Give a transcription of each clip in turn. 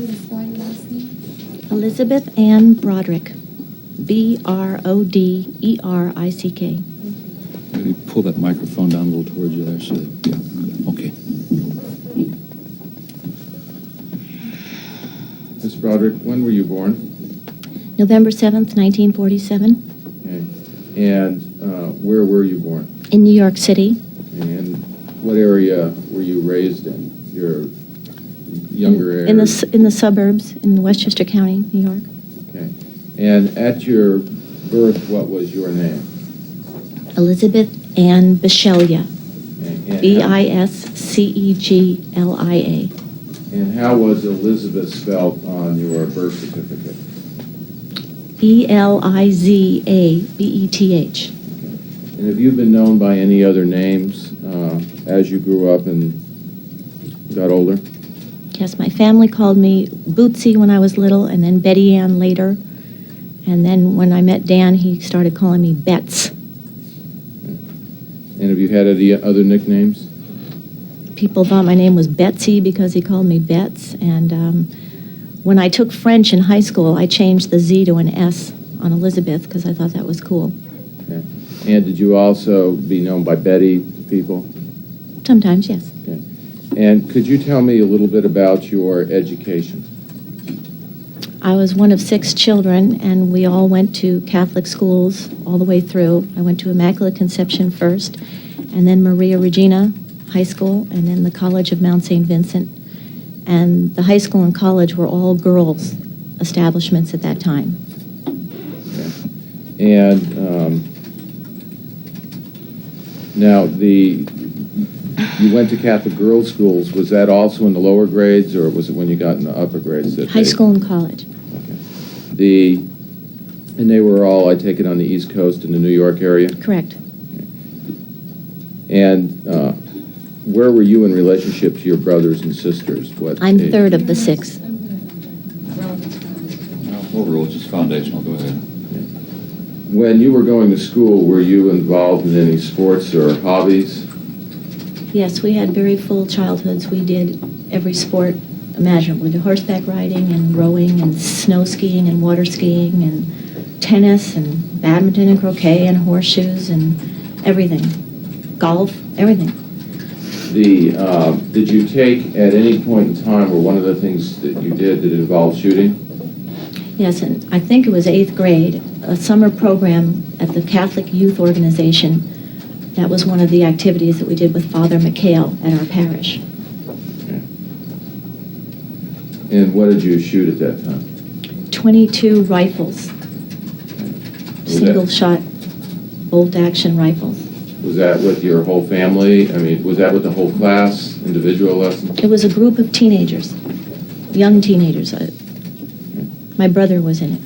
Please spell your last name. Elizabeth Ann Broderick. Broderick. Maybe pull that microphone down a little towards you there. So that, yeah, okay. Ms. Broderick, when were you born? November 7th, 1947, Okay. And where were you born? in New York City. And what area were you raised in? Your younger area? In the suburbs in Westchester County, New York. Okay. And at your birth, what was your name? Elizabeth Ann Bisceglia. And Bisceglia. And how was Elizabeth spelled on your birth certificate? Elizabeth. And have you been known by any other names as you grew up and got older? Yes, my family called me Bootsy when I was little, and then Betty Ann later. And then when I met Dan, he started calling me Bets. And have you had any other nicknames? People thought my name was Betsy because he called me Bets. And when I took French in high school, I changed the Z to an S on Elizabeth because I thought that was cool. Okay. And did you also be known by Betty to people? Sometimes, yes. Okay. And could you tell me a little bit about your education? I was one of 6 children, and we all went to Catholic schools all the way through. I went to Immaculate Conception first, and then Maria Regina High School, and then the College of Mount St. Vincent. And the high school and college were all girls' establishments at that time. Okay. And now you went to Catholic girls' schools. Was that also in the lower grades, or was it when you got in the upper grades? High school and college. Okay. And they were all, I take it, on the East Coast in the New York area? Correct. And where were you in relationship to your brothers and sisters? What I'm age? third of the 6. Overall, it's just foundational. Go ahead. When you were going to school, were you involved in any sports or hobbies? Yes, we had very full childhoods. We did every sport imaginable. We did horseback riding and rowing and snow skiing and water skiing and tennis and badminton and croquet and horseshoes and everything. Golf, everything. Did you take at any point in time, or one of the things that you did involve shooting? Yes, and I think it was 8th grade, a summer program at the Catholic Youth Organization. That was one of the activities that we did with Father McHale at our parish. Okay. And what did you shoot at that time? 22 rifles, single-shot, bolt-action rifles. Was that with your whole family? I mean, was that with the whole class, individual lessons? It was a group of teenagers, young teenagers. My brother was in it.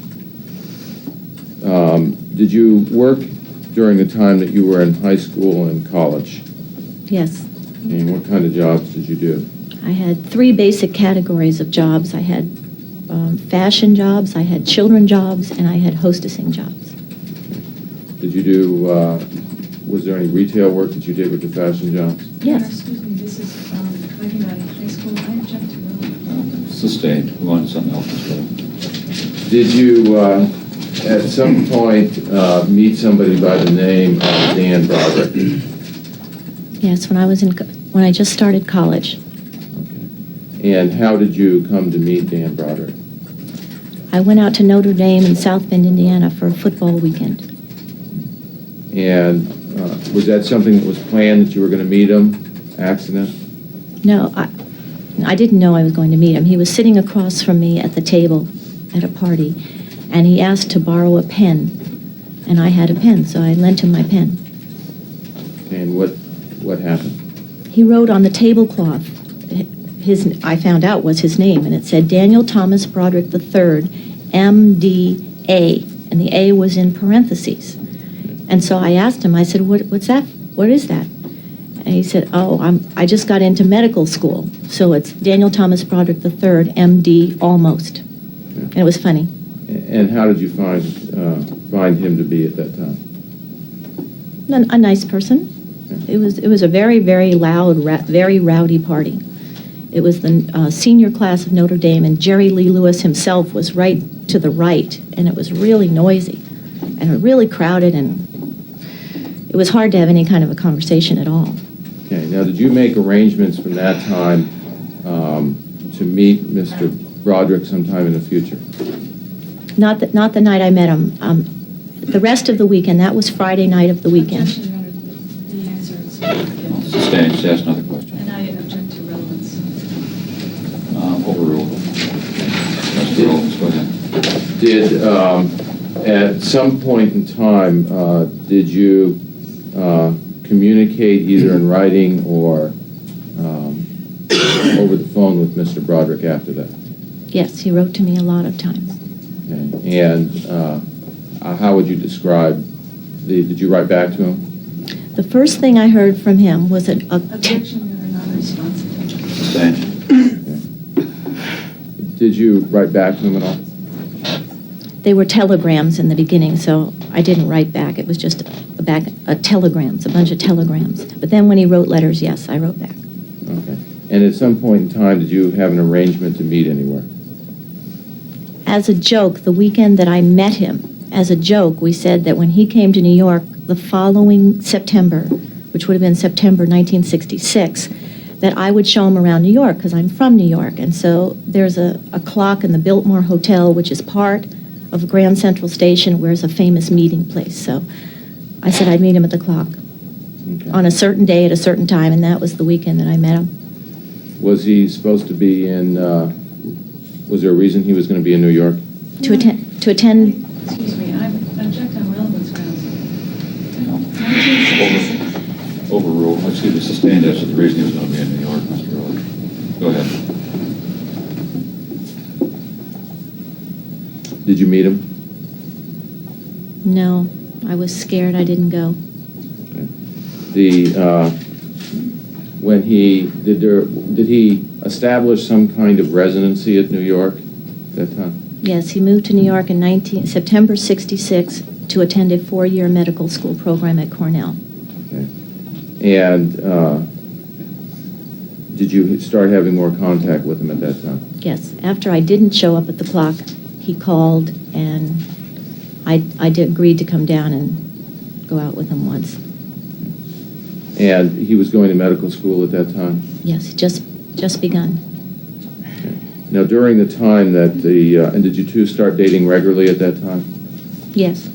Did you work during the time that you were in high school and college? Yes. And what kind of jobs did you do? I had 3 basic categories of jobs. I had fashion jobs, I had children jobs, and I had hostessing jobs. Did you do, was there any retail work that you did with the fashion jobs? Yes. Excuse me, this is talking about high school. I object to that. Sustained. We wanted something else as well. Did you, at some point, meet somebody by the name of Dan Broderick? Yes, when I just started college. Okay. And how did you come to meet Dan Broderick? I went out to Notre Dame in South Bend, Indiana for a football weekend. And was that something that was planned, that you were going to meet him? Accident? No, I didn't know I was going to meet him. He was sitting across from me at the table at a party, and he asked to borrow a pen, and I had a pen, so I lent him my pen. Okay, and what happened? He wrote on the tablecloth, I found out was his name, and it said Daniel Thomas Broderick III, M.D.A., and the A was in parentheses. And so I asked him, I said, what's that? What is that? And he said, I just got into medical school, so it's Daniel Thomas Broderick III, M.D., almost. Okay. And it was funny. And how did you find him to be at that time? A nice person. Okay. It was a very, very loud, very rowdy party. It was the senior class of Notre Dame, and Jerry Lee Lewis himself was right to the right, and it was really noisy, and really crowded, and it was hard to have any kind of a conversation at all. Okay, now did you make arrangements from that time to meet Mr. Broderick sometime in the future? Not the night I met him. The rest of the weekend, that was Friday night of the weekend. Objection, Your Honor. The answer is yes. Sustained. Just ask another question. And I object to relevance. Overruled. Mr. Rollins, go ahead. Did, at some point in time, did you communicate either in writing or over the phone with Mr. Broderick after that? Yes, he wrote to me a lot of times. Okay. And how would you describe did you write back to him? The first thing I heard from him was Objection, Your Honor, non-responsive. Sustained. Did you write back to him at all? they were telegrams in the beginning, so I didn't write back. It was just telegrams, a bunch of telegrams. But then when he wrote letters, yes, I wrote back. Okay. And at some point in time, did you have an arrangement to meet anywhere? As a joke, the weekend that I met him, as a joke, we said that when he came to New York the following September, which would have been September 1966, that I would show him around New York because I'm from New York. And so there's a clock in the Biltmore Hotel, which is part of Grand Central Station, where it's a famous meeting place. So I said I'd meet him at the clock Okay. on a certain day at a certain time, and that was the weekend that I met him. Was he supposed to be in, was there a reason he was going to be in New York? To attend. Excuse me, I object on relevance grounds. No. 1966. Overruled, excuse me, sustained as to the reason he was going to be in New York, Mr. Early. Go ahead. Did you meet him? No, I was scared. I didn't go. When did he establish some kind of residency at New York at that time? Yes, he moved to New York in September 66 to attend a 4-year medical school program at Cornell. Okay. And did you start having more contact with him at that time? Yes, after I didn't show up at the clock, he called, and I agreed to come down and go out with him once. And he was going to medical school at that time? Yes, just begun. Okay. Now, during the time that and did you two start dating regularly at that time? Yes,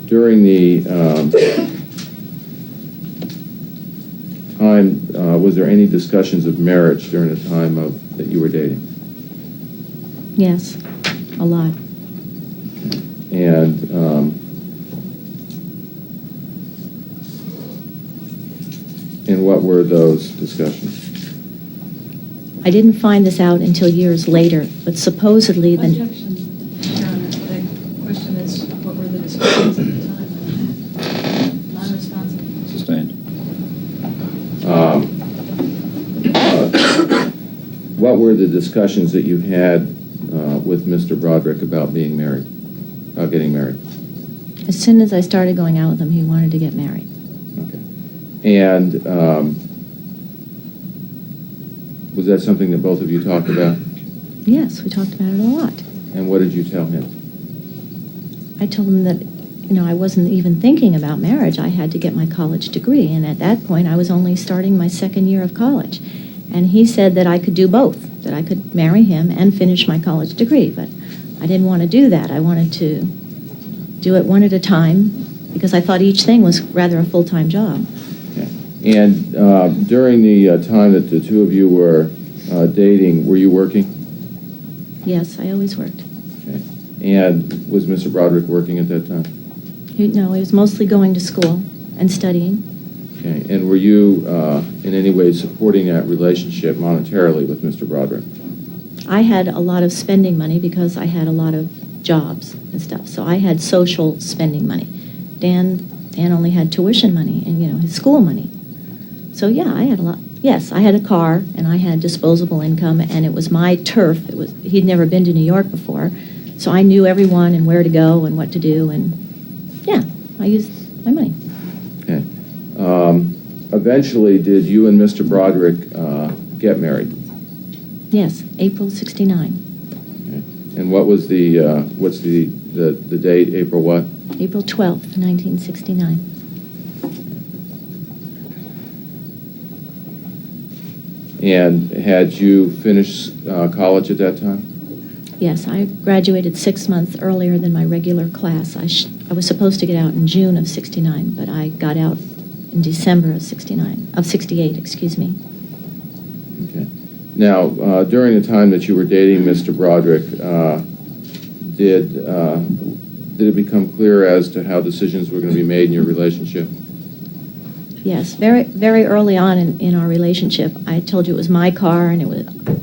During the time, was there any discussions of marriage during the time that you were dating? yes, a lot. And what were those discussions? I didn't find this out until years later, but supposedly the... Objection, Your Honor. The question is, what were the discussions at the time? Non-responsive. Sustained. What were the discussions that you had with Mr. Broderick about being married, about getting married? As soon as I started going out with him, he wanted to get married. Okay. And was that something that both of you talked about? Yes, we talked about it a lot. And what did you tell him? I told him that, I wasn't even thinking about marriage. I had to get my college degree, and at that point, I was only starting my second year of college. And he said that I could do both, that I could marry him and finish my college degree, but I didn't want to do that. I wanted to do it one at a time because I thought each thing was rather a full-time job. Okay. And during the time that the two of you were dating, were you working? Yes, I always worked. Okay. And was Mr. Broderick working at that time? No, he was mostly going to school and studying. Okay. And were you in any way supporting that relationship monetarily with Mr. Broderick? I had a lot of spending money because I had a lot of jobs and stuff, so I had social spending money. Dan only had tuition money and, his school money. So, yeah, I had a lot. Yes, I had a car, and I had disposable income, and it was my turf. He'd never been to New York before, so I knew everyone and where to go and what to do, and, yeah, I used my money. Okay. Eventually, did you and Mr. Broderick get married? Yes, April 69. Okay. And what was what's the date, April what? April 12th, 1969. And had you finished college at that time? Yes, I graduated 6 months earlier than my regular class. I was supposed to get out in June of 69, but I got out in December of 68, excuse me. Okay. Now, during the time that you were dating Mr. Broderick, did it become clear as to how decisions were going to be made in your relationship? Yes, very, very early on in our relationship, I told you it was my car, and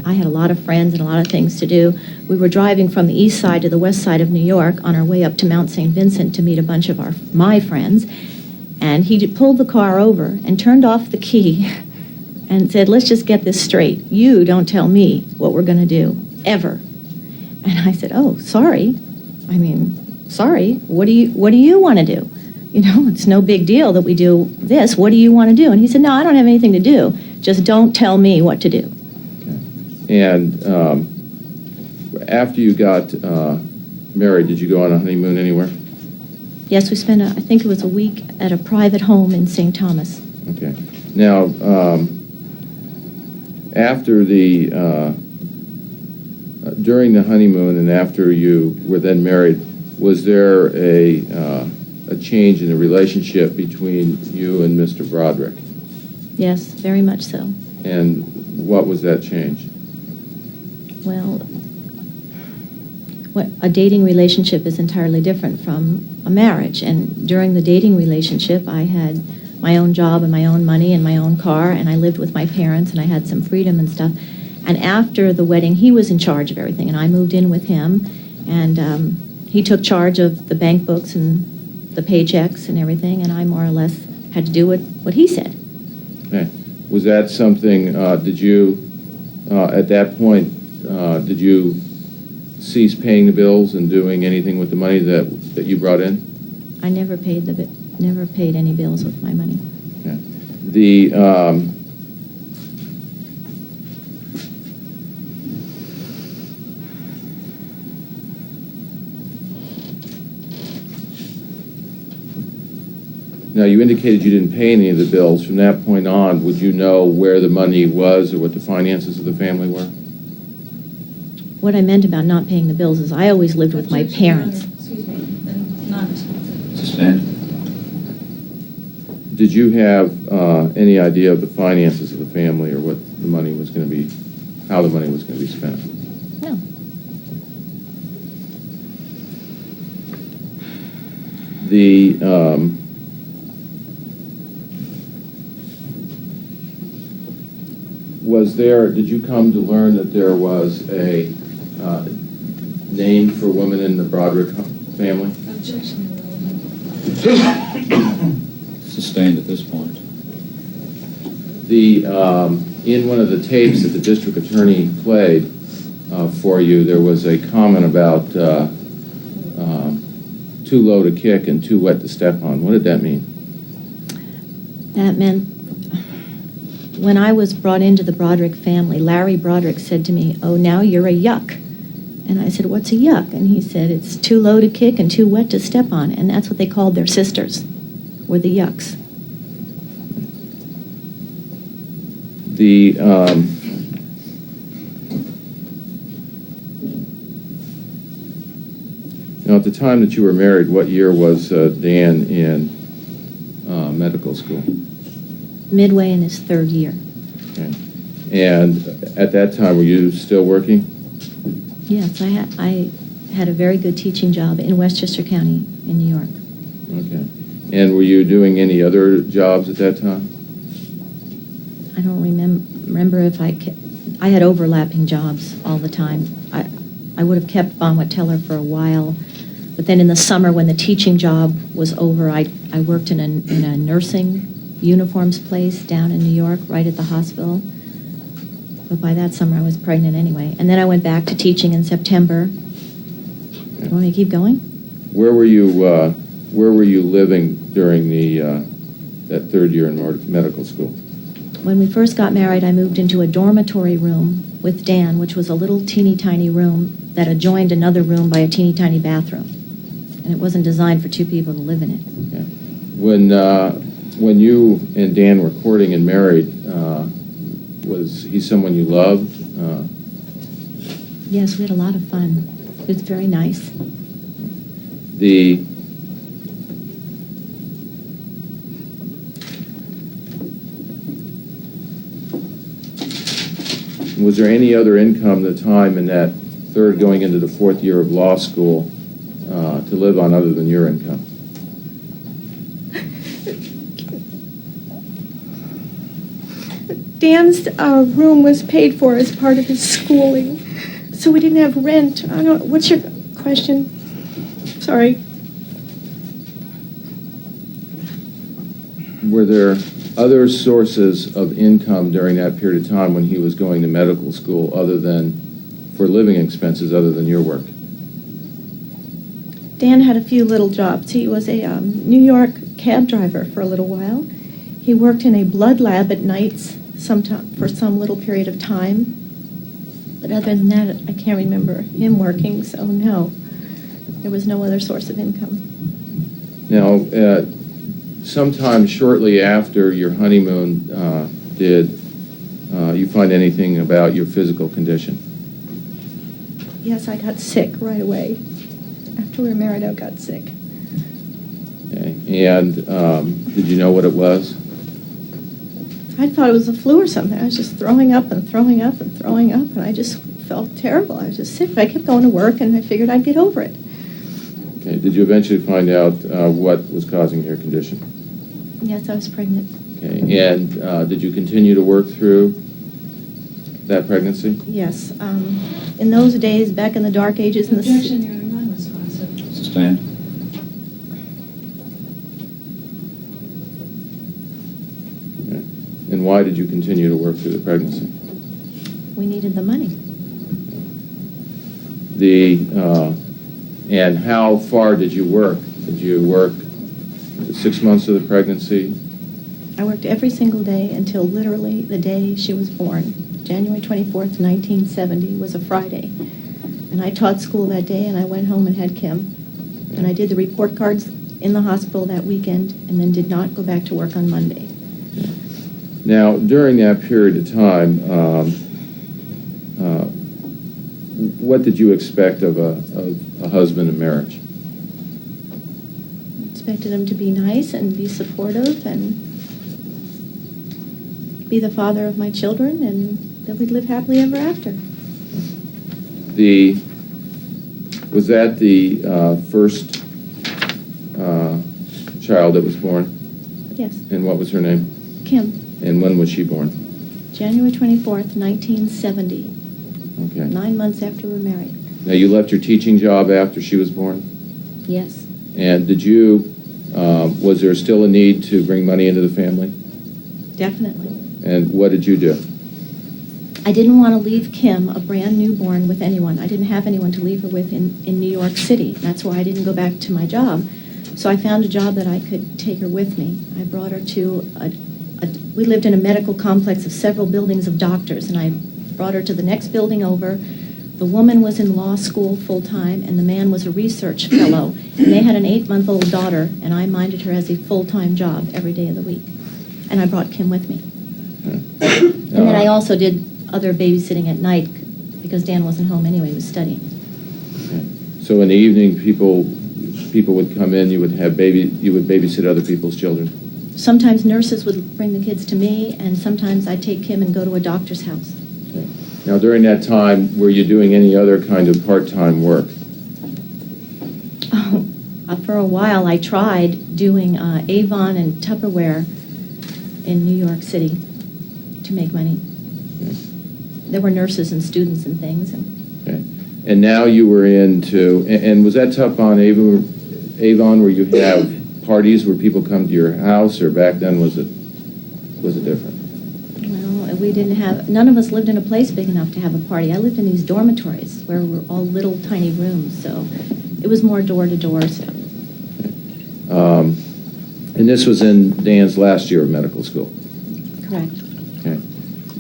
I had a lot of friends and a lot of things to do. We were driving from the east side to the west side of New York on our way up to Mount St. Vincent to meet a bunch of my friends, and he pulled the car over and turned off the key and said, "Let's just get this straight. You don't tell me what we're going to do, ever." And I said, "Oh, sorry. Sorry. What do you want to do? You know, it's no big deal that we do this. What do you want to do?" And he said, "No, I don't have anything to do. Just don't tell me what to do." Okay. And after you got married, did you go on a honeymoon anywhere? Yes, we spent, I think it was a week at a private home in St. Thomas. Okay. Now, after during the honeymoon and after you were then married, was there a change in the relationship between you and Mr. Broderick? Yes, very much so. And what was that change? Well, a dating relationship is entirely different from a marriage. And during the dating relationship, I had my own job and my own money and my own car, and I lived with my parents, and I had some freedom and stuff. And after the wedding, he was in charge of everything, and I moved in with him, and he took charge of the bank books and the paychecks and everything, and I more or less had to do what he said. Okay. Was that something, did you, at that point, did you cease paying the bills and doing anything with the money that you brought in? I never paid any bills with my money. Okay. Now, you indicated you didn't pay any of the bills. From that point on, would you know where the money was or what the finances of the family were? What I meant about not paying the bills is I always lived with my parents. Excuse me, then not responsive. Suspend. Did you have any idea of the finances of the family or what the money was going to be, how the money was going to be spent? No. Did you come to learn that there was a name for women in the Broderick family? Objection, Your Honor. Sustained at this point. In one of the tapes that the district attorney played for you, there was a comment about too low to kick and too wet to step on. What did that mean? That meant when I was brought into the Broderick family, Larry Broderick said to me, "Oh, now you're a yuck." And I said, "What's a yuck?" And he said, "It's too low to kick and too wet to step on." And that's what they called their sisters, were the yucks. Now, at the time that you were married, what year was Dan in medical school? Midway in his third year. Okay. And at that time, were you still working? Yes, I had a very good teaching job in Westchester County in New York. Okay. And were you doing any other jobs at that time? I don't remember if I had overlapping jobs all the time. I would have kept Bonwit Teller for a while, but then in the summer when the teaching job was over, I worked in a nursing uniforms place down in New York, right at the hospital. But by that summer I was pregnant anyway. And then I went back to teaching in September. You want me to keep going? Where were you living during that third year in medical school? When we first got married, I moved into a dormitory room with Dan, which was a little teeny tiny room that adjoined another room by a teeny tiny bathroom. And it wasn't designed for two people to live in it. Okay. When you and Dan were courting and married, was he someone you loved? Yes, we had a lot of fun. It was very nice. Was there any other income at the time in that third going into the fourth year of law school to live on other than your income? Dan's room was paid for as part of his schooling, so we didn't have rent. What's your question? Sorry. Were there other sources of income during that period of time when he was going to medical school other than for living expenses other than your work? Dan had a few little jobs. He was a New York cab driver for a little while. He worked in a blood lab at nights for some little period of time. But other than that, I can't remember him working, so no. There was no other source of income. Now, sometime shortly after your honeymoon, did you find anything about your physical condition? Yes, I got sick right away. After we were married, I got sick. Okay. And did you know what it was? I thought it was the flu or something. I was just throwing up and throwing up and throwing up, and I just felt terrible. I was just sick. But I kept going to work, and I figured I'd get over it. Okay. Did you eventually find out what was causing your condition? Yes, I was pregnant. Okay. And did you continue to work through that pregnancy? Yes. In those days, back in the dark ages, Objection, Your Honor, non-responsive. Sustained. Okay. And why did you continue to work through the pregnancy? We needed the money. And how far did you work? Did you work 6 months of the pregnancy? I worked every single day until literally the day she was born. January 24th, 1970 was a Friday. And I taught school that day, and I went home and had Kim. And I did the report cards in the hospital that weekend, and then did not go back to work on Monday. Now, during that period of time, what did you expect of a husband in marriage? I expected him to be nice and be supportive and be the father of my children, and that we'd live happily ever after. Was that the first child that was born? Yes, And what was her name? Kim, And when was she born? January 24th, 1970, Okay. 9 months after we were married. Now, you left your teaching job after she was born? Yes, And did you, was there still a need to bring money into the family? definitely. And what did you do? I didn't want to leave Kim, a brand newborn, with anyone. I didn't have anyone to leave her with in New York City. That's why I didn't go back to my job. So I found a job that I could take her with me. I brought her to we lived in a medical complex of several buildings of doctors, and I brought her to the next building over. The woman was in law school full-time, and the man was a research fellow. And they had an 8-month-old daughter, and I minded her as a full-time job every day of the week. And I brought Kim with me. And then I also did other babysitting at night, because Dan wasn't home anyway, he was studying. Okay. So in the evening, people would come in, you would babysit other people's children? Sometimes nurses would bring the kids to me, and sometimes I'd take Kim and go to a doctor's house. Okay. Now, during that time, were you doing any other kind of part-time work? Oh, for a while, I tried doing Avon and Tupperware in New York City to make money. Okay. There were nurses and students and things. Okay. And now you were into, and was that Avon where you have parties where people come to your house, or back then was it different? Well, we didn't have, none of us lived in a place big enough to have a party. I lived in these dormitories where were all little tiny rooms, so it was more door-to-door stuff. And this was in Dan's last year of medical school? Correct.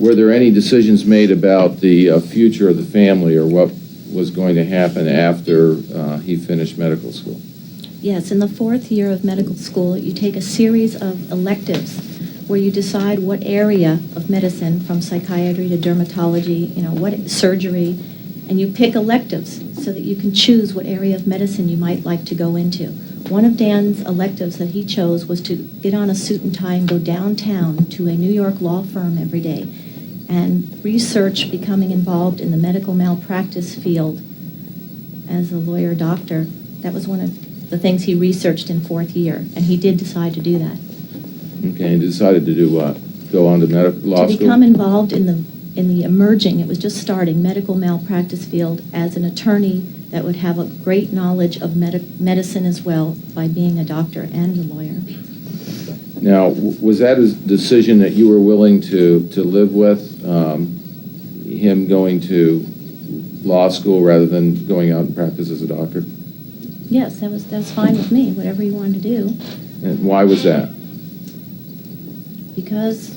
Were there any decisions made about the future of the family or what was going to happen after he finished medical school? Yes, in the 4th year of medical school, you take a series of electives where you decide what area of medicine, from psychiatry to dermatology, what surgery, and you pick electives so that you can choose what area of medicine you might like to go into. One of Dan's electives that he chose was to get on a suit and tie and go downtown to a New York law firm every day and research becoming involved in the medical malpractice field as a lawyer-doctor. That was one of the things he researched in 4th year, and he did decide to do that. Okay, and decided to do what? Go on to law To school? become involved in the emerging, it was just starting, medical malpractice field as an attorney that would have a great knowledge of medicine as well by being a doctor and a lawyer. Now, was that a decision that you were willing to live with, him going to law school rather than going out and practice as a doctor? Yes, that was fine with me, whatever you wanted to do, And why was that? because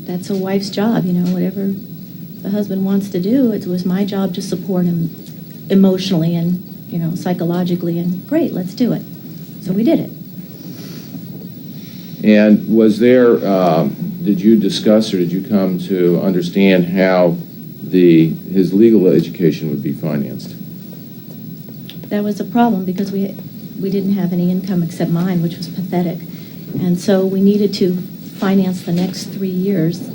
that's a wife's job, whatever the husband wants to do. It was my job to support him emotionally and, psychologically, and great, let's do it. So we did it. And was there, did you discuss or did you come to understand how his legal education would be financed? That was a problem because we didn't have any income except mine, which was pathetic. And so we needed to finance the next 3 years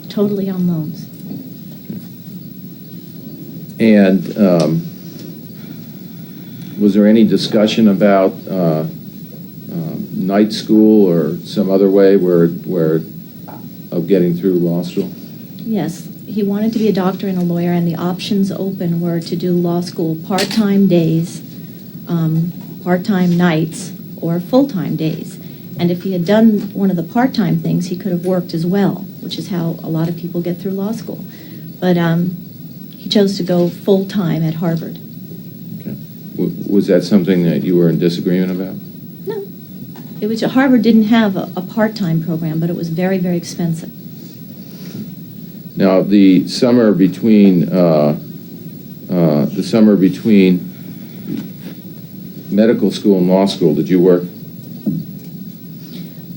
totally on loans. And was there any discussion about night school or some other way of getting through law school? Yes, he wanted to be a doctor and a lawyer, and the options open were to do law school part-time days, part-time nights, or full-time days. And if he had done one of the part-time things, he could have worked as well, which is how a lot of people get through law school. But he chose to go full-time at Harvard. Okay. Was that something that you were in disagreement about? No. Harvard didn't have a part-time program, but it was very, very expensive. Now, the summer between medical school and law school, did you work?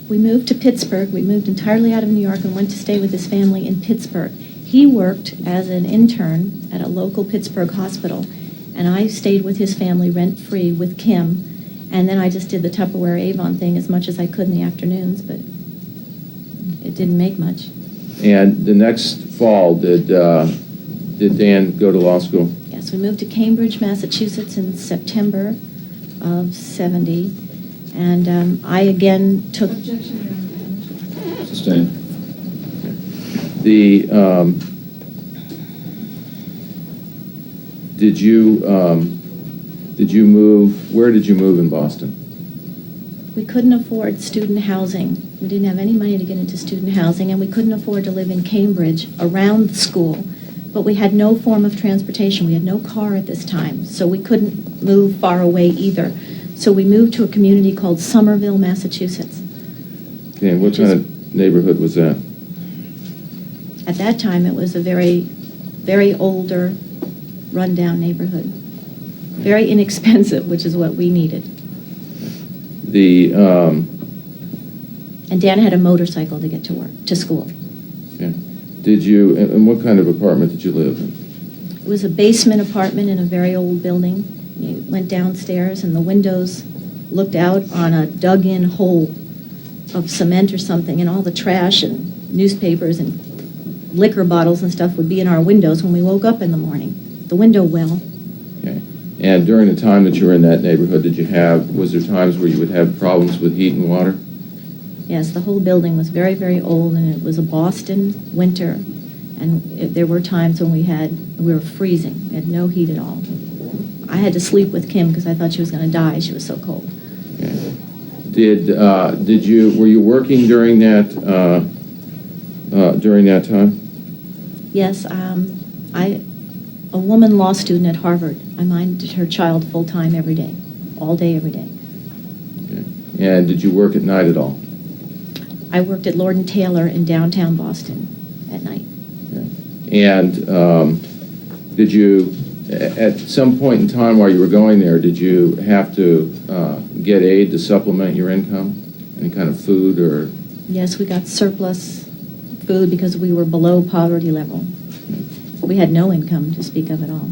We moved to Pittsburgh. We moved entirely out of New York and went to stay with his family in Pittsburgh. He worked as an intern at a local Pittsburgh hospital, and I stayed with his family rent-free with Kim, and then I just did the Tupperware Avon thing as much as I could in the afternoons, but it didn't make much. And the next fall, did Dan go to law school? Yes, we moved to Cambridge, Massachusetts in September of '70, and I again took... Objection, Your Honor. Sustained. Where did you move in Boston? We couldn't afford student housing. We didn't have any money to get into student housing, and we couldn't afford to live in Cambridge around the school. But we had no form of transportation. We had no car at this time, so we couldn't move far away either. So we moved to a community called Somerville, Massachusetts. Okay, and what kind of neighborhood was that? At that time, it was a very, very older, rundown neighborhood. Very inexpensive, which is what we needed. And Dan had a motorcycle to get to school. Yeah. And what kind of apartment did you live in? It was a basement apartment in a very old building. You went downstairs, and the windows looked out on a dug-in hole of cement or something, and all the trash and newspapers and liquor bottles and stuff would be in our windows when we woke up in the morning. The window well. Okay. And during the time that you were in that neighborhood, was there times where you would have problems with heat and water? Yes, the whole building was very, very old, and it was a Boston winter, and there were times when we were freezing. We had no heat at all. I had to sleep with Kim because I thought she was going to die. She was so cold. Okay. Were you working during that time? Yes, a woman law student at Harvard. I minded her child full-time every day, all day, every day. Okay. And did you work at night at all? I worked at Lord & Taylor in downtown Boston at night. And did you, at some point in time while you were going there, did you have to get aid to supplement your income? Any kind of food or? Yes, we got surplus food because we were below poverty level. We had no income to speak of at all.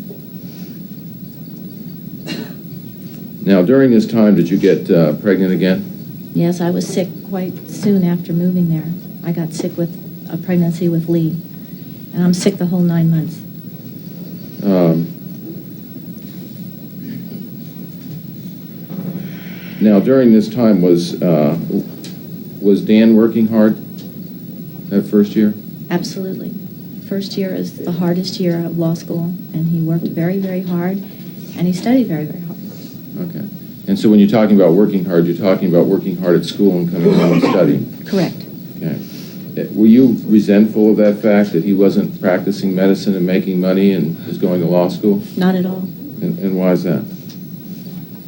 Now, during this time, did you get pregnant again? Yes, I was sick quite soon after moving there. I got sick with a pregnancy with Lee, and I'm sick the whole 9 months. Now, during this time, was Dan working hard that first year? Absolutely. First year is the hardest year of law school, and he worked very, very hard, and he studied very, very hard. Okay. And so when you're talking about working hard, you're talking about working hard at school and coming home and studying? Correct. Okay. Were you resentful of that fact, that he wasn't practicing medicine and making money and was going to law school? Not at all. And why is that?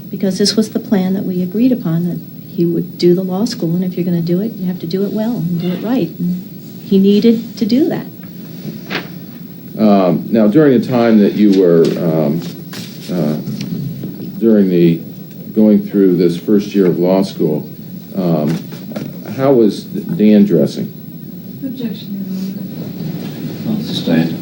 Because this was the plan that we agreed upon, that he would do the law school, and if you're going to do it, you have to do it well and do it right. And he needed to do that. Now, during the time that you were going through this first year of law school, how was Dan dressing? Objection, Your Honor. I'll sustain.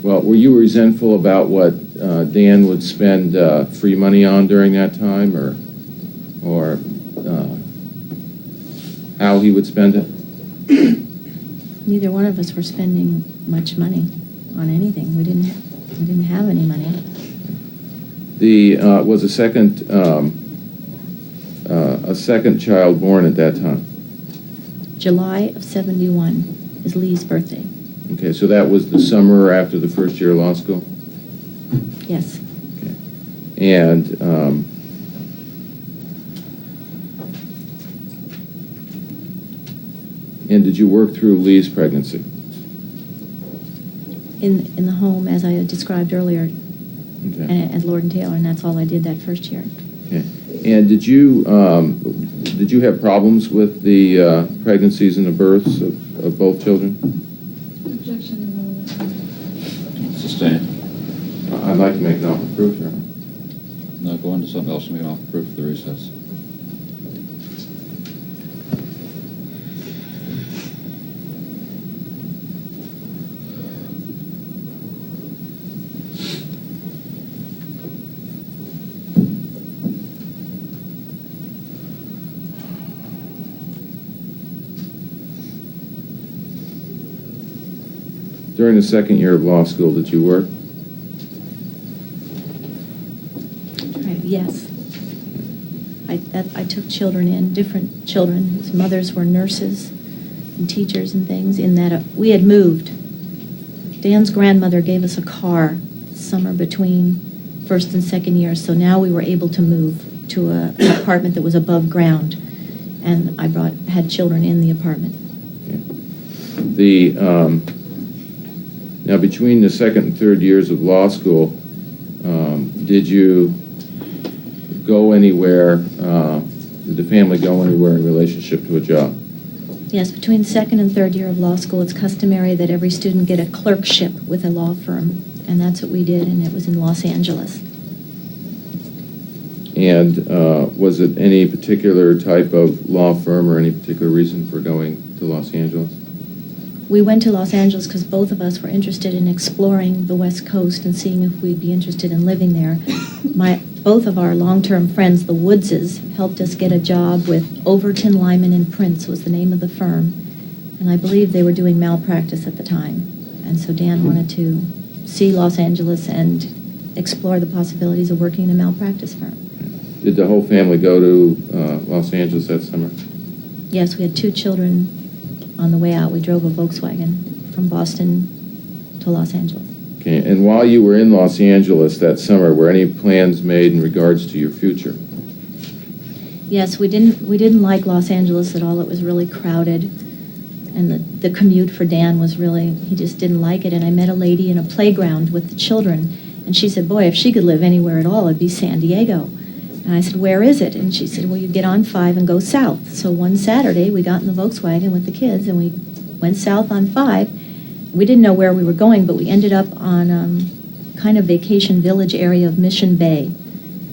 Well, were you resentful about what Dan would spend free money on during that time, or how he would spend it? Neither one of us were spending much money on anything. We didn't have any money. Was a second child born at that time? July of '71 is Lee's birthday. Okay, so that was the summer after the first year of law school? Yes. Okay. And did you work through Lee's pregnancy? In the home, as I had described earlier, Okay. at Lord and Taylor, and that's all I did that first year. Okay. And did you have problems with the pregnancies and the births of both children? Objection, Your Honor. Sustain. I'd like to make an offer of proof here. No, go on to something else and make an offer proof of the recess. During the second year of law school, did you work? Right, yes. I took children in, different children whose mothers were nurses and teachers and things, in that we had moved. Dan's grandmother gave us a car summer between first and second year, so now we were able to move to an apartment that was above ground, and I had children in the apartment. Now, between the second and third years of law school, did you go anywhere, did the family go anywhere in relationship to a job? Yes, between second and third year of law school, it's customary that every student get a clerkship with a law firm, and that's what we did, and it was in Los Angeles. And was it any particular type of law firm or any particular reason for going to Los Angeles? We went to Los Angeles because both of us were interested in exploring the West Coast and seeing if we'd be interested in living there. Both of our long-term friends, the Woodses, helped us get a job with Overton, Lyman & Prince was the name of the firm, and I believe they were doing malpractice at the time. And so Dan wanted to see Los Angeles and explore the possibilities of working in a malpractice firm. Did the whole family go to Los Angeles that summer? Yes, we had 2 children. On the way out, we drove a Volkswagen from Boston to Los Angeles. Okay, and while you were in Los Angeles that summer, were any plans made in regards to your future? Yes, we didn't like Los Angeles at all. It was really crowded, and the commute for Dan was really, he just didn't like it. And I met a lady in a playground with the children, and she said, boy, if she could live anywhere at all, it'd be San Diego. And I said, where is it? And she said, well, you get on 5 and go south. So one Saturday, we got in the Volkswagen with the kids, and we went south on 5. We didn't know where we were going, but we ended up on kind of vacation village area of Mission Bay.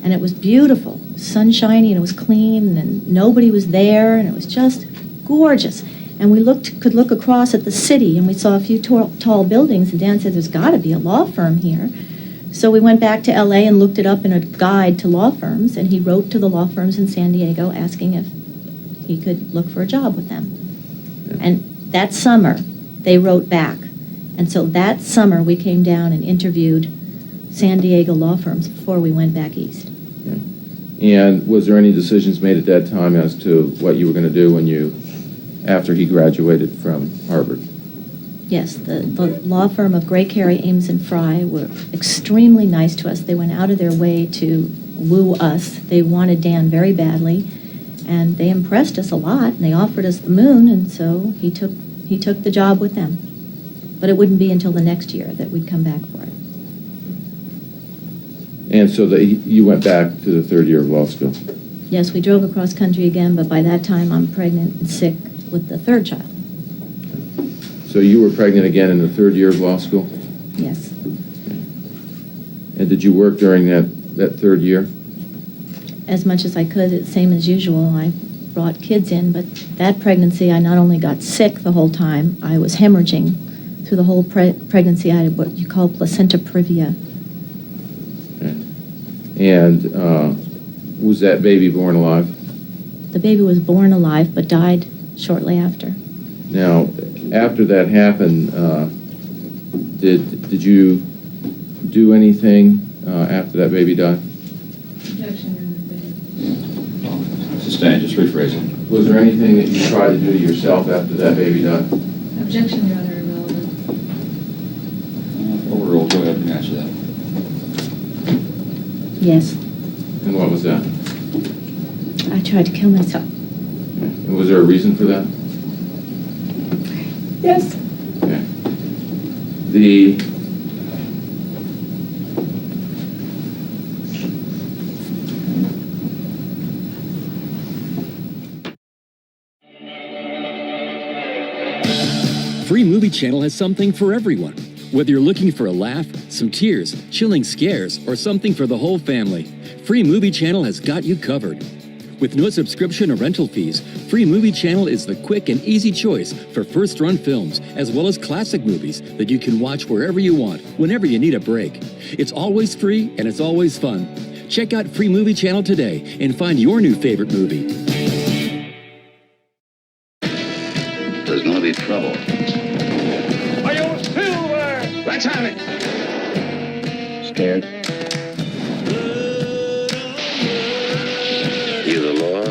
And it was beautiful, sunshiny, and it was clean, and nobody was there, and it was just gorgeous. And we could look across at the city, and we saw a few tall buildings, and Dan said, there's got to be a law firm here. So we went back to LA and looked it up in a guide to law firms, and he wrote to the law firms in San Diego asking if he could look for a job with them. And that summer, they wrote back. And so that summer, we came down and interviewed San Diego law firms before we went back east. And was there any decisions made at that time as to what you were going to do after he graduated from Harvard? Yes, the law firm of Gray, Carey, Ames, and Fry were extremely nice to us. They went out of their way to woo us. They wanted Dan very badly, and they impressed us a lot, and they offered us the moon, and so he took the job with them. But it wouldn't be until the next year that we'd come back for it. And so you went back to the third year of law school? Yes, we drove across country again, but by that time I'm pregnant and sick with the third child. So you were pregnant again in the third year of law school? Yes. And did you work during that third year? As much as I could, same as usual. I brought kids in, but that pregnancy, I not only got sick the whole time, I was hemorrhaging through the whole pregnancy. I had what you call placenta previa. And was that baby born alive? The baby was born alive, but died shortly after. Now, after that happened, did you do anything after that baby died? Objection, Your Honor. Sustain, just rephrase it. Was there anything that you tried to do to yourself after that baby died? Objection, Your Honor, irrelevant. Overruled, go ahead and answer that. Yes. And what was that? I tried to kill myself. And was there a reason for that? Yes. Okay. Free Movie Channel has something for everyone. Whether you're looking for a laugh, some tears, chilling scares, or something for the whole family, Free Movie Channel has got you covered. With no subscription or rental fees, Free Movie Channel is the quick and easy choice for first-run films, as well as classic movies that you can watch wherever you want, whenever you need a break. It's always free and it's always fun. Check out Free Movie Channel today and find your new favorite movie. There's gonna be trouble. Are you silver? Let's have it. Scared? You the law?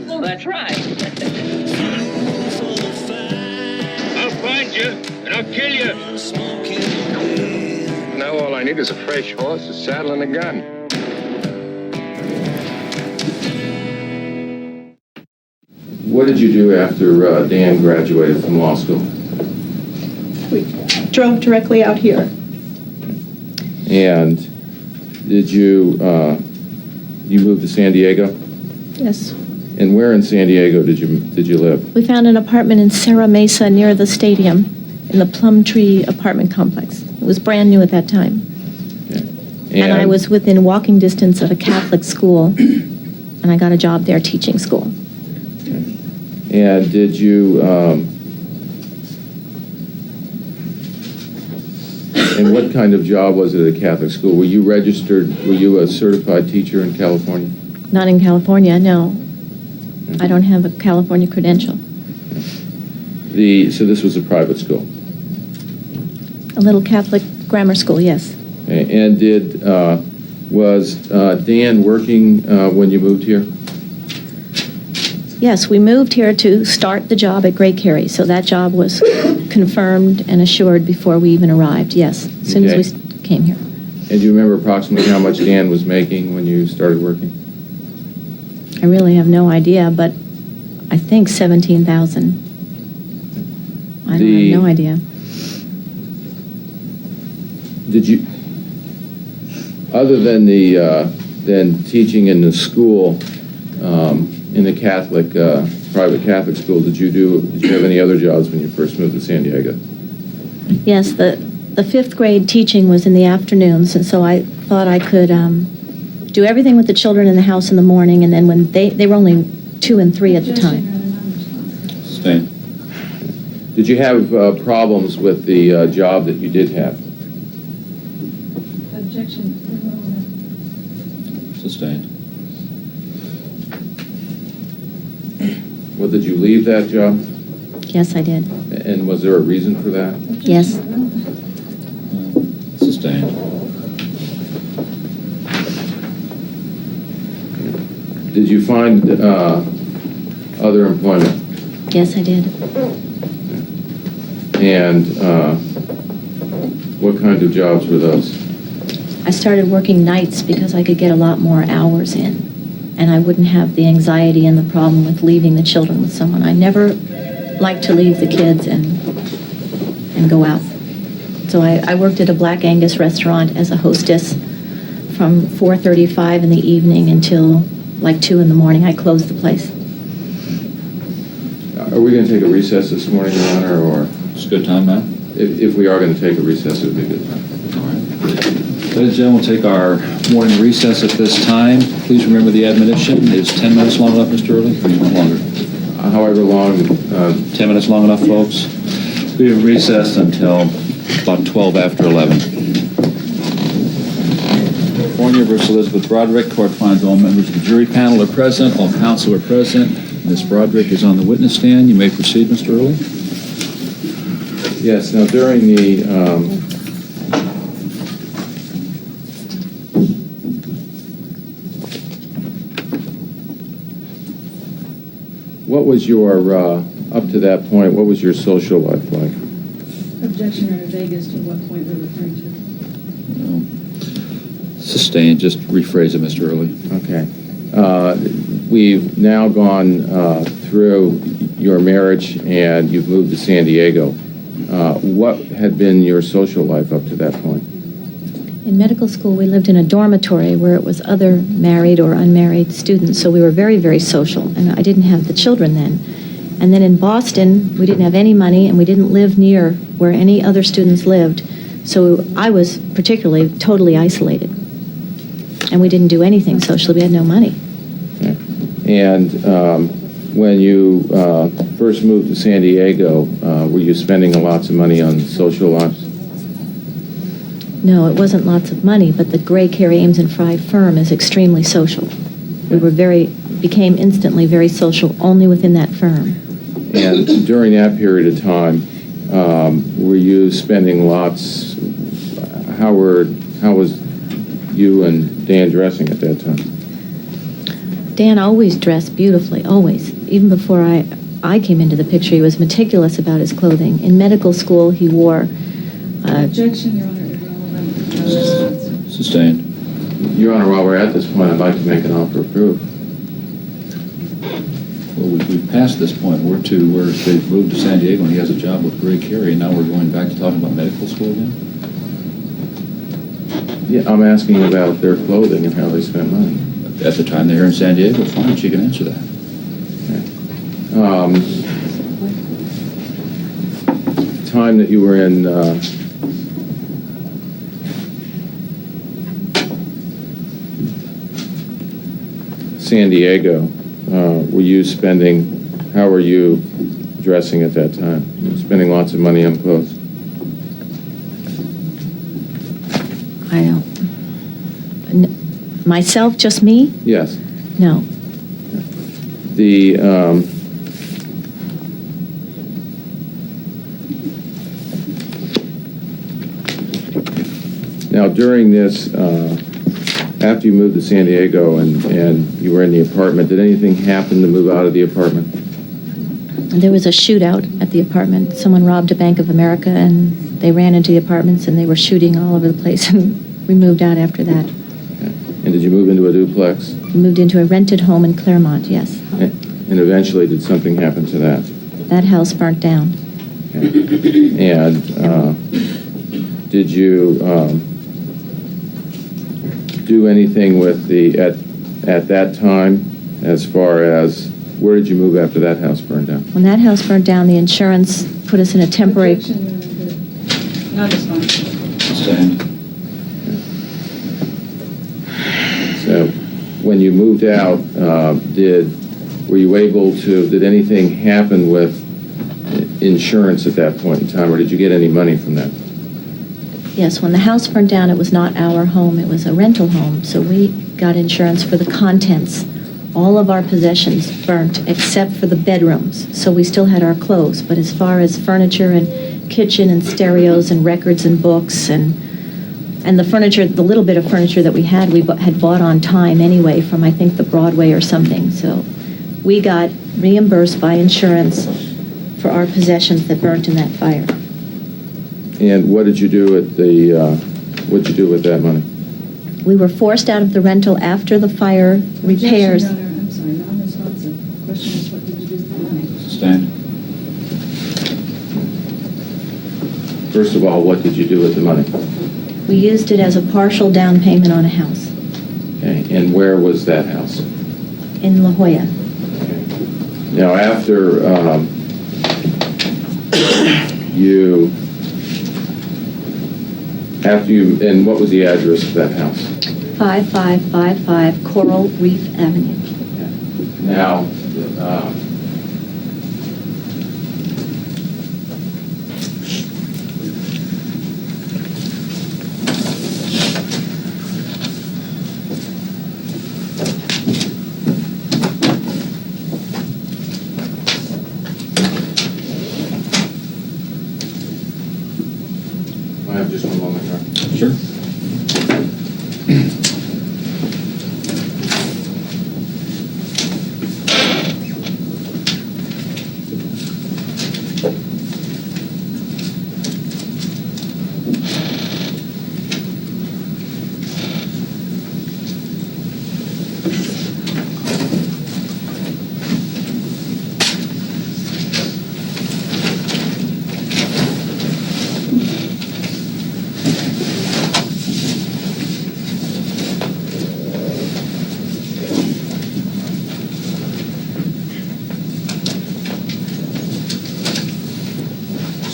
Well, that's right. I'll find you and I'll kill you. Now all I need is a fresh horse, a saddle, and a gun. What did you do after Dan graduated from law school? We drove directly out here. And did you move to San Diego? Yes. And where in San Diego did you live? We found an apartment in Serra Mesa near the stadium in the Plum Tree apartment complex. It was brand new at that time. Okay. And I was within walking distance of a Catholic school, and I got a job there teaching school. And did you, and what kind of job was it at a Catholic school? Were you registered, were you a certified teacher in California? Not in California, no. I don't have a California credential. So this was a private school? A little Catholic grammar school, yes. Okay. And was Dan working when you moved here? Yes, we moved here to start the job at Gray Carey, so that job was confirmed and assured before we even arrived, yes, as soon as we came here. And do you remember approximately how much Dan was making when you started working? I really have no idea, but I think $17,000. I have no idea. Did you, Other than than teaching in the school, in the Catholic, private Catholic school, did you have any other jobs when you first moved to San Diego? Yes, the fifth grade teaching was in the afternoons, and so I thought I could do everything with the children in the house in the morning, and then when they were only 2 and 3 at the time. Sustained. Did you have problems with the job that you did have? Objection. Sustained. Well, did you leave that job? Yes, I did. And was there a reason for that? Yes. Sustained. Did you find other employment? Yes, I did. And what kind of jobs were those? I started working nights because I could get a lot more hours in, and I wouldn't have the anxiety and the problem with leaving the children with someone. I never liked to leave the kids and go out. So I worked at a Black Angus restaurant as a hostess from 4:35 in the evening until like 2 in the morning. I closed the place. Are we going to take a recess this morning, Your Honor, or It's a good time now. if we are going to take a recess, it would be a good time. All right. Ladies and gentlemen, we'll take our morning recess at this time. Please remember the admonition. Is 10 minutes long enough, Mr. Early, or you want longer? However long, 10 minutes long enough, folks? We have recess until about 12 after 11. California versus Elizabeth Broderick. Court finds all members of the jury panel are present. All counsel are present. Ms. Broderick is on the witness stand. You may proceed, Mr. Early. yes, now during the, what was your, up to that point, what was your social life like? Objection, Your Honor, vague as to what point we're referring to. Sustained. Just rephrase it, Mr. Early. Okay. We've now gone through your marriage and you've moved to San Diego. What had been your social life up to that point? In medical school, we lived in a dormitory where it was other married or unmarried students, so we were very, very social, and I didn't have the children then. And then in Boston, we didn't have any money, and we didn't live near where any other students lived, so I was particularly totally isolated. And we didn't do anything socially. We had no money. Okay. And when you first moved to San Diego, were you spending lots of money on social lives? No, it wasn't lots of money, but the Gray, Carey, Ames, and Fry firm is extremely social. We were became instantly very social only within that firm. And during that period of time, were you spending lots? How was you and Dan dressing at that time? Dan always dressed beautifully, always. Even before I came into the picture, he was meticulous about his clothing. In medical school, he wore... Objection, Your Honor, irrelevant. Sustained. Your Honor, while we're at this point, I'd like to make an offer of proof. Well, we've passed this point. We're where they've moved to San Diego and he has a job with Gray Carey, and now we're going back to talking about medical school again? Yeah, I'm asking about their clothing and how they spent money. At the time they're here in San Diego, fine, she can answer that. Time that you were in San Diego, were you spending, how were you dressing at that time? You were spending lots of money on clothes? I don't... Myself, just me? Yes. No. The, now during this, after you moved to San Diego and you were in the apartment, did anything happen to move out of the apartment? There was a shootout at the apartment. Someone robbed a Bank of America, and they ran into the apartments, and they were shooting all over the place, and we moved out after that. Okay. And did you move into a duplex? We moved into a rented home in Claremont, yes. And eventually, did something happen to that? That house burnt down. Okay. And did you, do anything with at that time, as far as, where did you move after that house burned down? When that house burned down, the insurance put us in a temporary... Objection, Your Honor. Not this one. Stand. So, when you moved out, were you able to, did anything happen with insurance at that point in time, or did you get any money from that? Yes, when the house burned down, it was not our home, it was a rental home, so we got insurance for the contents. All of our possessions burnt except for the bedrooms, so we still had our clothes, but as far as furniture and kitchen and stereos and records and books and the furniture, the little bit of furniture that we had bought on time anyway from, I think, the Broadway or something, so we got reimbursed by insurance for our possessions that burnt in that fire. And what did you do with what'd you do with that money? We were forced out of the rental after the fire repairs. Objection, Your Honor. I'm sorry, non-responsive. The question is, what did you do with the money? Stand. First of all, what did you do with the money? We used it as a partial down payment on a house Okay, and where was that house? in La Jolla. Okay. Now, after and what was the address of that house? 5555 Coral Reef Avenue. Now, I have just one moment here. Sure.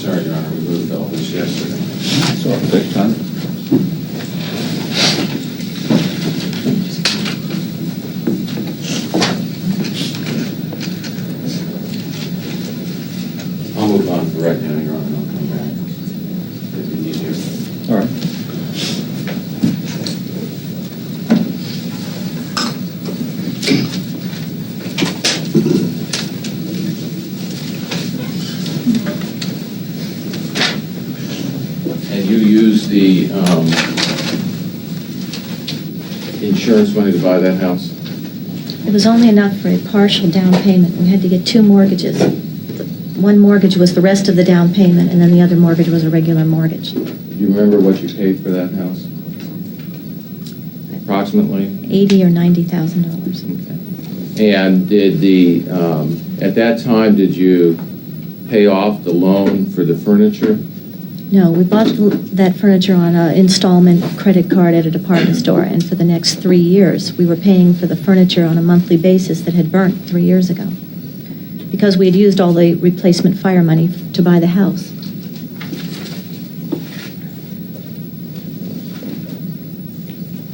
Sorry, Your Honor, we moved all this yesterday. It's all right. Take time. I'll move on for right now, Your Honor, and I'll come back if you need to. All right. And you used the insurance money to buy that house? It was only enough for a partial down payment. We had to get two mortgages. One mortgage was the rest of the down payment, and then the other mortgage was a regular mortgage. Do you remember what you paid for that house? Approximately? $80,000 or $90,000. Okay. And did at that time, did you pay off the loan for the furniture? No, we bought that furniture on an installment credit card at a department store, and for the next 3 years, we were paying for the furniture on a monthly basis that had burnt 3 years ago, because we had used all the replacement fire money to buy the house.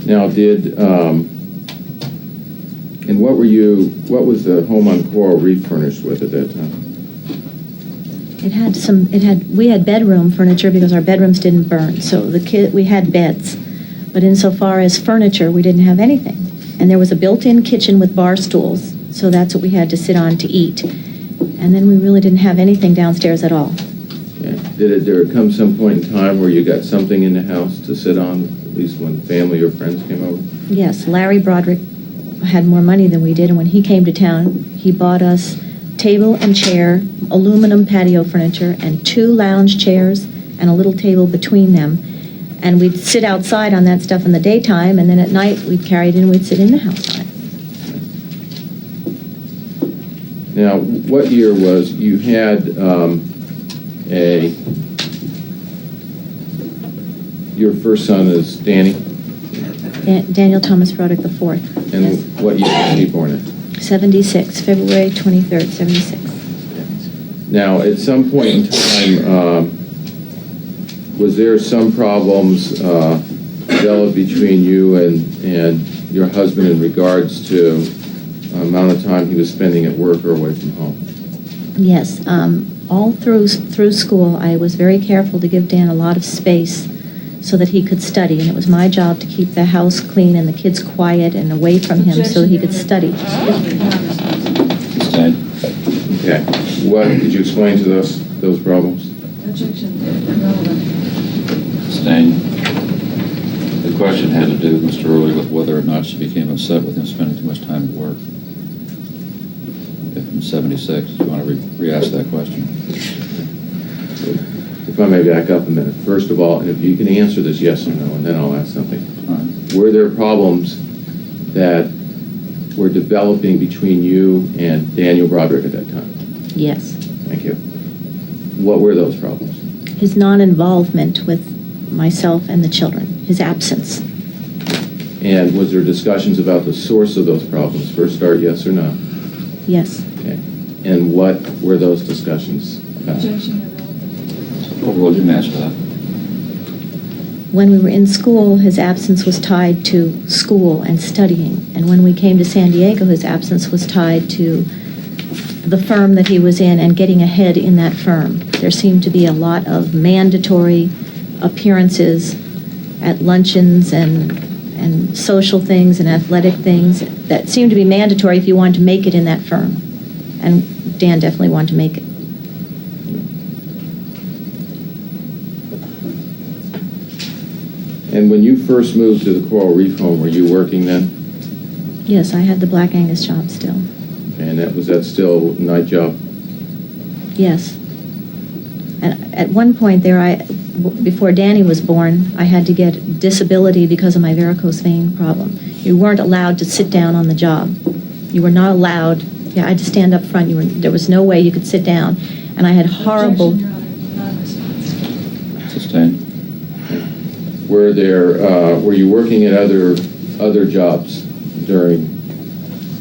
Now, and what was the home on Coral Reef furnished with at that time? We had bedroom furniture because our bedrooms didn't burn, so we had beds. But insofar as furniture, we didn't have anything. And there was a built-in kitchen with bar stools, so that's what we had to sit on to eat. And then we really didn't have anything downstairs at all. Okay. Did there come some point in time where you got something in the house to sit on, at least when family or friends came over? Yes, Larry Broderick had more money than we did, and when he came to town, he bought us table and chair, aluminum patio furniture, and 2 lounge chairs and a little table between them. And we'd sit outside on that stuff in the daytime, and then at night we'd carry it in and we'd sit in the house on it. Now, what year was, you had your first son is Danny? Daniel Thomas Broderick the fourth. And Yes. what year was he born in? 76, February 23rd, 76. Now, at some point in time, was there some problems developed between you and your husband in regards to the amount of time he was spending at work or away from home? Yes, all through school, I was very careful to give Dan a lot of space so that he could study, and it was my job to keep the house clean and the kids quiet and away from him so he could study. Sustained. Okay. What did you explain to those problems? Objection, irrelevant. Sustained. The question had to do, Mr. Early, with whether or not she became upset with him spending too much time at work. If in 76, do you want to re-ask that question? If I may back up a minute. First of all, and if you can answer this yes or no, and then I'll ask something. All right. Were there problems that were developing between you and Daniel Broderick at that time? Yes. Thank you. What were those problems? His non-involvement with myself and the children, his absence. And was there discussions about the source of those problems? First start, yes or no? Yes. Okay. And what were those discussions about? Objection, irrelevant. Overall, you can answer that. When we were in school, his absence was tied to school and studying. And when we came to San Diego, his absence was tied to the firm that he was in and getting ahead in that firm. There seemed to be a lot of mandatory appearances at luncheons and social things and athletic things that seemed to be mandatory if you wanted to make it in that firm. And Dan definitely wanted to make it. And when you first moved to the Coral Reef home, were you working then? Yes, I had the Black Angus job still. And was that still a night job? Yes. And at one point there, before Danny was born, I had to get disability because of my varicose vein problem. You weren't allowed to sit down on the job. You were not allowed. Yeah, I had to stand up front. There was no way you could sit down. And I had horrible... Objection, Your Honor, non-response. Sustained. Were you working at other jobs during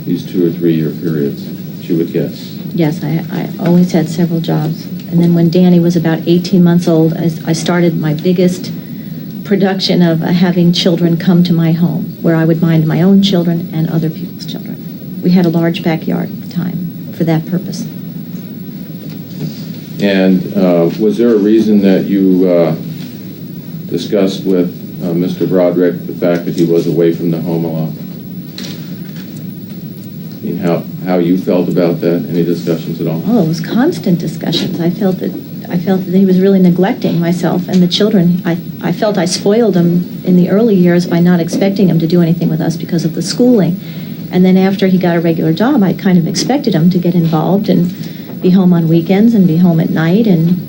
these 2 or 3 year periods, that you would guess? Yes, I always had several jobs. And then when Danny was about 18 months old, I started my biggest production of having children come to my home, where I would mind my own children and other people's children. We had a large backyard at the time for that purpose. And was there a reason that you discussed with Mr. Broderick the fact that he was away from the home a lot? I mean, how you felt about that? Any discussions at all? Oh, it was constant discussions. I felt that he was really neglecting myself and the children. I felt I spoiled him in the early years by not expecting him to do anything with us because of the schooling. And then after he got a regular job, I kind of expected him to get involved and be home on weekends and be home at night and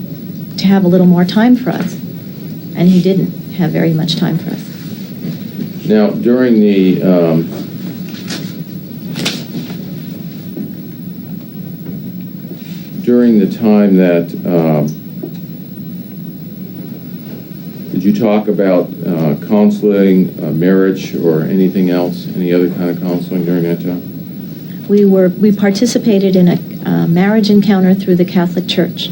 to have a little more time for us. And he didn't have very much time for us. Now, during the time that, did you talk about counseling, marriage, or anything else, any other kind of counseling during that time? We participated in a marriage encounter through the Catholic Church,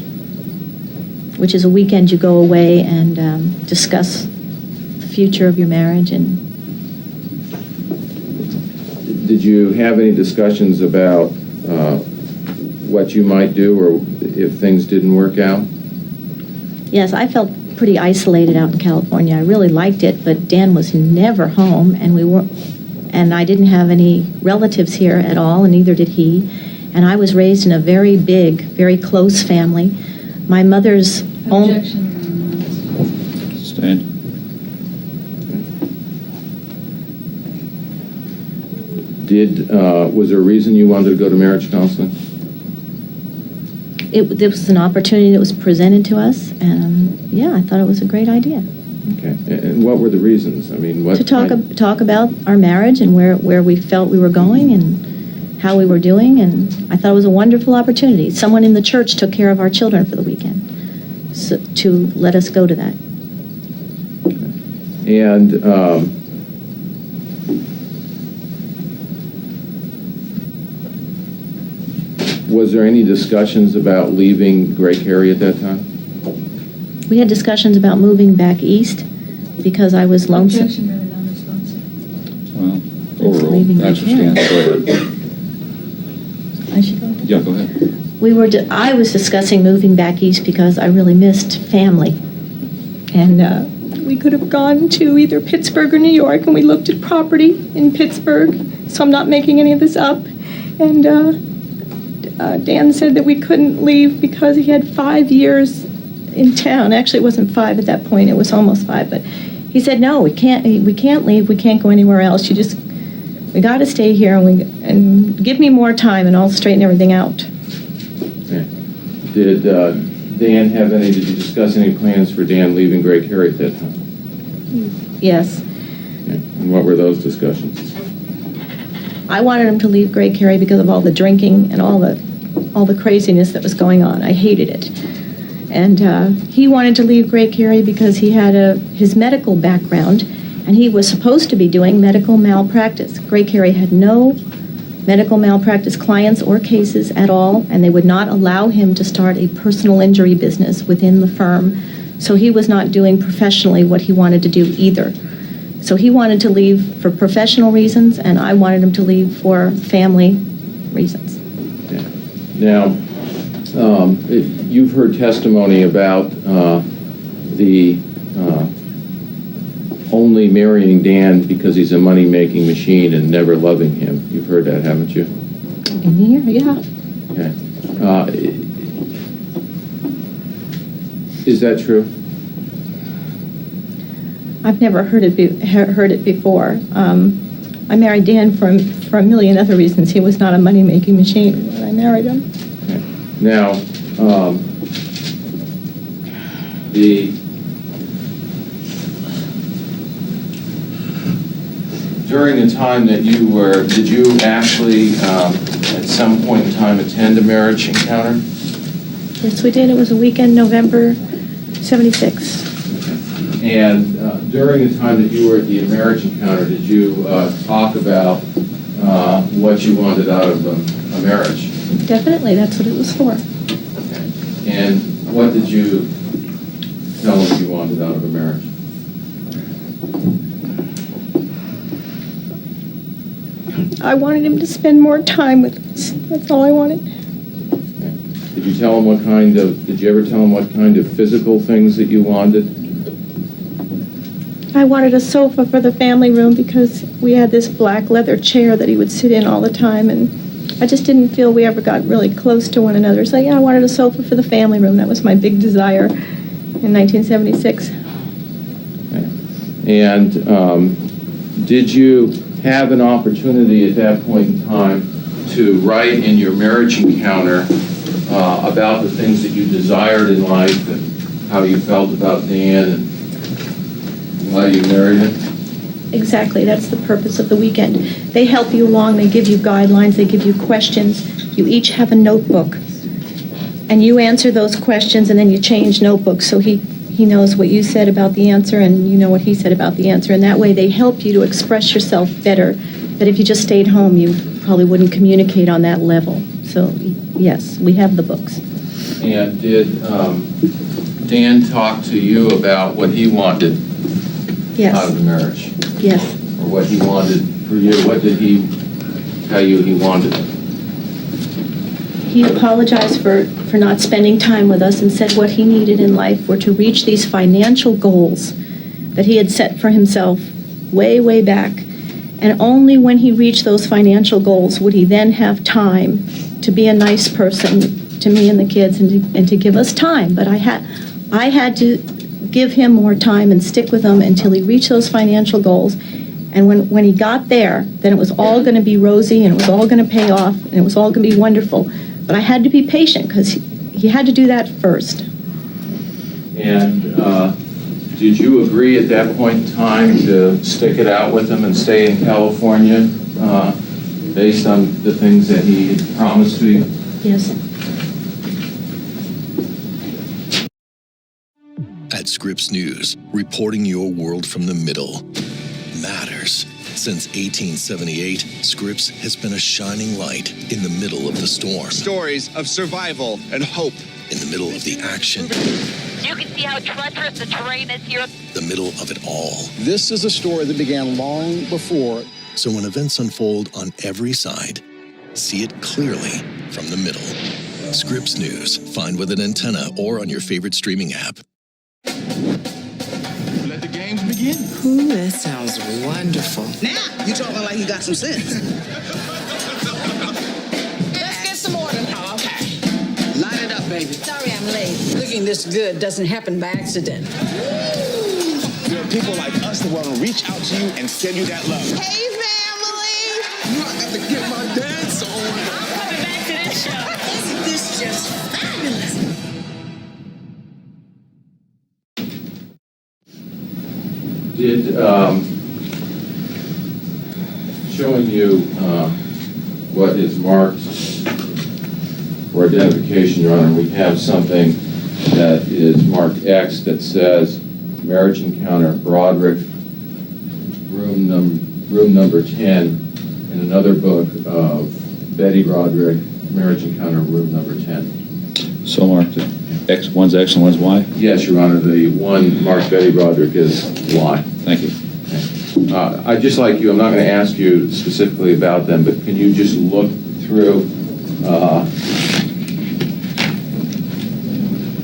which is a weekend you go away and discuss the future of your marriage. And did you have any discussions about what you might do or if things didn't work out? yes, I felt pretty isolated out in California. I really liked it, but Dan was never home, and I didn't have any relatives here at all, and neither did he. And I was raised in a very big, very close family. My mother's own... Objection, Your Honor, non-response. Sustained. Was there a reason you wanted to go to marriage counseling? There was an opportunity that was presented to us, and yeah, I thought it was a great idea. Okay, and what were the reasons? I mean, what... To talk about our marriage and where we felt we were going and how we were doing, and I thought it was a wonderful opportunity. Someone in the church took care of our children for the weekend, so to let us go to that. And Was there any discussions about leaving Gray Cary at that time? We had discussions about moving back east because I was lonesome. Objection, really non-responsive. Well, That's overruled. leaving That's the your chair. stance. Go ahead. I should go. Yeah, go ahead. I was discussing moving back east because I really missed family. And we could have gone to either Pittsburgh or New York, and we looked at property in Pittsburgh, so I'm not making any of this up. And Dan said that we couldn't leave because he had 5 years in town. Actually, it wasn't 5 at that point, it was almost 5, but he said, no, we can't leave, we can't go anywhere else. We got to stay here and give me more time and I'll straighten everything out. Okay. Did you discuss any plans for Dan leaving Gray Cary at that time? Yes. Okay. And what were those discussions? I wanted him to leave Gray Cary because of all the drinking and all the craziness that was going on. I hated it. And he wanted to leave Gray Cary because he had his medical background, and he was supposed to be doing medical malpractice. Gray Cary had no medical malpractice clients or cases at all, and they would not allow him to start a personal injury business within the firm. So he was not doing professionally what he wanted to do either. So he wanted to leave for professional reasons, and I wanted him to leave for family reasons. Yeah. Now, you've heard testimony about the only marrying Dan because he's a money-making machine and never loving him. You've heard that, haven't you? In here, yeah. Okay. Is that true? I've never heard it before. I married Dan for a million other reasons. He was not a money-making machine when I married him. Okay. Now, during the time that did you actually at some point in time attend a marriage encounter? Yes, we did. It was a weekend, November 76. And during the time that you were at the marriage encounter, did you talk about what you wanted out of a marriage? Definitely, that's what it was for. Okay. And what did you tell him you wanted out of a marriage? I wanted him to spend more time with us. That's all I wanted. Okay. Did you ever tell him what kind of physical things that you wanted? I wanted a sofa for the family room because we had this black leather chair that he would sit in all the time, and I just didn't feel we ever got really close to one another. So yeah, I wanted a sofa for the family room. That was my big desire in 1976. Okay. And did you have an opportunity at that point in time to write in your marriage encounter about the things that you desired in life and how you felt about Dan and why you married him? Exactly, that's the purpose of the weekend. They help you along, they give you guidelines, they give you questions. You each have a notebook, and you answer those questions, and then you change notebooks so he knows what you said about the answer, and you know what he said about the answer, and that way they help you to express yourself better, that if you just stayed home, you probably wouldn't communicate on that level. So, yes, we have the books. And did Dan talk to you about what he wanted out of the marriage? Yes. Or what he wanted for you? What did he tell you he wanted? He apologized for not spending time with us and said what he needed in life were to reach these financial goals that he had set for himself way, way back. And only when he reached those financial goals would he then have time to be a nice person to me and the kids and to give us time. But I had to give him more time and stick with him until he reached those financial goals. And when he got there, then it was all going to be rosy and it was all going to pay off and it was all going to be wonderful. But I had to be patient because he had to do that first. And did you agree at that point in time to stick it out with him and stay in California based on the things that he had promised to you? Yes. At Scripps News, reporting your world from the middle matters. Since 1878, Scripps has been a shining light in the middle of the storm. Stories of survival and hope. In the middle of the action. You can see how treacherous the terrain is here. The middle of it all. This is a story that began long before. So when events unfold on every side, see it clearly from the middle. Scripps News. Find with an antenna or on your favorite streaming app. Let the games begin. Ooh, that sounds wonderful. Now, you talking like you got some sense. Let's get some order. Oh, okay. Light it up, baby. Sorry I'm late. Looking this good doesn't happen by accident. There are people like us that want to reach out to you and send you that love. Hey, family! You know, I got to get my dance on. I'm coming back to this show. Isn't this just fabulous? Did, showing you what is marked for identification, Your Honor, we have something that is marked X that says marriage encounter Broderick, room number 10, in another book of Betty Broderick, marriage encounter room number 10. So marked. X, one's X and one's Y? Yes, Your Honor, the one marked Betty Broderick is Y. Thank you. I'd just like you, I'm not going to ask you specifically about them, but can you just look through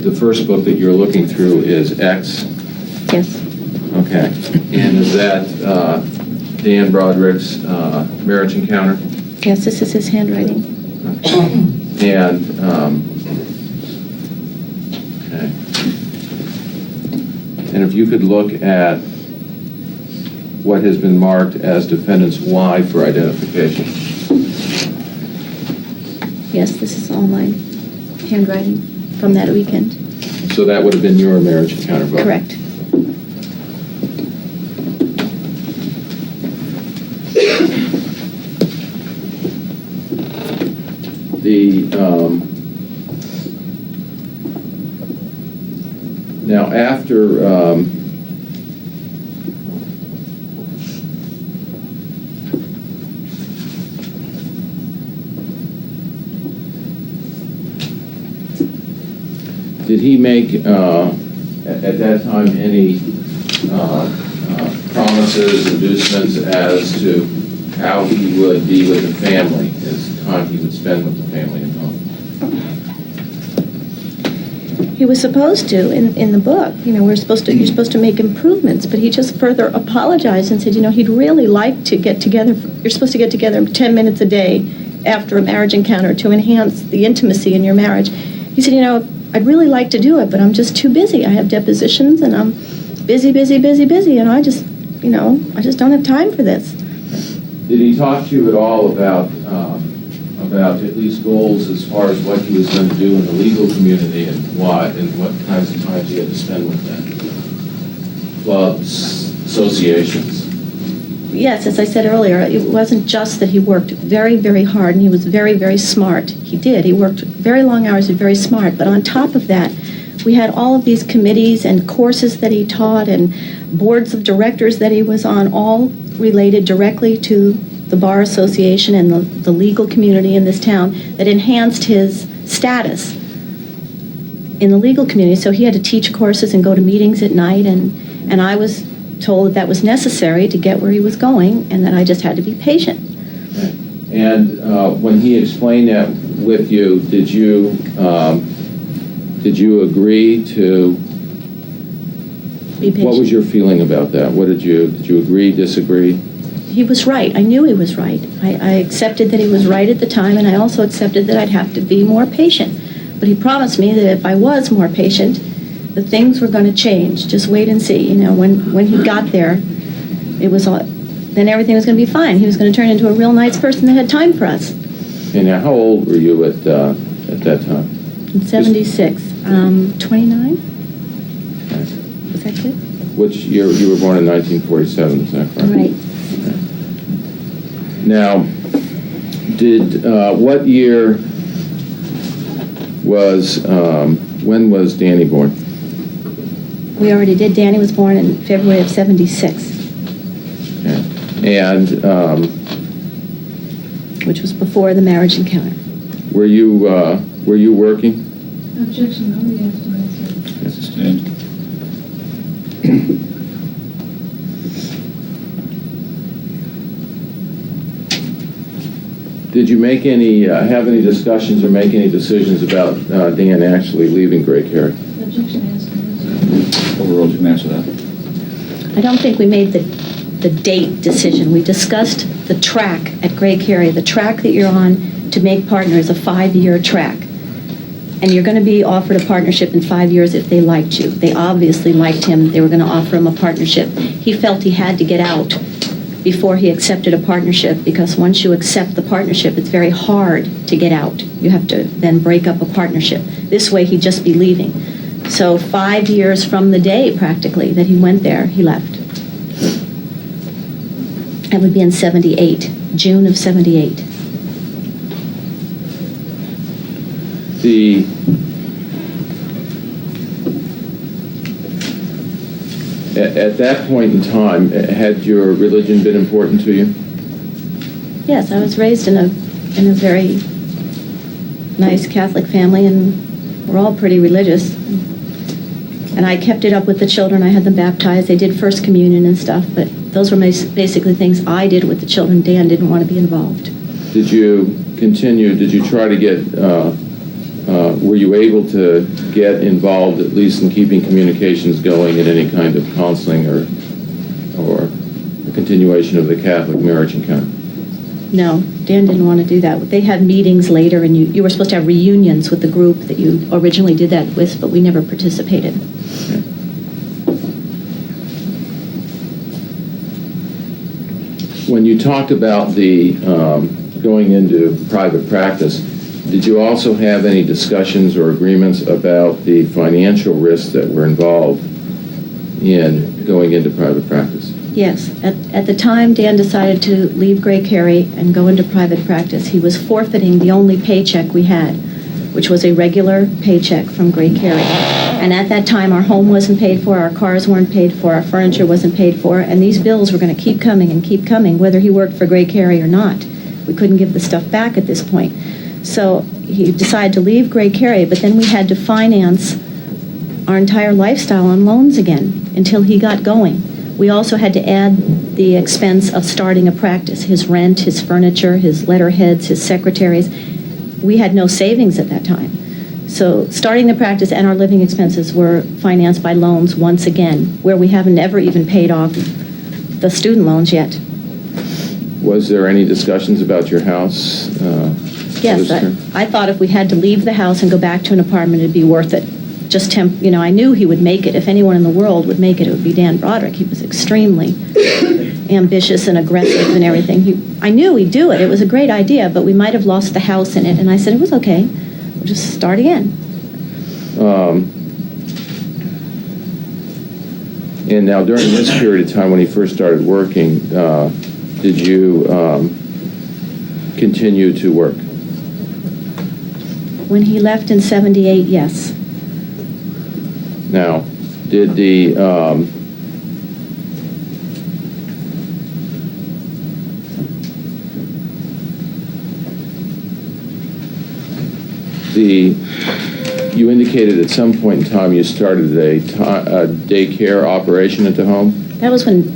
the first book that you're looking through is X? Yes. Okay. And is that Dan Broderick's marriage encounter? Yes, this is his handwriting. Okay. And, okay. And if you could look at what has been marked as defendant's Y for identification. Yes, this is all my handwriting from that weekend. So that would have been your marriage encounter book? Correct. Now after did he make at that time any promises, inducements as to how he would be with the family, his time he would spend with the family at home? He was supposed to, in the book, you know, you're supposed to make improvements, but he just further apologized and said, you know, he'd really like to get together, you're supposed to get together 10 minutes a day after a marriage encounter to enhance the intimacy in your marriage. He said, you know, I'd really like to do it, but I'm just too busy. I have depositions and I'm busy, and I just don't have time for this. Did he talk to you at all about at least goals as far as what he was going to do in the legal community and what kinds of times he had to spend with them? Clubs, associations? Yes, as I said earlier, it wasn't just that he worked very, very hard and he was very, very smart. He did. He worked very long hours and very smart. But on top of that, we had all of these committees and courses that he taught and boards of directors that he was on, all related directly to the Bar Association and the legal community in this town that enhanced his status in the legal community. So he had to teach courses and go to meetings at night, and I was told that was necessary to get where he was going and that I just had to be patient. And when he explained that with you, did you agree to? Be patient. What was your feeling about that? What did you agree, disagree? He was right. I knew he was right. I accepted that he was right at the time, and I also accepted that I'd have to be more patient. But he promised me that if I was more patient, the things were going to change. Just wait and see. You know, when he got there, it was all, then everything was going to be fine. He was going to turn into a real nice person that had time for us. And now, how old were you at that time? In 76. 29? Is that good? Which year? You were born in 1947, is that correct? Right. Okay. Now, what year was, when was Danny born? We already did. Danny was born in February of 76. Okay. And which was before the marriage encounter. were you working? Objection, nobody asked him, I said. Sustained. Did you make any, have any discussions or make any decisions about Dan actually leaving Gray Carey? Objection, asked him. Overruled, you can answer that. I don't think we made the date decision. We discussed the track at Gray Carey. The track that you're on to make partner is a 5-year track. And you're going to be offered a partnership in 5 years if they liked you. They obviously liked him. They were going to offer him a partnership. He felt he had to get out before he accepted a partnership, because once you accept the partnership, it's very hard to get out. You have to then break up a partnership. This way, he'd just be leaving. So 5 years from the day, practically, that he went there, he left. That would be in 78, June of 78. At that point in time, had your religion been important to you? Yes, I was raised in a very nice Catholic family, and we're all pretty religious. And I kept it up with the children. I had them baptized. They did First Communion and stuff, but those were basically things I did with the children. Dan didn't want to be involved. Did you continue, did you try to get, were you able to get involved, at least in keeping communications going, in any kind of counseling or a continuation of the Catholic marriage encounter? No, Dan didn't want to do that. They had meetings later, and you were supposed to have reunions with the group that you originally did that with, but we never participated. Okay. When you talked about the going into private practice, did you also have any discussions or agreements about the financial risks that were involved in going into private practice? Yes. At the time Dan decided to leave Gray Carey and go into private practice, he was forfeiting the only paycheck we had, which was a regular paycheck from Gray Carey. And at that time, our home wasn't paid for, our cars weren't paid for, our furniture wasn't paid for, and these bills were going to keep coming and keep coming, whether he worked for Gray Carey or not. We couldn't give the stuff back at this point. So he decided to leave Gray Carey, but then we had to finance our entire lifestyle on loans again until he got going. We also had to add the expense of starting a practice, his rent, his furniture, his letterheads, his secretaries. We had no savings at that time. So starting the practice and our living expenses were financed by loans once again, where we haven't ever even paid off the student loans yet. Was there any discussions about your house? Yes, I thought if we had to leave the house and go back to an apartment, it'd be worth it. Just I knew he would make it. If anyone in the world would make it, it would be Dan Broderick. He was extremely ambitious and aggressive and everything. I knew he'd do it. It was a great idea, but we might have lost the house in it. And I said, it was okay. We'll just start again. And now during this period of time when he first started working, did you continue to work? When he left in 78, yes. Now, did you indicated at some point in time you started a daycare operation at the home? That was when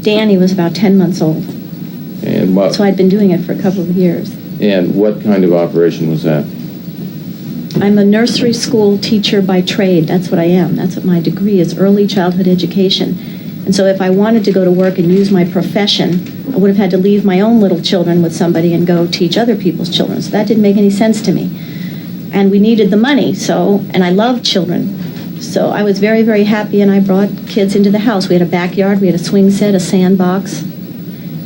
Danny was about 10 months old. And what? So I'd been doing it for a couple of years. And what kind of operation was that? I'm a nursery school teacher by trade. That's what I am. That's what my degree is, early childhood education. And so if I wanted to go to work and use my profession, I would have had to leave my own little children with somebody and go teach other people's children. So that didn't make any sense to me. And we needed the money, and I love children. So I was very, very happy, and I brought kids into the house. We had a backyard, we had a swing set, a sandbox,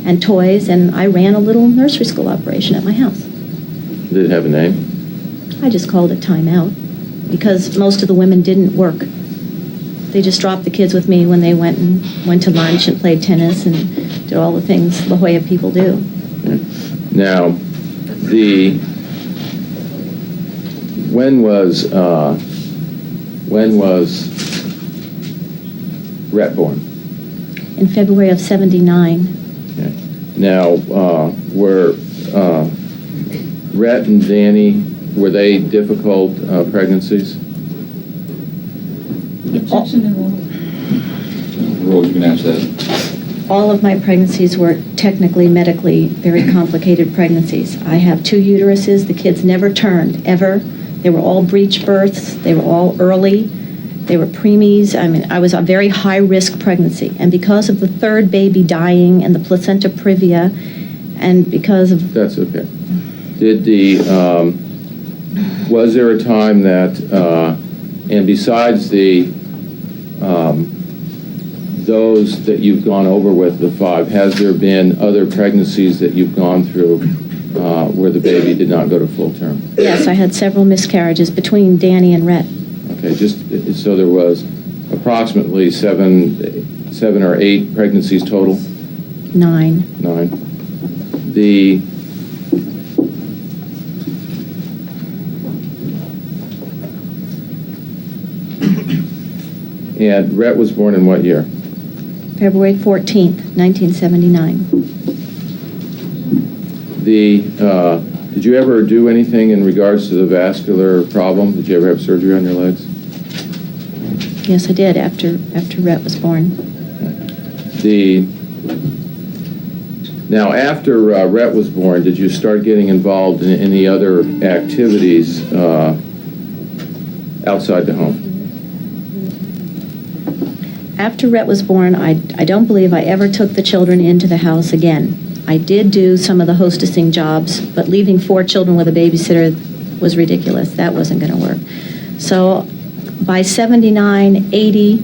and toys, and I ran a little nursery school operation at my house. Did it have a name? I just called it Time Out, because most of the women didn't work. They just dropped the kids with me when they went to lunch and played tennis and did all the things La Jolla people do. Okay. Now, when was Rhett born? In February of 79. Okay. Now, were Rhett and Danny, were they difficult pregnancies? Objection to rule. Rose, you can answer that. All of my pregnancies were technically, medically, very complicated pregnancies. I have 2 uteruses. The kids never turned, ever. They were all breech births. They were all early. They were preemies. I mean, I was a very high-risk pregnancy. And because of the 3rd baby dying and the placenta previa, and because of... That's okay. Did the, was there a time that, and besides the, those that you've gone over with, the 5, has there been other pregnancies that you've gone through where the baby did not go to full term? Yes, I had several miscarriages between Danny and Rhett. Okay, just so there was approximately 7 or 8 pregnancies total? 9. 9. The and Rhett was born in what year? February 14th, 1979. Did you ever do anything in regards to the vascular problem? Did you ever have surgery on your legs? Yes, I did after Rhett was born. Now, after Rhett was born, did you start getting involved in any other activities outside the home? After Rhett was born, I don't believe I ever took the children into the house again. I did do some of the hostessing jobs, but leaving 4 children with a babysitter was ridiculous. That wasn't going to work. So by 79, 80,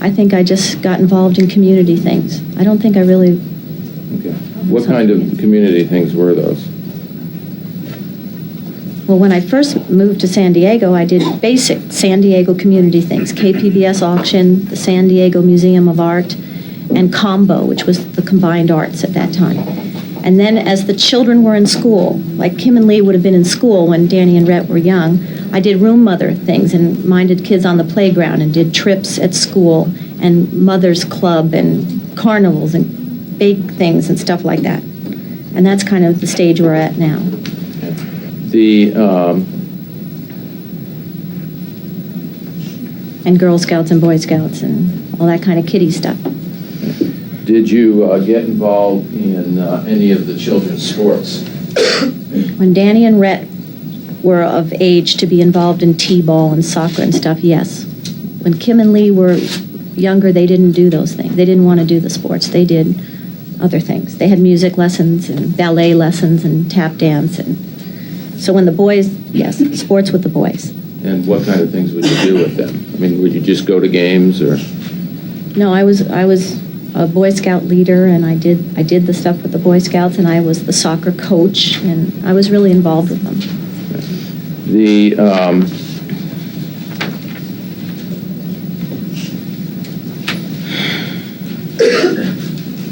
I think I just got involved in community things. I don't think I really... Okay. What kind of community things were those? Well, when I first moved to San Diego, I did basic San Diego community things, KPBS auction, the San Diego Museum of Art, and Combo, which was the combined arts at that time. And then as the children were in school, like Kim and Lee would have been in school when Danny and Rhett were young, I did room mother things and minded kids on the playground and did trips at school and mother's club and carnivals and bake things and stuff like that. And that's kind of the stage we're at now. And Girl Scouts and Boy Scouts and all that kind of kiddie stuff. Did you get involved in any of the children's sports? When Danny and Rhett were of age to be involved in t-ball and soccer and stuff, yes. When Kim and Lee were younger, they didn't do those things. They didn't want to do the sports. They did other things. They had music lessons and ballet lessons and tap dance. And so when the boys, yes, sports with the boys. And what kind of things would you do with them? I mean, would you just go to games or? No, I was a Boy Scout leader, and I did the stuff with the Boy Scouts, and I was the soccer coach, and I was really involved with them.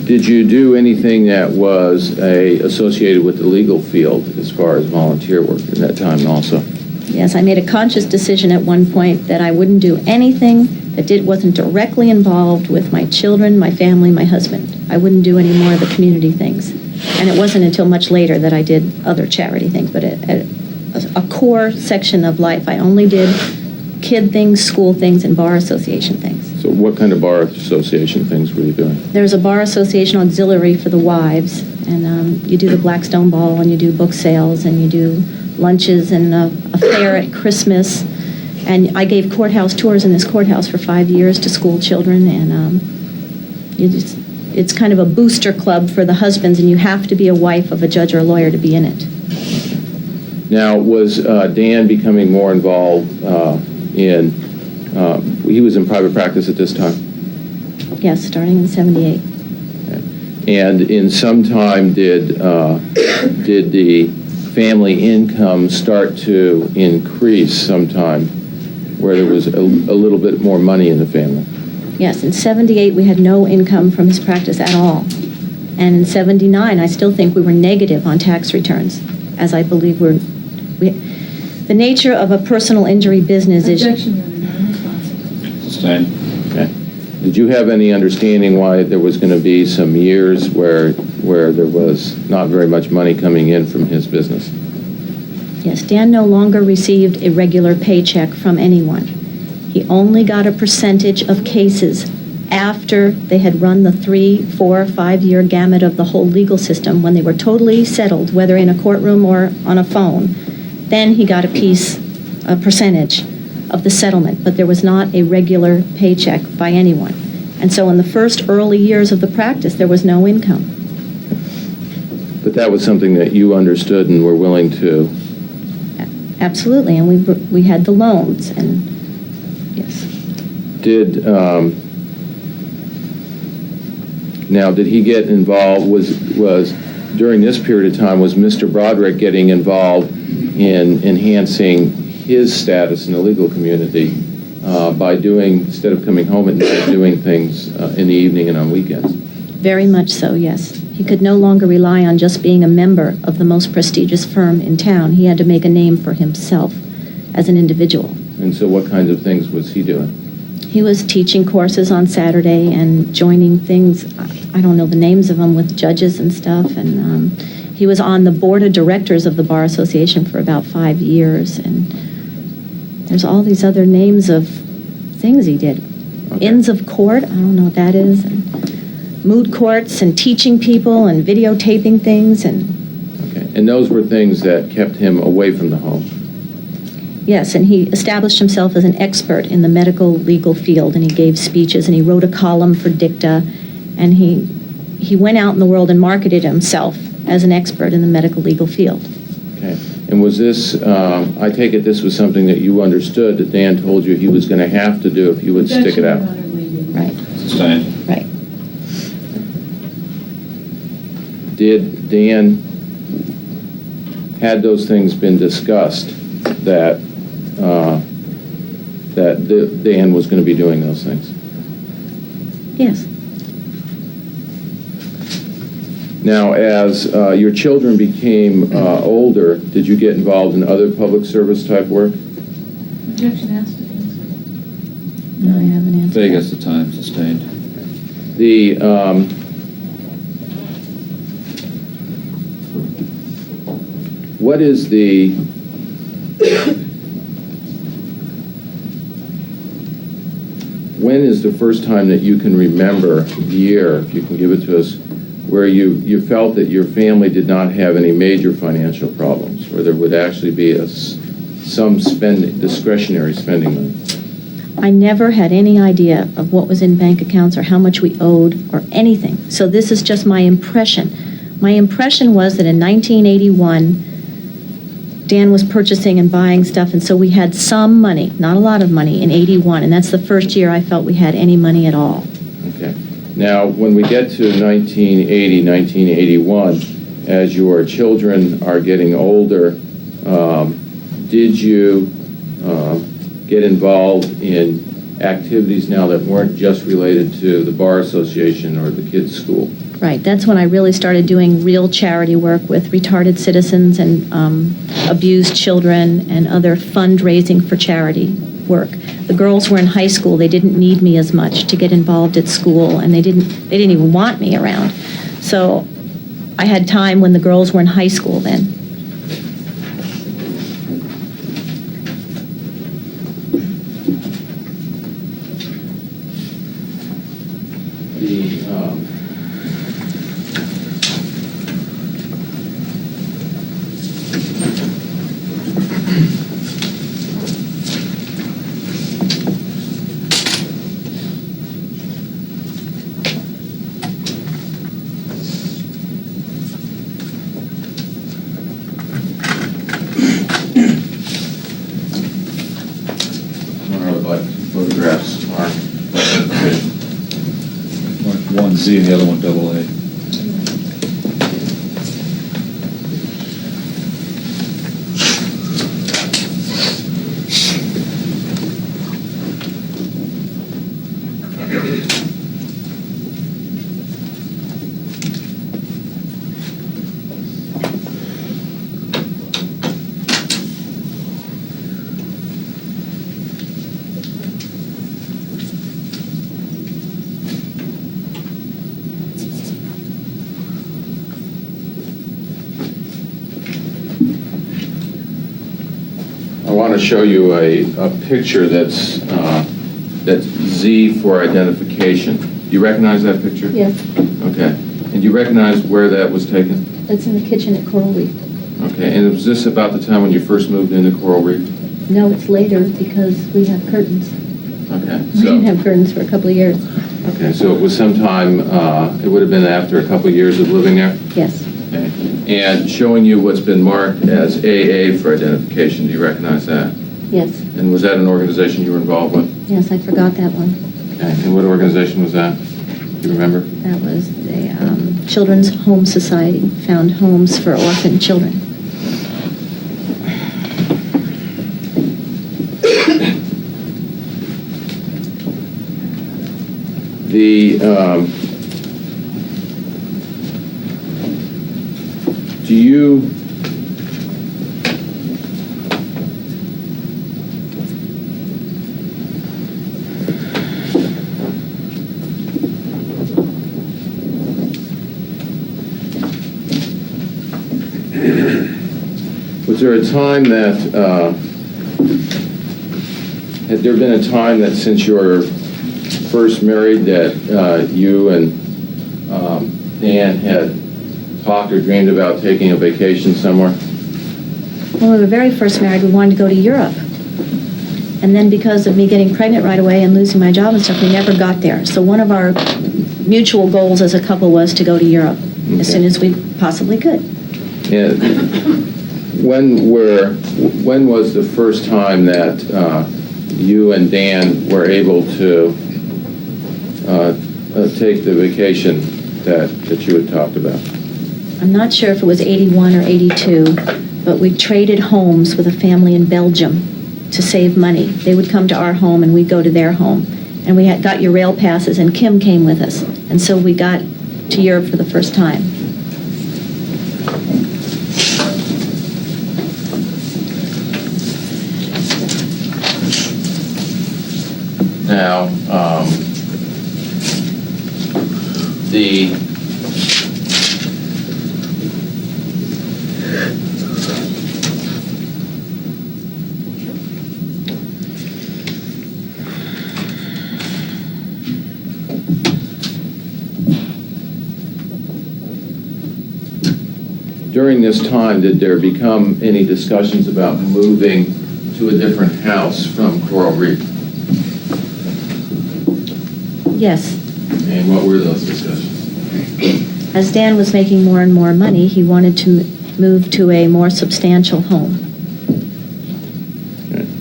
Did you do anything that was associated with the legal field as far as volunteer work in that time also? Yes, I made a conscious decision at one point that I wouldn't do anything that wasn't directly involved with my children, my family, my husband. I wouldn't do any more of the community things. And it wasn't until much later that I did other charity things, but a core section of life, I only did kid things, school things, and bar association things. So what kind of bar association things were you doing? There's a bar association auxiliary for the wives, and you do the Blackstone Ball, and you do book sales, and you do lunches and a fair at Christmas. And I gave courthouse tours in this courthouse for 5 years to school children, and it's kind of a booster club for the husbands, and you have to be a wife of a judge or a lawyer to be in it. Now, was Dan becoming more involved he was in private practice at this time? Yes, starting in 78. Okay. And in some time, did the family income start to increase sometime where there was a little bit more money in the family? Yes, in 78 we had no income from his practice at all. And in 79 I still think we were negative on tax returns, as I believe the nature of a personal injury business is... Objection, Your Honor, non-responsive. Sustained. Okay. Did you have any understanding why there was going to be some years where there was not very much money coming in from his business? Yes, Dan no longer received a regular paycheck from anyone. He only got a percentage of cases after they had run the 3, 4, 5-year gamut of the whole legal system, when they were totally settled, whether in a courtroom or on a phone. Then he got a percentage of the settlement, but there was not a regular paycheck by anyone. And so in the first early years of the practice, there was no income. But that was something that you understood and were willing to... Absolutely, and we had the loans, and yes. Now, did he get involved, was during this period of time, was Mr. Broderick getting involved in enhancing his status in the legal community by doing, instead of coming home at night, doing things in the evening and on weekends? Very much so, yes. He could no longer rely on just being a member of the most prestigious firm in town. He had to make a name for himself as an individual. And so what kinds of things was he doing? He was teaching courses on Saturday and joining things, I don't know the names of them, with judges and stuff. And he was on the board of directors of the Bar Association for about 5 years. And there's all these other names of things he did. Okay. Inns of court, I don't know what that is. And moot courts and teaching people and videotaping things. Okay. And those were things that kept him away from the home? Yes, and he established himself as an expert in the medical legal field, and he gave speeches, and he wrote a column for Dicta, and he went out in the world and marketed himself as an expert in the medical legal field. Okay. And was this, I take it this was something that you understood that Dan told you he was going to have to do if you would stick it out? Right. Sustained. Right. Did Dan, had those things been discussed, that Dan was going to be doing those things? Yes. Now, as your children became older, did you get involved in other public service type work? Objection asked and answered. No, I haven't answered. Vegas, the time, sustained. What is the when is the first time that you can remember, year, if you can give it to us, where you felt that your family did not have any major financial problems, where there would actually be some discretionary spending money? I never had any idea of what was in bank accounts or how much we owed or anything. So this is just my impression. My impression was that in 1981, Dan was purchasing and buying stuff, and so we had some money, not a lot of money, in 81, and that's the first year I felt we had any money at all. Okay. Now, when we get to 1980, 1981, as your children are getting older, did you get involved in activities now that weren't just related to the Bar Association or the kids' school? Right, that's when I really started doing real charity work with retarded citizens and abused children and other fundraising for charity work. The girls were in high school. They didn't need me as much to get involved at school, and they didn't even want me around. So I had time when the girls were in high school then. Photographs are Mark 1Z and the other one AA. to show you a picture that's Z for identification. Do you recognize that picture? Yes, Okay. And do you recognize where that was taken? it's in the kitchen at Coral Reef. Okay. And was this about the time when you first moved into Coral Reef? No, it's later because we have curtains. Okay. We didn't have curtains for a couple of years. Okay, so it was sometime, it would have been after a couple of years of living there? Yes, Okay. And showing you what's been marked as AA for identification, do you recognize that? yes, And was that an organization you were involved with? yes, I forgot that one. Okay, and what organization was that? Do you remember? That was the Children's Home Society, found homes for orphan children. Do you, was there a time that, had there been a time that since you were first married that you and Dan had talked or dreamed about taking a vacation somewhere? When we were very first married, we wanted to go to Europe. And then because of me getting pregnant right away and losing my job and stuff, we never got there. So one of our mutual goals as a couple was to go to Europe as soon as we possibly could. Yeah. When was the first time that you and Dan were able to take the vacation that you had talked about? I'm not sure if it was 81 or 82, but we traded homes with a family in Belgium to save money. They would come to our home and we'd go to their home. And we had got your rail passes and Kim came with us. And so we got to Europe for the first time. Now, during this time, did there become any discussions about moving to a different house from Coral Reef? Yes. And what were those discussions? As Dan was making more and more money, he wanted to move to a more substantial home.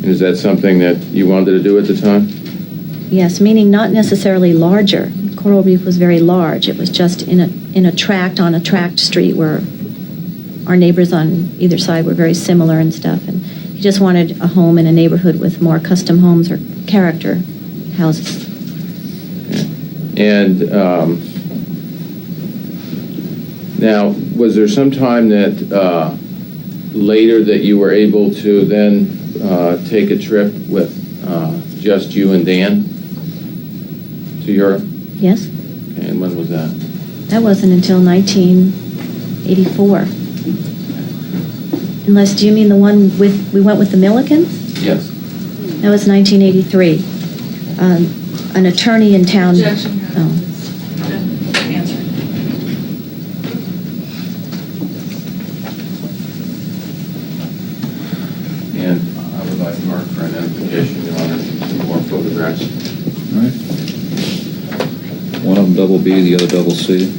Is that something that you wanted to do at the time? Yes, meaning not necessarily larger. Coral Reef was very large. It was just in a tract, on a tract street where our neighbors on either side were very similar and stuff. And he just wanted a home in a neighborhood with more custom homes or character houses. And now, was there some time that later that you were able to then take a trip with just you and Dan to Europe? Yes. Okay, and when was that? That wasn't until 1984. Unless, do you mean the one with, we went with the Millikins? Yes. That was 1983. An attorney in town. Objection, Your Honor. Oh. Answer. And I would like Mark for identification, Your Honor, some more photographs. All right. One of them double B, the other double C.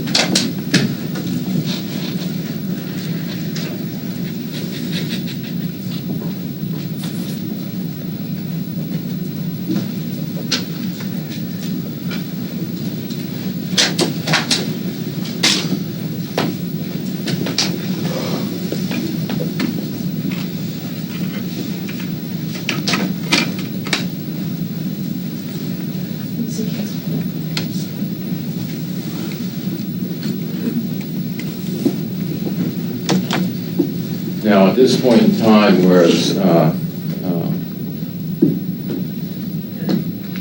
Now, at this point in time, were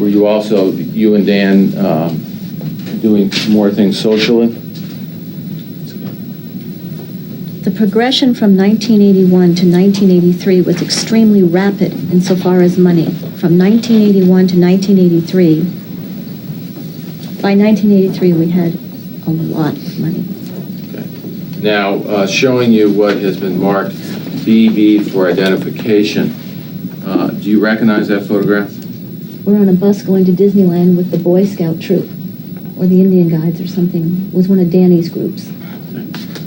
you also, you and Dan, doing more things socially? The progression from 1981 to 1983 was extremely rapid insofar as money. From 1981 to 1983, by 1983 we had a lot of money. Okay. Now, showing you what has been marked BB for identification, do you recognize that photograph? We're on a bus going to Disneyland with the Boy Scout troop, or the Indian Guides or something. It was one of Danny's groups.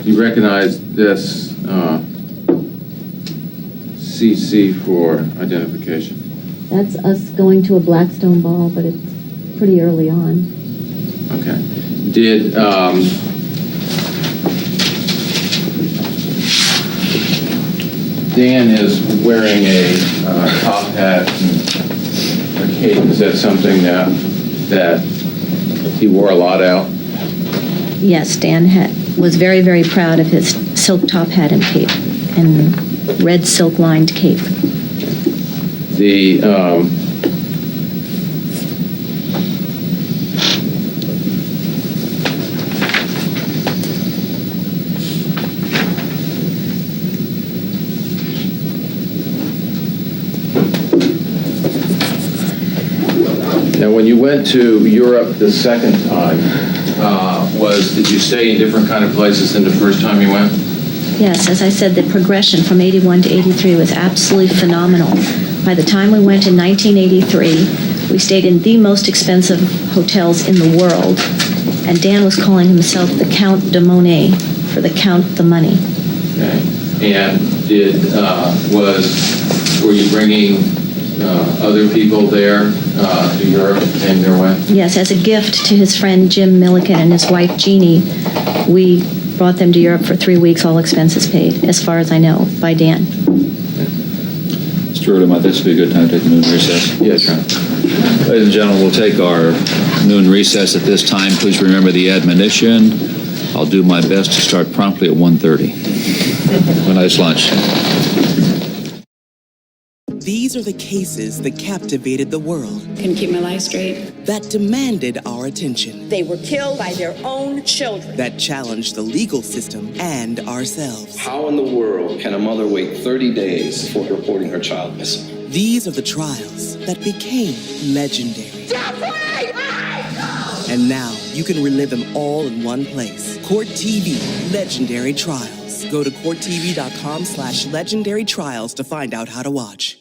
Do you recognize this CC for identification? That's us going to a Blackstone ball, but it's pretty early on. Okay. Did Dan is wearing a top hat and a cape. Is that something that he wore a lot out? Yes, Dan was very, very proud of his silk top hat and cape, and red silk-lined cape. The now, when you went to Europe the second time, did you stay in different kind of places than the first time you went? Yes, as I said, the progression from 81 to 83 was absolutely phenomenal. By the time we went in 1983, we stayed in the most expensive hotels in the world, and Dan was calling himself the Count de Monet for the Count the Money. Okay. And were you bringing other people there to Europe that came their way? Yes, as a gift to his friend Jim Milliken and his wife Jeannie, we brought them to Europe for 3 weeks, all expenses paid, as far as I know, by Dan. Stuart, might this be a good time to take a noon recess? Yes, sir. Ladies and gentlemen, we'll take our noon recess at this time. Please remember the admonition. I'll do my best to start promptly at 1:30. Have a nice lunch. These are the cases that captivated the world. Couldn't keep my life straight. That demanded our attention. They were killed by their own children. That challenged the legal system and ourselves. How in the world can a mother wait 30 days before reporting her child missing? These are the trials that became legendary. Jeffrey! And now you can relive them all in one place. Court TV Legendary Trials. Go to courttv.com/legendary trials to find out how to watch.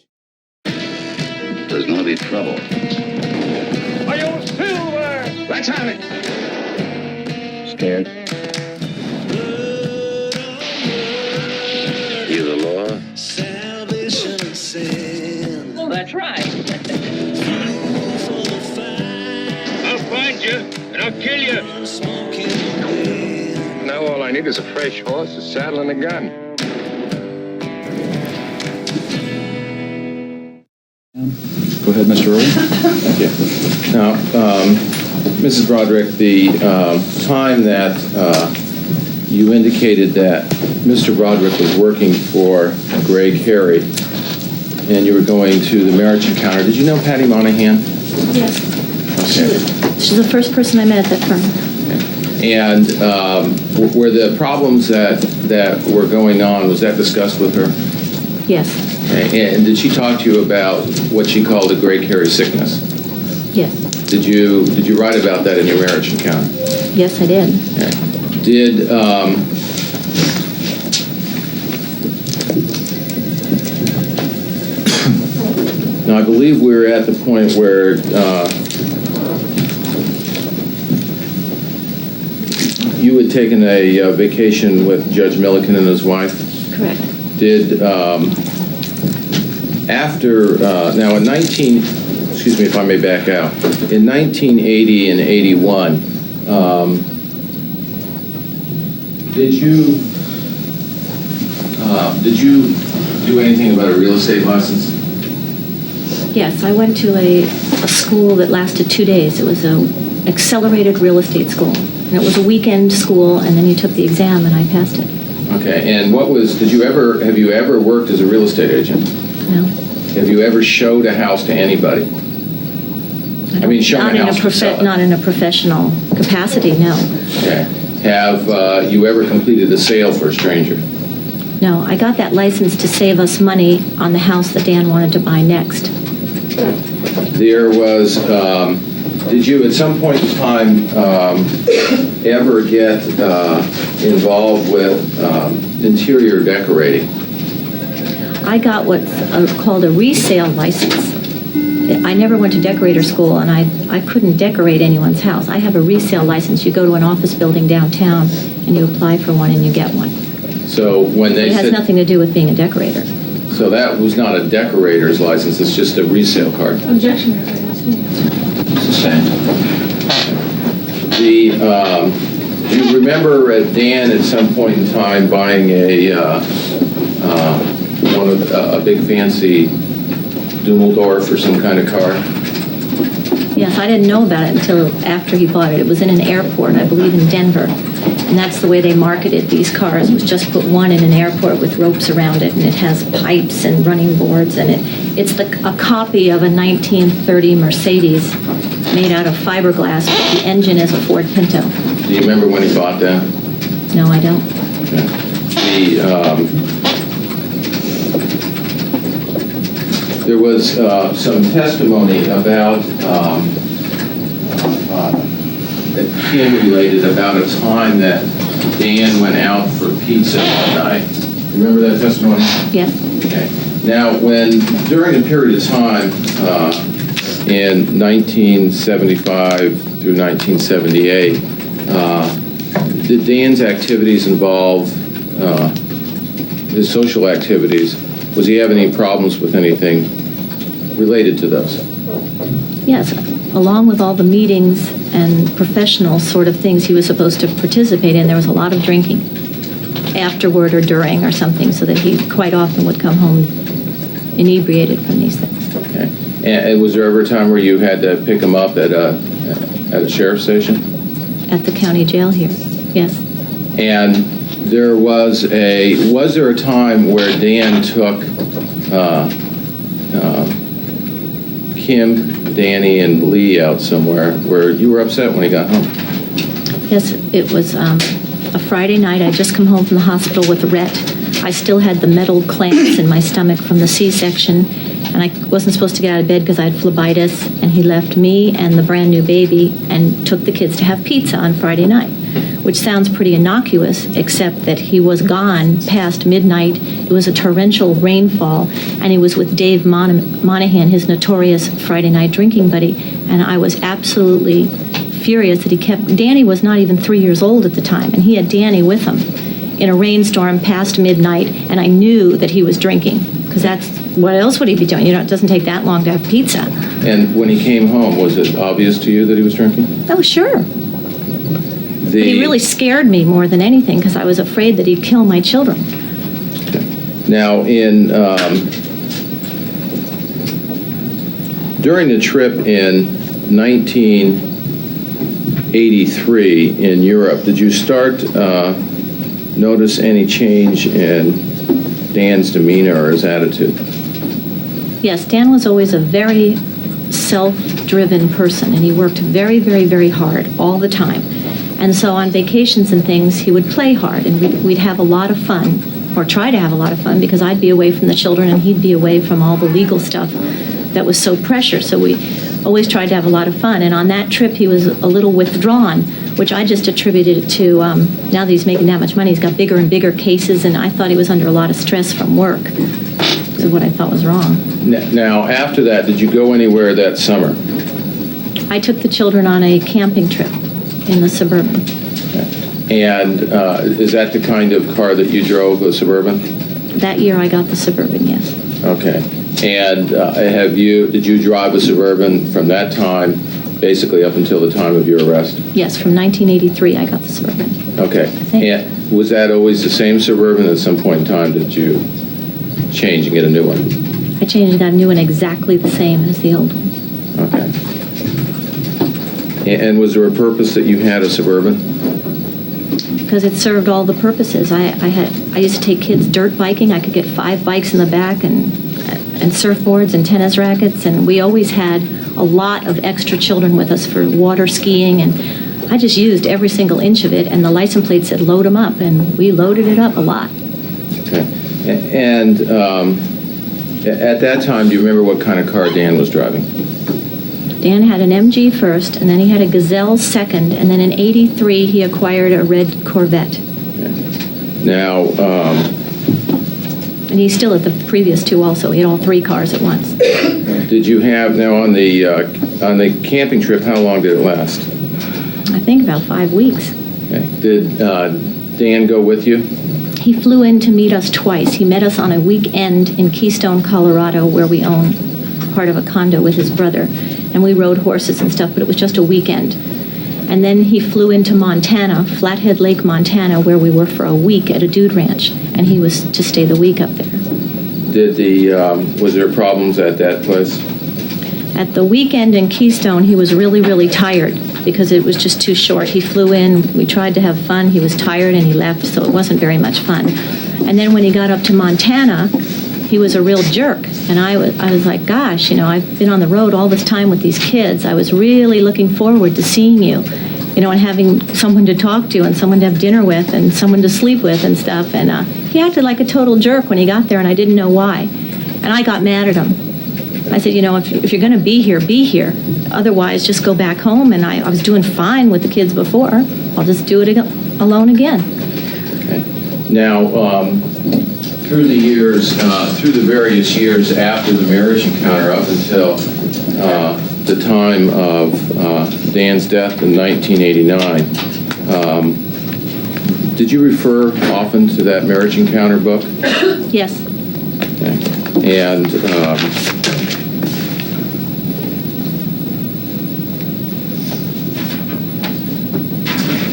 There's gonna be trouble. Are you silver? Let's have it. Scared? You the law? Well, that's right. I'll find you, and I'll kill you. Now all I need is a fresh horse, a saddle, and a gun. Go ahead, Mr. Early. Thank you. Now, Mrs. Broderick, the time that you indicated that Mr. Broderick was working for Greg Harry and you were going to the marriage encounter, did you know Patty Monahan? Yes. Okay. She's the first person I met at that firm. Okay. And were the problems that were going on, was that discussed with her? Yes. Okay. And did she talk to you about what she called the Greg Harry sickness? Yes. Did you write about that in your marriage encounter? Yes, I did. Okay. Did now I believe we're at the point where you had taken a vacation with Judge Milliken and his wife. Correct. Did after now in excuse me if I may back out, in 1980 and 81, did you do anything about a real estate license? Yes, I went to a school that lasted 2 days. It was an accelerated real estate school. And it was a weekend school, and then you took the exam, and I passed it. Okay, and have you ever worked as a real estate agent? No. Have you ever showed a house to anybody? I mean, shown a house to sell it. Not in a professional capacity, no. Okay. Have you ever completed a sale for a stranger? No, I got that license to save us money on the house that Dan wanted to buy next. There was, did you at some point in time ever get involved with interior decorating? I got what's called a resale license. I never went to decorator school, and I couldn't decorate anyone's house. I have a resale license. You go to an office building downtown, and you apply for one, and you get one. So when they It has said, nothing to do with being a decorator. so that was not a decorator's license, it's just a resale card. Objection, Your Honor, It's the same. Do you remember Dan at some point in time buying a big fancy Dusseldorf or some kind of car? Yes, I didn't know about it until after he bought it. It was in an airport, I believe in Denver. And that's the way they marketed these cars, was just put one in an airport with ropes around it, and it has pipes and running boards, and it's a copy of a 1930 Mercedes made out of fiberglass, but the engine is a Ford Pinto. Do you remember when he bought that? No, I don't. There was some testimony about that Kim related about a time that Dan went out for pizza one night. Remember that testimony? Yes. Okay. Now, during a period of time in 1975 through 1978, did Dan's activities involve his social activities? Was he having any problems with anything related to those? Yes, along with all the meetings and professional sort of things he was supposed to participate in, there was a lot of drinking afterward or during or something, so that he quite often would come home inebriated from these things. Okay. And was there ever a time where you had to pick him up at a sheriff's station? At the county jail here, yes. And was there a time where Dan took Kim, Danny, and Lee out somewhere where you were upset when he got home? Yes, it was a Friday night. I'd just come home from the hospital with Rhett. I still had the metal clamps in my stomach from the C-section, and I wasn't supposed to get out of bed because I had phlebitis, and he left me and the brand new baby and took the kids to have pizza on Friday night, which sounds pretty innocuous, except that he was gone past midnight. It was a torrential rainfall, and he was with Dave Monahan, his notorious Friday night drinking buddy, and I was absolutely furious that he kept... Danny was not even 3 years old at the time, and he had Danny with him in a rainstorm past midnight, and I knew that he was drinking, because that's... What else would he be doing? You know, it doesn't take that long to have pizza. And when he came home, was it obvious to you that he was drinking? Oh, sure. But he really scared me more than anything, because I was afraid that he'd kill my children. Now, during the trip in 1983 in Europe, did you start notice any change in Dan's demeanor or his attitude? Yes, Dan was always a very self-driven person, and he worked very, very, very hard all the time. And so on vacations and things, he would play hard, and we'd have a lot of fun, or try to have a lot of fun, because I'd be away from the children and he'd be away from all the legal stuff that was so pressure. So we always tried to have a lot of fun. And on that trip, he was a little withdrawn, which I just attributed to, now that he's making that much money, he's got bigger and bigger cases, and I thought he was under a lot of stress from work. So what I thought was wrong. Now, after that, did you go anywhere that summer? I took the children on a camping trip in the Suburban. And is that the kind of car that you drove, the Suburban? That year I got the Suburban, yes. Okay. And did you drive a Suburban from that time, basically up until the time of your arrest? Yes, from 1983 I got the Suburban. Okay. And was that always the same Suburban? At some point in time, did you change and get a new one? I changed and got a new one exactly the same as the old one. Okay. And was there a purpose that you had a Suburban? Because it served all the purposes. I used to take kids dirt biking. I could get 5 bikes in the back and surfboards and tennis rackets, and we always had a lot of extra children with us for water skiing, and I just used every single inch of it, and the license plate said load them up, and we loaded it up a lot. Okay. And at that time, do you remember what kind of car Dan was driving? Dan had an MG first, and then he had a Gazelle second, and then in '83 he acquired a red Corvette. Okay. Now, and he's still at the previous two also. He had all three cars at once. did you have, now on the camping trip, how long did it last? I think about 5 weeks. Okay. Did Dan go with you? He flew in to meet us twice. He met us on a weekend in Keystone, Colorado, where we own part of a condo with his brother. And we rode horses and stuff, but it was just a weekend. And then he flew into Montana, Flathead Lake, Montana, where we were for a week at a dude ranch, and he was to stay the week up there. Was there problems at that place? At the weekend in Keystone, he was really, really tired because it was just too short. He flew in, we tried to have fun, he was tired and he left, so it wasn't very much fun. And then when he got up to Montana, he was a real jerk. And I was like, gosh, you know, I've been on the road all this time with these kids. I was really looking forward to seeing you, you know, and having someone to talk to and someone to have dinner with and someone to sleep with and stuff. And he acted like a total jerk when he got there, and I didn't know why. And I got mad at him. I said, you know, if you're going to be here, be here. Otherwise, just go back home. And I was doing fine with the kids before. I'll just do it alone again. Okay. Now, through the years, through the various years after the marriage encounter up until the time of Dan's death in 1989, did you refer often to that marriage encounter book? Yes. Okay. And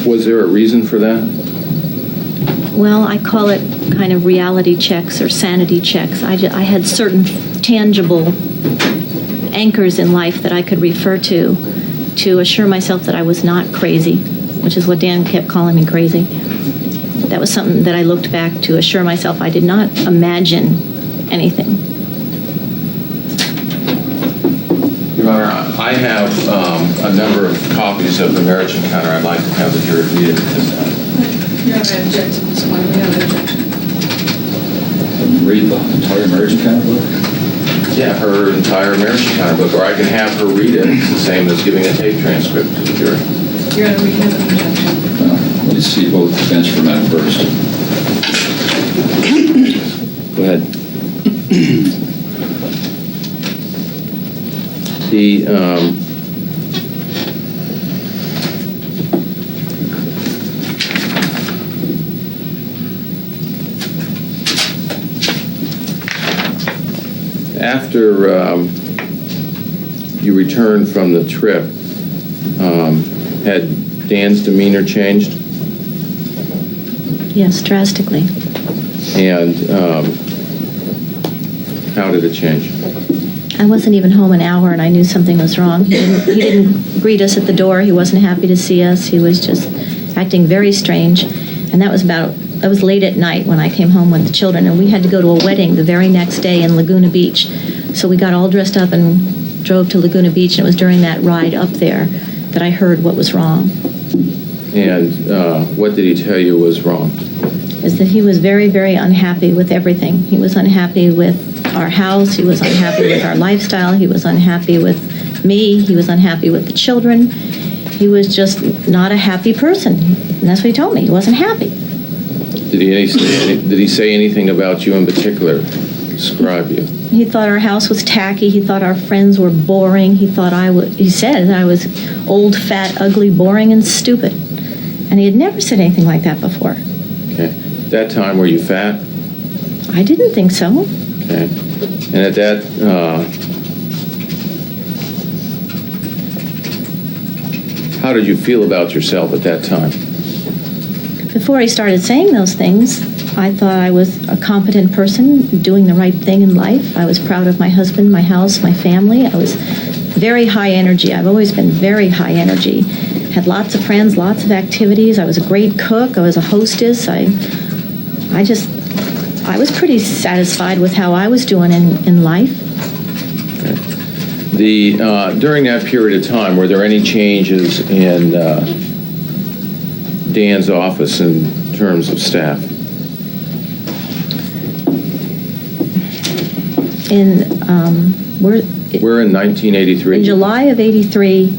was there a reason for that? Well, I call it kind of reality checks or sanity checks. I had certain tangible anchors in life that I could refer to assure myself that I was not crazy, which is what Dan kept calling me crazy. That was something that I looked back to assure myself I did not imagine anything. Your Honor, I have a number of copies of the marriage encounter. I'd like to have the jury read it at this time. You have an objection to this one. We have an objection. Read the entire marriage encounter book? Yeah, her entire marriage encounter book, or I can have her read it. It's the same as giving a tape transcript to the jury. Your Honor, we have an objection. Let me see both defense for that first. Go ahead. After you returned from the trip, had Dan's demeanor changed? Yes, drastically. And how did it change? I wasn't even home an hour, and I knew something was wrong. He didn't greet us at the door. He wasn't happy to see us. He was just acting very strange. And that was late at night when I came home with the children, and we had to go to a wedding the very next day in Laguna Beach. So we got all dressed up and drove to Laguna Beach, and it was during that ride up there that I heard what was wrong. And what did he tell you was wrong? Is that he was very, very unhappy with everything. He was unhappy with our house. He was unhappy with our lifestyle. He was unhappy with me. He was unhappy with the children. He was just not a happy person. And that's what he told me. He wasn't happy. Did he say anything about you in particular? Describe you. He thought our house was tacky. He thought our friends were boring. He said that I was old, fat, ugly, boring, and stupid. And he had never said anything like that before. Okay. At that time, were you fat? I didn't think so. Okay. And at that, how did you feel about yourself at that time? Before he started saying those things, I thought I was a competent person doing the right thing in life. I was proud of my husband, my house, my family. I was very high energy. I've always been very high energy. Had lots of friends, lots of activities. I was a great cook. I was a hostess. I was pretty satisfied with how I was doing in life. During that period of time, were there any changes in Dan's office in terms of staff? We're in 1983. In July of 83,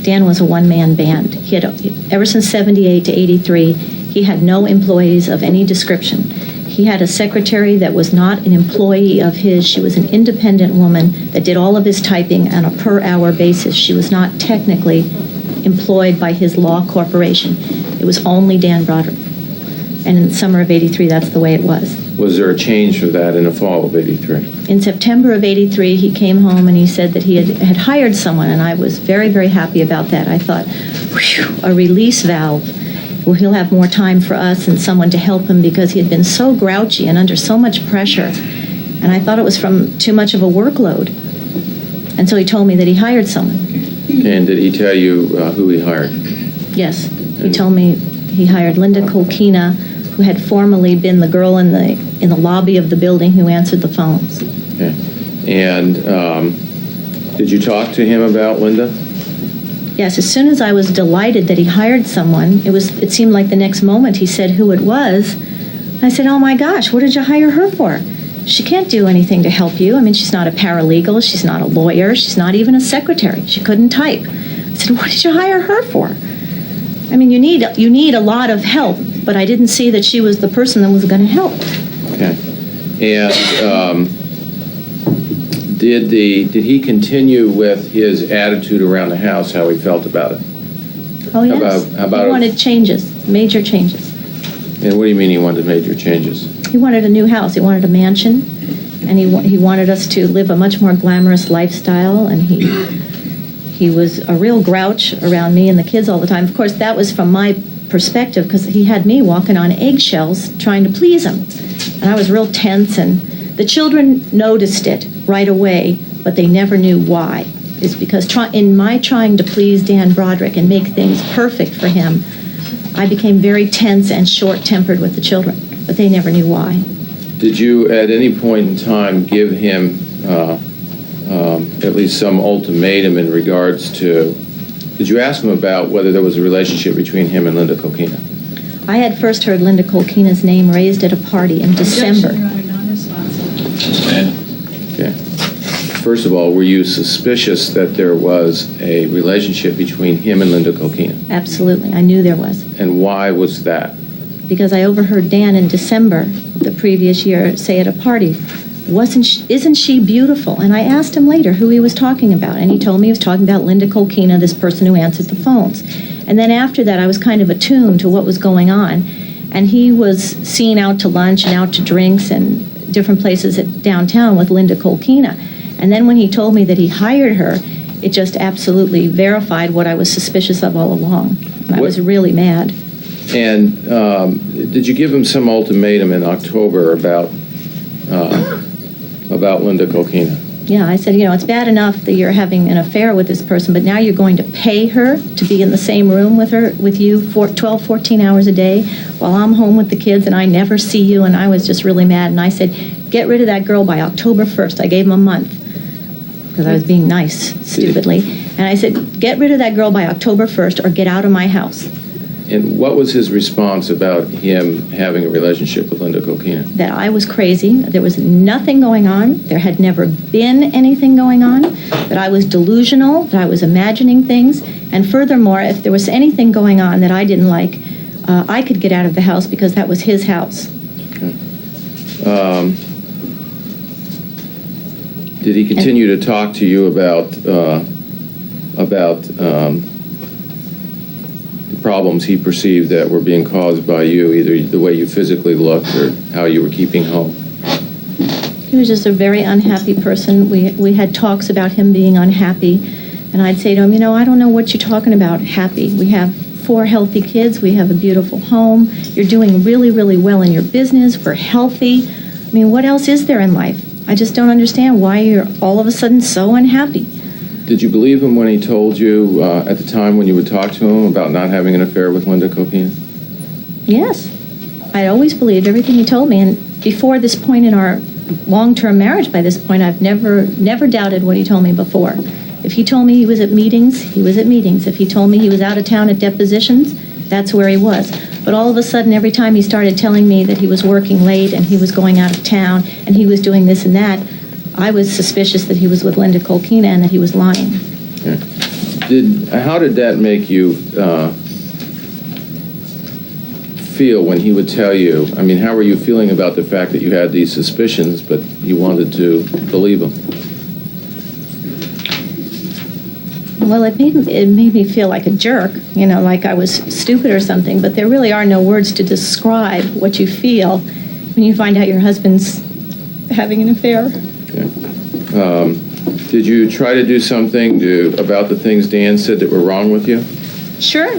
Dan was a one-man band. He had, ever since 78 to 83, he had no employees of any description. He had a secretary that was not an employee of his. She was an independent woman that did all of his typing on a per-hour basis. She was not technically employed by his law corporation. It was only Dan Broderick. And in the summer of 83, that's the way it was. Was there a change for that in the fall of 83? In September of 83, he came home and he said that he had hired someone, and I was very, very happy about that. I thought, whew, a release valve where he'll have more time for us and someone to help him, because he had been so grouchy and under so much pressure. And I thought it was from too much of a workload. And so he told me that he hired someone. And did he tell you who he hired? Yes. He told me he hired Linda Kolkina, who had formerly been the girl in the lobby of the building who answered the phones. Okay. And did you talk to him about Linda? Yes, as soon as I was delighted that he hired someone, it seemed like the next moment he said who it was. I said, oh my gosh, what did you hire her for? She can't do anything to help you. I mean, she's not a paralegal, she's not a lawyer, she's not even a secretary. She couldn't type. I said, what did you hire her for? I mean, you need a lot of help, but I didn't see that she was the person that was going to help. Okay. And did he continue with his attitude around the house, how he felt about it? Oh, yes. How about he wanted changes, major changes. And what do you mean he wanted major changes? He wanted a new house. He wanted a mansion, and he wanted us to live a much more glamorous lifestyle, and he was a real grouch around me and the kids all the time. Of course, that was from my perspective, because he had me walking on eggshells trying to please him. And I was real tense, and the children noticed it right away, but they never knew why. It's because in my trying to please Dan Broderick and make things perfect for him, I became very tense and short-tempered with the children, but they never knew why. Did you at any point in time give him at least some ultimatum in regards to, did you ask him about whether there was a relationship between him and Linda Kolkina? I had first heard Linda Kolkina's name raised at a party in December. Objection, Your Honor, non-responsive. Okay. First of all, were you suspicious that there was a relationship between him and Linda Kolkina? Absolutely. I knew there was. And why was that? Because I overheard Dan in December of the previous year say at a party, isn't she beautiful? And I asked him later who he was talking about, and he told me he was talking about Linda Kolkina, this person who answered the phones. And then after that, I was kind of attuned to what was going on, and he was seen out to lunch and out to drinks and different places at downtown with Linda Kolkina. And then when he told me that he hired her, it just absolutely verified what I was suspicious of all along. And I was really mad. And did you give him some ultimatum in October about Linda Kolkina? Yeah, I said, it's bad enough that you're having an affair with this person, but now you're going to pay her to be in the same room with you for 12, 14 hours a day while I'm home with the kids and I never see you. And I was just really mad. And I said, get rid of that girl by October 1st. I gave him a month because I was being nice, stupidly. And I said, get rid of that girl by October 1st or get out of my house. And what was his response about him having a relationship with Linda Kolkina? That I was crazy, there was nothing going on, there had never been anything going on, that I was delusional, that I was imagining things, and furthermore, if there was anything going on that I didn't like, I could get out of the house because that was his house. Okay. Did he continue to talk to you about problems he perceived that were being caused by you, either the way you physically looked or how you were keeping home? He was just a very unhappy person. We had talks about him being unhappy, and I'd say to him, I don't know what you're talking about, happy. We have 4 healthy kids. We have a beautiful home. You're doing really, really well in your business. We're healthy. I mean, what else is there in life? I just don't understand why you're all of a sudden so unhappy. Did you believe him when he told you at the time when you would talk to him about not having an affair with Linda Kolkina? Yes. I always believed everything he told me. And before this point in our long-term marriage, by this point, I've never doubted what he told me before. If he told me he was at meetings, he was at meetings. If he told me he was out of town at depositions, that's where he was. But all of a sudden, every time he started telling me that he was working late and he was going out of town and he was doing this and that, I was suspicious that he was with Linda Kolkina and that he was lying. How did that make you feel when he would tell you? I mean, how were you feeling about the fact that you had these suspicions, but you wanted to believe him? Well, it made me feel like a jerk, like I was stupid or something, but there really are no words to describe what you feel when you find out your husband's having an affair. Okay. Did you try to do something about the things Dan said that were wrong with you? Sure.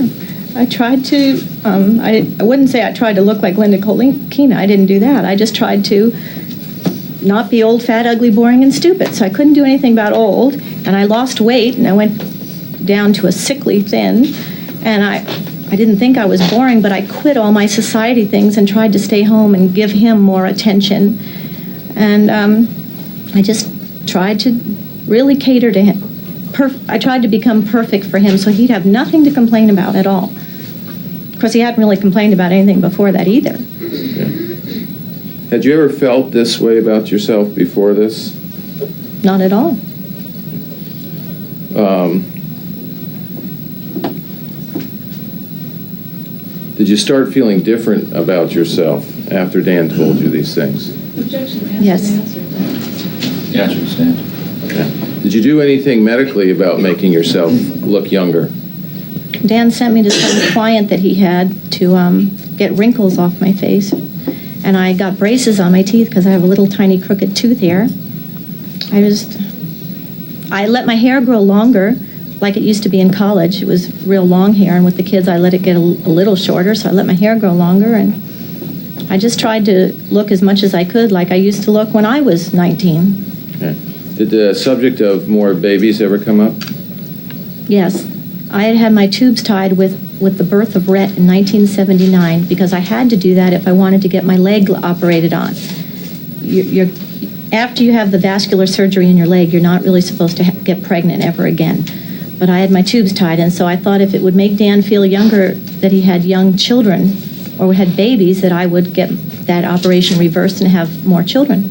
I tried to, I wouldn't say I tried to look like Linda Kolkina. I didn't do that. I just tried to not be old, fat, ugly, boring, and stupid. So I couldn't do anything about old, and I lost weight, and I went down to a sickly thin, and I didn't think I was boring, but I quit all my society things and tried to stay home and give him more attention. And I just tried to really cater to him. I tried to become perfect for him so he'd have nothing to complain about at all. Of course, he hadn't really complained about anything before that either. Yeah. Had you ever felt this way about yourself before this? Not at all. Did you start feeling different about yourself after Dan told you these things? Objection. Yes. Yes, we stand. Okay. Did you do anything medically about making yourself look younger? Dan sent me to some client that he had to get wrinkles off my face. And I got braces on my teeth because I have a little tiny crooked tooth here. I let my hair grow longer, like it used to be in college. It was real long hair, and with the kids I let it get a little shorter, so I let my hair grow longer, and I just tried to look as much as I could like I used to look when I was 19. Okay. Did the subject of more babies ever come up? Yes. I had had my tubes tied with the birth of Rhett in 1979 because I had to do that if I wanted to get my leg operated on. After you have the vascular surgery in your leg, you're not really supposed to get pregnant ever again. But I had my tubes tied, and so I thought if it would make Dan feel younger that he had young children or had babies, that I would get that operation reversed and have more children.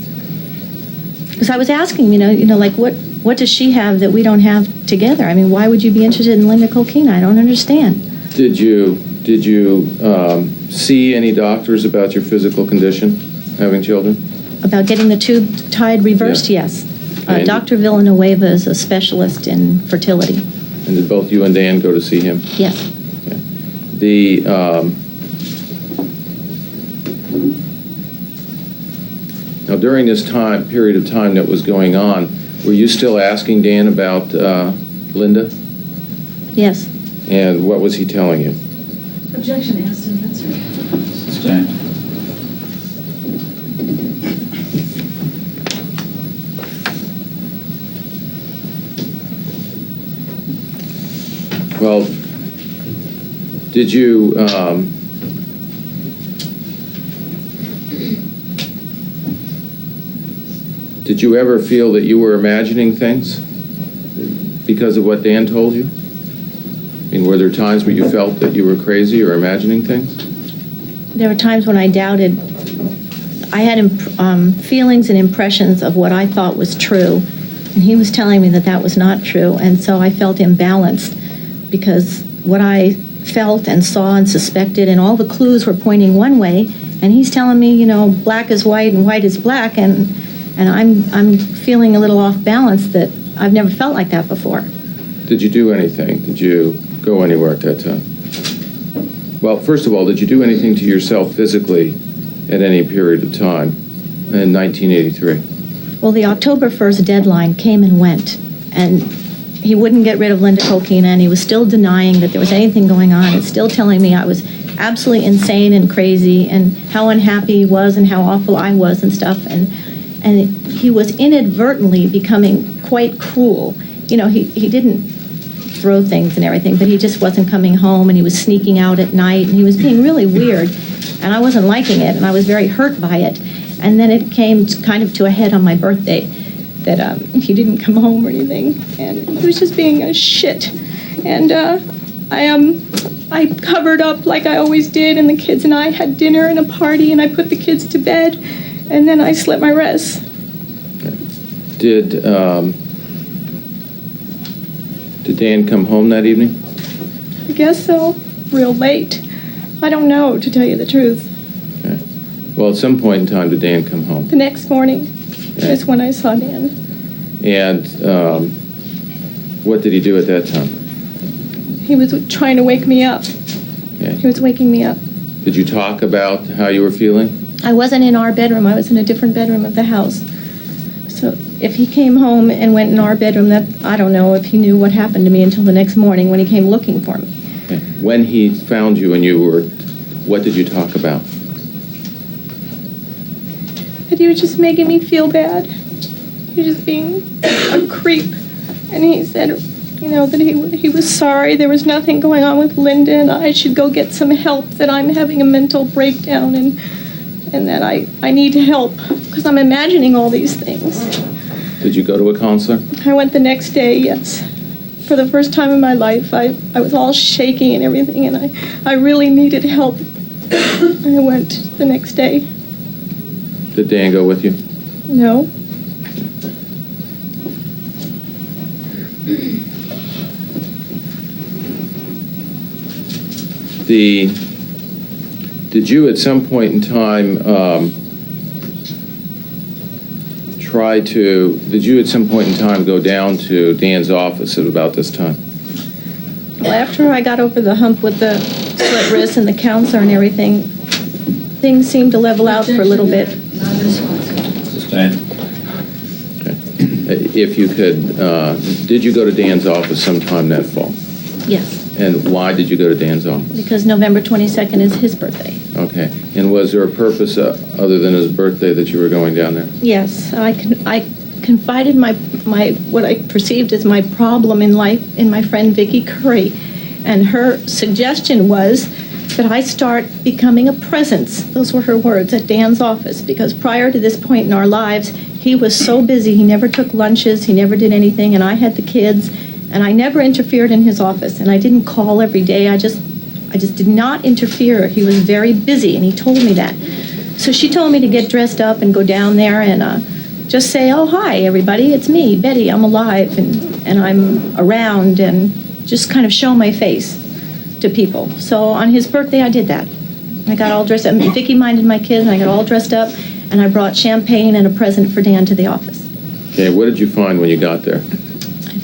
Because I was asking, like what does she have that we don't have together? I mean, why would you be interested in Linda Kolkina? I don't understand. Did you see any doctors about your physical condition, having children? About getting the tube tied reversed, yeah. Yes. Dr. Villanueva is a specialist in fertility. And did both you and Dan go to see him? Yes. Okay. Now, during this period of time that was going on, were you still asking Dan about Linda? Yes. And what was he telling you? Objection. Asked and answered. Stand. Well, did you ever feel that you were imagining things because of what Dan told you? I mean, were there times where you felt that you were crazy or imagining things? There were times when I doubted. I had feelings and impressions of what I thought was true, and he was telling me that that was not true, and so I felt imbalanced because what I felt and saw and suspected and all the clues were pointing one way, and he's telling me, black is white and white is black, and I'm feeling a little off balance that I've never felt like that before. Did you do anything? Did you go anywhere at that time? Well, first of all, did you do anything to yourself physically at any period of time in 1983? Well, the October 1st deadline came and went, and he wouldn't get rid of Linda Kolkina, and he was still denying that there was anything going on and still telling me I was absolutely insane and crazy and how unhappy he was and how awful I was and stuff. And he was inadvertently becoming quite cruel. He didn't throw things and everything, but he just wasn't coming home, and he was sneaking out at night, and he was being really weird, and I wasn't liking it, and I was very hurt by it. And then it came kind of to a head on my birthday that he didn't come home or anything, and he was just being a shit. And I covered up like I always did, and the kids and I had dinner and a party, and I put the kids to bed, and then I slit my wrists. Did Dan come home that evening? I guess so. Real late. I don't know, to tell you the truth. Okay. Well, at some point in time, did Dan come home? The next morning is when I saw Dan. And what did he do at that time? He was trying to wake me up. Okay. He was waking me up. Did you talk about how you were feeling? I wasn't in our bedroom. I was in a different bedroom of the house. So if he came home and went in our bedroom, that I don't know if he knew what happened to me until the next morning when he came looking for me. Okay. When he found you and you were, what did you talk about? But he was just making me feel bad. He was just being a creep. And he said, you know, that he was sorry. There was nothing going on with Linda, and I should go get some help, that I'm having a mental breakdown, and that I need help because I'm imagining all these things. Did you go to a counselor? I went the next day, yes. For the first time in my life, I was all shaking and everything, and I really needed help. I went the next day. Did Dan go with you? No. Did you at some point in time go down to Dan's office at about this time? Well, after I got over the hump with the slit wrist and the counselor and everything, things seemed to level out for a little bit. Sustained. Okay. If you could, did you go to Dan's office sometime that fall? Yes. And why did you go to Dan's office? Because November 22nd is his birthday. Okay. And was there a purpose other than his birthday that you were going down there? Yes. I confided my what I perceived as my problem in life in my friend Vicki Curry. And her suggestion was that I start becoming a presence, those were her words, at Dan's office. Because prior to this point in our lives, he was so busy. He never took lunches. He never did anything. And I had the kids. And I never interfered in his office, and I didn't call every day. I just did not interfere. He was very busy, and he told me that. So she told me to get dressed up and go down there and just say, oh, hi, everybody, it's me, Betty, I'm alive, and I'm around, and just kind of show my face to people. So on his birthday, I did that. I got all dressed up. Vicki minded my kids, and I got all dressed up, and I brought champagne and a present for Dan to the office. Okay, what did you find when you got there?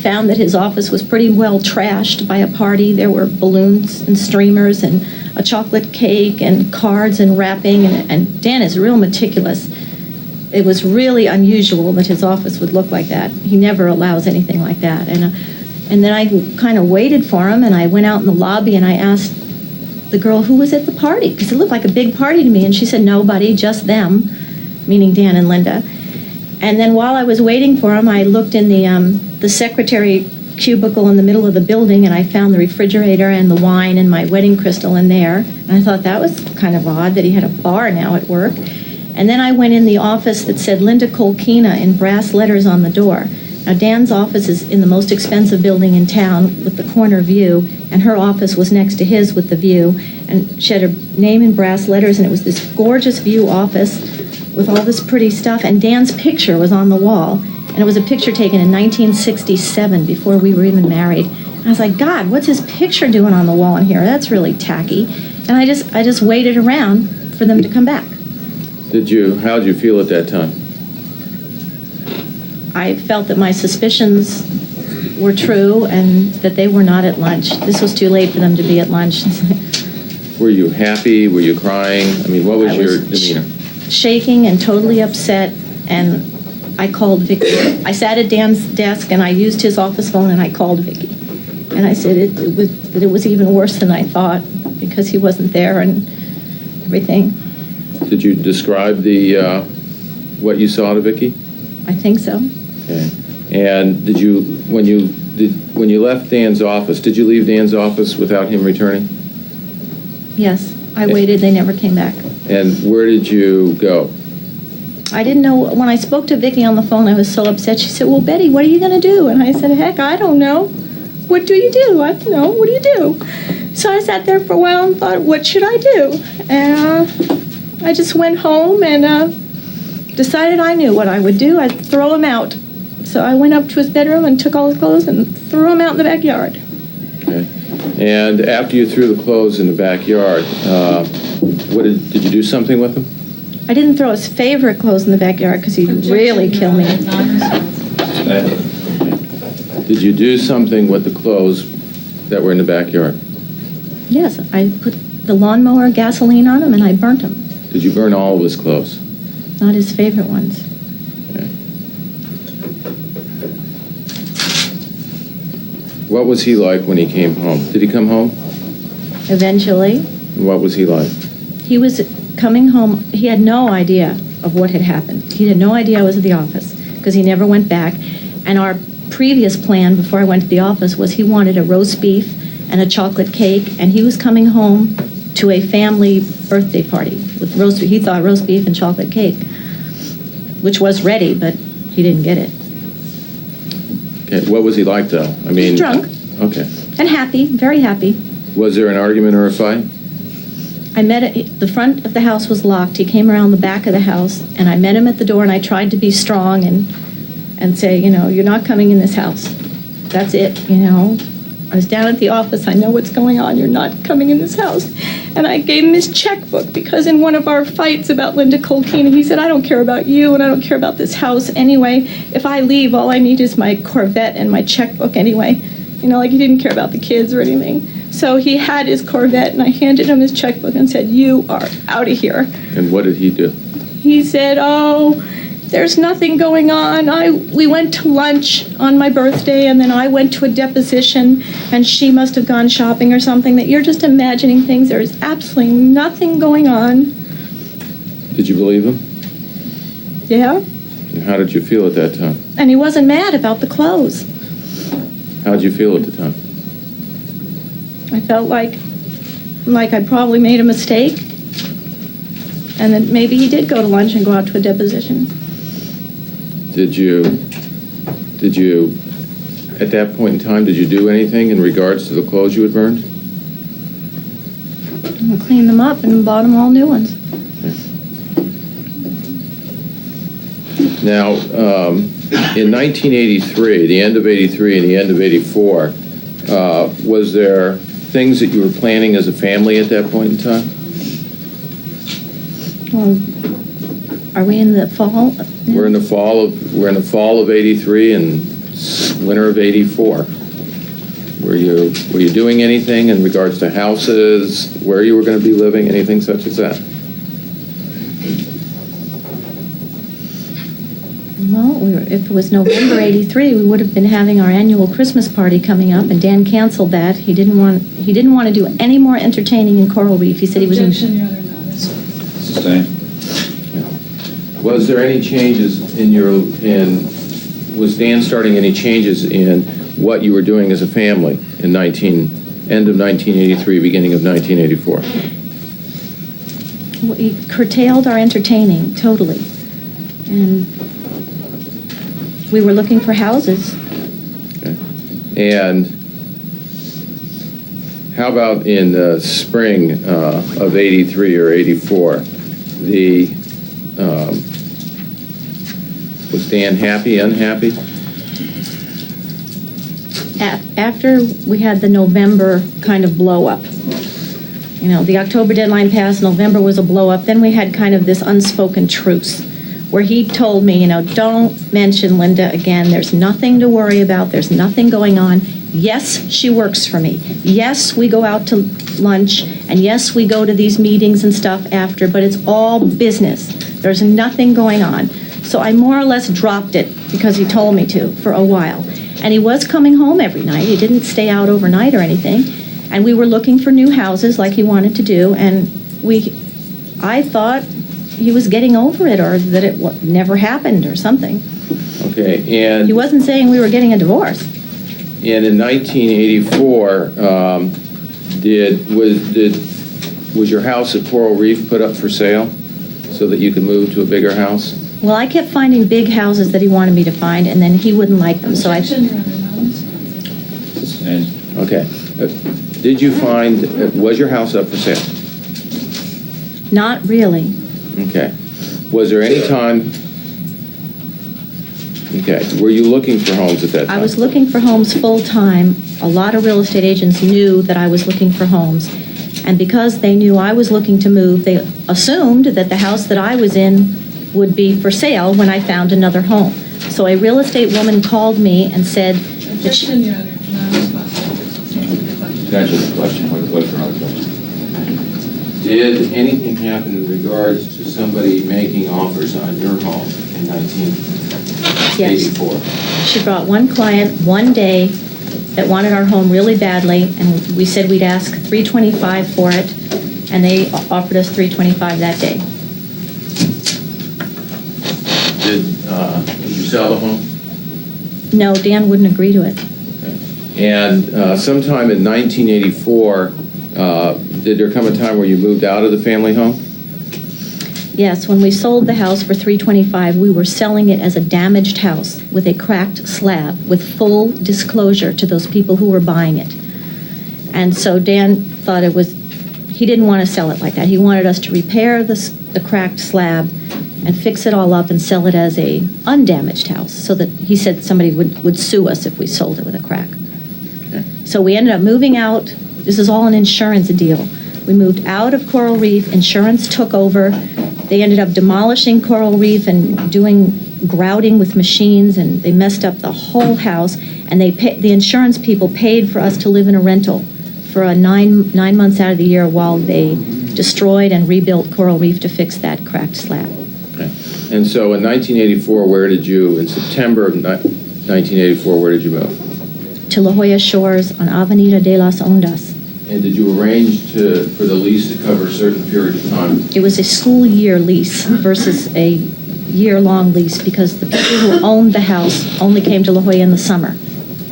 Found that his office was pretty well trashed by a party. There were balloons and streamers and a chocolate cake and cards and wrapping, and Dan is real meticulous. It was really unusual that his office would look like that. He never allows anything like that. And then I kind of waited for him, and I went out in the lobby and I asked the girl who was at the party, because it looked like a big party to me, and she said nobody, just them, meaning Dan and Linda. And then while I was waiting for him, I looked in the secretary cubicle in the middle of the building, and I found the refrigerator and the wine and my wedding crystal in there. And I thought that was kind of odd that he had a bar now at work. And then I went in the office that said Linda Kolkina in brass letters on the door. Now, Dan's office is in the most expensive building in town with the corner view, and her office was next to his with the view. And she had her name in brass letters, and it was this gorgeous view office with all this pretty stuff, and Dan's picture was on the wall, and it was a picture taken in 1967 before we were even married. And I was like, God, what's his picture doing on the wall in here? That's really tacky. And I just waited around for them to come back. How'd you feel at that time? I felt that my suspicions were true and that they were not at lunch. This was too late for them to be at lunch. Were you happy? Were you crying? I mean, what was your demeanor? Shaking and totally upset, and I called Vicki. I sat at Dan's desk and I used his office phone and I called Vicki. And I said it was even worse than I thought because he wasn't there and everything. Did you describe what you saw to Vicki? I think so. Okay. And when you left Dan's office, did you leave Dan's office without him returning? Yes, I waited. They never came back. And where did you go? I didn't know. When I spoke to Vicki on the phone, I was so upset. She said, well, Betty, what are you going to do? And I said, heck, I don't know. What do you do? I don't know. What do you do? So I sat there for a while and thought, what should I do? And I just went home and decided I knew what I would do. I'd throw him out. So I went up to his bedroom and took all his clothes and threw them out in the backyard. Okay. And after you threw the clothes in the backyard, did you do something with them? I didn't throw his favorite clothes in the backyard because he'd really kill me. Did you do something with the clothes that were in the backyard? Yes, I put the lawnmower gasoline on him and I burnt him. Did you burn all of his clothes? Not his favorite ones. Okay. What was he like when he came home? Did he come home? Eventually. What was he like? He was coming home. He had no idea of what had happened. He had no idea I was at the office because he never went back. And our previous plan before I went to the office was he wanted a roast beef and a chocolate cake, and he was coming home to a family birthday party with roast beef. He thought roast beef and chocolate cake, which was ready, but he didn't get it. Okay. What was he like, though? I mean, drunk. Okay. And happy, very happy. Was there an argument or a fight? I met at the front of the house was locked. He came around the back of the house, and I met him at the door, and I tried to be strong and say, you're not coming in this house. That's it, I was down at the office. I know what's going on. You're not coming in this house. And I gave him his checkbook because in one of our fights about Linda Colkina, he said, I don't care about you and I don't care about this house anyway. If I leave, all I need is my Corvette and my checkbook anyway. He didn't care about the kids or anything. So he had his Corvette and I handed him his checkbook and said, you are out of here. And what did he do? He said, there's nothing going on. We went to lunch on my birthday, and then I went to a deposition, and she must have gone shopping or something, that you're just imagining things. There is absolutely nothing going on. Did you believe him? Yeah. And how did you feel at that time? And he wasn't mad about the clothes. How did you feel at the time? I felt like I probably made a mistake, and that maybe he did go to lunch and go out to a deposition. Did you, at that point in time, did you do anything in regards to the clothes you had burned? I cleaned them up and bought them all new ones. Okay. Now, in 1983, the end of 83 and the end of 84, was there things that you were planning as a family at that point in time? Well, are we in the fall? We're in the fall of 83 and winter of 84. Were you doing anything in regards to houses, where you were going to be living, anything such as that? No, if it was November 83, we would have been having our annual Christmas party coming up, and Dan canceled that. He didn't want to do any more entertaining in Coral Reef. He said he was Objection, Your Honor, no. Sustained. Was there any changes was Dan starting any changes in what you were doing as a family in end of 1983, beginning of 1984? Well, he curtailed our entertaining totally, and we were looking for houses. Okay. And how about in the spring of 83 or 84, was Dan happy, unhappy? After we had the November kind of blow up, the October deadline passed, November was a blow up, then we had kind of this unspoken truce where he told me, don't mention Linda again. There's nothing to worry about. There's nothing going on. Yes, she works for me. Yes, we go out to lunch, and yes, we go to these meetings and stuff after, but it's all business. There's nothing going on. So I more or less dropped it because he told me to for a while. And he was coming home every night. He didn't stay out overnight or anything. And we were looking for new houses like he wanted to do, and I thought he was getting over it or that it never happened or something. Okay, and he wasn't saying we were getting a divorce. And in 1984, was your house at Coral Reef put up for sale so that you could move to a bigger house? Well, I kept finding big houses that he wanted me to find, and then he wouldn't like them. So Objection, Your Honor, no. Sustained. Okay. Did you was your house up for sale? Not really. Okay. Was there any time, Okay. Were you looking for homes at that time? I was looking for homes full-time. A lot of real estate agents knew that I was looking for homes. And because they knew I was looking to move, they assumed that the house that I was in would be for sale when I found another home. So a real estate woman called me and said that she... Objection, Your Honor. Can I ask you a question? What's another question? Did anything happen in regards to somebody making offers on your home in 1984? Yes. She brought one client one day that wanted our home really badly, and we said we'd ask $325 for it, and they offered us $325 that day. Did you sell the home? No, Dan wouldn't agree to it. And sometime in 1984, did there come a time where you moved out of the family home? Yes, when we sold the house for $325, we were selling it as a damaged house with a cracked slab, with full disclosure to those people who were buying it. And so Dan thought he didn't want to sell it like that. He wanted us to repair the cracked slab and fix it all up and sell it as a undamaged house, so that he said somebody would sue us if we sold it with a crack. Okay. So we ended up moving out. This is all an insurance deal. We moved out of Coral Reef. Insurance took over. They ended up demolishing Coral Reef and doing grouting with machines, and they messed up the whole house. And the insurance people paid for us to live in a rental for 9 months out of the year while they destroyed and rebuilt Coral Reef to fix that cracked slab. Okay. And so in 1984, in September of 1984, where did you move? To La Jolla Shores on Avenida de las Ondas. And did you arrange for the lease to cover a certain period of time? It was a school year lease versus a year-long lease, because the people who owned the house only came to La Jolla in the summer.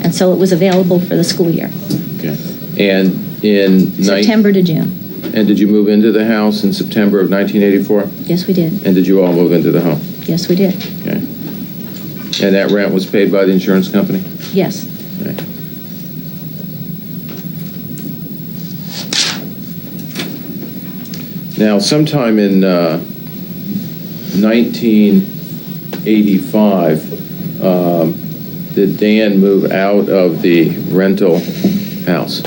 And so it was available for the school year. Okay. And in September to June. And did you move into the house in September of 1984? Yes, we did. And did you all move into the home? Yes, we did. Okay. And that rent was paid by the insurance company? Yes. Okay. Now, sometime in 1985, did Dan move out of the rental house?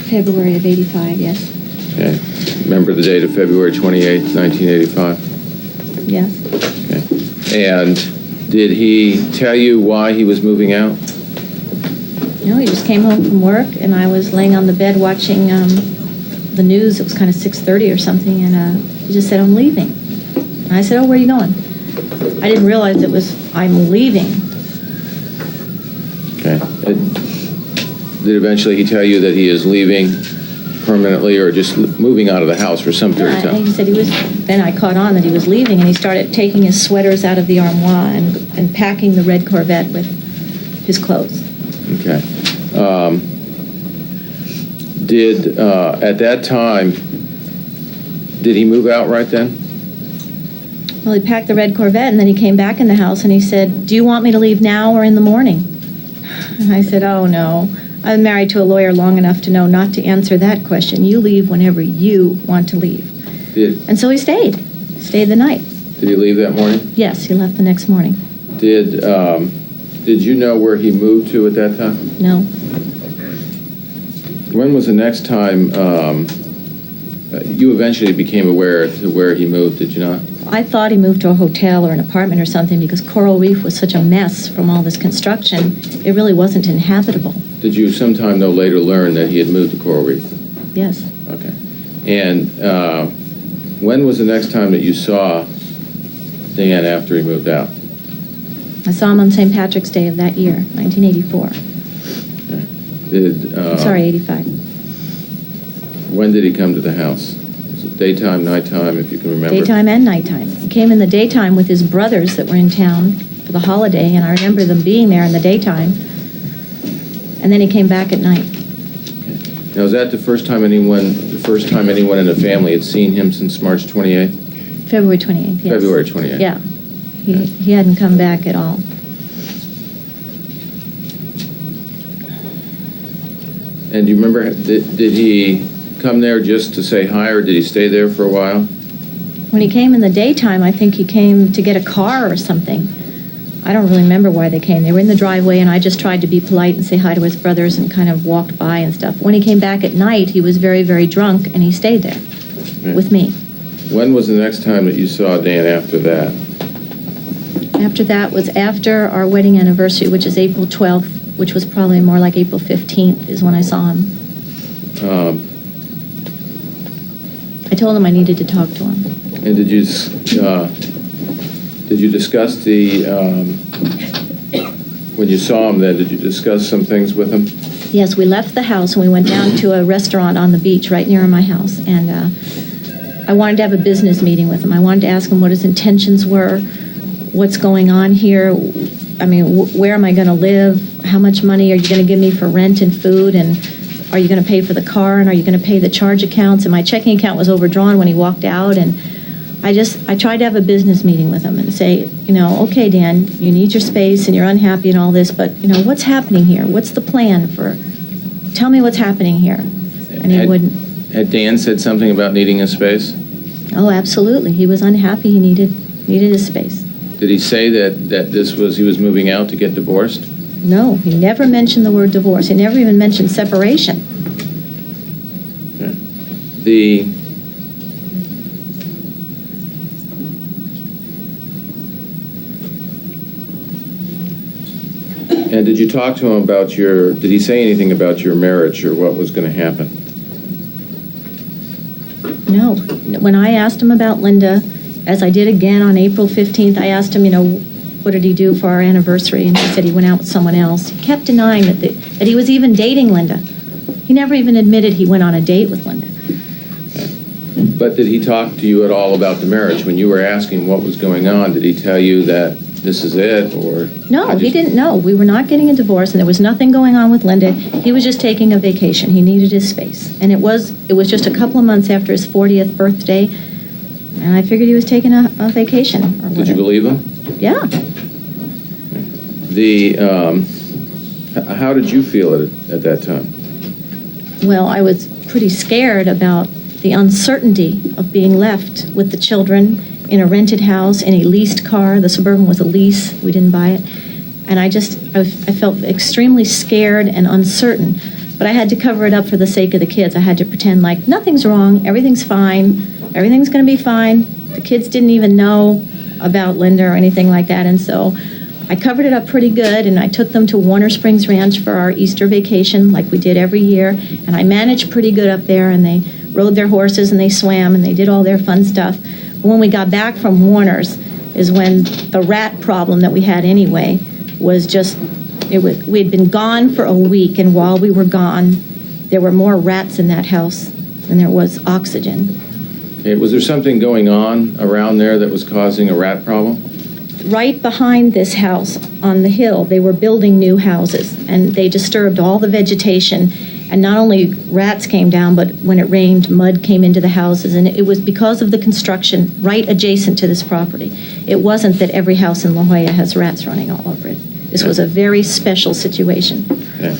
February of 85, yes. Okay. Remember the date of February 28th, 1985? Yes. Okay. And did he tell you why he was moving out? No, he just came home from work, and I was laying on the bed watching the news. It was kind of 6:30 or something, and he just said, "I'm leaving." And I said, "Oh, where are you going?" I didn't realize I'm leaving. Okay. Did eventually he tell you that he is leaving permanently, or just moving out of the house for some period of time? He said he was. Then I caught on that he was leaving, and he started taking his sweaters out of the armoire and packing the red Corvette with his clothes. Okay. At that time, did he move out right then? Well, he packed the red Corvette, and then he came back in the house, and he said, "Do you want me to leave now or in the morning?" And I said, "Oh, no. I'm married to a lawyer long enough to know not to answer that question. You leave whenever you want to leave." And so he stayed the night. Did he leave that morning? Yes, he left the next morning. Did you know where he moved to at that time? No. When was the next time you eventually became aware to where he moved, did you not? I thought he moved to a hotel or an apartment or something, because Coral Reef was such a mess from all this construction. It really wasn't inhabitable. Did you sometime, though, later learn that he had moved to Coral Reef? Yes. Okay. And when was the next time that you saw Dan after he moved out? I saw him on St. Patrick's Day of that year, 1984. Okay. Sorry, 85. When did he come to the house? Was it daytime, nighttime, if you can remember? Daytime and nighttime. He came in the daytime with his brothers that were in town for the holiday, and I remember them being there in the daytime. And then he came back at night. Okay. Now, is that the first time anyone in the family had seen him since March 28th? February 28th, yes. February 28th. Yeah. He hadn't come back at all. And do you remember, did he come there just to say hi, or did he stay there for a while? When he came in the daytime, I think he came to get a car or something. I don't really remember why they came. They were in the driveway, and I just tried to be polite and say hi to his brothers and kind of walked by and stuff. When he came back at night, he was very, very drunk, and he stayed there with me. When was the next time that you saw Dan after that? After that was after our wedding anniversary, which is April 12th, which was probably more like April 15th is when I saw him. I told him I needed to talk to him. And did you discuss when you saw him then, did you discuss some things with him? Yes, we left the house and we went down to a restaurant on the beach right near my house, and I wanted to have a business meeting with him. I wanted to ask him what his intentions were, what's going on here. I mean, where am I going to live? How much money are you going to give me for rent and food? And are you going to pay for the car? And are you going to pay the charge accounts? And my checking account was overdrawn when he walked out. And I tried to have a business meeting with him and say, okay, Dan, you need your space and you're unhappy and all this, but, what's happening here? What's the plan tell me what's happening here? And he wouldn't. Had Dan said something about needing a space? Oh, absolutely. He was unhappy. He needed his space. Did he say that he was moving out to get divorced? No, he never mentioned the word divorce. He never even mentioned separation. Okay. And did you talk to him about did he say anything about your marriage or what was going to happen? No. When I asked him about Linda, as I did again on April 15th, I asked him, what did he do for our anniversary? And he said he went out with someone else. He kept denying that he was even dating Linda. He never even admitted he went on a date with Linda. But did he talk to you at all about the marriage? When you were asking what was going on, did he tell you that this is it, or? No, he didn't know. We were not getting a divorce, and there was nothing going on with Linda. He was just taking a vacation. He needed his space. And it was just a couple of months after his 40th birthday, and I figured he was taking a vacation. Did you believe him? Yeah. How did you feel at that time? Well, I was pretty scared about the uncertainty of being left with the children in a rented house, in a leased car. The Suburban was a lease. We didn't buy it. And I felt extremely scared and uncertain. But I had to cover it up for the sake of the kids. I had to pretend like nothing's wrong, everything's fine, everything's going to be fine. The kids didn't even know about Linda or anything like that. And so I covered it up pretty good, and I took them to Warner Springs Ranch for our Easter vacation like we did every year. And I managed pretty good up there, and they rode their horses and they swam and they did all their fun stuff. When we got back from Warner's is when the rat problem that we had anyway was we had been gone for a week, and while we were gone, there were more rats in that house than there was oxygen. Was there something going on around there that was causing a rat problem? Right behind this house on the hill, they were building new houses, and they disturbed all the vegetation. And not only rats came down, but when it rained, mud came into the houses. And it was because of the construction right adjacent to this property. It wasn't that every house in La Jolla has rats running all over it. This was a very special situation. Okay.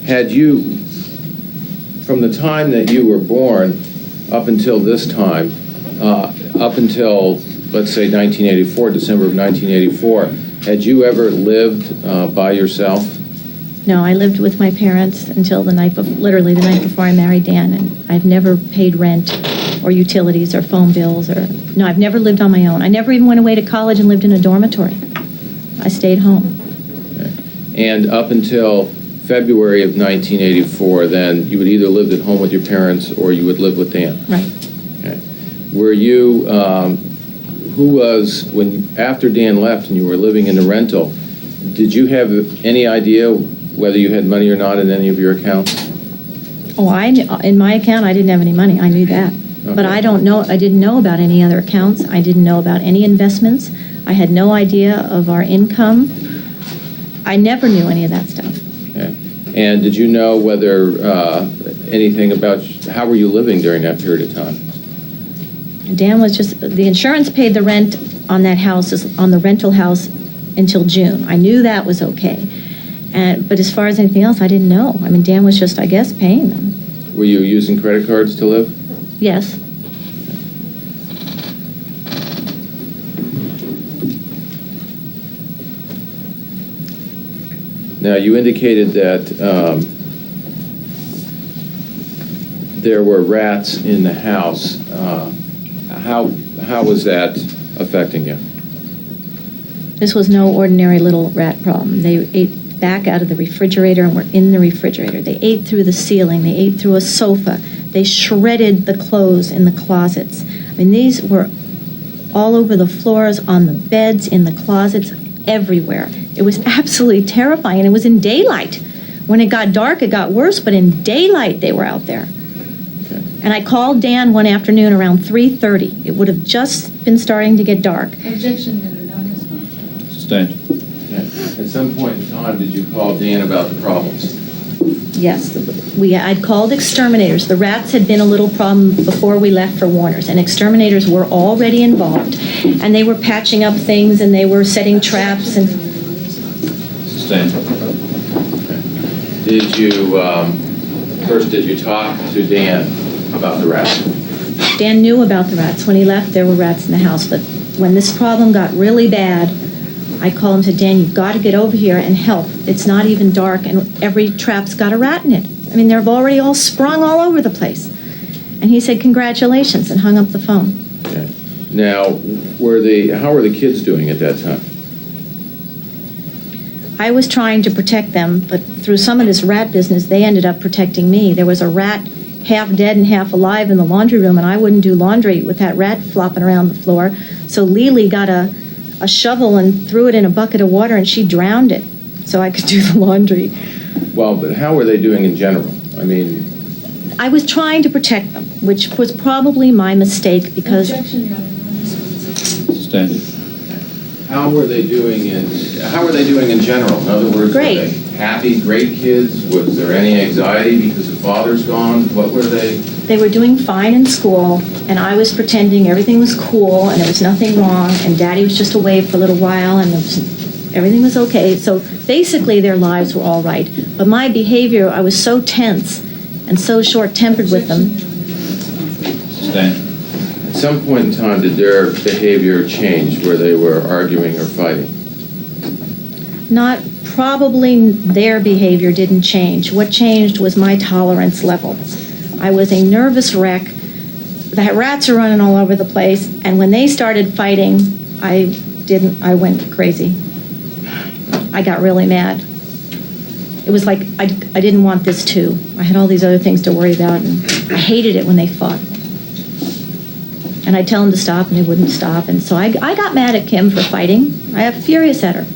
Had you, from the time that you were born up until this time, up until, let's say, 1984, December of 1984, had you ever lived by yourself? No, I lived with my parents until literally the night before I married Dan, and I've never paid rent or utilities or phone bills no, I've never lived on my own. I never even went away to college and lived in a dormitory. I stayed home. Okay. And up until February of 1984, then you would either live at home with your parents or you would live with Dan? Right. Okay. Were you, after Dan left and you were living in the rental, did you have any idea whether you had money or not in any of your accounts? Oh, in my account, I didn't have any money. I knew that. Okay. But I didn't know about any other accounts. I didn't know about any investments. I had no idea of our income. I never knew any of that stuff. Okay. And did you know whether anything about how were you living during that period of time? Dan was the insurance paid the rent on that house, on the rental house, until June. I knew that was okay. But as far as anything else, I didn't know. I mean, Dan was just, I guess, paying them. Were you using credit cards to live? Yes. Now, you indicated that there were rats in the house. How was that affecting you? This was no ordinary little rat problem. They ate back out of the refrigerator and were in the refrigerator. They ate through the ceiling. They ate through a sofa. They shredded the clothes in the closets. I mean, these were all over the floors, on the beds, in the closets, everywhere. It was absolutely terrifying, and it was in daylight. When it got dark, it got worse, but in daylight they were out there. Okay. And I called Dan one afternoon around 3:30. It would have just been starting to get dark. Objection, Your Honor, non-responsive. Sustained. Okay. At some point in time, did you call Dan about the problems? Yes, I'd called exterminators. The rats had been a little problem before we left for Warner's, and exterminators were already involved, and they were patching up things, and they were setting traps. And Sustained. Okay. Did you talk to Dan about the rats? Dan knew about the rats. When he left, there were rats in the house, but when this problem got really bad, I called him and said, Dan, you've got to get over here and help. It's not even dark, and every trap's got a rat in it. I mean, they're already all sprung all over the place. And he said, congratulations, and hung up the phone. Okay. Now, how were the kids doing at that time? I was trying to protect them, but through some of this rat business, they ended up protecting me. There was a rat half dead and half alive in the laundry room, and I wouldn't do laundry with that rat flopping around the floor. So Lily got a shovel and threw it in a bucket of water, and she drowned it so I could do the laundry. Well, but how were they doing in general? I mean... I was trying to protect them, which was probably my mistake because... Objection, Your Honor, non-responsive. Sustained. How were they doing in general? In other words, Great. Were they happy, great kids? Was there any anxiety because the father's gone? What were they? They were doing fine in school, and I was pretending everything was cool and there was nothing wrong, and Daddy was just away for a little while, and everything was okay. So basically their lives were all right. But my behavior, I was so tense and so short-tempered with them. Sustained. At some point in time, did their behavior change where they were arguing or fighting? Not probably their behavior didn't change. What changed was my tolerance level. I was a nervous wreck. The rats are running all over the place, and when they started fighting, I went crazy. I got really mad. It was like I didn't want this too. I had all these other things to worry about, and I hated it when they fought. And I'd tell them to stop, and they wouldn't stop. And so I got mad at Kim for fighting. I got furious at her.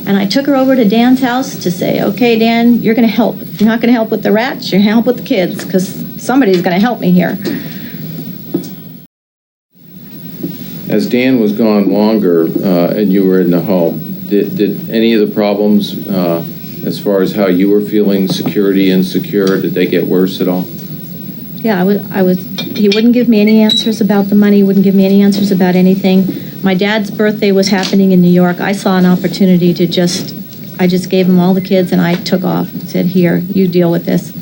And I took her over to Dan's house to say, okay, Dan, you're going to help. If you're not going to help with the rats, you're going to help with the kids, because somebody's going to help me here. As Dan was gone longer and you were in the home, did any of the problems as far as how you were feeling, security, insecure, did they get worse at all? Yeah, he wouldn't give me any answers about the money, wouldn't give me any answers about anything. My dad's birthday was happening in New York. I saw an opportunity to I just gave him all the kids, and I took off and said, here, you deal with this.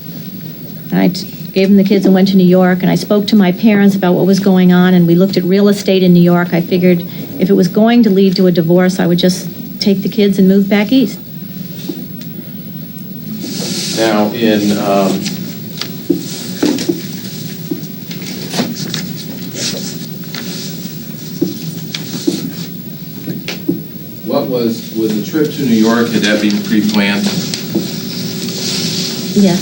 And I gave him the kids and went to New York, and I spoke to my parents about what was going on, and we looked at real estate in New York. I figured if it was going to lead to a divorce, I would just take the kids and move back east. Now, was the trip to New York, had that been pre-planned? Yes.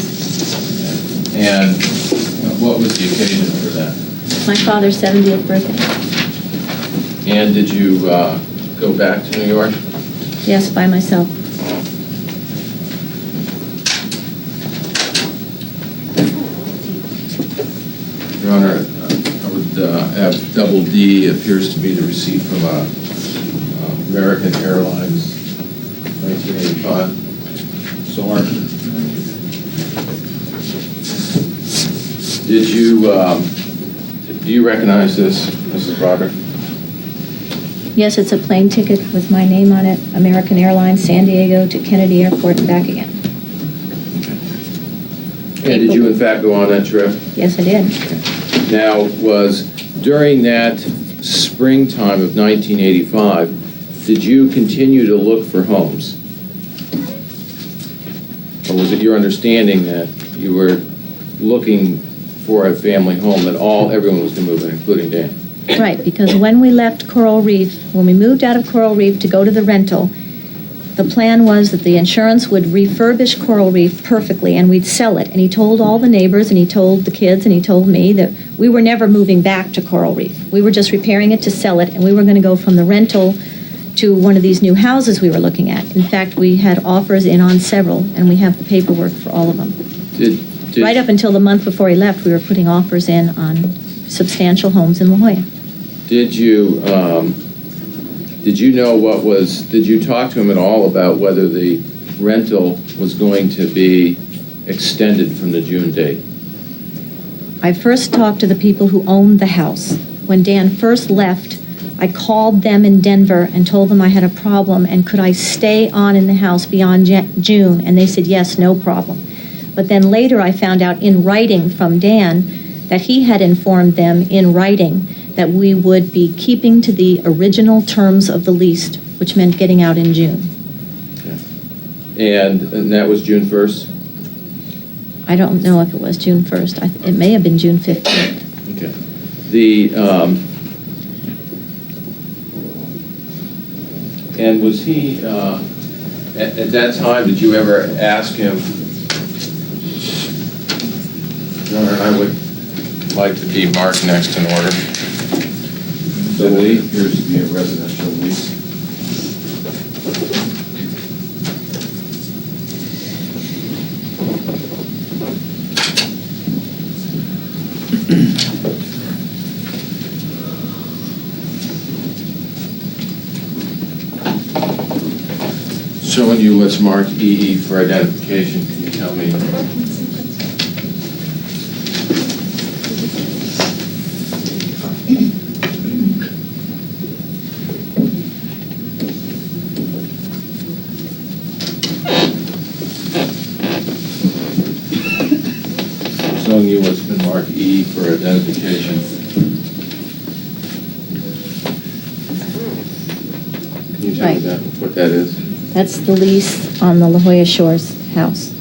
And what was the occasion for that? My father's 70th birthday. And did you go back to New York? Yes, by myself. Your Honor, I would have double D appears to be the receipt from American Airlines, 1985. So, Mark. Do you recognize this, Mrs. Broderick? Yes, it's a plane ticket with my name on it, American Airlines, San Diego to Kennedy Airport and back again. paper. did you in fact go on that trip? Yes, I did. Now, was during that springtime of 1985, did you continue to look for homes? Or was it your understanding that you were looking for a family home, that everyone was going to move in, including Dan? Right, because when we left Coral Reef, when we moved out of Coral Reef to go to the rental, the plan was that the insurance would refurbish Coral Reef perfectly and we'd sell it. And he told all the neighbors and he told the kids and he told me that we were never moving back to Coral Reef. We were just repairing it to sell it, and we were going to go from the rental to one of these new houses we were looking at. In fact, we had offers in on several, and we have the paperwork for all of them. Right up until the month before he left, we were putting offers in on substantial homes in La Jolla. Did you talk to him at all about whether the rental was going to be extended from the June date? I first talked to the people who owned the house. When Dan first left, I called them in Denver and told them I had a problem and could I stay on in the house beyond June, and they said yes, no problem. But then later I found out in writing from Dan that he had informed them in writing that we would be keeping to the original terms of the lease, which meant getting out in June. Okay. And that was June 1st? I don't know if it was June 1st. It may have been June 15th. Okay. And was he, at that time, did you ever ask him, Governor, I would like to be marked next in order. So it appears to be a residential lease. Showing you what's marked EE for identification, can you tell me? Showing you what's been marked E for identification. Can you tell me what that is? That's the lease on the La Jolla Shores house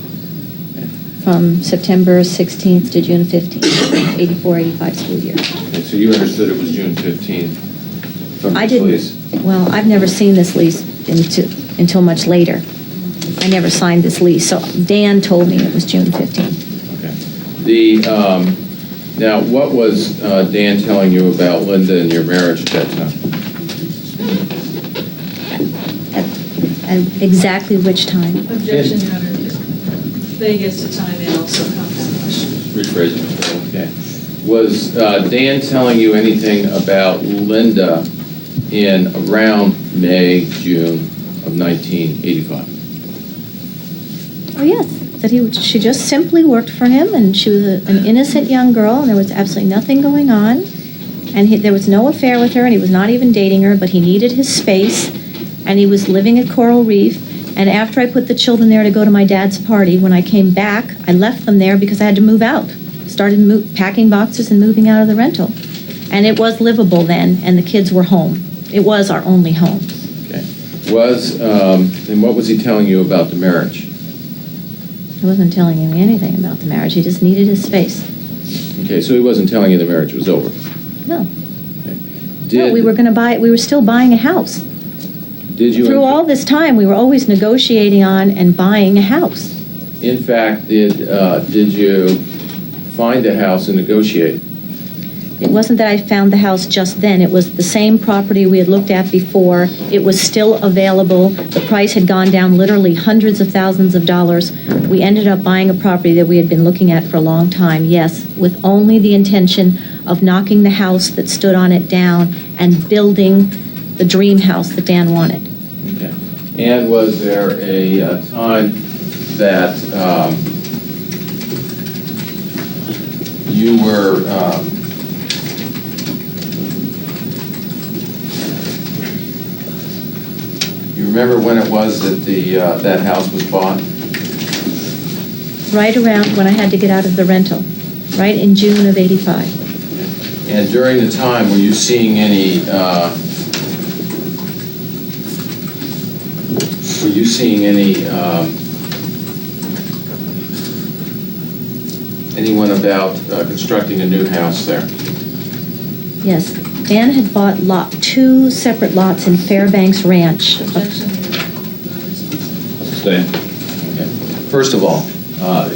from September 16th to June 15th, 84-85 school year. Okay, so you understood it was June 15th from the lease? Well, I've never seen this lease until much later. I never signed this lease, so Dan told me it was June 15th. Okay. Now, what was Dan telling you about Linda and your marriage at that time? And exactly which time? Objection, Your Honor. Vegas to time and also compound question. Rephrasing it, okay. Was Dan telling you anything about Linda in around May, June of 1985? Oh, yes. That she just simply worked for him, and she was an innocent young girl, and there was absolutely nothing going on. And there was no affair with her, and he was not even dating her, but he needed his space. And he was living at Coral Reef, and after I put the children there to go to my dad's party, when I came back, I left them there because I had to move out. Started packing boxes and moving out of the rental. And it was livable then, and the kids were home. It was our only home. Okay. And what was he telling you about the marriage? He wasn't telling me anything about the marriage. He just needed his space. Okay, so he wasn't telling you the marriage was over? No. Okay. No, we were still buying a house. Through all this time, we were always negotiating on and buying a house. In fact, did you find a house and negotiate? It wasn't that I found the house just then. It was the same property we had looked at before. It was still available. The price had gone down literally hundreds of thousands of dollars. We ended up buying a property that we had been looking at for a long time, yes, with only the intention of knocking the house that stood on it down and building the dream house that Dan wanted. Okay. And was there a time that you were you remember when it was that that house was bought? right around when I had to get out of the rental, right in June of '85. And during the time, were you seeing any, anyone about constructing a new house there? Yes, Dan had bought two separate lots in Fairbanks Ranch. Objection. Stay. Okay. First of all,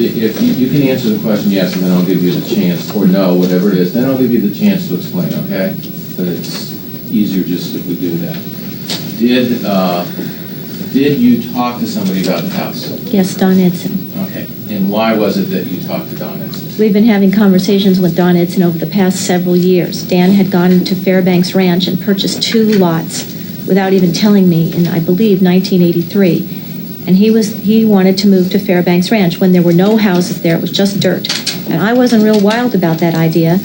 if you can answer the question yes, and then I'll give you the chance, or no, whatever it is, then I'll give you the chance to explain, okay? But it's easier just if we do that. Did you talk to somebody about the house? Yes, Don Edson. Okay. And why was it that you talked to Don Edson? We've been having conversations with Don Edson over the past several years. Dan had gone to Fairbanks Ranch and purchased 2 lots without even telling me in, I believe, 1983. And he wanted to move to Fairbanks Ranch when there were no houses there. It was just dirt. And I wasn't real wild about that idea.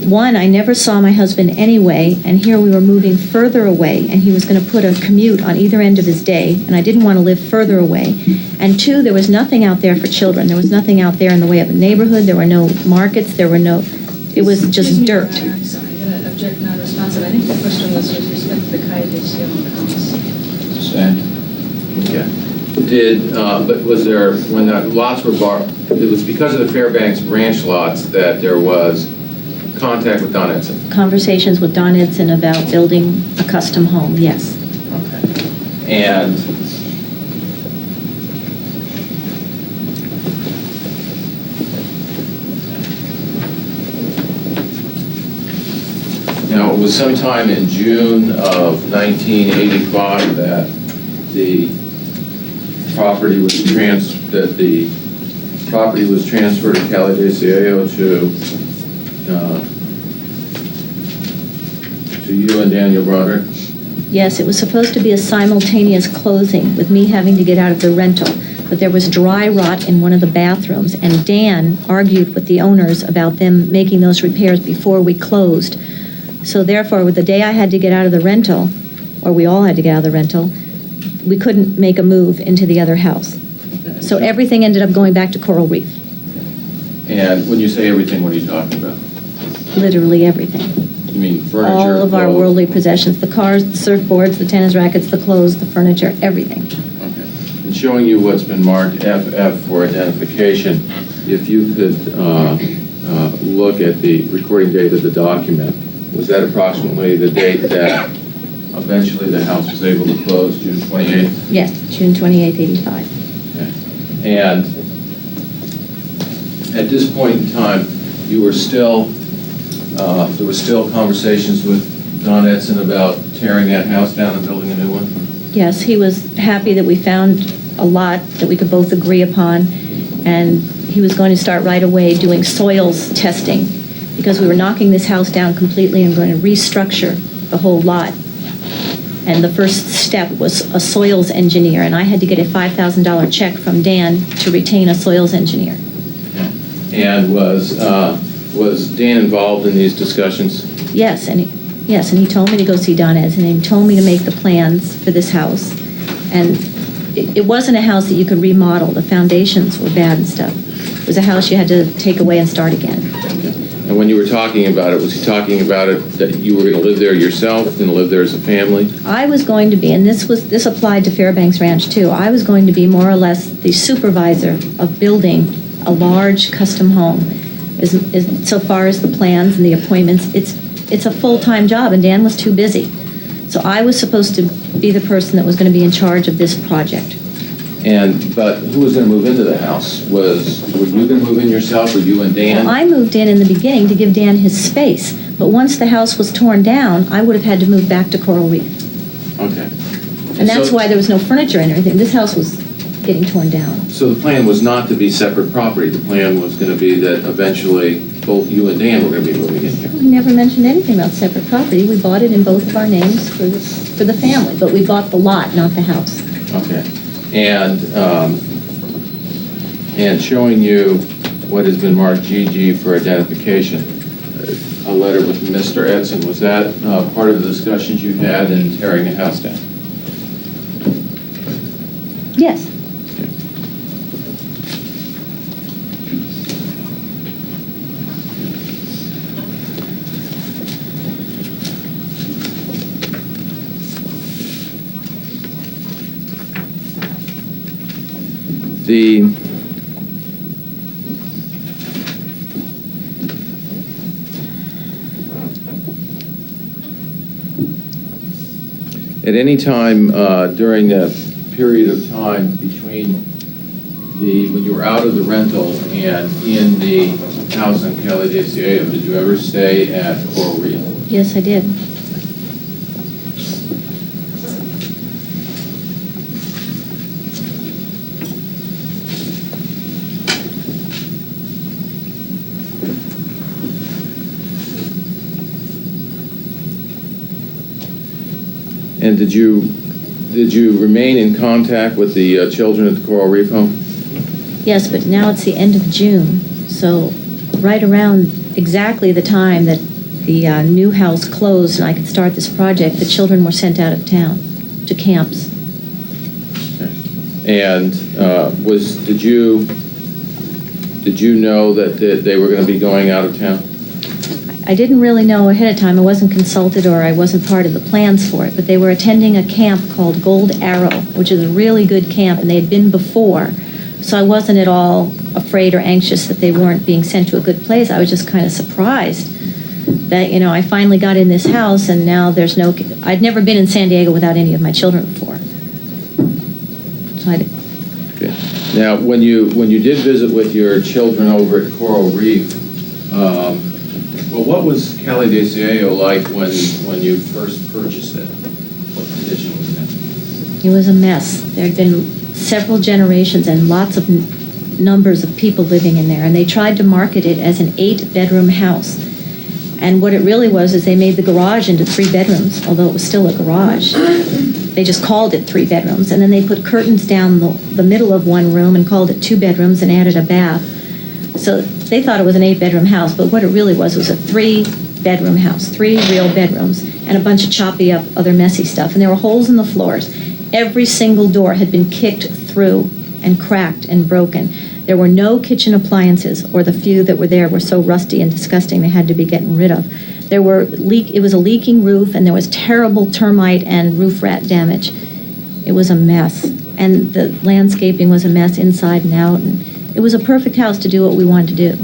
One, I never saw my husband anyway, and here we were moving further away, and he was going to put a commute on either end of his day, and I didn't want to live further away. And 2, there was nothing out there for children. There was nothing out there in the way of a neighborhood. There were no markets. It was just dirt. I'm sorry, I'm going to object non-responsive. I think the question was with respect to the cohabitation of the house. Stay. Okay. But was there, when the lots were bought, it was because of the Fairbanks Ranch lots that there was contact with Don Edson? Conversations with Don Edson about building a custom home, yes. Okay. And now, it was sometime in June of 1985 that the property was transferred to Cali de Cielo to you and Daniel Broderick? Yes, it was supposed to be a simultaneous closing with me having to get out of the rental, but there was dry rot in one of the bathrooms, and Dan argued with the owners about them making those repairs before we closed. So therefore, with the day I had to get out of the rental, or we all had to get out of the rental, we couldn't make a move into the other house. So everything ended up going back to Coral Reef. And when you say everything, what are you talking about? Literally everything. You mean furniture? All of our worldly possessions, the cars, the surfboards, the tennis rackets, the clothes, the furniture, everything. Okay. And showing you what's been marked FF for identification, if you could look at the recording date of the document, was that approximately the date that eventually the house was able to close, June 28th? Yes, June 28th, 85. Okay. And at this point in time, you were still, there were still conversations with Don Edson about tearing that house down and building a new one? Yes, he was happy that we found a lot that we could both agree upon, and he was going to start right away doing soils testing, because we were knocking this house down completely and going to restructure the whole lot. And the first step was a soils engineer, and I had to get a $5,000 check from Dan to retain a soils engineer. And was Dan involved in these discussions? Yes, and he told me to go see Don Edson, and he told me to make the plans for this house. And it wasn't a house that you could remodel. The foundations were bad and stuff. It was a house you had to take away and start again. And when you were talking about it, was he talking about it that you were going to live there yourself, going to live there as a family? I was going to be, and this applied to Fairbanks Ranch too, I was going to be more or less the supervisor of building a large custom home. So far as the plans and the appointments, it's a full-time job, and Dan was too busy. So I was supposed to be the person that was going to be in charge of this project. But who was going to move into the house? Were you going to move in yourself, or you and Dan? Well, I moved in the beginning to give Dan his space, but once the house was torn down, I would have had to move back to Coral Reef. Okay. And that's why there was no furniture and everything. This house was getting torn down. So the plan was not to be separate property. The plan was going to be that eventually both you and Dan were going to be moving in here. We never mentioned anything about separate property. We bought it in both of our names for the family, but we bought the lot, not the house. Okay. And showing you what has been marked GG for identification, a letter with Mr. Edson, was that part of the discussions you had in tearing the house down? Yes. At any time during the period of time between when you were out of the rental and in the house on Calle de Cielo, did you ever stay at Coral Reef? Yes, I did. And did you remain in contact with the children at the Coral Reef home? Yes, but now it's the end of June, so right around exactly the time that the new house closed and I could start this project, the children were sent out of town to camps. Okay. And did you know that they were going to be going out of town? I didn't really know ahead of time. I wasn't consulted or I wasn't part of the plans for it, but they were attending a camp called Gold Arrow, which is a really good camp, and they had been before. So I wasn't at all afraid or anxious that they weren't being sent to a good place. I was just kind of surprised that, I finally got in this house and now there's I'd never been in San Diego without any of my children before. So Okay. Now, when you did visit with your children over at Coral Reef, well, what was Calle de Cielo like when you first purchased it? What condition was it in? It was a mess. There had been several generations and lots of numbers of people living in there, and they tried to market it as an 8-bedroom house. And what it really was is they made the garage into 3 bedrooms, although it was still a garage. They just called it 3 bedrooms, and then they put curtains down the middle of one room and called it 2 bedrooms and added a bath. So they thought it was an 8-bedroom house, but what it really was a 3-bedroom house, 3 real bedrooms, and a bunch of choppy up other messy stuff. And there were holes in the floors. Every single door had been kicked through and cracked and broken. There were no kitchen appliances, or the few that were there were so rusty and disgusting they had to be gotten rid of. It was a leaking roof, and there was terrible termite and roof rat damage. It was a mess, and the landscaping was a mess inside and out, and it was a perfect house to do what we wanted to do.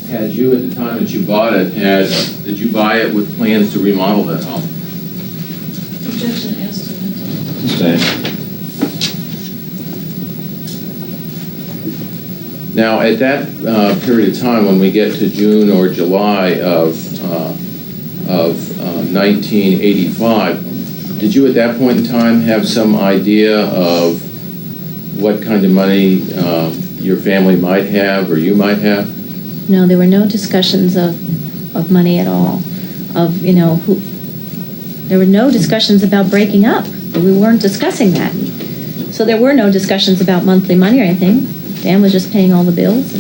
Had you, at the time that you bought it, did you buy it with plans to remodel that home? Objection as to it. Stay. Now, at that period of time, when we get to June or July of 1985, did you at that point in time have some idea of what kind of money your family might have or you might have? No, there were no discussions of money at all. There were no discussions about breaking up. We weren't discussing that. So there were no discussions about monthly money or anything. Dan was just paying all the bills.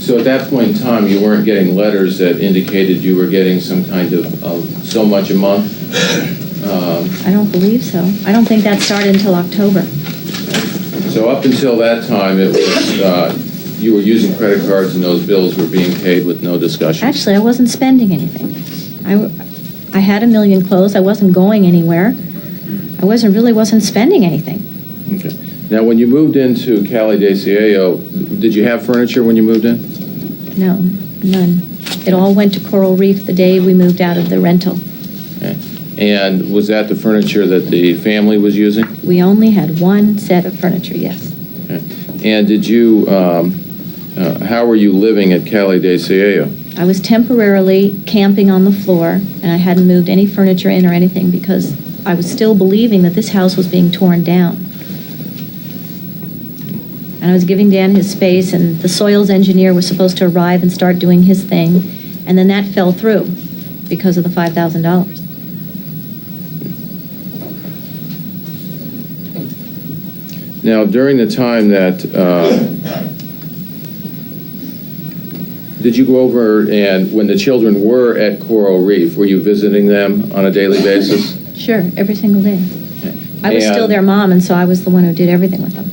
So at that point in time, you weren't getting letters that indicated you were getting some kind of so much a month? I don't believe so. I don't think that started until October. So up until that time, it was you were using credit cards and those bills were being paid with no discussion? Actually, I wasn't spending anything. I had $1 million closed. I wasn't going anywhere. I wasn't spending anything. Okay. Now, when you moved into Calle de Cielo, did you have furniture when you moved in? No, none. It all went to Coral Reef the day we moved out of the rental. Okay. And was that the furniture that the family was using? We only had one set of furniture, yes. Okay. And did you, how were you living at Calle de Cielo? I was temporarily camping on the floor, and I hadn't moved any furniture in or anything because I was still believing that this house was being torn down. And I was giving Dan his space, and the soils engineer was supposed to arrive and start doing his thing, and then that fell through because of the $5,000. Now, during the time that, did you go over and when the children were at Coral Reef, were you visiting them on a daily basis? Sure, every single day. I was still their mom, and so I was the one who did everything with them.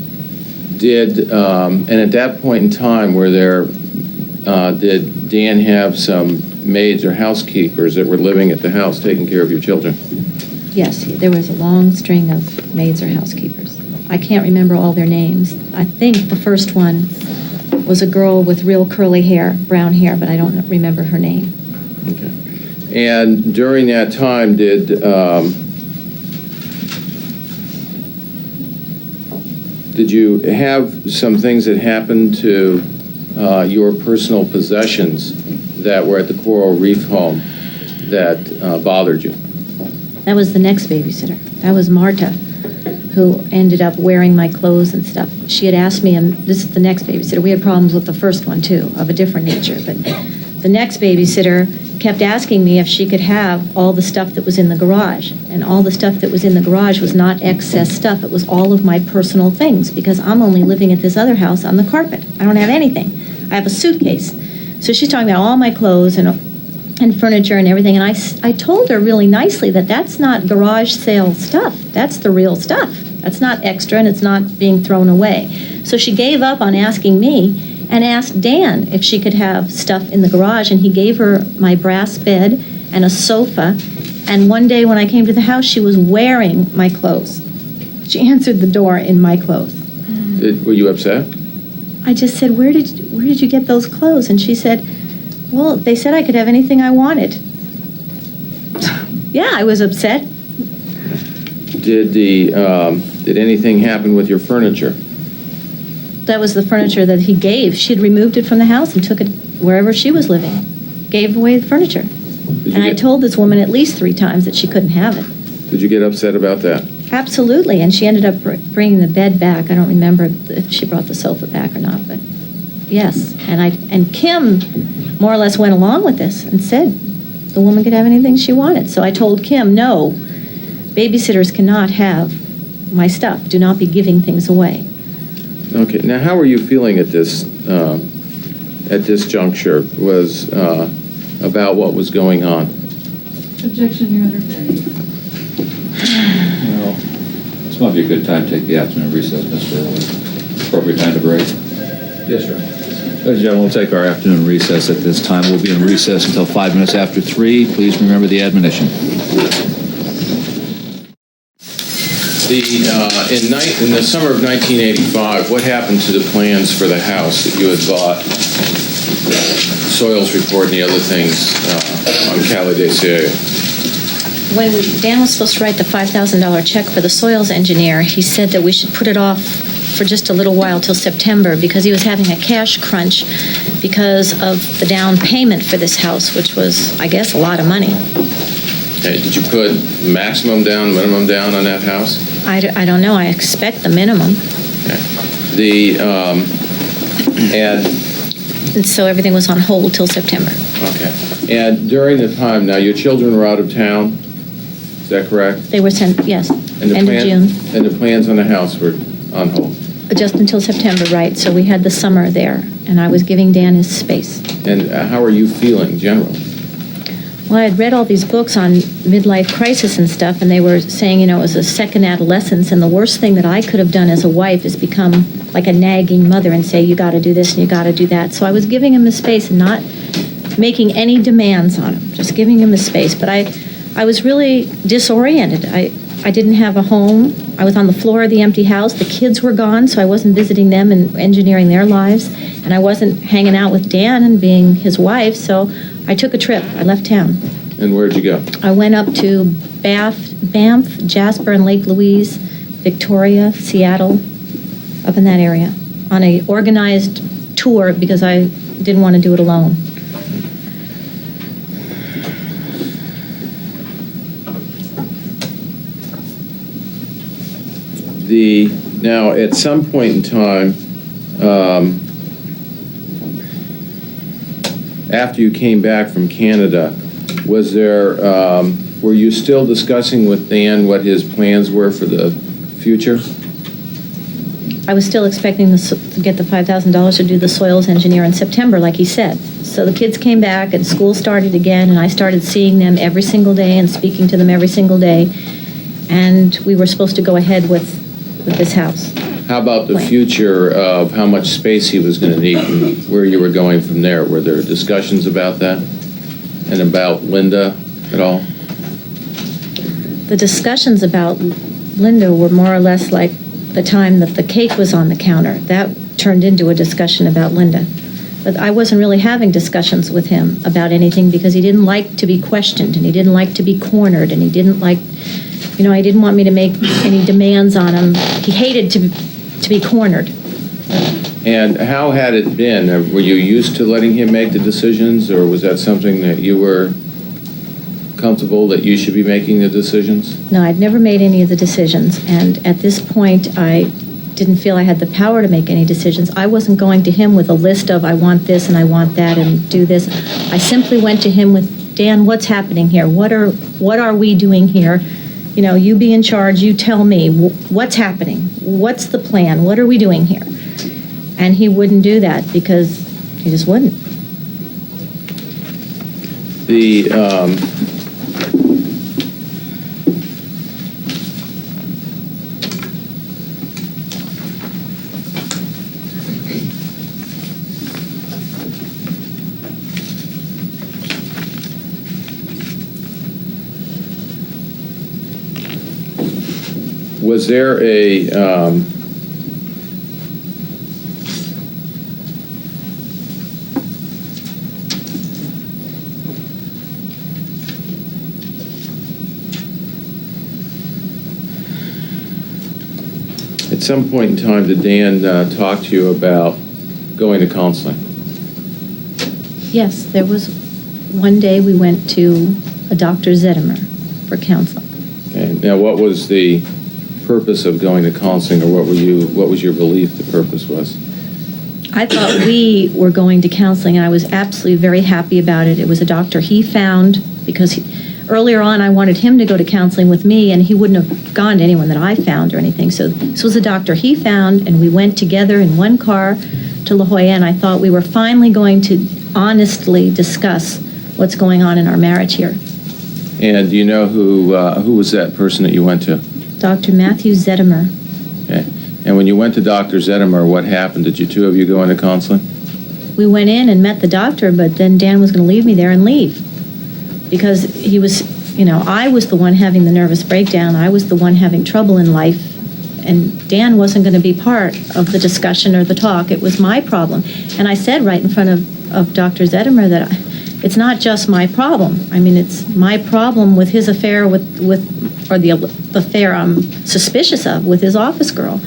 And at that point in time, did Dan have some maids or housekeepers that were living at the house taking care of your children? Yes, there was a long string of maids or housekeepers. I can't remember all their names. I think the first one was a girl with real curly hair, brown hair, but I don't remember her name. Okay. And during that time, did you have some things that happened to your personal possessions that were at the Coral Reef home that bothered you? That was the next babysitter. That was Marta, who ended up wearing my clothes and stuff. She had asked me, and this is the next babysitter. We had problems with the first one, too, of a different nature. But the next babysitter kept asking me if she could have all the stuff that was in the garage. And all the stuff that was in the garage was not excess stuff. It was all of my personal things, because I'm only living at this other house on the carpet. I don't have anything. I have a suitcase. So she's talking about all my clothes and furniture and everything. And I told her really nicely that that's not garage sale stuff. That's the real stuff. That's not extra, and it's not being thrown away. So she gave up on asking me and asked Dan if she could have stuff in the garage, and he gave her my brass bed and a sofa. And one day when I came to the house, she was wearing my clothes. She answered the door in my clothes. Were you upset? I just said, where did you get those clothes? And she said, well, they said I could have anything I wanted. Yeah, I was upset. Did anything happen with your furniture? That was the furniture that he gave. She had removed it from the house and took it wherever she was living. Gave away the furniture. And I told this woman at least 3 times that she couldn't have it. Did you get upset about that? Absolutely, and she ended up bringing the bed back. I don't remember if she brought the sofa back or not, but yes. And Kim more or less went along with this and said the woman could have anything she wanted. So I told Kim, no, babysitters cannot have my stuff. Do not be giving things away. Okay. Now, how were you feeling at this juncture? Was about what was going on? Objection, Your Honor. Well, this might be a good time to take the afternoon recess, Mr. Appropriate time to break. Yes, sir. Ladies and gentlemen, we'll take our afternoon recess at this time. We'll be in recess until 5 minutes after 3. Please remember the admonition. In the summer of 1985, what happened to the plans for the house that you had bought, soils report and the other things on Cali de Sierra? When Dan was supposed to write the $5,000 check for the soils engineer, he said that we should put it off for just a little while till September, because he was having a cash crunch because of the down payment for this house, which was, I guess, a lot of money. Okay. Did you put maximum down, minimum down on that house? I don't know. I expect the minimum. Okay. And so everything was on hold till September. Okay. And during the time, now your children were out of town, is that correct? They were sent, yes, And end of June. And the plans on the house were on hold? Just until September, right. So we had the summer there, and I was giving Dan his space. And how are you feeling generally? Well, I had read all these books on midlife crisis and stuff, and they were saying, it was a second adolescence, and the worst thing that I could have done as a wife is become like a nagging mother and say, you got to do this and you got to do that. So I was giving him his space and not making any demands on him, just giving him his space. But I was really disoriented. I didn't have a home. I was on the floor of the empty house. The kids were gone, so I wasn't visiting them and engineering their lives. And I wasn't hanging out with Dan and being his wife, so I took a trip. I left town. And where'd you go? I went up to Banff, Jasper and Lake Louise, Victoria, Seattle, up in that area, on a organized tour because I didn't want to do it alone. Now, at some point in time, after you came back from Canada, was there, were you still discussing with Dan what his plans were for the future? I was still expecting to get the $5,000 to do the soils engineer in September, like he said. So the kids came back and school started again, and I started seeing them every single day and speaking to them every single day. And we were supposed to go ahead with this house. How about the future of how much space he was going to need and where you were going from there? Were there discussions about that? And about Linda at all? the discussions about Linda were more or less like the time that the cake was on the counter. That turned into a discussion about Linda. But I wasn't really having discussions with him about anything because he didn't like to be questioned, and he didn't like to be cornered, and he didn't like, he didn't want me to make any demands on him. He hated to be cornered. And how had it been? Were you used to letting him make the decisions, or was that something that you were comfortable that you should be making the decisions? No, I'd never made any of the decisions, and at this point, I didn't feel I had the power to make any decisions. I wasn't going to him with a list of I want this and I want that and do this. I simply went to him with, Dan, what's happening here? What are we doing here? You be in charge, you tell me what's happening. What's the plan? What are we doing here? And he wouldn't do that because he just wouldn't. Was there at some point in time, did Dan talk to you about going to counseling? Yes, there was one day we went to a Dr. Zedimer for counseling. Okay. Now, what was the purpose of going to counseling, or what was your belief the purpose was? I thought we were going to counseling, and I was absolutely very happy about it. It was a doctor he found, because earlier on I wanted him to go to counseling with me, and he wouldn't have gone to anyone that I found or anything. So this was a doctor he found, and we went together in one car to La Jolla, and I thought we were finally going to honestly discuss what's going on in our marriage here. And do you know who was that person that you went to? Dr. Matthew Zedimer. Okay. And when you went to Dr. Zedimer, what happened? Did you two of you go into counseling? We went in and met the doctor, but then Dan was going to leave me there and leave. Because he was, I was the one having the nervous breakdown. I was the one having trouble in life. And Dan wasn't going to be part of the discussion or the talk. It was my problem. And I said right in front of Dr. Zedimer that it's not just my problem. I mean, it's my problem with his affair or the affair I'm suspicious of with his office girl.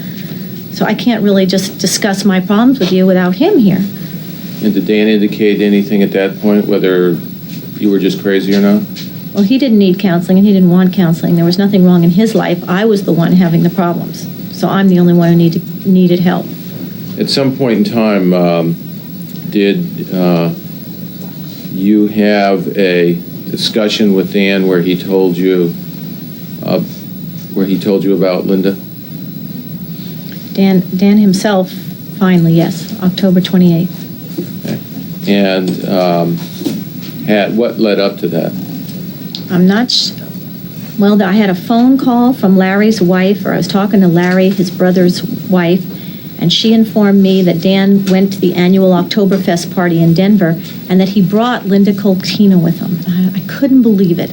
So I can't really just discuss my problems with you without him here. And did Dan indicate anything at that point, whether you were just crazy or not? Well, he didn't need counseling, and he didn't want counseling. There was nothing wrong in his life. I was the one having the problems. So I'm the only one who needed help. At some point in time, did you have a discussion with Dan where he told you about Linda? Dan himself, finally, yes, October 28th. Okay. And what led up to that? I'm not well, I had a phone call from Larry's wife, or I was talking to Larry, his brother's wife, and she informed me that Dan went to the annual Oktoberfest party in Denver and that he brought Linda Kolkina with him. I couldn't believe it.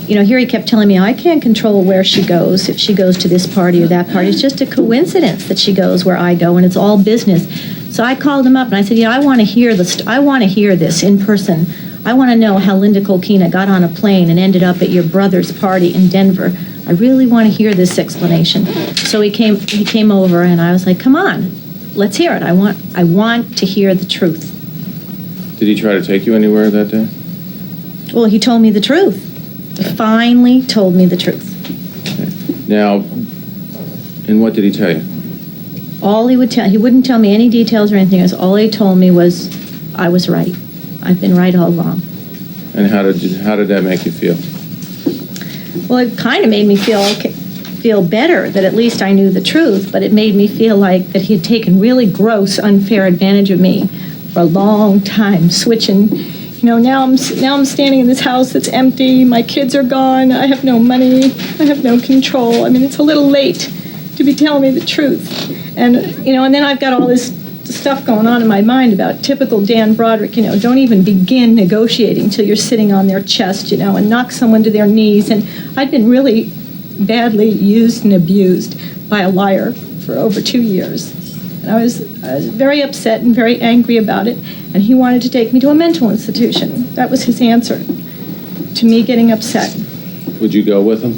Here he kept telling me, I can't control where she goes, if she goes to this party or that party. It's just a coincidence that she goes where I go, and it's all business. So I called him up and I said, I want to hear this in person. I want to know how Linda Kolkina got on a plane and ended up at your brother's party in Denver. I really want to hear this explanation. So he came over, and I was like, come on, let's hear it. I want to hear the truth. Did he try to take you anywhere that day? Well, he told me the truth. He finally told me the truth. Okay. Now, and what did he tell you? He wouldn't tell me any details or anything else. All he told me was I was right. I've been right all along. And how did that make you feel? Well, it kind of made me feel better that at least I knew the truth, but it made me feel like that he had taken really gross, unfair advantage of me for a long time, switching. Now I'm standing in this house that's empty. My kids are gone. I have no money. I have no control. I mean, it's a little late to be telling me the truth. And and then I've got all this stuff going on in my mind about typical Dan Broderick, don't even begin negotiating till you're sitting on their chest, and knock someone to their knees. And I'd been really badly used and abused by a liar for over 2 years. And I was very upset and very angry about it, and he wanted to take me to a mental institution. That was his answer to me getting upset. Would you go with him?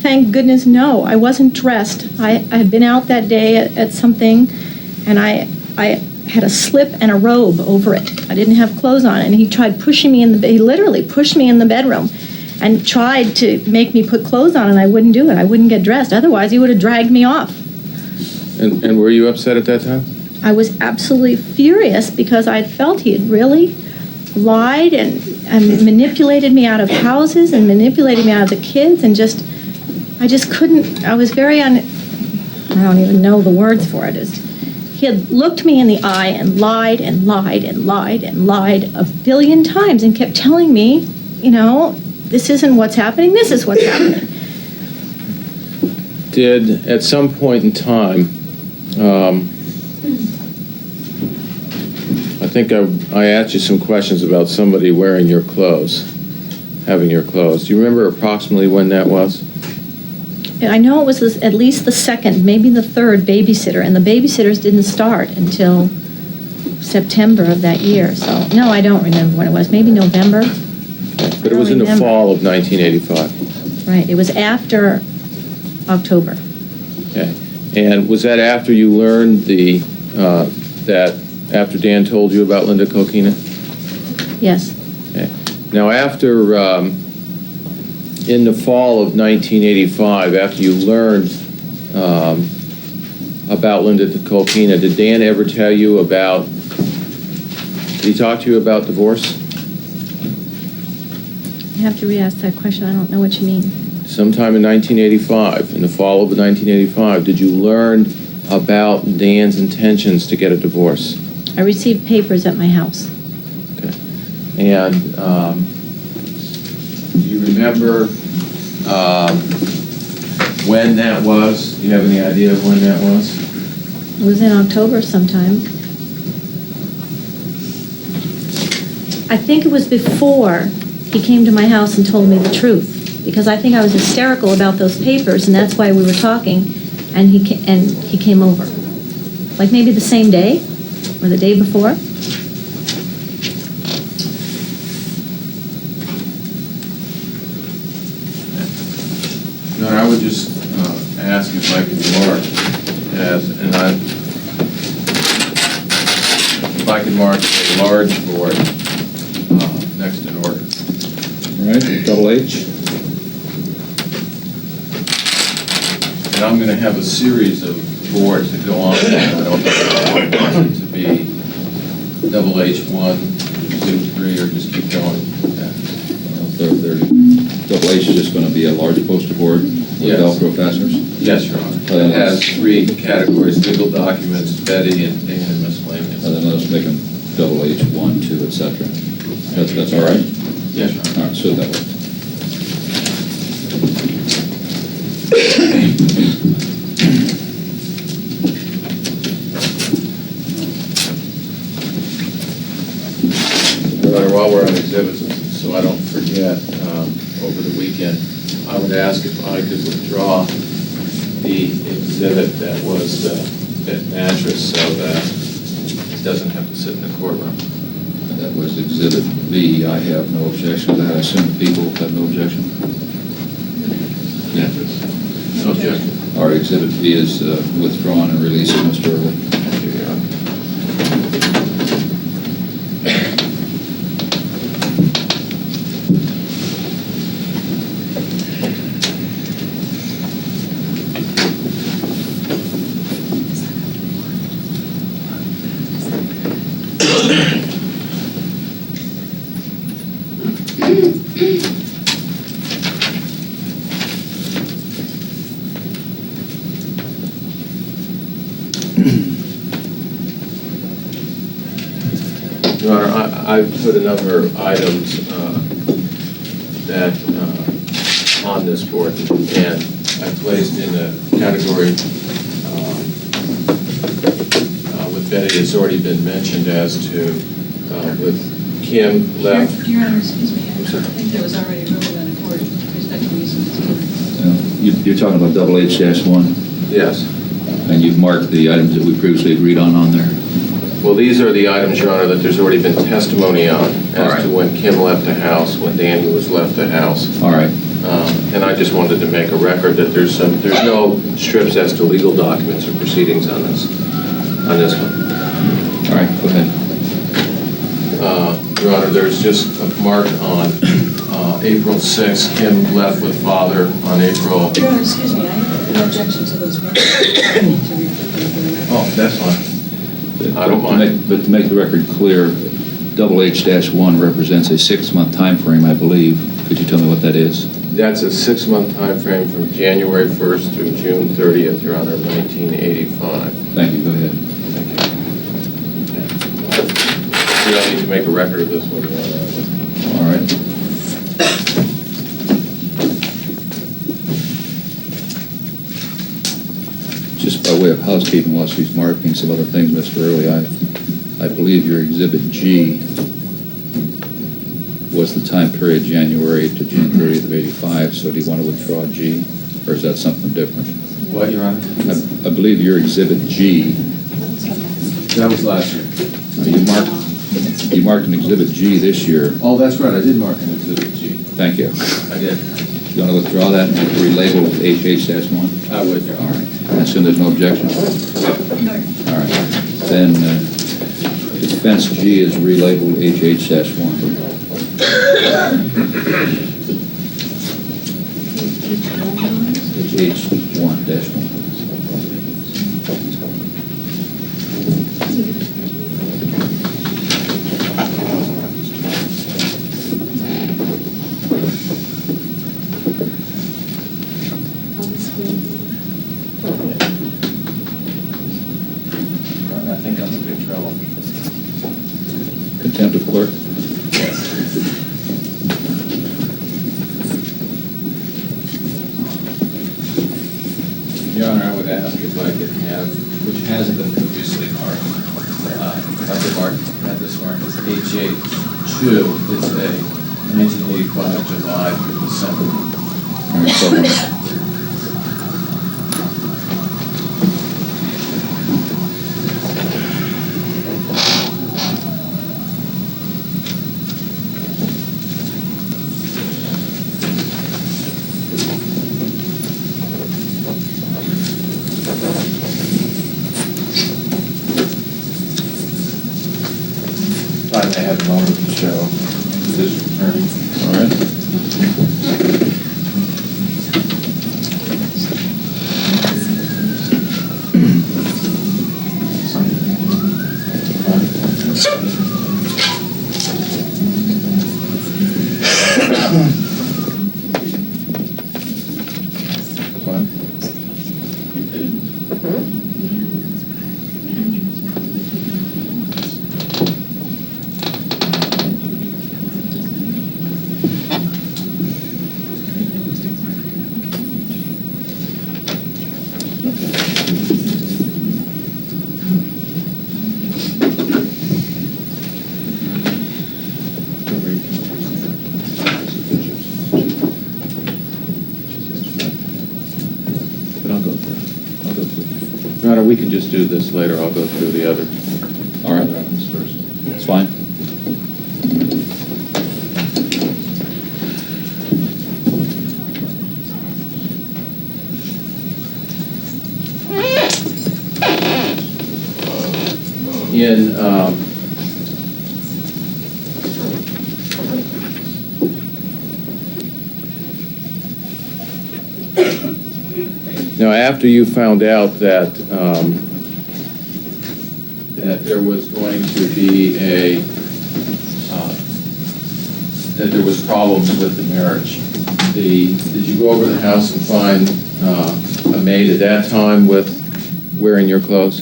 Thank goodness, no. I wasn't dressed. I had been out that day at something, and I had a slip and a robe over it. I didn't have clothes on, and he tried pushing me he literally pushed me in the bedroom and tried to make me put clothes on, and I wouldn't do it. I wouldn't get dressed. Otherwise, he would have dragged me off. And were you upset at that time? I was absolutely furious because I felt he had really lied and manipulated me out of houses and manipulated me out of the kids, and I just couldn't. I was very I don't even know the words for it. He had looked me in the eye and lied and lied and lied and lied a billion times and kept telling me, this isn't what's happening, this is what's happening. Did, at some point in time, I think I asked you some questions about somebody wearing your clothes, having your clothes. Do you remember approximately when that was? I know it was at least the second, maybe the third babysitter, and the babysitters didn't start until September of that year. So, no, I don't remember when it was. Maybe November. But it was in the fall of 1985. Right. It was after October. Okay. And was that after you learned that after Dan told you about Linda Kokina? Yes. Okay. Now, after in the fall of 1985, after you learned about Linda Kokina, did Dan ever tell you about? Did he talk to you about divorce? You have to re-ask that question. I don't know what you mean. Sometime in 1985, in the fall of 1985, did you learn about Dan's intentions to get a divorce? I received papers at my house. Okay. And do you remember when that was? Do you have any idea of when that was? It was in October sometime. I think it was before he came to my house and told me the truth, because I think I was hysterical about those papers, and that's why we were talking, and he came over. Like maybe the same day or the day before. No, I would just ask if I could mark if I could mark a large board next in order. All right, double H. And I'm going to have a series of boards that go on. I don't know if I want it to be double H1, 2, 3, or just keep going. Double H is just going to be a large poster board with Velcro fasteners? Yes, Your Honor. It has 3 categories: legal documents, Betty, and miscellaneous. And then let's make them double H, 1, 2, etc. That's all right? Yes, Your Honor. All right, so that way. While we're on exhibits, so I don't forget, over the weekend, I would ask if I could withdraw the exhibit that was the mattress so that it doesn't have to sit in the courtroom. That was exhibit B. I have no objection to that. I assume people have no objection? Yeah. No objection. Our exhibit B is withdrawn and released, Mr. Early. Your Honor, I've put a number of items that on this board, and I placed in the category with Betty, it's already been mentioned as to with Kim left. Your Honor, excuse me, I sorry. think that was already ruled in a court with respect to use of the time. You're talking about double H-1, Yes. and you've marked the items that we previously agreed on there. Well, these are the items, Your Honor, that there's already been testimony on as to when Kim left the house, when Daniel was left the house. All right. And I just wanted to make a record that there's no strips as to legal documents or proceedings on this one. All right, go ahead. Your Honor, there's just a mark on April 6th, Kim left with father on April. Your Honor, excuse me, I have no objection to those minutes. I need to repeat them for the record. Oh, that's fine. I don't mind. But to make the record clear, double H-1 represents a 6-month time frame, I believe. Could you tell me what that is? That's a 6-month time frame from January 1st through June 30th, Your Honor, of 1985. Thank you. Go ahead. Thank you. I need to make a record of this one, Your Honor. All right. Just by way of housekeeping, while she's marking some other things, Mr. Early, I believe your Exhibit G was the time period January to June 30th of 85, so do you want to withdraw G, or is that something different? What, Your Honor? I believe your Exhibit G. That was last year. You marked an Exhibit G this year. Oh, that's right, I did mark an Exhibit G. Thank you. I did. You want to withdraw that and relabel it HH-1? I would, Your Honor. All right. I assume there's no objection? All right. Then defense G is relabeled HH-1. HH-1-1. I think I'm in big trouble. Contempt of clerk? Your Honor, I would ask if I could have, which hasn't been previously marked, have this marked as HH2. It's a 1985 July through December. All right, so I may have a moment to show this attorney. all right. But I'll go through. Your Honor, we can just do this later. I'll go through the other. All right. items first. That's fine. In now, after you found out that that there was going to be that there was problems with the marriage, did you go over the house and find a maid at that time with wearing your clothes?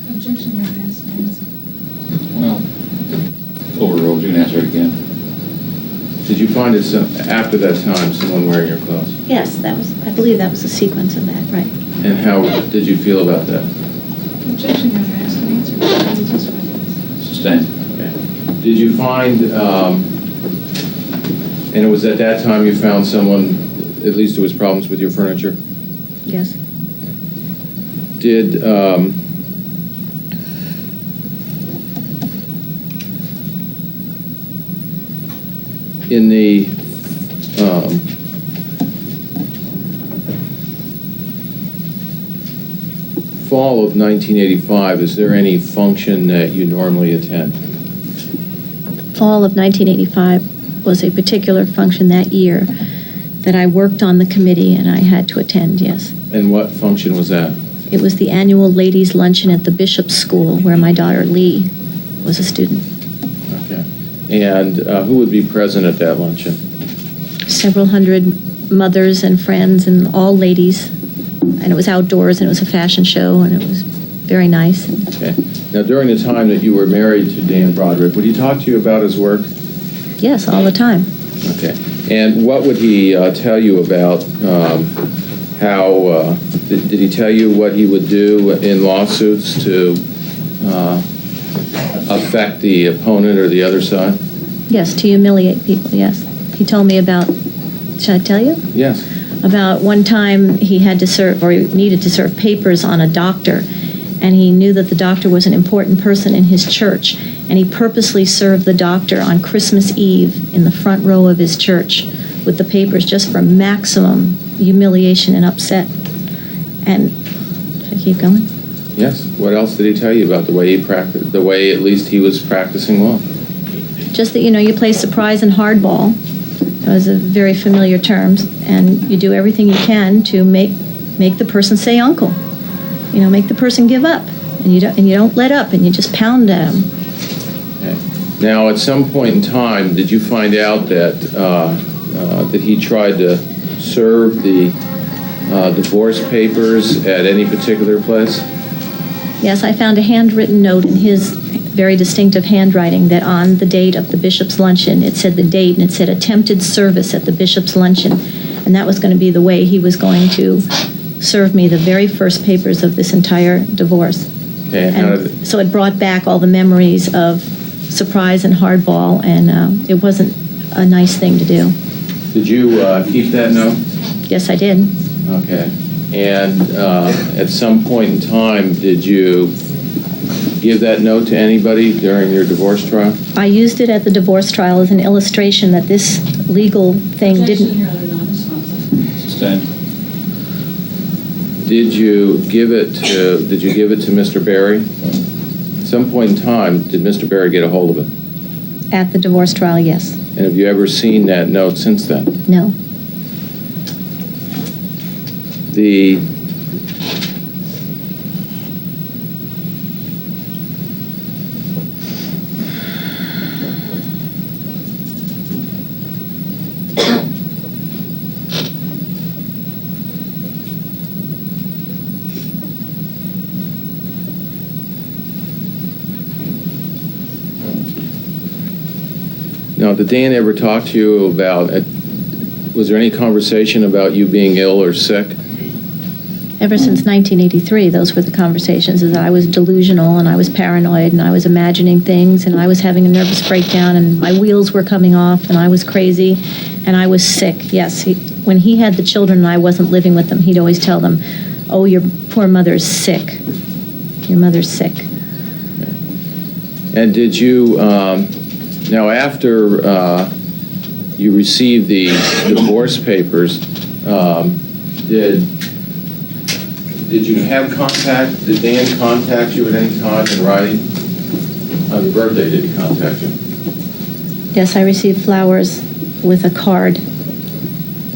Objection, Your Honor, ask my answer. Well, overruled. You can answer it again. Did you find it after that time someone wearing your clothes? Yes, I believe that was the sequence of that, right. And how did you feel about that? Objection, Your Honor. Ask an answer. I will testify to this. Sustained. Okay. Did you find, and it was at that time you found someone, at least there was problems with your furniture? Yes. Did, in the fall of 1985, is there any function that you normally attend? Fall of 1985 was a particular function that year that I worked on the committee and I had to attend, yes. And what function was that? It was the annual ladies' luncheon at the Bishop's School where my daughter Lee was a student. Okay. And who would be present at that luncheon? Several hundred mothers and friends and all ladies. And it was outdoors and it was a fashion show and it was very nice. Okay. Now, during the time that you were married to Dan Broderick, would he talk to you about his work? Yes, all the time. Okay. And what would he tell you about how, did he tell you what he would do in lawsuits to affect the opponent or the other side? Yes, to humiliate people, yes. He told me about, should I tell you? Yes. About one time he had to serve, or he needed to serve papers on a doctor, and he knew that the doctor was an important person in his church, and he purposely served the doctor on Christmas Eve in the front row of his church with the papers just for maximum humiliation and upset. And, should I keep going? Yes. What else did he tell you about the way he practiced, the way at least he was practicing law? Just that, you play surprise and hardball. Those are very familiar terms, and you do everything you can to make the person say uncle. Make the person give up, and you don't let up, and you just pound at them. Okay. Now, at some point in time, did you find out that that he tried to serve the divorce papers at any particular place? Yes, I found a handwritten note in his very distinctive handwriting that on the date of the bishop's luncheon, it said the date, and it said attempted service at the bishop's luncheon, and that was going to be the way he was going to serve me the very first papers of this entire divorce. Okay, and so it brought back all the memories of surprise and hardball, and it wasn't a nice thing to do. Did you keep that note? Yes, I did. Okay. And at some point in time, did you give that note to anybody during your divorce trial? I used it at the divorce trial as an illustration that this legal thing didn't... Sustained. Did you give it to Mr. Berry? At some point in time, did Mr. Berry get a hold of it? At the divorce trial, yes. And have you ever seen that note since then? No. Now, did Dan ever talk to you about, was there any conversation about you being ill or sick? Ever since 1983, those were the conversations, is that I was delusional and I was paranoid and I was imagining things and I was having a nervous breakdown and my wheels were coming off and I was crazy and I was sick. Yes, when he had the children and I wasn't living with them, he'd always tell them, oh, your poor mother's sick. Your mother's sick. And did you, now after you received the divorce papers, did you have contact, did Dan contact you at any time in writing? On your birthday, did he contact you? Yes, I received flowers with a card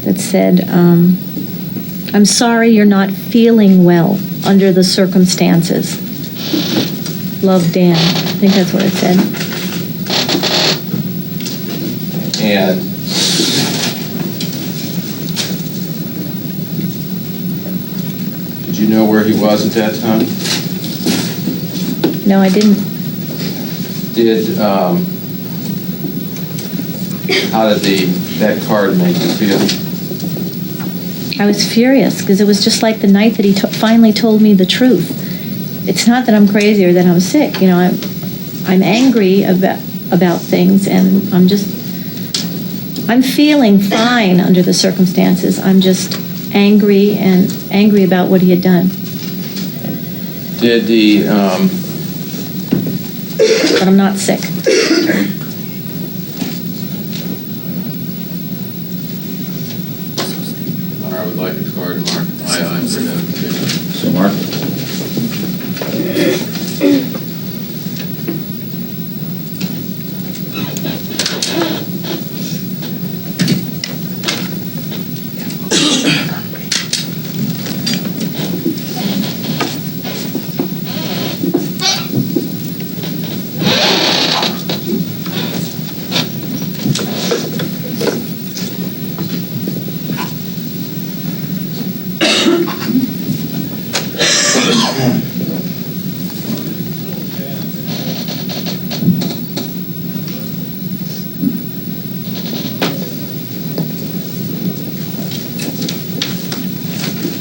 that said, I'm sorry you're not feeling well under the circumstances. Love, Dan. I think that's what it said. And did you know where he was at that time? No, I didn't. How did that card make you feel? I was furious because it was just like the night that he finally told me the truth. it's not that I'm crazy or that I'm sick. You know, I'm angry about things, and I'm feeling fine under the circumstances. I'm just angry about what he had done. Did the, But I'm not sick. I would like a card marked I for identification. So, Mark?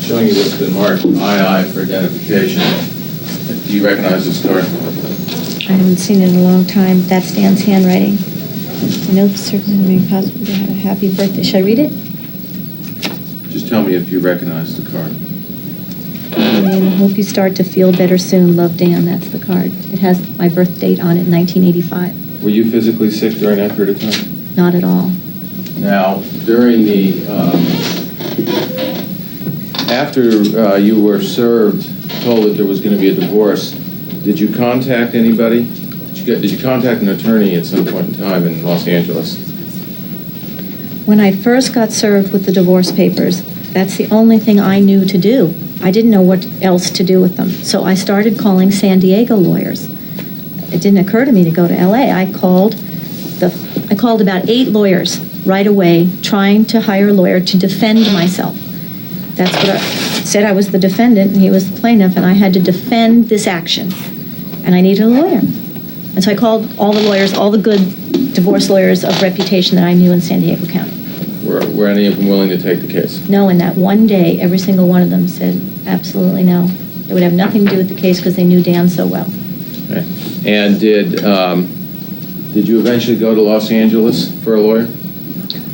Showing you what's been marked I for identification. Do you recognize this card? I haven't seen it in a long time. That's Dan's handwriting. I know for certain it may be possible to have a happy birthday. Should I read it? Just tell me if you recognize the card. I hope you start to feel better soon. Love, Dan. That's the card. It has my birth date on it, 1985. Were you physically sick during that period of time? Not at all. Now, during the, after you were served, told that there was going to be a divorce, did you contact anybody? Did you contact an attorney at some point in time in Los Angeles? When I first got served with the divorce papers, that's the only thing I knew to do. I didn't know what else to do with them. So I started calling San Diego lawyers. It didn't occur to me to go to LA. I called about 8 lawyers right away, trying to hire a lawyer to defend myself. That's what I said. I was the defendant and he was the plaintiff, and I had to defend this action. And I needed a lawyer. And so I called all the lawyers, all the good divorce lawyers of reputation that I knew in San Diego County. Were any of them willing to take the case? No, in that one day, every single one of them said absolutely no. They would have nothing to do with the case because they knew Dan so well. Okay. And did you eventually go to Los Angeles for a lawyer?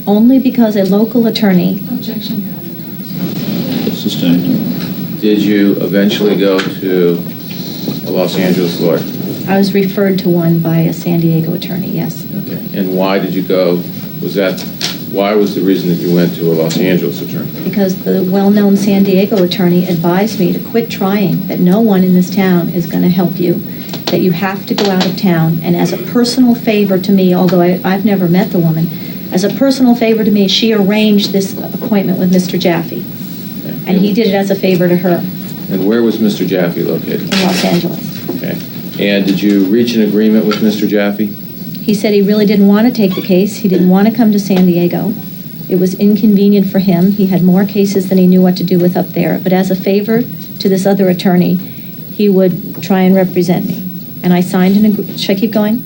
Only because a local attorney... Objection, Your Honor. Sustained. Did you eventually go to a Los Angeles lawyer? I was referred to one by a San Diego attorney, yes. Okay. And why did you go? Why was the reason that you went to a Los Angeles attorney? Because the well-known San Diego attorney advised me to quit trying, that no one in this town is going to help you, that you have to go out of town. And as a personal favor to me, although I've never met the woman, as a personal favor to me, she arranged this appointment with Mr. Jaffe. Okay. And he did it as a favor to her. And where was Mr. Jaffe located? In Los Angeles. Okay. And did you reach an agreement with Mr. Jaffe? He said he really didn't want to take the case. He didn't want to come to San Diego. It was inconvenient for him. He had more cases than he knew what to do with up there. But as a favor to this other attorney, he would try and represent me. And I signed an agreement. Should I keep going?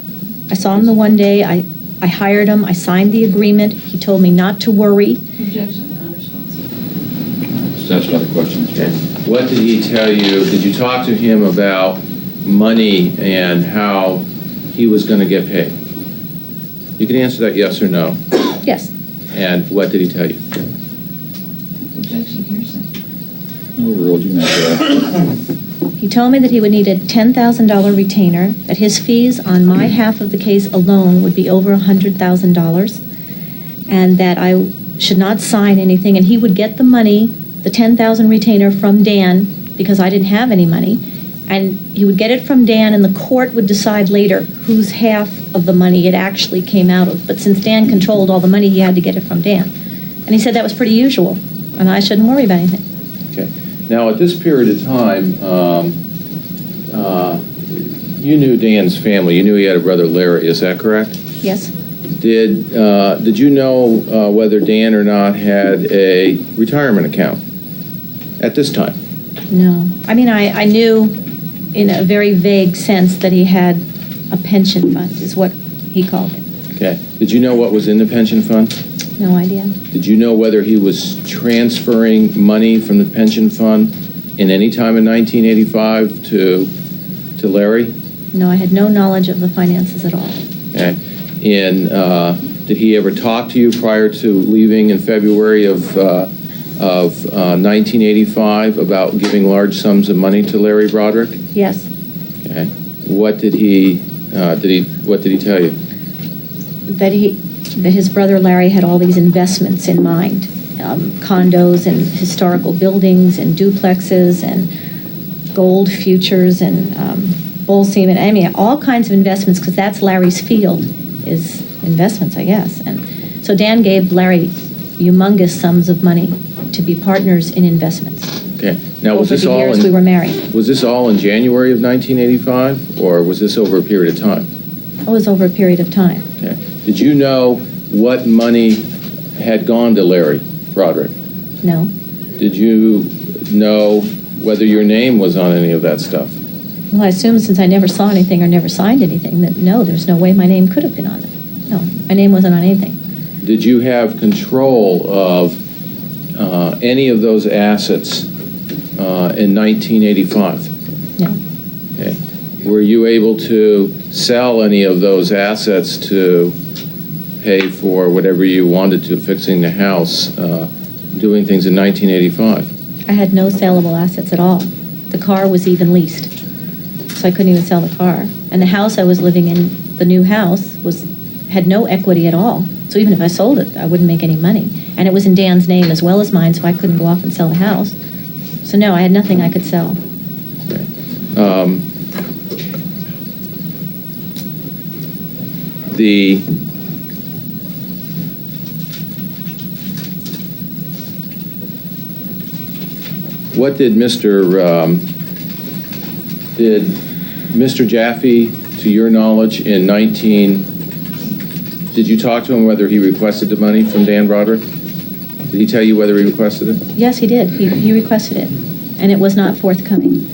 I saw him the one day. I hired him. I signed the agreement. He told me not to worry. Objection, unresponsive. That's another question. Okay. What did he tell you? Did you talk to him about money and how he was going to get paid? You can answer that yes or no. Yes. And what did he tell you? Objection, hearsay. Overruled. You can answer that. He told me that he would need a $10,000 retainer, that his fees on my half of the case alone would be over $100,000, and that I should not sign anything, and he would get the money, the $10,000 retainer, from Dan, because I didn't have any money, and he would get it from Dan, and the court would decide later whose half of the money it actually came out of. But since Dan controlled all the money, he had to get it from Dan. And he said that was pretty usual, and I shouldn't worry about anything. Okay. Now, at this period of time, you knew Dan's family. You knew he had a brother, Larry. Is that correct? Yes. Did you know whether Dan or not had a retirement account at this time? No. I mean, I knew in a very vague sense that he had a pension fund, is what he called it. Okay. Did you know what was in the pension fund? No idea. Did you know whether he was transferring money from the pension fund in any time in 1985 to Larry? No, I had no knowledge of the finances at all. Okay. Did he ever talk to you prior to leaving in February of 1985 about giving large sums of money to Larry Broderick? Yes. Okay. What did he tell you? That his brother Larry had all these investments in mind, condos and historical buildings and duplexes and gold futures and bull semen. I mean, all kinds of investments, because that's Larry's field, is investments, I guess. And so Dan gave Larry humongous sums of money to be partners in investments. Okay. Now, was over this the all years we were married? Was this all in January of 1985, or was this over a period of time? It was over a period of time. Okay. Did you know what money had gone to Larry Broderick? No. Did you know whether your name was on any of that stuff? Well, I assume since I never saw anything or never signed anything, that no, there's no way my name could have been on it. No, my name wasn't on anything. Did you have control of any of those assets in 1985? No. Okay. Were you able to sell any of those assets to pay for whatever you wanted to, fixing the house, doing things in 1985? I had no saleable assets at all. The car was even leased, so I couldn't even sell the car. And the house I was living in, the new house, had no equity at all. So even if I sold it, I wouldn't make any money. And it was in Dan's name as well as mine, so I couldn't go off and sell the house. So no, I had nothing I could sell. Okay. What did Mr. Jaffe, to your knowledge, did you talk to him whether he requested the money from Dan Broderick? Did he tell you whether he requested it? Yes, he did. He requested it, and it was not forthcoming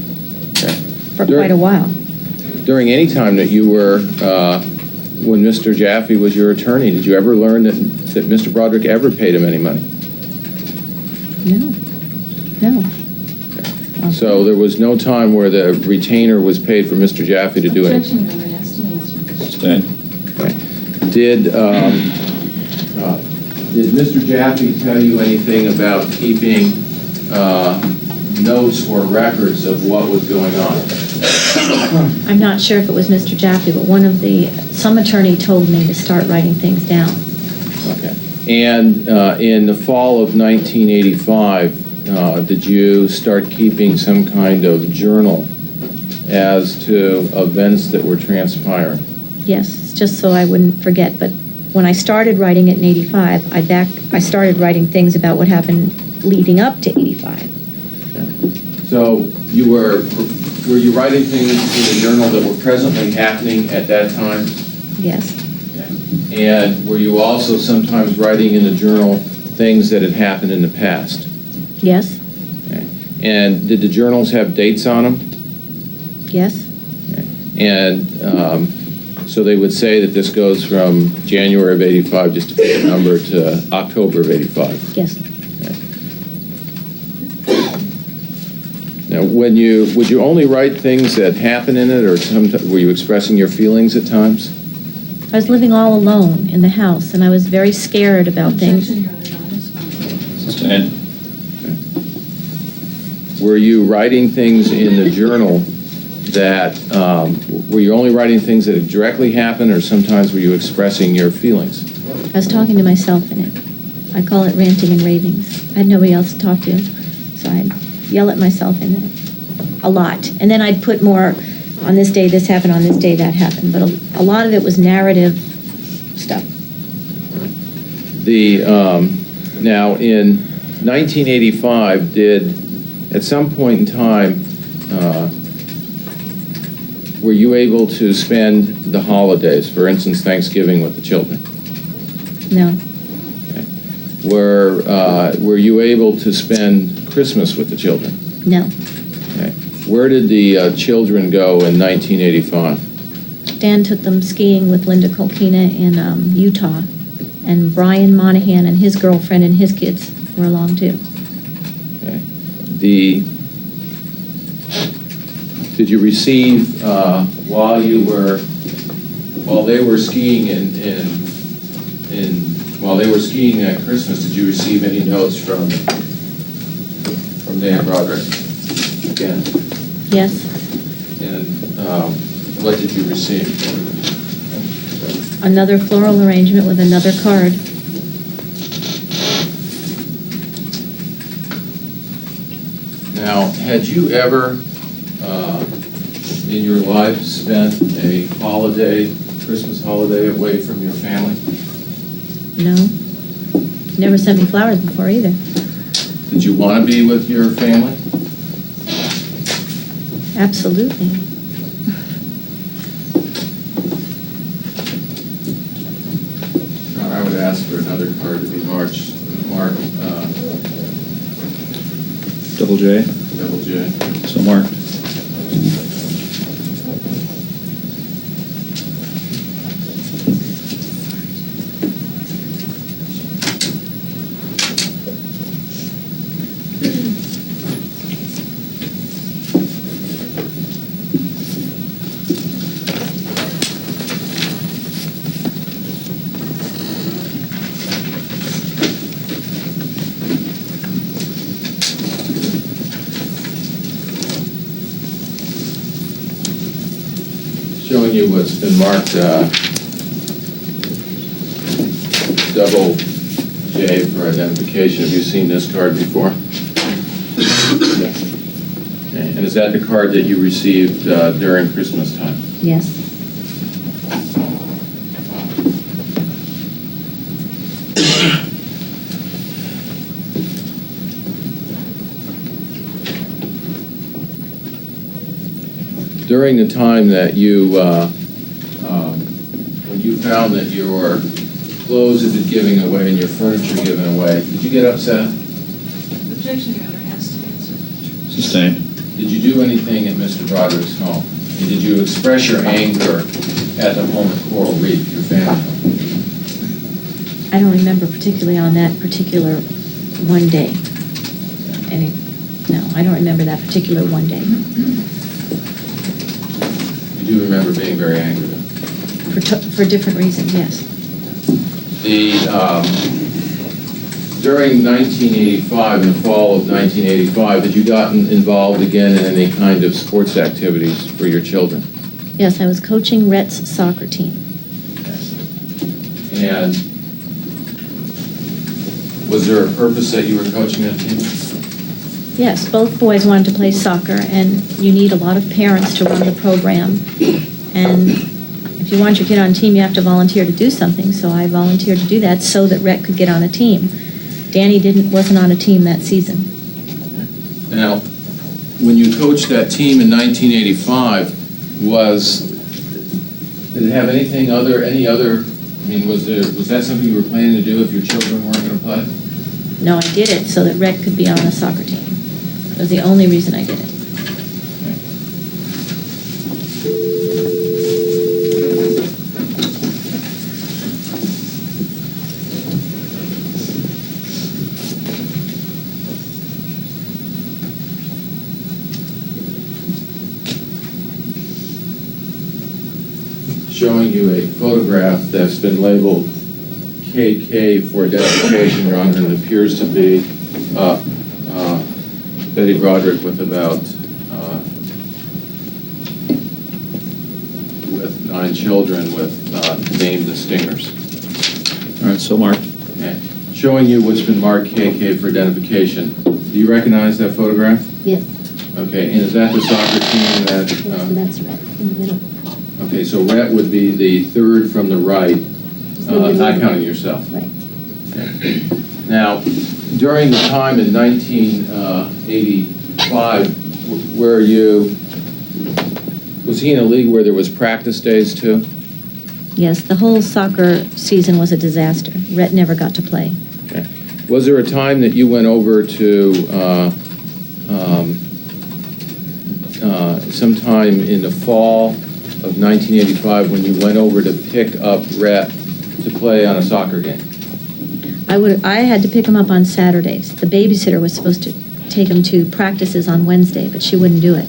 for quite a while. During any time that you were, when Mr. Jaffe was your attorney, did you ever learn that Mr. Broderick ever paid him any money? No. No. So there was no time where the retainer was paid for Mr. Jaffe to do anything? Objection, Your Honor, asked to answer. Sustained. Okay. Did Mr. Jaffe tell you anything about keeping notes or records of what was going on? I'm not sure if it was Mr. Jaffe, but some attorney told me to start writing things down. Okay. And in the fall of 1985, did you start keeping some kind of journal as to events that were transpiring? Yes, just so I wouldn't forget. But when I started writing it in 85, I started writing things about what happened leading up to 85. Okay. So were you writing things in the journal that were presently happening at that time? Yes. Okay. And were you also sometimes writing in the journal things that had happened in the past? Yes. Okay. And did the journals have dates on them? Yes. Okay. And so they would say that this goes from January of 85, just to pick a number, to October of 85. Yes. Okay. Now, would you only write things that happen in it, or were you expressing your feelings at times? I was living all alone in the house, and I was very scared about things. Objection, Your Honor, non-responsive. Sustained. Were you writing things in the journal that, were you only writing things that had directly happened, or sometimes were you expressing your feelings? I was talking to myself in it. I call it ranting and ravings. I had nobody else to talk to, so I'd yell at myself in it a lot. And then I'd put more, on this day this happened, on this day that happened. But a lot of it was narrative stuff. Now, in 1985, at some point in time, were you able to spend the holidays, for instance, Thanksgiving, with the children? No. Okay. Were you able to spend Christmas with the children? No. Okay. Where did the children go in 1985? Dan took them skiing with Linda Kolkina in Utah, and Brian Monahan and his girlfriend and his kids were along too. Okay. did you receive, while they were skiing while they were skiing at Christmas, did you receive any notes from Dan Broderick? Again. Yes. And what did you receive? Another floral arrangement with another card. Now, had you ever in your life spent a holiday, Christmas holiday, away from your family? No. Never sent me flowers before either. Did you want to be with your family? Absolutely. I would ask for another card to be marked. Double J. Double J. So marked. Showing you what's been marked double J for identification. Have you seen this card before? Okay. And is that the card that you received during Christmas time? Yes. During the time that you, when you found that your clothes had been given away and your furniture given away, did you get upset? Objection, Your Honor, has to be answered. Sustained. Did you do anything at Mr. Broderick's home? And did you express your anger at the home at Coral Reef, your family home? I don't remember particularly on that particular one day. No, I don't remember that particular one day. You do remember being very angry then? For different reasons, yes. During 1985, in the fall of 1985, had you gotten involved again in any kind of sports activities for your children? Yes, I was coaching Rhett's soccer team. And was there a purpose that you were coaching that team? Yes, both boys wanted to play soccer, and you need a lot of parents to run the program. And if you want your kid on a team, you have to volunteer to do something, so I volunteered to do that so that Rhett could get on a team. Danny wasn't on a team that season. Now, when you coached that team in 1985, did it have any other, I mean, was that something you were planning to do if your children weren't going to play? No, I did it so that Rhett could be on the soccer team. That was the only reason I did it. Showing you a photograph that's been labeled KK for identification, Your Honor, and it appears to be Betty Broderick with with 9 children with named the Stingers. All right, so marked. Okay. Showing you what's been marked KK for identification. Do you recognize that photograph? Yes. Okay, and is that the soccer team that... Yes, that's Rhett in the middle. Okay, so Rhett would be the third from the right, not counting yourself. Right. Okay. Now, during the time in 1985, was he in a league where there was practice days too? Yes, the whole soccer season was a disaster. Rhett never got to play. Okay. Was there a time that you went over to sometime in the fall of 1985 when you went over to pick up Rhett to play on a soccer game? I had to pick him up on Saturdays. The babysitter was supposed to take him to practices on Wednesday, but she wouldn't do it.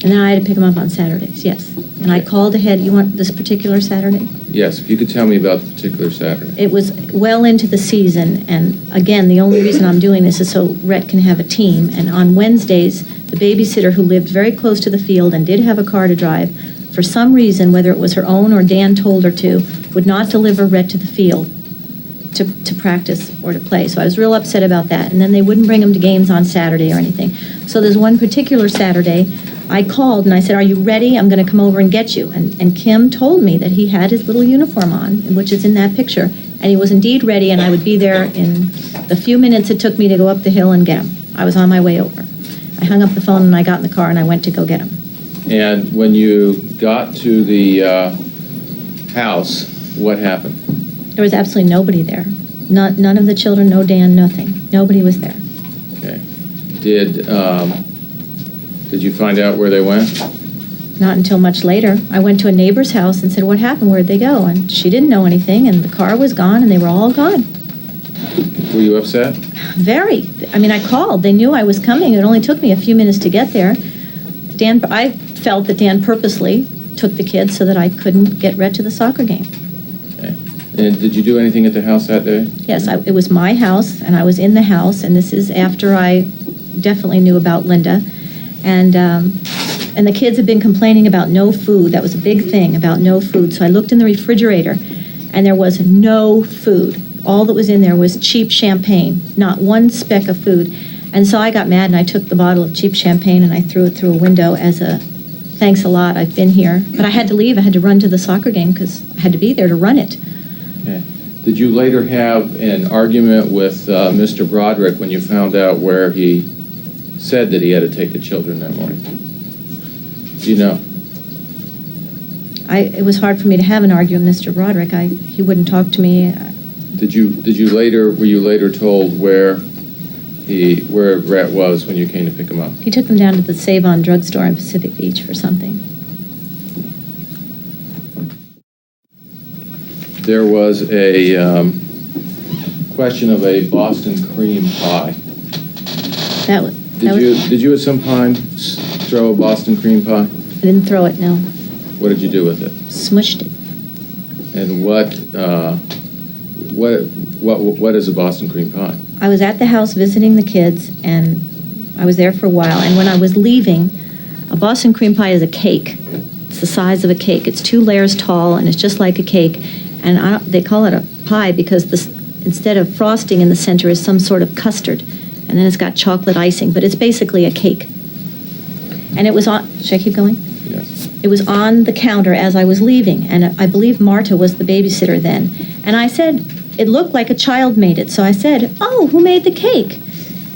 And then I had to pick him up on Saturdays, yes. And I called ahead. You want this particular Saturday? Yes, if you could tell me about the particular Saturday. It was well into the season, and again, the only reason I'm doing this is so Rhett can have a team. And on Wednesdays, the babysitter who lived very close to the field and did have a car to drive, for some reason, whether it was her own or Dan told her to, would not deliver Rhett to the field to practice or to play. So I was real upset about that. And then they wouldn't bring him to games on Saturday or anything. So there's one particular Saturday, I called and I said, "Are you ready? I'm going to come over and get you." And Kim told me that he had his little uniform on, which is in that picture, and he was indeed ready, and I would be there in the few minutes it took me to go up the hill and get him. I was on my way over. I hung up the phone and I got in the car and I went to go get him. And when you got to the house, what happened? There was absolutely nobody there. None of the children, no Dan, nothing. Nobody was there. Okay. Did you find out where they went? Not until much later. I went to a neighbor's house and said, "What happened? Where'd they go?" And she didn't know anything, and the car was gone, and they were all gone. Were you upset? Very. I mean, I called. They knew I was coming. It only took me a few minutes to get there. I felt that Dan purposely took the kids so that I couldn't get Rhett to the soccer game. Okay. And did you do anything at the house that day? Yes, it was my house, and I was in the house, and this is after I definitely knew about Linda. And the kids had been complaining about no food. That was a big thing, about no food. So I looked in the refrigerator, and there was no food. All that was in there was cheap champagne, not one speck of food. And so I got mad, and I took the bottle of cheap champagne, and I threw it through a window as a, "Thanks a lot, I've been here." But I had to leave. I had to run to the soccer game because I had to be there to run it. Okay. Did you later have an argument with Mr. Broderick when you found out where he said that he had to take the children that morning? Do you know? It was hard for me to have an argument with Mr. Broderick. He wouldn't talk to me. Were you later told where Rhett was when you came to pick him up? He took them down to the Save-On drugstore in Pacific Beach for something. There was a question of a Boston cream pie. Did you at some time throw a Boston cream pie? I didn't throw it, no. What did you do with it? Smushed it. And what is a Boston cream pie? I was at the house visiting the kids, and I was there for a while. And when I was leaving, a Boston cream pie is a cake. It's the size of a cake. It's 2 layers tall, and it's just like a cake. And they call it a pie because instead of frosting in the center is some sort of custard. And then it's got chocolate icing, but it's basically a cake. And it was on, should I keep going? Yes. It was on the counter as I was leaving, and I believe Marta was the babysitter then. And I said, it looked like a child made it, so I said, "Oh, who made the cake?"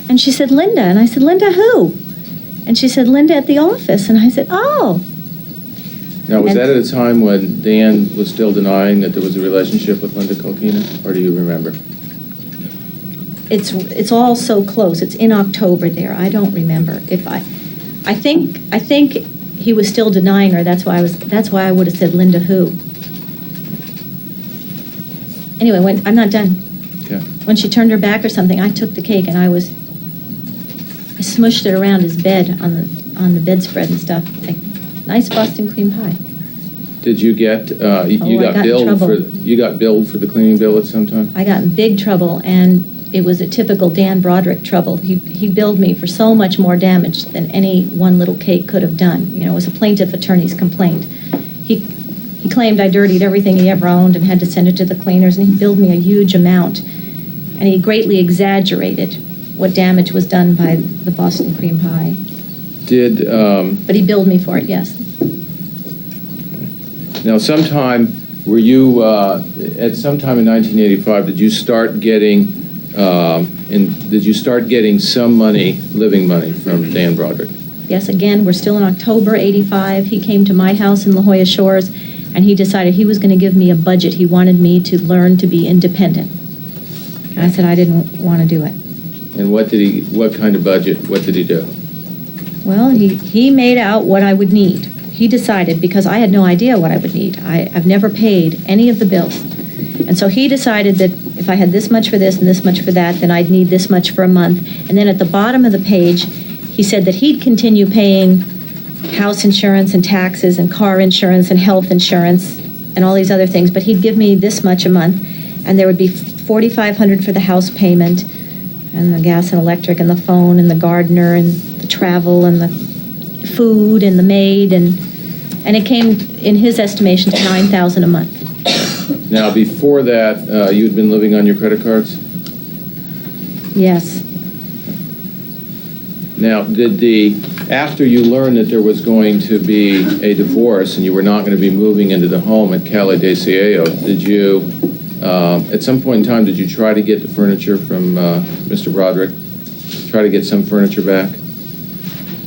And she said, "Linda." And I said, "Linda who?" And she said, "Linda at the office." And I said, "Oh." Now, was that at a time when Dan was still denying that there was a relationship with Linda Kolkina, or do you remember? It's all so close. It's in October there. I don't remember. I think he was still denying her. That's why I would have said Linda who. Anyway, I'm not done. Okay. When she turned her back or something, I took the cake and I smushed it around his bed on the bedspread and stuff. Like, nice Boston cream pie. Did you get you got billed for the cleaning bill at some time? I got in big trouble, and it was a typical Dan Broderick trouble. He billed me for so much more damage than any one little cake could have done. You know, it was a plaintiff attorney's complaint. He claimed I dirtied everything he ever owned and had to send it to the cleaners, and he billed me a huge amount. And he greatly exaggerated what damage was done by the Boston cream pie. But he billed me for it, yes. Now, were you at some time in 1985? Did you start getting some living money from Dan Broderick? Yes, again, we're still in October '85. He came to my house in La Jolla Shores, and he decided he was going to give me a budget. He wanted me to learn to be independent. And I said I didn't want to do it. And what kind of budget? What did he do? Well, he made out what I would need. He decided, because I had no idea what I would need. I've never paid any of the bills. And so he decided that if I had this much for this and this much for that, then I'd need this much for a month. And then at the bottom of the page, he said that he'd continue paying house insurance and taxes and car insurance and health insurance and all these other things, but he'd give me this much a month, and there would be $4,500 for the house payment and the gas and electric and the phone and the gardener and the travel and the food and the maid, and it came, in his estimation, to $9,000 a month. Now, before that, you had been living on your credit cards? Yes. Now, after you learned that there was going to be a divorce and you were not going to be moving into the home at Calle de Cielo, did you, at some point in time, did you try to get the furniture from Mr. Broderick? Try to get some furniture back?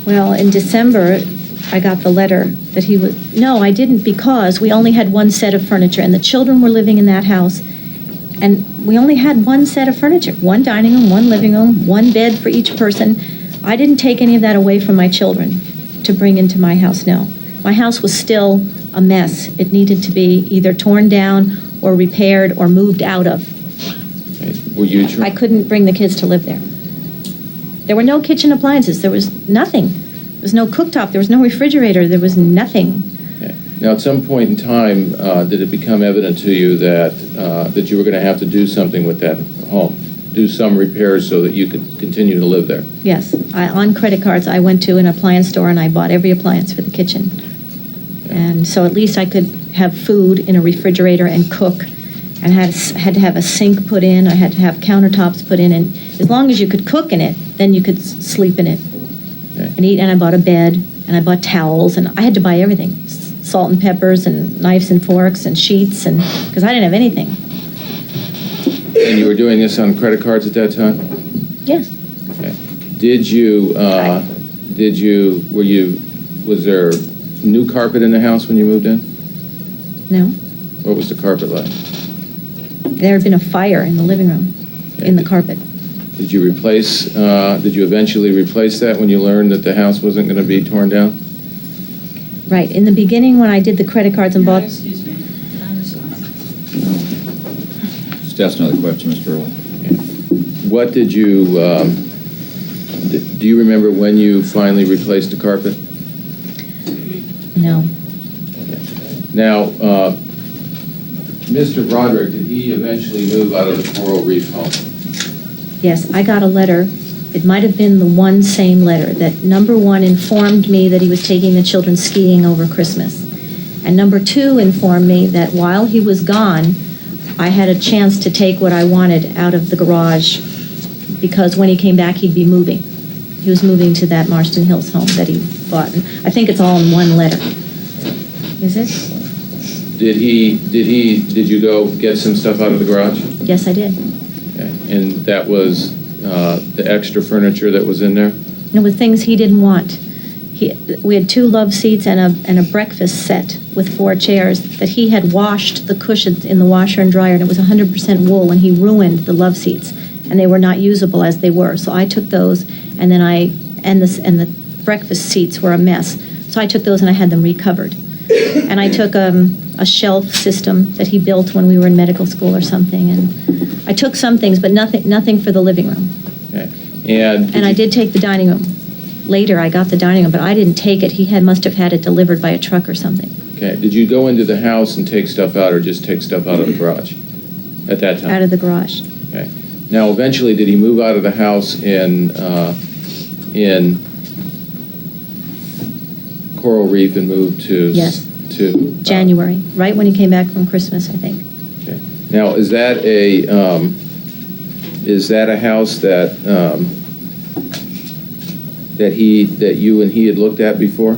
Well, in December, I got the letter that he was... No, I didn't, because we only had one set of furniture, and the children were living in that house, and we only had one set of furniture, one dining room, one living room, one bed for each person. I didn't take any of that away from my children to bring into my house, no. My house was still a mess. It needed to be either torn down or repaired or moved out of. Were you... I couldn't bring the kids to live there. There were no kitchen appliances. There was nothing. There was no cooktop. There was no refrigerator. There was nothing. Okay. Now, at some point in time, did it become evident to you that that you were going to have to do something with that home? Do some repairs so that you could continue to live there? Yes. On credit cards, I went to an appliance store and I bought every appliance for the kitchen. Okay. And so at least I could have food in a refrigerator and cook, and had to have a sink put in. I had to have countertops put in, and as long as you could cook in it, then you could sleep in it. Okay. And eat. And I bought a bed, and I bought towels, and I had to buy everything. Salt and peppers and knives and forks and sheets, and because I didn't have anything. And you were doing this on credit cards at that time? Yes. Okay. Was there new carpet in the house when you moved in? No. What was the carpet like? There had been a fire in the living room, in the carpet. Did you eventually replace that when you learned that the house wasn't going to be torn down? Right. In the beginning, when I did the credit cards and bought... Excuse me. Just ask another question, Mr. Early. What did you... do you remember when you finally replaced the carpet? No. Okay. Now, Mr. Broderick, did he eventually move out of the Coral Reef home? Yes, I got a letter. It might have been the one same letter that, number one, informed me that he was taking the children skiing over Christmas. And number two informed me that while he was gone, I had a chance to take what I wanted out of the garage, because when he came back, he'd be moving. He was moving to that Marston Hills home that he bought. And I think it's all in one letter. Is it? Did you go get some stuff out of the garage? Yes, I did. Okay. And that was the extra furniture that was in there? No, with things he didn't want. We had 2 love seats and a breakfast set with 4 chairs that he had washed the cushions in the washer and dryer, and it was 100% wool, and he ruined the love seats, and they were not usable as they were. So I took those, and then the breakfast seats were a mess. So I took those and I had them recovered. And I took a shelf system that he built when we were in medical school or something, and I took some things, but nothing for the living room. Okay. And I did take the dining room. Later, I got the dining room, but I didn't take it. He must have had it delivered by a truck or something. Okay. Did you go into the house and take stuff out, or just take stuff out of the garage at that time? Out of the garage. Okay. Now, eventually, did he move out of the house in Coral Reef and move to... Yes. To January, right when he came back from Christmas, I think. Okay. Now, is that a house that you and he had looked at before?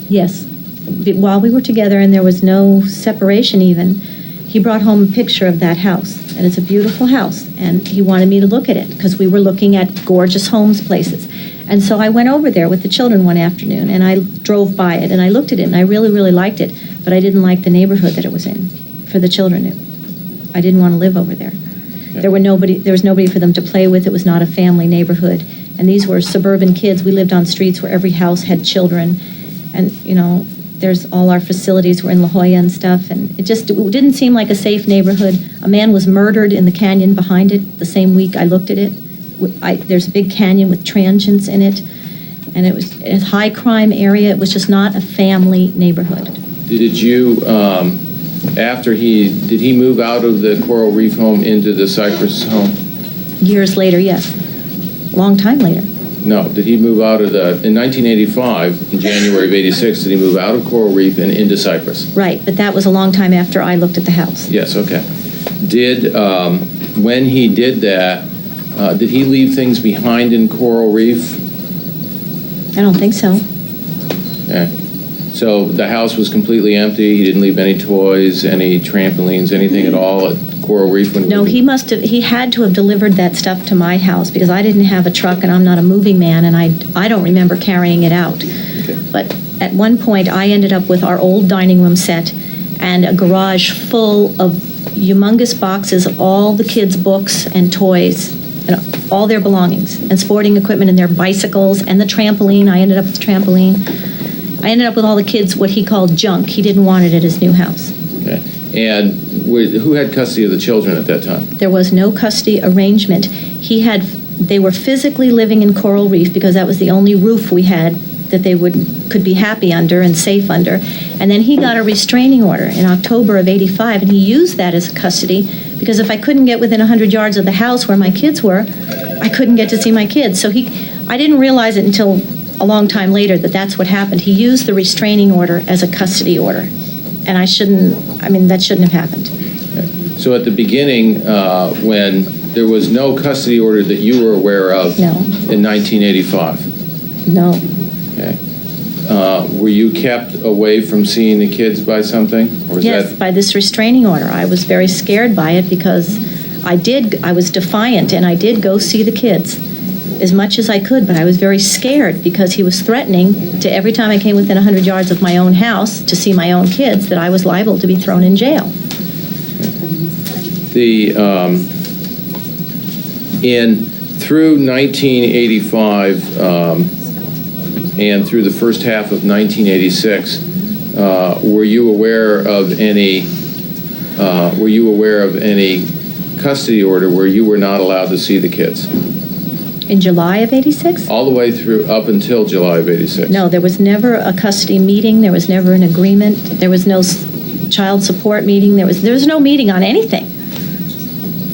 Yes. While we were together and there was no separation even, he brought home a picture of that house, and it's a beautiful house, and he wanted me to look at it because we were looking at gorgeous homes places. And so I went over there with the children one afternoon, and I drove by it, and I looked at it, and I really, really liked it, but I didn't like the neighborhood that it was in for the children. I didn't want to live over there. Okay. There was nobody for them to play with. It was not a family neighborhood, and these were suburban kids. We lived on streets where every house had children, and there's all our facilities were in La Jolla and stuff, and it didn't seem like a safe neighborhood. A man was murdered in the canyon behind it the same week I looked at it. There's a big canyon with transients in it, And it was a high crime area. It was just not a family neighborhood. Did you, did he move out of the Coral Reef home into the Cypress home? Years later, yes. Long time later. No, did he move out of in 1985, in January of 86, did he move out of Coral Reef and into Cypress? Right, but that was a long time after I looked at the house. Yes, okay. When he did that, did he leave things behind in Coral Reef? I don't think so. Okay. So the house was completely empty? He didn't leave any toys, any trampolines, anything at all at Coral Reef? No, he had to have delivered that stuff to my house because I didn't have a truck and I'm not a moving man and I don't remember carrying it out. Okay. But at one point I ended up with our old dining room set and a garage full of humongous boxes of all the kids' books and toys and all their belongings and sporting equipment and their bicycles and the trampoline. I ended up with the trampoline. I ended up with all the kids' what he called junk. He didn't want it at his new house. Okay. And who had custody of the children at that time? There was no custody arrangement. They were physically living in Coral Reef because that was the only roof we had that they could be happy under and safe under. And then he got a restraining order in October of 85, and he used that as custody because if I couldn't get within 100 yards of the house where my kids were, I couldn't get to see my kids. So I didn't realize it until a long time later that that's what happened. He used the restraining order as a custody order. And that shouldn't have happened. Okay. So at the beginning, when there was no custody order that you were aware of in 1985? No. Okay. Were you kept away from seeing the kids by something? Or yes, by this restraining order. I was very scared by it because I was defiant and I did go see the kids as much as I could, but I was very scared because he was threatening to every time I came within 100 yards of my own house to see my own kids that I was liable to be thrown in jail. Through 1985 and through the first half of 1986, were you aware of any custody order where you were not allowed to see the kids? In July of 86? All the way through, up until July of 86? No, there was never a custody meeting. There was never an agreement. There was no child support meeting. There was no meeting on anything.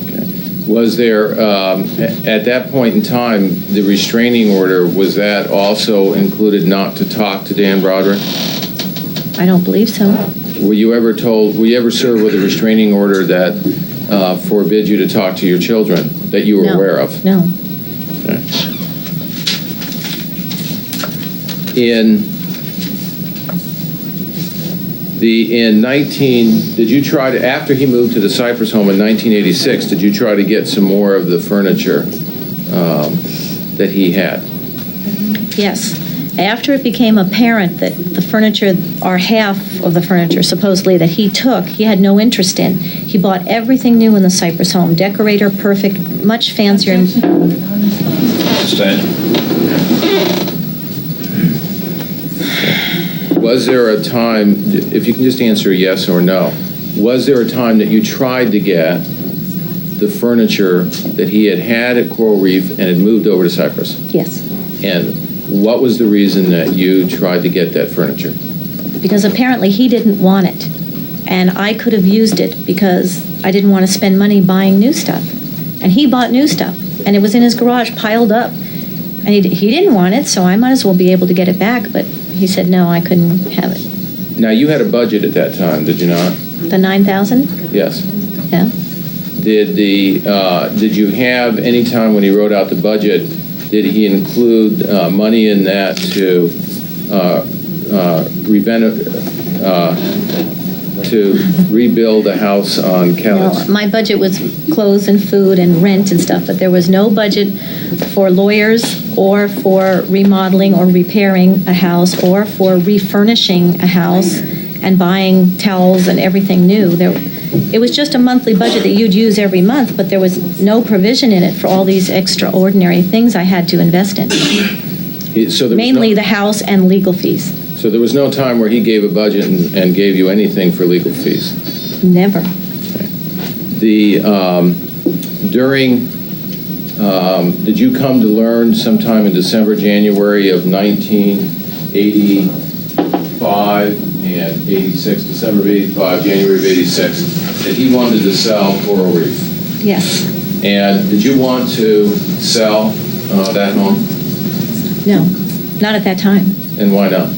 Okay. Was there, at that point in time, the restraining order, was that also included not to talk to Dan Broderick? I don't believe so. Were you ever served with a restraining order that forbid you to talk to your children that you were aware of? No. Okay. Did you try to, after he moved to the Cypress home in 1986, did you try to get some more of the furniture that he had? Yes. After it became apparent that the furniture, or half of the furniture supposedly that he took, he had no interest in. He bought everything new in the Cypress home. Decorator, perfect, much fancier. Was there a time, if you can just answer yes or no, was there a time that you tried to get the furniture that he had at Coral Reef and had moved over to Cypress? Yes. And what was the reason that you tried to get that furniture? Because apparently he didn't want it. And I could have used it because I didn't want to spend money buying new stuff. And he bought new stuff. And it was in his garage piled up. And he didn't want it, so I might as well be able to get it back. But he said, no, I couldn't have it. Now, you had a budget at that time, did you not? The $9,000? Yes. Yeah. Did you have, any time when he wrote out the budget, did he include money in that to rebuild a house on Kellett's? No, my budget was clothes and food and rent and stuff, but there was no budget for lawyers or for remodeling or repairing a house or for refurnishing a house and buying towels and everything new. It was just a monthly budget that you'd use every month, but there was no provision in it for all these extraordinary things I had to invest in. Mainly the house and legal fees. So there was no time where he gave a budget and gave you anything for legal fees? Never. Okay. During did you come to learn sometime in December, January of 1985 and 86, December of 85, January of 86, that he wanted to sell Coral Reef? Yes. And did you want to sell that home? No, not at that time. And why not?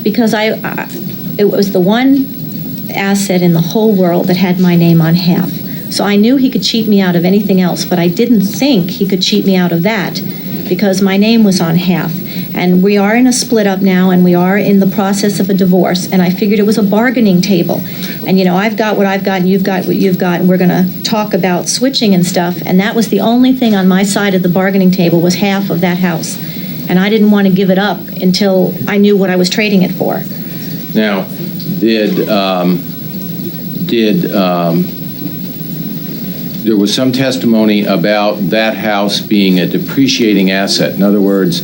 Because it was the one asset in the whole world that had my name on half. So I knew he could cheat me out of anything else, but I didn't think he could cheat me out of that because my name was on half. And we are in a split up now, and we are in the process of a divorce, and I figured it was a bargaining table. And, you know, I've got what I've got, and you've got what you've got, and we're going to talk about switching and stuff, and that was the only thing on my side of the bargaining table was half of that house. And I didn't want to give it up until I knew what I was trading it for. Now, there was some testimony about that house being a depreciating asset. In other words,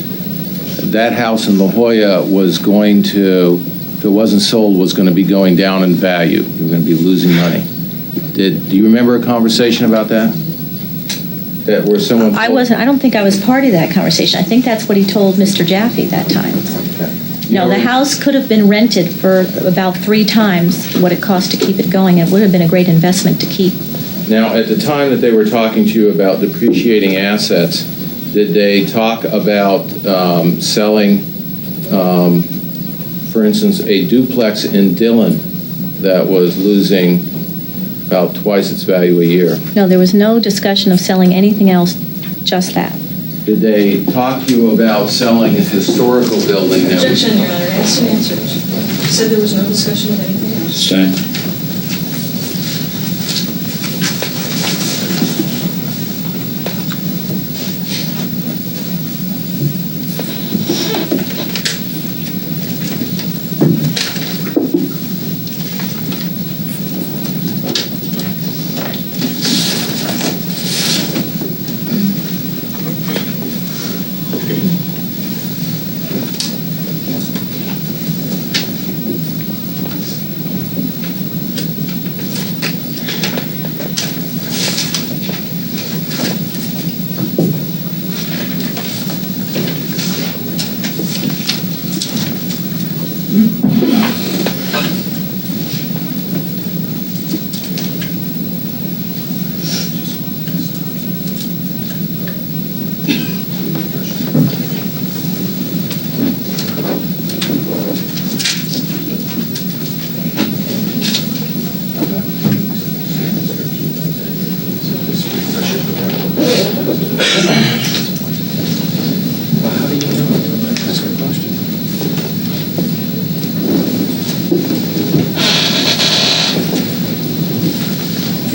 that house in La Jolla was going to, if it wasn't sold, was going to be going down in value. You were going to be losing money. Do you remember a conversation about that? That where someone I don't think I was part of that conversation. I think that's what he told Mr. Jaffe that time. Okay. No, the house could have been rented for about 3 times what it cost to keep it going. It would have been a great investment to keep. Now, at the time that they were talking to you about depreciating assets, did they talk about selling, for instance, a duplex in Dillon that was losing about twice its value a year? No, there was no discussion of selling anything else, just that. Did they talk to you about selling a historical building that was... Objection, Your Honor. Asked and answered. You said there was no discussion of anything else. Stay.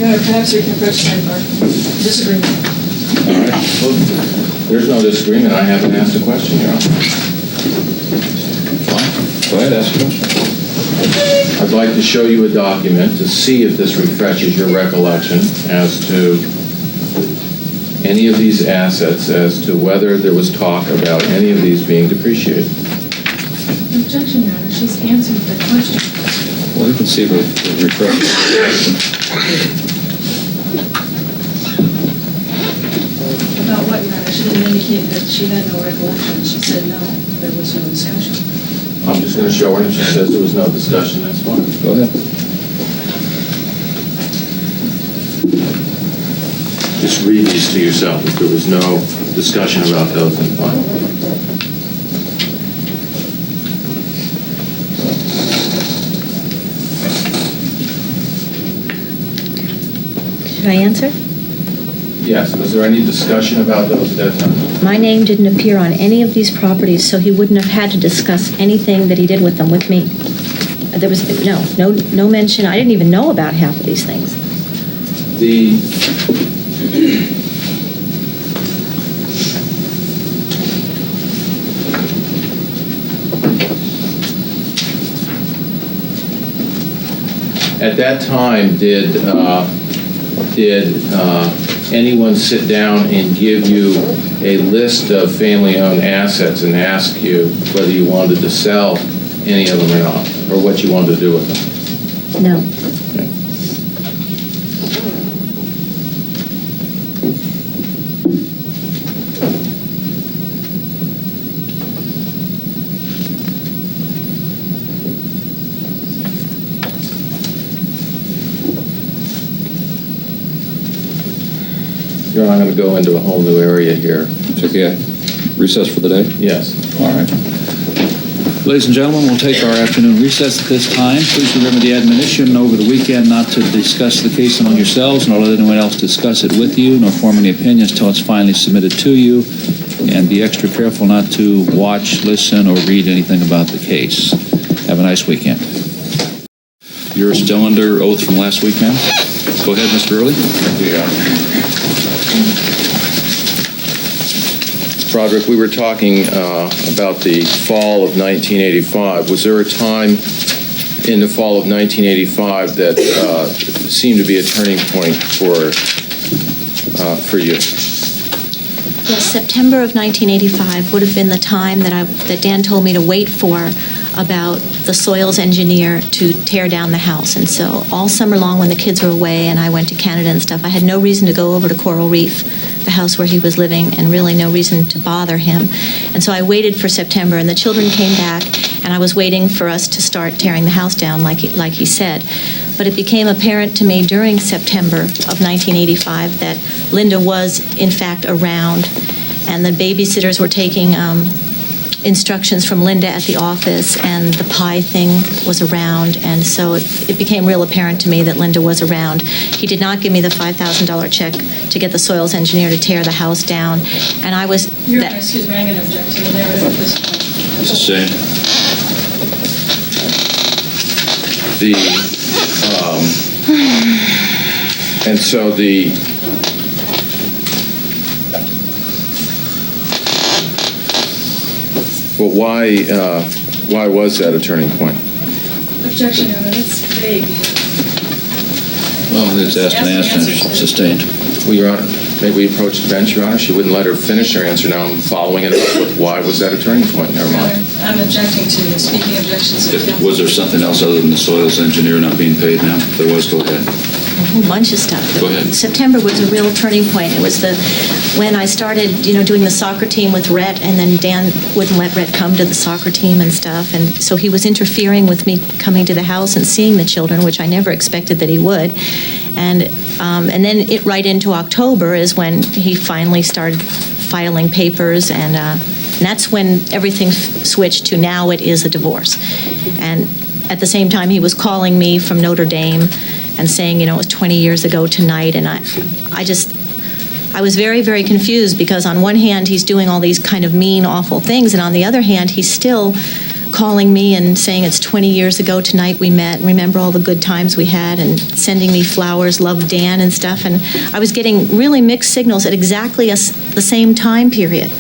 Your Honor, perhaps we can approach our disagreement. All right. Well, there's no disagreement. I haven't asked a question, Your Honor. Fine. Go ahead, ask your question. I'd like to show you a document to see if this refreshes your recollection as to any of these assets, as to whether there was talk about any of these being depreciated. Objection, Your Honor. She's answered the question. Well, you can see the refresh. About what, Your Honor? She didn't indicate that she had no recollection. She said no, there was no discussion. I'm just going to show her, and if she says there was no discussion, that's fine. Go ahead. Just read these to yourself. If there was no discussion about those, then fine. Should I answer? Yes. Was there any discussion about those at that time? My name didn't appear on any of these properties, so he wouldn't have had to discuss anything that he did with them with me. There was no mention. I didn't even know about half of these things. At that time, did anyone sit down and give you a list of family-owned assets and ask you whether you wanted to sell any of them or not, or what you wanted to do with them? No. John, I'm going to go into a whole new area here. Okay. Recess for the day? Yes. All right. Ladies and gentlemen, we'll take our afternoon recess at this time. Please remember the admonition over the weekend not to discuss the case among yourselves, nor let anyone else discuss it with you, nor form any opinions till it's finally submitted to you. And be extra careful not to watch, listen, or read anything about the case. Have a nice weekend. You're still under oath from last weekend? Go ahead, Mr. Early. Yeah. Broderick, we were talking about the fall of 1985. Was there a time in the fall of 1985 that seemed to be a turning point for you? Yes, September of 1985 would have been the time that Dan told me to wait for about the soils engineer to tear down the house. And so all summer long when the kids were away and I went to Canada and stuff, I had no reason to go over to Coral Reef, the house where he was living, and really no reason to bother him. And so I waited for September, and the children came back, and I was waiting for us to start tearing the house down like he said. But it became apparent to me during September of 1985 that Linda was, in fact, around, and the babysitters were taking instructions from Linda at the office, and the pie thing was around, and so it became real apparent to me that Linda was around. He did not give me the $5,000 check to get the soils engineer to tear the house down, and I was... Excuse me, I'm going to object to the narrative at this point. Sustained. And so well, why was that a turning point? Objection, Your Honor, that's vague. Well, it's asked and answered. Sustained. Well, Your Honor, may we approach the bench, Your Honor? She wouldn't let her finish her answer. Now I'm following it up with why was that a turning point? Never mind. I'm objecting to the speaking objections. Was there something else other than the soils engineer not being paid now? If there was, go ahead. A whole bunch of stuff. Go ahead. September was a real turning point. It was when I started, doing the soccer team with Rhett, and then Dan wouldn't let Rhett come to the soccer team and stuff, and so he was interfering with me coming to the house and seeing the children, which I never expected that he would. And then right into October is when he finally started filing papers, and that's when everything switched to now it is a divorce. And at the same time, he was calling me from Notre Dame and saying, it was 20 years ago tonight, and I was very, very confused, because on one hand, he's doing all these kind of mean, awful things, and on the other hand, he's still calling me and saying it's 20 years ago tonight we met, and remember all the good times we had, and sending me flowers, love Dan and stuff, and I was getting really mixed signals at exactly the same time period.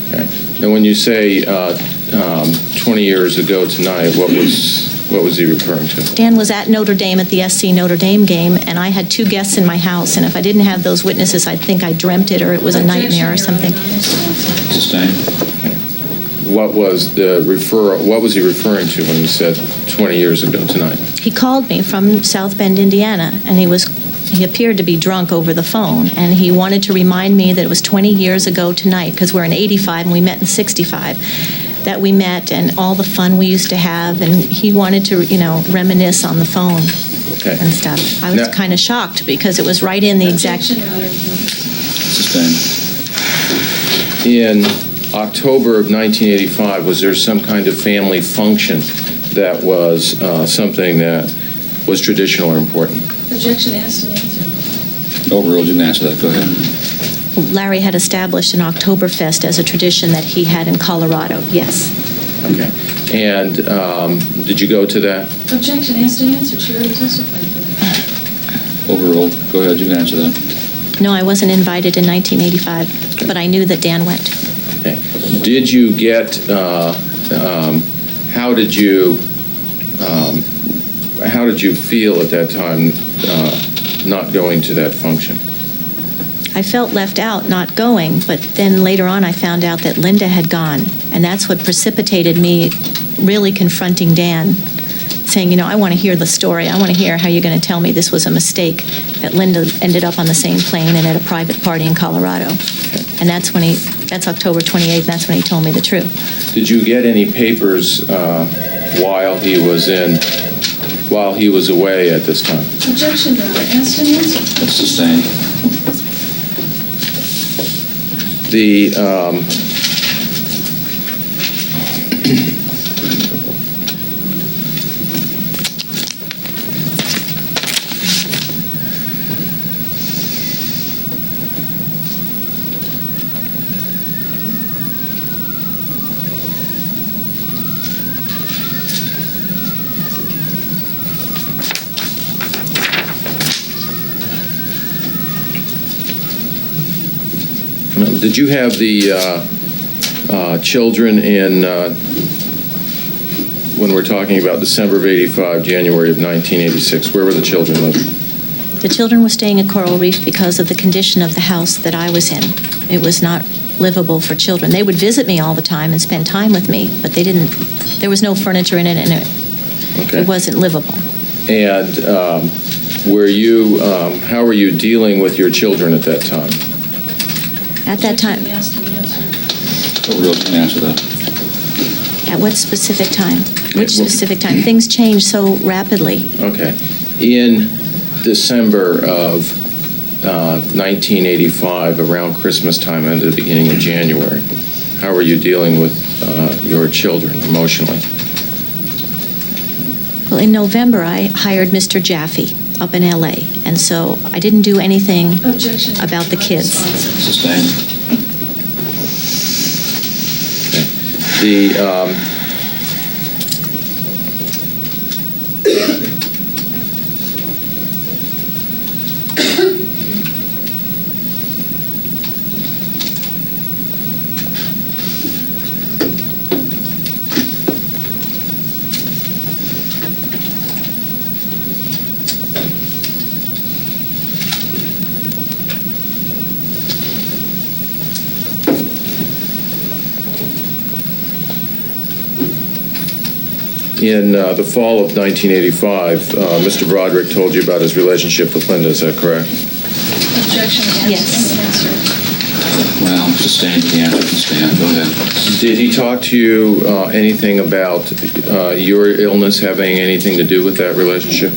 Okay. Now, when you say 20 years ago tonight, what was he referring to? Dan was at Notre Dame at the SC Notre Dame game, and I had 2 guests in my house, and if I didn't have those witnesses, I'd think I dreamt it, or it was a nightmare or something. Sustained. What was he referring to when he said 20 years ago tonight? He called me from South Bend, Indiana, and he appeared to be drunk over the phone, and he wanted to remind me that it was 20 years ago tonight, because we're in 85 and we met in 65. That we met and all the fun we used to have, and he wanted to, reminisce on the phone and stuff. I was kind of shocked, because it was right in the exact... Sustained. In October of 1985, was there some kind of family function that was something that was traditional or important? Objection, asked and answered. Overruled. You can answer that. Go ahead. Larry had established an Oktoberfest as a tradition that he had in Colorado, yes. Okay. And did you go to that? Objection, asked and answered. She already testified for that. Overruled. Go ahead. You can answer that. No, I wasn't invited in 1985, okay. But I knew that Dan went. Okay. Did you get, how did you feel at that time not going to that function? I felt left out not going, but then later on I found out that Linda had gone, and that's what precipitated me really confronting Dan, saying, I want to hear the story. I want to hear how you're going to tell me this was a mistake, that Linda ended up on the same plane and at a private party in Colorado. And that's October 28th, that's when he told me the truth. Did you get any papers while he was away at this time? Objection, Your Honor, asked and answered. That's sustained. The, did you have the children in, when we're talking about December of 85, January of 1986, where were the children living? The children were staying at Coral Reef because of the condition of the house that I was in. It was not livable for children. They would visit me all the time and spend time with me, but they didn't, there was no furniture in it, and it wasn't livable. And were you, how were you dealing with your children at that time? At that time, Oh, real, can answer that. at what specific time? Which specific time? Things change so rapidly. Okay. In December of 1985, around Christmas time and at the beginning of January, how were you dealing with your children emotionally? Well, in November, I hired Mr. Jaffe up in L.A., and so I didn't do anything about the kids. Sustained. The in the fall of 1985, Mr. Broderick told you about his relationship with Linda, is that correct? Objection against Yes. answer. Well, sustained, the answer can stand. Go ahead. Did he talk to you anything about your illness having anything to do with that relationship?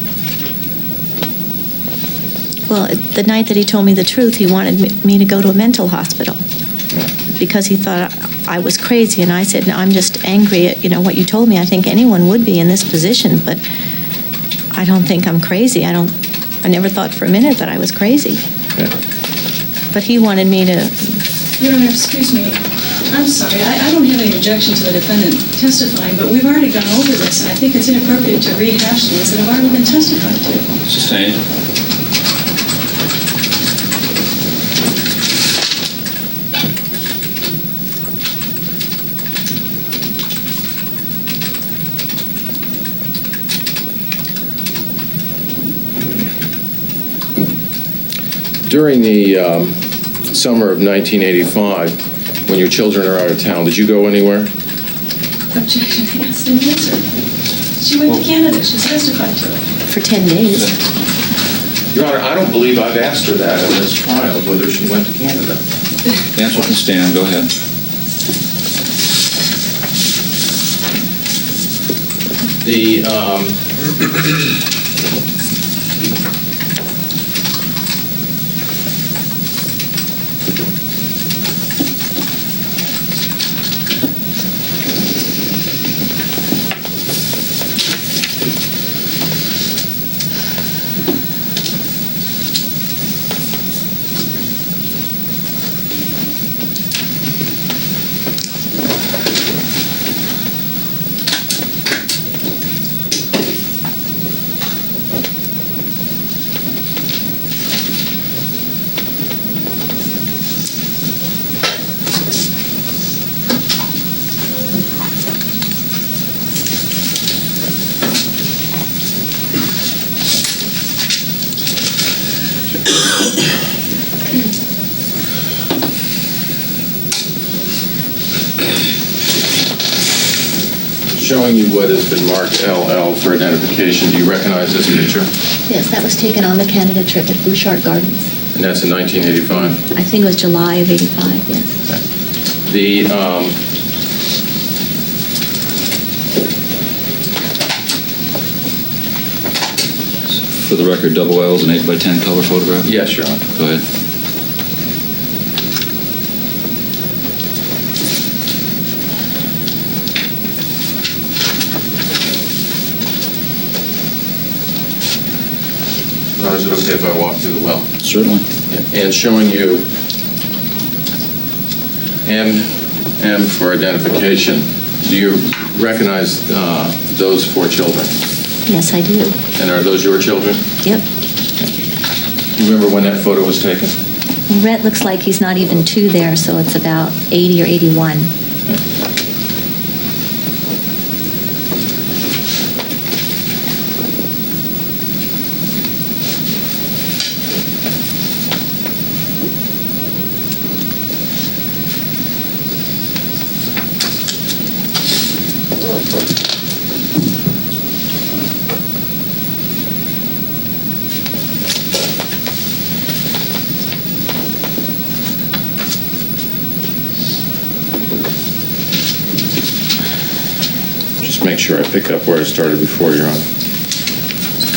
Well, the night that he told me the truth, he wanted me to go to a mental hospital because he thought I was crazy, and I said, no, I'm just angry at, what you told me. I think anyone would be in this position, but I don't think I'm crazy. I never thought for a minute that I was crazy. Okay. But he wanted me to... Your Honor, excuse me. I'm sorry. I don't have any objection to the defendant testifying, but we've already gone over this, and I think it's inappropriate to rehash things that have already been testified to. Sustained. During the summer of 1985, when your children are out of town, did you go anywhere? Objection asked and answered. She went to Canada. She testified to it. For 10 days. Your Honor, I don't believe I've asked her that in this trial, whether she went to Canada. The answer can stand. Go ahead. The showing you what has been marked LL for identification. Do you recognize this picture? Yes, that was taken on the Canada trip at Bouchard Gardens. And that's in 1985? I think it was July of 85, yes. Okay. The, For the record, double L's, an 8x10 color photograph? yes, Your Honor. Go ahead. it okay if I walk through the well? Certainly. And showing you M for identification. Do you recognize those 4 children? Yes, I do. And are those your children? Yep. You remember when that photo was taken? Rhett looks like he's not even 2 there, so it's about 80 or 81. Make sure I pick up where I started before, Your Honor,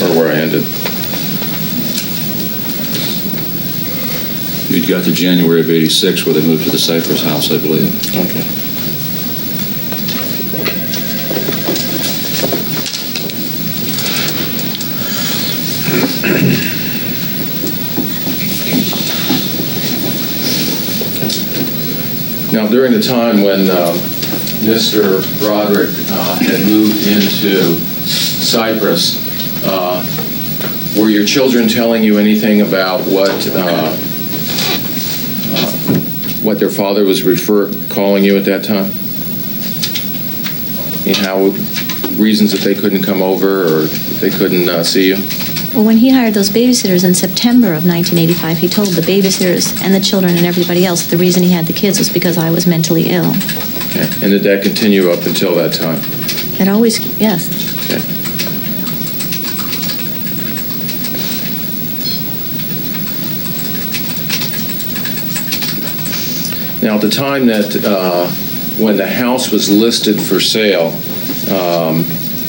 or where I ended. You got to January of '86 where they moved to the Cypress house, I believe. Okay. Now, during the time when Mr. Broderick had moved into Cyprus, were your children telling you anything about what their father was calling you at that time? And how reasons that they couldn't come over or that they couldn't see you? Well, when he hired those babysitters in September of 1985, he told the babysitters and the children and everybody else the reason he had the kids was because I was mentally ill. Okay. And did that continue up until that time? It always, yes. Okay. Now, at the time that when the house was listed for sale,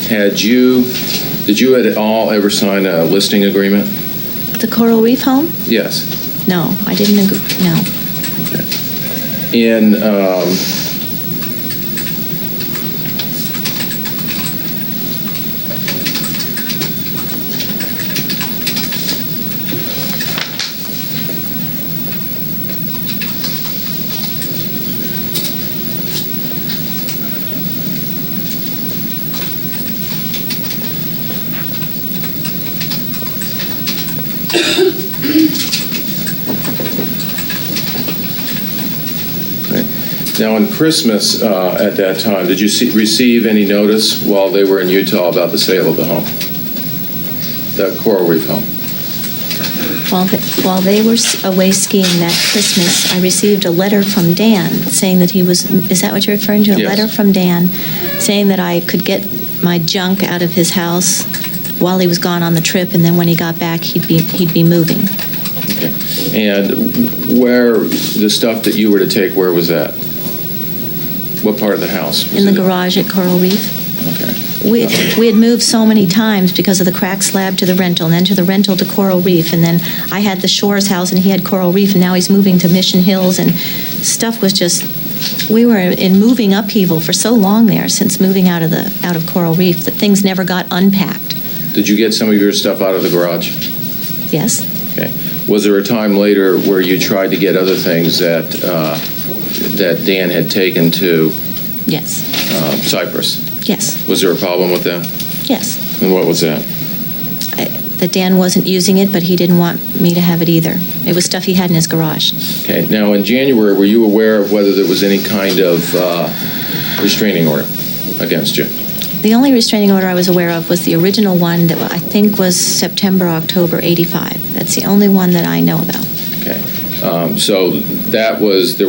did you at all ever sign a listing agreement? The Coral Reef home? Yes. No, I didn't agree. No. Okay. In Now, on Christmas at that time, did you receive any notice while they were in Utah about the sale of the home, that Coral Reef home? While they were away skiing that Christmas, I received a letter from Dan saying that he was, is that what you're referring to? A Yes. letter from Dan saying that I could get my junk out of his house while he was gone on the trip, and then when he got back, he'd be moving. Okay. And where the stuff that you were to take, where was that? What part of the house? In the garage at Coral Reef. Okay. We had moved so many times because of the crack slab to the rental, and then to the rental to Coral Reef, and then I had the Shores house and he had Coral Reef, and now he's moving to Mission Hills, and stuff was just, we were in moving upheaval for so long there since moving out of Coral Reef that things never got unpacked. Did you get some of your stuff out of the garage? Yes. Okay. Was there a time later where you tried to get other things that Dan had taken to Yes. Cyprus? Yes. Was there a problem with that? Yes. And what was that? That Dan wasn't using it, but he didn't want me to have it either. It was stuff he had in his garage. Okay. Now, in January, were you aware of whether there was any kind of restraining order against you? The only restraining order I was aware of was the original one that I think was September, October '85. That's the only one that I know about. Okay. So there was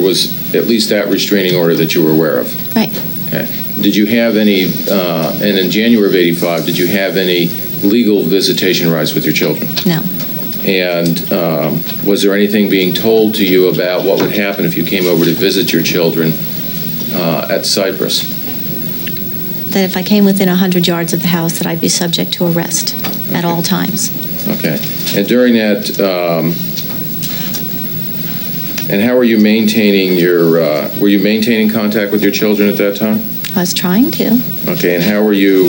at least that restraining order that you were aware of? Right. Okay. Did you have any, and in January of '85, did you have any legal visitation rights with your children? No. And was there anything being told to you about what would happen if you came over to visit your children at Cyprus? That if I came within 100 yards of the house, that I'd be subject to arrest at all times. Okay. And during that, and how were you maintaining were you maintaining contact with your children at that time? I was trying to. Okay. And how were you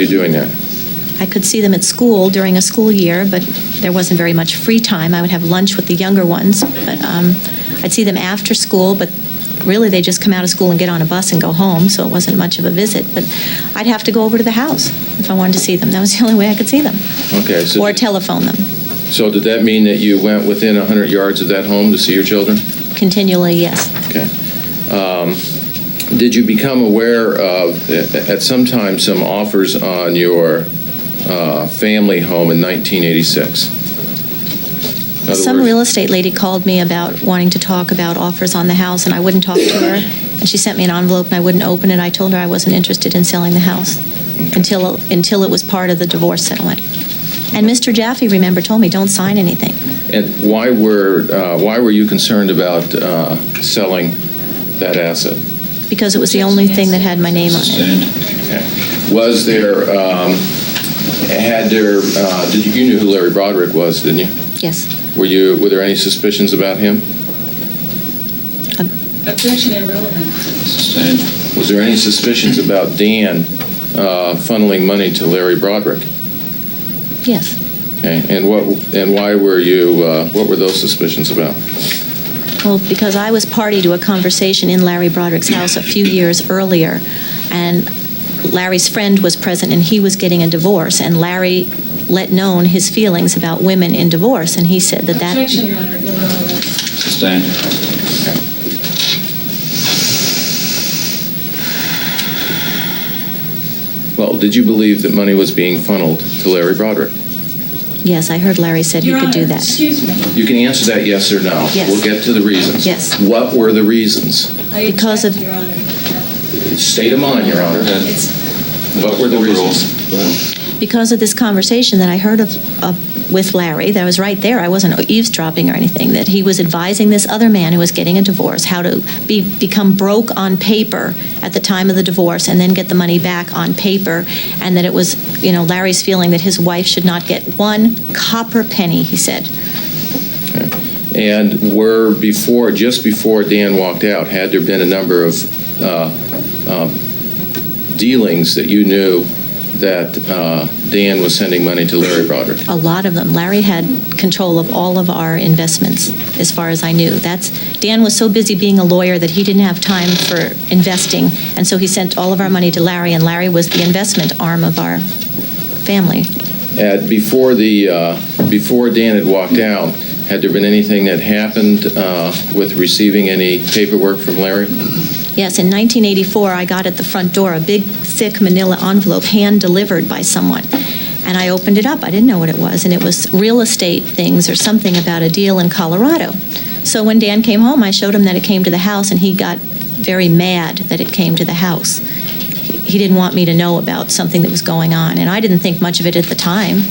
doing that? I could see them at school during a school year, but there wasn't very much free time. I would have lunch with the younger ones, but I'd see them after school, but really they just come out of school and get on a bus and go home, so it wasn't much of a visit. But I'd have to go over to the house if I wanted to see them. That was the only way I could see them. Okay. So or telephone them. So did that mean that you went within 100 yards of that home to see your children? Continually, yes. Okay. Did you become aware of, at some time, some offers on your family home in 1986? Some real estate lady called me about wanting to talk about offers on the house, and I wouldn't talk to her. And she sent me an envelope, and I wouldn't open it. I told her I wasn't interested in selling the house until it was part of the divorce settlement. And Mr. Jaffe, remember, told me, don't sign anything. And why were you concerned about selling that asset? Because it was the only thing that had my name on it. Okay. Was there, you knew who Larry Broderick was, didn't you? Yes. Were there any suspicions about him? Objection irrelevant. Sustained. Was there any suspicions about Dan funneling money to Larry Broderick? Yes. Okay. And why were what were those suspicions about? Well, because I was party to a conversation in Larry Broderick's house a few years earlier, and Larry's friend was present, and he was getting a divorce, and Larry let known his feelings about women in divorce, and he said that Objection, Your Honor. Irrelevant. Sustained. Okay. Well, did you believe that money was being funneled to Larry Broderick? Yes, I heard Larry said Your he could Honor, do that. Excuse me. You can answer that yes or no. Yes. We'll get to the reasons. Yes. What were the reasons? Because of Your Honor. State of mind, Your Honor. What were the reasons? Because of this conversation that I heard with Larry, that was right there. I wasn't eavesdropping or anything. That he was advising this other man who was getting a divorce how to become broke on paper at the time of the divorce and then get the money back on paper, and that it was, Larry's feeling that his wife should not get one copper penny, he said. Okay. And just before Dan walked out, had there been a number of dealings that you knew that Dan was sending money to Larry Broderick? A lot of them. Larry had control of all of our investments, as far as I knew. Dan was so busy being a lawyer that he didn't have time for investing, and so he sent all of our money to Larry, and Larry was the investment arm of our family. Before Dan had walked out, had there been anything that happened with receiving any paperwork from Larry? Yes, in 1984, I got at the front door a big, thick manila envelope hand-delivered by someone. And I opened it up. I didn't know what it was, and it was real estate things or something about a deal in Colorado. So when Dan came home, I showed him that it came to the house, and he got very mad that it came to the house. He didn't want me to know about something that was going on, and I didn't think much of it at the time.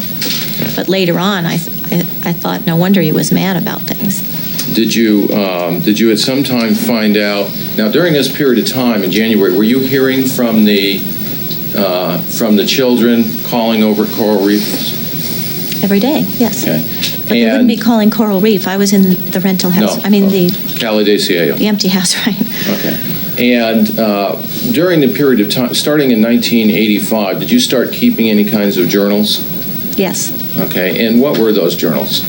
But later on, I thought, no wonder he was mad about things. Did you at some time find out? Now, during this period of time in January, were you hearing from the children calling over Coral Reef? Every day, yes. Okay. But they wouldn't be calling Coral Reef. I was in the rental house. No. I mean the Cali de Cielo. The empty house, right? Okay. And during the period of time, starting in 1985, did you start keeping any kinds of journals? Yes. Okay. And what were those journals?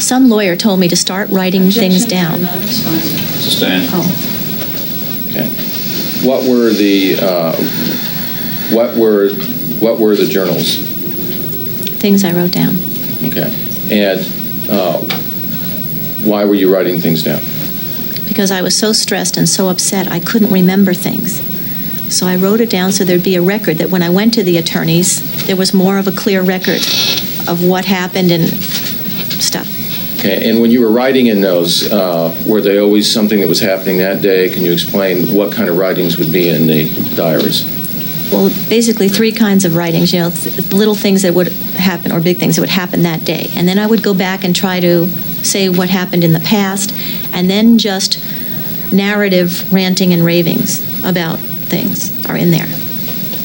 Some lawyer told me to start writing things down. Sustained. Oh. Okay. What were the journals? Things I wrote down. Okay. And why were you writing things down? Because I was so stressed and so upset I couldn't remember things. So I wrote it down so there'd be a record that when I went to the attorneys, there was more of a clear record of what happened and stuff. Okay, and when you were writing in those, were they always something that was happening that day? Can you explain what kind of writings would be in the diaries? Well, basically three kinds of writings, little things that would happen or big things that would happen that day. And then I would go back and try to say what happened in the past, and then just narrative ranting and ravings about things are in there.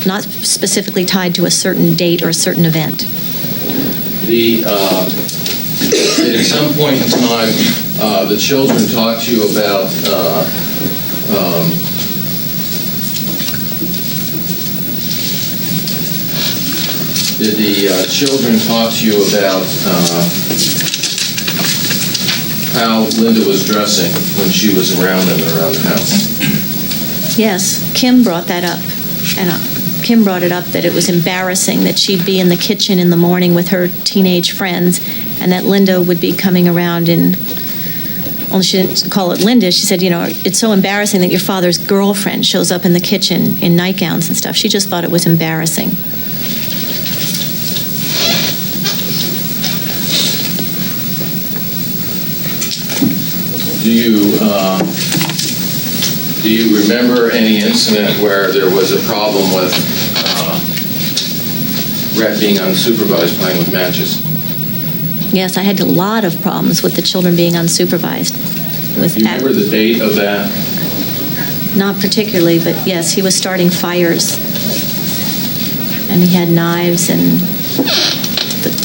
Not specifically tied to a certain date or a certain event. Did at some point in time the children talk to you about Did the children talk to you about how Linda was dressing when she was around them around the house? Yes, Kim brought that up. And Kim brought it up that it was embarrassing that she'd be in the kitchen in the morning with her teenage friends and that Linda would be coming around in, only she didn't call it Linda, she said, you know, it's so embarrassing that your father's girlfriend shows up in the kitchen in nightgowns and stuff. She just thought it was embarrassing. Do you remember any incident where there was a problem with Rhett being unsupervised playing with matches? Yes, I had a lot of problems with the children being unsupervised. Do you remember the date of that? Not particularly, but yes, he was starting fires. And he had knives and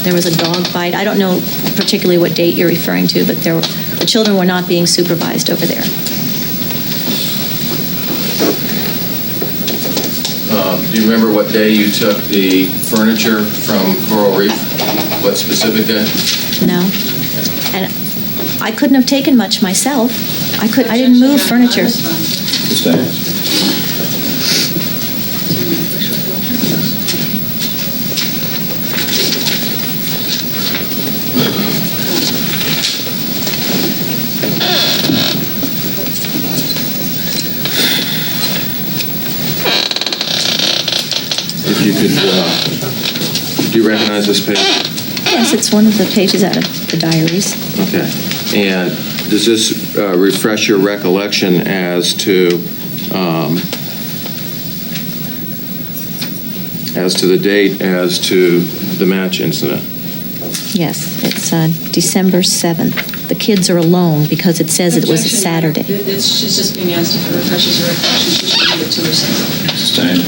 there was a dog bite. I don't know particularly what date you're referring to, but the children were not being supervised over there. Do you remember what day you took the furniture from Coral Reef? What specific day? No. And I couldn't have taken much myself. I didn't move furniture. If you could, do you recognize this page? Yes, it's one of the pages out of the diaries. Okay. And does this refresh your recollection as to the date, as to the match incident? Yes, it's December 7th. The kids are alone because it says it was a Saturday. She's just being asked if it refreshes her recollection. She should read it to herself. Sustained.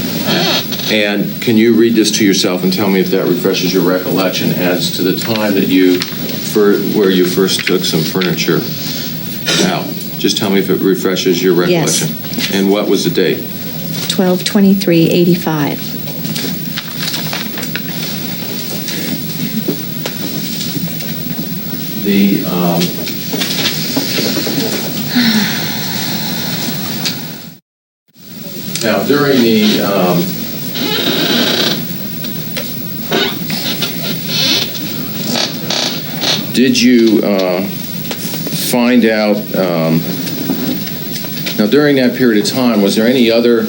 And can you read this to yourself and tell me if that refreshes your recollection as to the time that where you first took some furniture out? Just tell me if it refreshes your recollection. Yes. And what was the date? 12/23/85. Now, during the did you find out, now during that period of time, was there any other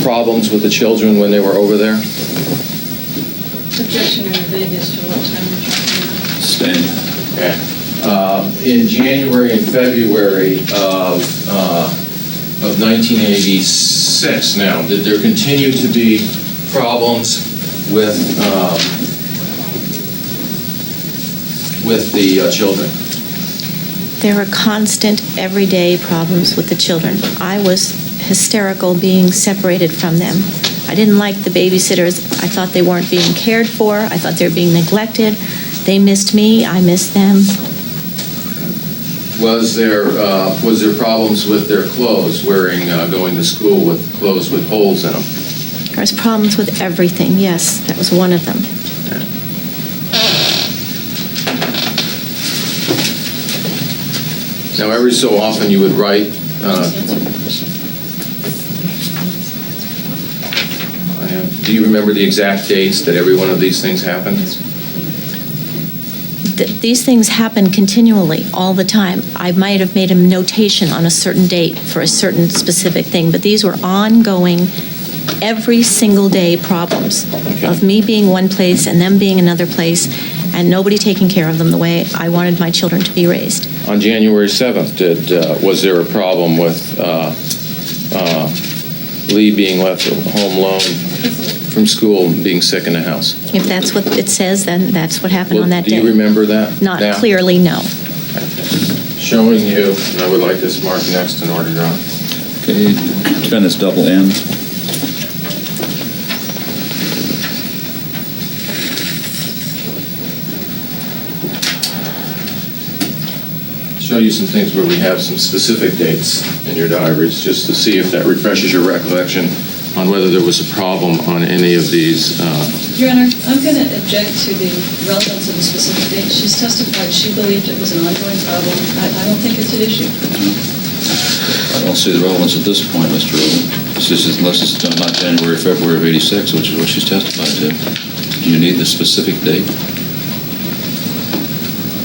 problems with the children when they were over there? Objection in Vegas to what time we're talking about. Sustained. Okay. In January and February of 1986 now, did there continue to be problems with the children? There were constant, everyday problems with the children. I was hysterical being separated from them. I didn't like the babysitters. I thought they weren't being cared for. I thought they were being neglected. They missed me. I missed them. Was there problems with their clothes, going to school with clothes with holes in them? There was problems with everything, yes. That was one of them. Okay. Now, every so often you would write... do you remember the exact dates that every one of these things happened? These things happen continually, all the time. I might have made a notation on a certain date for a certain specific thing, but these were ongoing, every single day problems of me being one place and them being another place and nobody taking care of them the way I wanted my children to be raised. On January 7th, was there a problem with Lee being left home alone from school and being sick in the house? If that's what it says, then that's what happened on that day. Do you remember that? Not clearly, no. Showing you, and I would like this marked next in order, John. Okay, turn this double M. Show you some things where we have some specific dates in your diaries, just to see if that refreshes your recollection on whether there was a problem on any of these. Your Honor, I'm going to object to the relevance of the specific date. She's testified she believed it was an ongoing problem. I don't think it's an issue. I don't see the relevance at this point, Mr. Rubin. Unless it's not January, February of '86, which is what she's testified to. Do you need the specific date?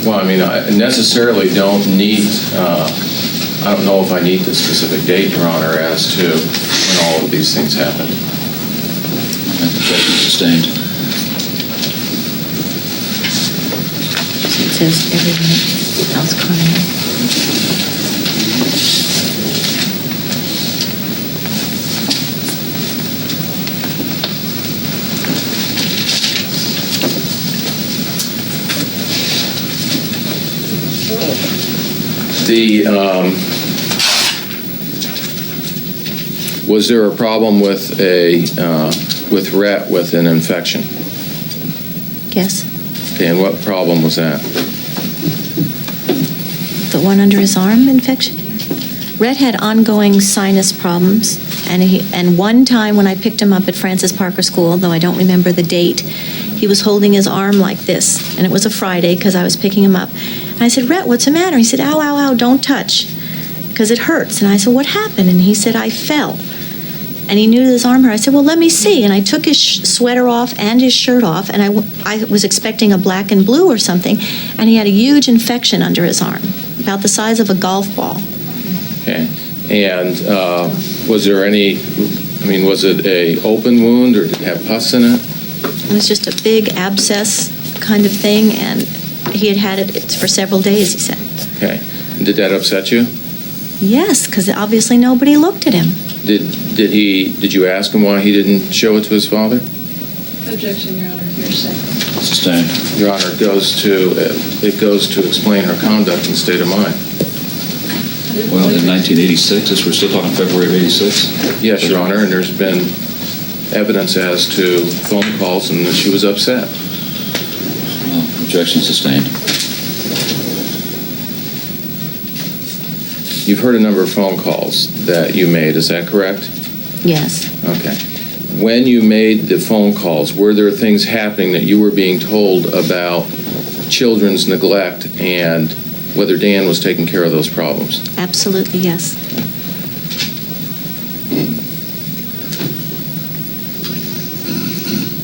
Well, I mean, I necessarily don't need, I don't know if I need the specific date, Your Honor, as to when all of these things happened. Objection sustained. So it says everyone else crying. Was there a problem with with Rhett with an infection? Yes. Okay, and what problem was that? The one under his arm infection? Rhett had ongoing sinus problems, and one time when I picked him up at Francis Parker School, though I don't remember the date, he was holding his arm like this, and it was a Friday because I was picking him up. And I said, Rhett, what's the matter? He said, ow, ow, ow, don't touch, because it hurts. And I said, what happened? And he said, I fell. And he knew his arm hurt. I said, well, let me see. And I took his sweater off and his shirt off, and I was expecting a black and blue or something, and he had a huge infection under his arm, about the size of a golf ball. Okay. And was there any, I mean, was it a open wound, or did it have pus in it? It was just a big abscess kind of thing, and he had it for several days, he said. Okay. And did that upset you? Yes, because obviously nobody looked at him. Did you ask him why he didn't show it to his father? Objection, Your Honor. Hearsay. Sustained. Your Honor, it goes to explain her conduct and state of mind. Well, in 1986, we're still talking February of '86? Yes, Your Honor, and there's been evidence as to phone calls and that she was upset. Well, objection sustained. You've heard a number of phone calls that you made, is that correct? Yes. Okay. When you made the phone calls, were there things happening that you were being told about children's neglect and whether Dan was taking care of those problems? Absolutely, yes.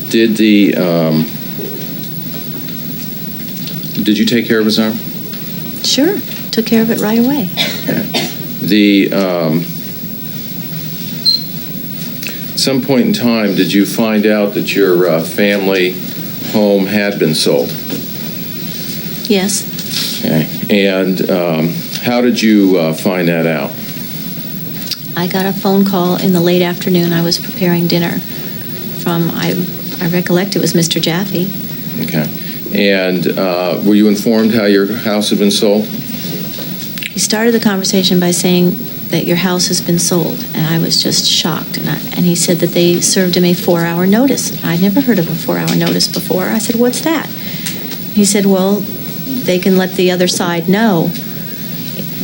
Did you take care of his arm? Sure. Took care of it right away. At some point in time, did you find out that your family home had been sold? Yes. Okay. And how did you find that out? I got a phone call in the late afternoon. I was preparing dinner from, I recollect it was Mr. Jaffe. Okay. And were you informed how your house had been sold? He started the conversation by saying that your house has been sold, and I was just shocked. And he said that they served him a 4-hour notice. I'd never heard of a 4-hour notice before. I said, what's that? He said, well, they can let the other side know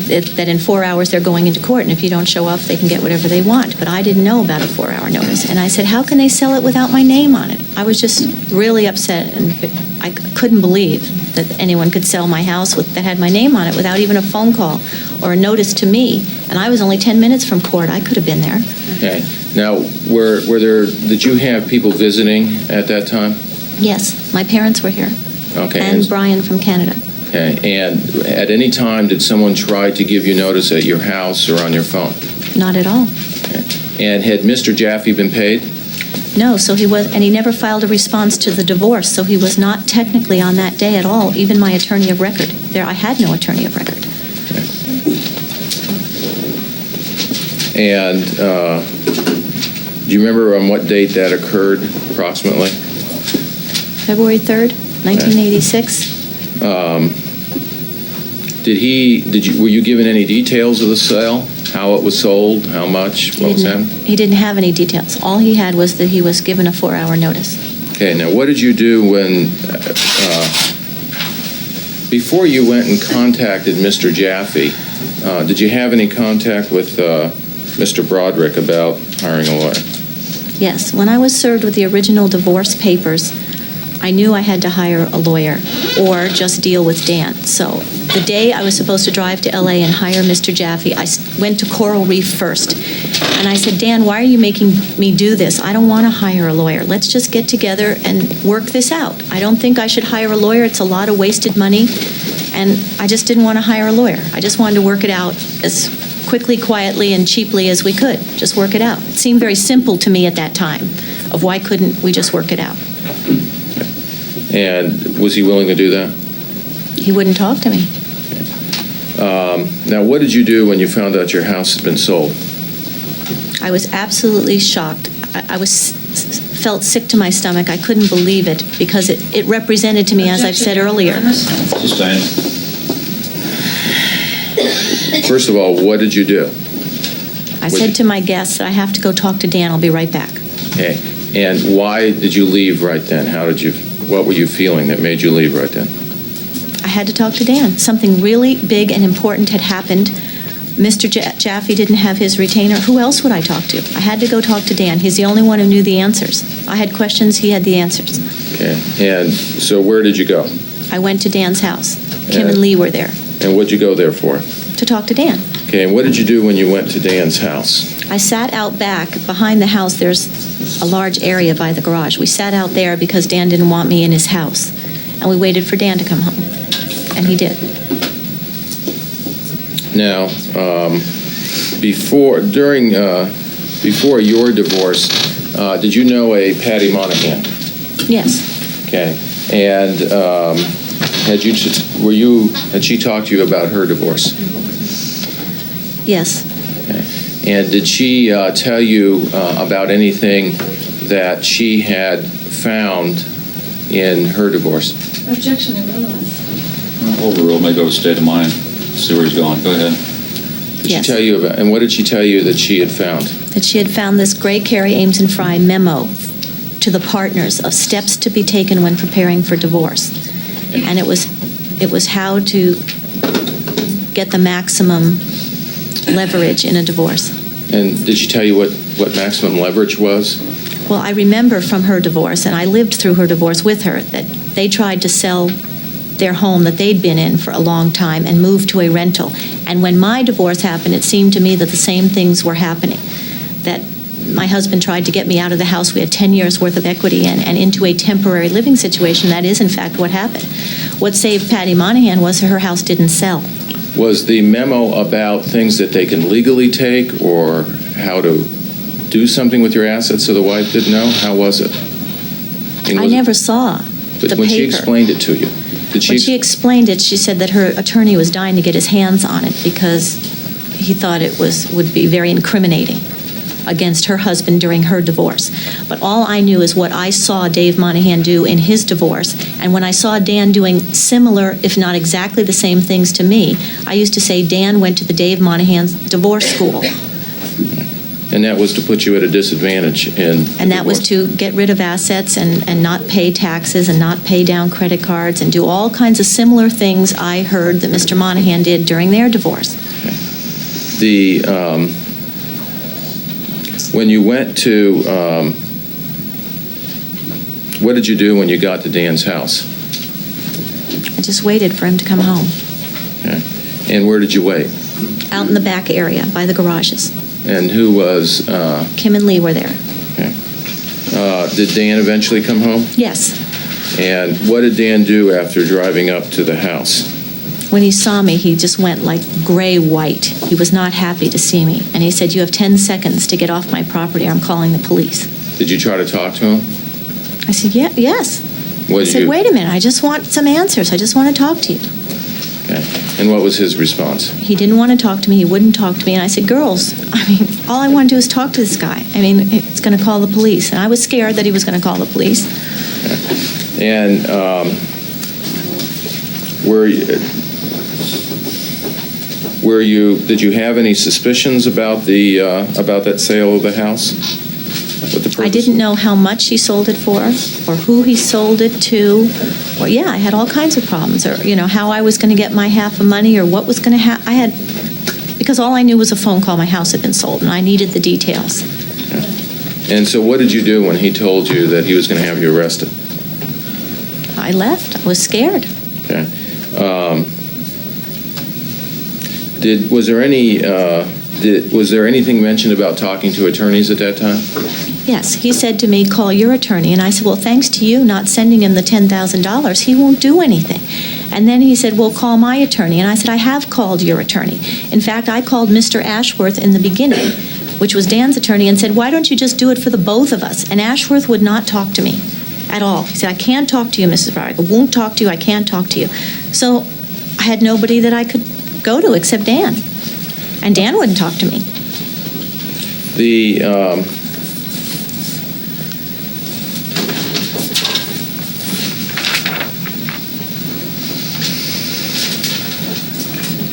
that in 4 hours they're going into court, and if you don't show up, they can get whatever they want. But I didn't know about a 4-hour notice. And I said, how can they sell it without my name on it? I was just really upset, and I couldn't believe that anyone could sell my house that had my name on it without even a phone call or a notice to me. And I was only 10 minutes from court. I could have been there. Okay. Now, did you have people visiting at that time? Yes, my parents were here. Okay. And Brian from Canada. Okay. And at any time, did someone try to give you notice at your house or on your phone? Not at all. Okay. And had Mr. Jaffe been paid? No, and he never filed a response to the divorce, so he was not technically on that day at all, even my attorney of record. I had no attorney of record. Okay. And do you remember on what date that occurred, approximately? February 3rd, 1986. Were you given any details of the sale? How it was sold? How much? What was that? He didn't have any details. All he had was that he was given a 4-hour notice. Okay, now what did you do when, before you went and contacted Mr. Jaffe, did you have any contact with Mr. Broderick about hiring a lawyer? Yes, when I was served with the original divorce papers, I knew I had to hire a lawyer or just deal with Dan. So the day I was supposed to drive to LA and hire Mr. Jaffe, I went to Coral Reef first. And I said, Dan, why are you making me do this? I don't want to hire a lawyer. Let's just get together and work this out. I don't think I should hire a lawyer. It's a lot of wasted money. And I just didn't want to hire a lawyer. I just wanted to work it out as quickly, quietly, and cheaply as we could. Just work it out. It seemed very simple to me at that time of why couldn't we just work it out. And was he willing to do that? He wouldn't talk to me. Now, what did you do when you found out your house had been sold? I was absolutely shocked. I felt sick to my stomach. I couldn't believe it because it represented to me, as I've said earlier. Sustained. First of all, what did you do? I said to my guests that I have to go talk to Dan. I'll be right back. Okay. And why did you leave right then? What were you feeling that made you leave right then? I had to talk to Dan. Something really big and important had happened. Mr. Jaffe didn't have his retainer. Who else would I talk to? I had to go talk to Dan. He's the only one who knew the answers. I had questions, he had the answers. Okay. And so where did you go? I went to Dan's house. Kim and Lee were there. And what'd you go there for? To talk to Dan. Okay. And what did you do when you went to Dan's house? I sat out back. Behind the house, there's a large area by the garage. We sat out there because Dan didn't want me in his house. And we waited for Dan to come home. And he did. Now, before your divorce, did you know a Patty Monahan? Yes. Okay. And had she talked to you about her divorce? Yes. Okay. And did she tell you about anything that she had found in her divorce? Objection, irrelevant. Overruled, may go with state of mind. See where he's going. Go ahead. Did she tell you about, and what did she tell you that she had found? That she had found this Gray, Carey, Ames, and Fry memo to the partners of steps to be taken when preparing for divorce. And it was how to get the maximum leverage in a divorce. And did she tell you what maximum leverage was? Well, I remember from her divorce, and I lived through her divorce with her, that they tried to sell their home that they'd been in for a long time and move to a rental. And when my divorce happened, it seemed to me that the same things were happening. That my husband tried to get me out of the house we had 10 years worth of equity in and into a temporary living situation. That is, in fact, what happened. What saved Patty Monahan was her house didn't sell. Was the memo about things that they can legally take or how to do something with your assets so the wife didn't know? How was it? I never saw the paper. But when she explained it to you, When she explained it, she said that her attorney was dying to get his hands on it because he thought it would be very incriminating against her husband during her divorce. But all I knew is what I saw Dave Monahan do in his divorce. And when I saw Dan doing similar, if not exactly the same things to me, I used to say Dan went to the Dave Monahan's divorce school. And that was to put you at a disadvantage in And that was to get rid of assets and not pay taxes and not pay down credit cards and do all kinds of similar things I heard that Mr. Monahan did during their divorce. When you went to, what did you do when you got to Dan's house? I just waited for him to come home. Okay. And where did you wait? Out in the back area by the garages. And who was? Kim and Lee were there. Okay. Did Dan eventually come home? Yes. And what did Dan do after driving up to the house? When he saw me, he just went like gray-white. He was not happy to see me. And he said, "You have 10 seconds to get off my property or I'm calling the police." Did you try to talk to him? I said, yes. What I said, wait a minute, I just want some answers. I just want to talk to you. Okay. And what was his response? He didn't want to talk to me. He wouldn't talk to me. And I said, girls, all I want to do is talk to this guy. It's going to call the police. And I was scared that he was going to call the police. Okay. And did you have any suspicions about that sale of the house? I didn't know how much he sold it for, or who he sold it to. Or I had all kinds of problems, or how I was going to get my half of money, or what was going to happen. Because all I knew was a phone call. My house had been sold, and I needed the details. And so what did you do when he told you that he was going to have you arrested? I left. I was scared. Okay. Was there anything mentioned about talking to attorneys at that time? Yes, he said to me, call your attorney. And I said, well, thanks to you not sending him the $10,000, he won't do anything. And then he said, well, call my attorney. And I said, I have called your attorney. In fact, I called Mr. Ashworth in the beginning, which was Dan's attorney, and said, why don't you just do it for the both of us? And Ashworth would not talk to me at all. He said, I can't talk to you, Mrs. Broderick. I won't talk to you. I can't talk to you. So I had nobody that I could go to except Dan. And Dan wouldn't talk to me.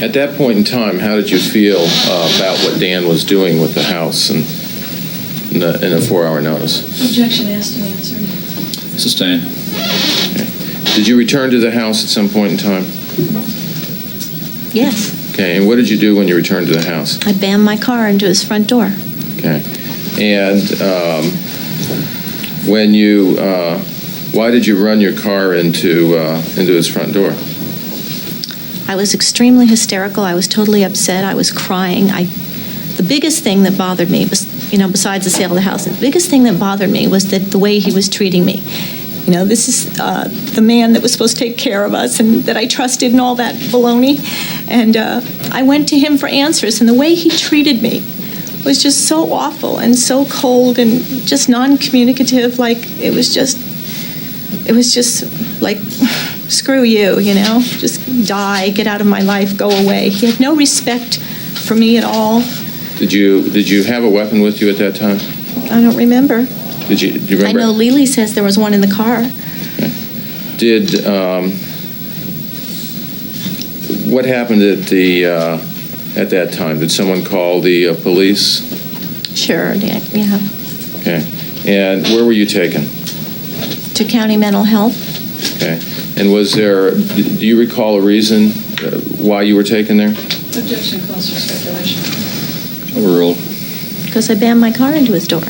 At that point in time, how did you feel about what Dan was doing with the house and in a 4-hour notice? Objection asked and answered. Sustained. Okay. Did you return to the house at some point in time? Yes. Okay, and what did you do when you returned to the house? I bammed my car into his front door. Okay. And why did you run your car into his front door? I was extremely hysterical. I was totally upset. I was crying. The biggest thing that bothered me was, besides the sale of the house, the biggest thing that bothered me was that the way he was treating me. This is the man that was supposed to take care of us and that I trusted and all that baloney. And I went to him for answers, and the way he treated me was just so awful and so cold and just non-communicative. It was just like, screw you, just die, get out of my life, go away. He had no respect for me at all. Did you have a weapon with you at that time? I don't remember. Do you remember? I know Lily says there was one in the car. Okay. What happened at that time? Did someone call the police? Sure, yeah. Okay. And where were you taken? To County Mental Health. Okay. And do you recall a reason why you were taken there? Objection calls for speculation. Overruled. Because I bammed my car into his door.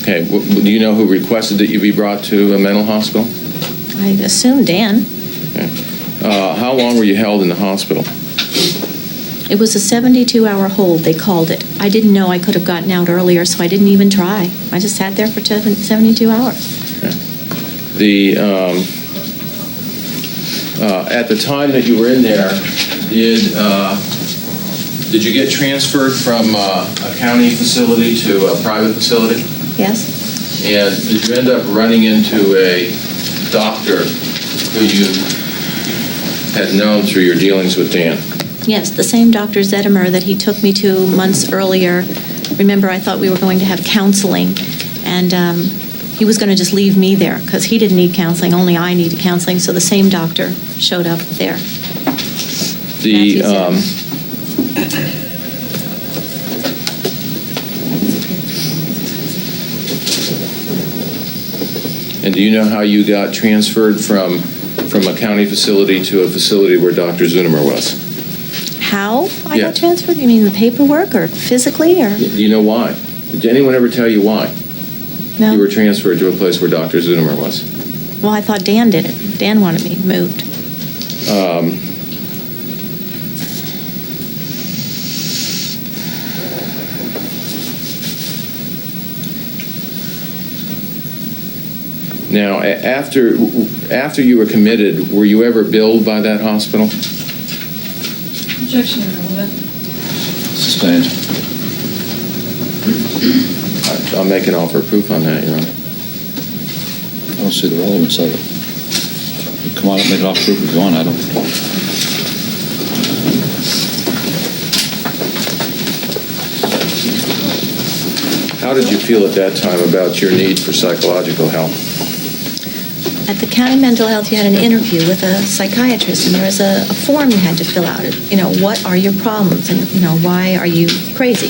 Okay. Do you know who requested that you be brought to a mental hospital? I assume Dan. Okay. How long were you held in the hospital? It was a 72-hour hold, they called it. I didn't know I could have gotten out earlier, so I didn't even try. I just sat there for 72 hours. Okay. At the time that you were in there, did you get transferred from a county facility to a private facility? Yes. And did you end up running into a doctor who you had known through your dealings with Dan? Yes, the same Dr. Zedimer that he took me to months earlier. Remember, I thought we were going to have counseling, and he was going to just leave me there because he didn't need counseling, only I needed counseling, so the same doctor showed up there. And do you know how you got transferred from a county facility to a facility where Dr. Zunimer was? How I got transferred? You mean the paperwork or physically? Or? Do you know why? Did anyone ever tell you why? No. You were transferred to a place where Dr. Zunimer was? Well, I thought Dan did it. Dan wanted me moved. Now, after you were committed, were you ever billed by that hospital? Objection irrelevant. Sustained. I'll make an offer of proof on that, Your Honor. I don't see the relevance of it. Come on up, make an offer of proof if you want. I don't. How did you feel at that time about your need for psychological help? At the county mental health, you had an interview with a psychiatrist, and there was a form you had to fill out. What are your problems, and why are you crazy?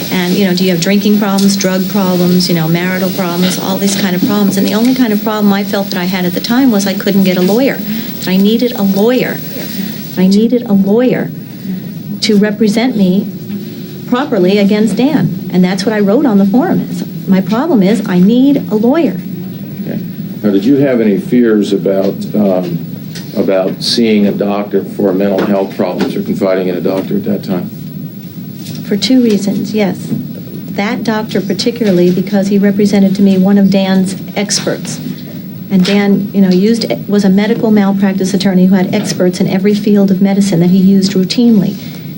And do you have drinking problems, drug problems, marital problems, all these kind of problems? And the only kind of problem I felt that I had at the time was I couldn't get a lawyer. That I needed a lawyer. I needed a lawyer to represent me properly against Dan, and that's what I wrote on the form. my problem is I need a lawyer. Okay. Now, did you have any fears about seeing a doctor for mental health problems or confiding in a doctor at that time? For two reasons, yes. That doctor particularly because he represented to me one of Dan's experts. And Dan, was a medical malpractice attorney who had experts in every field of medicine that he used routinely.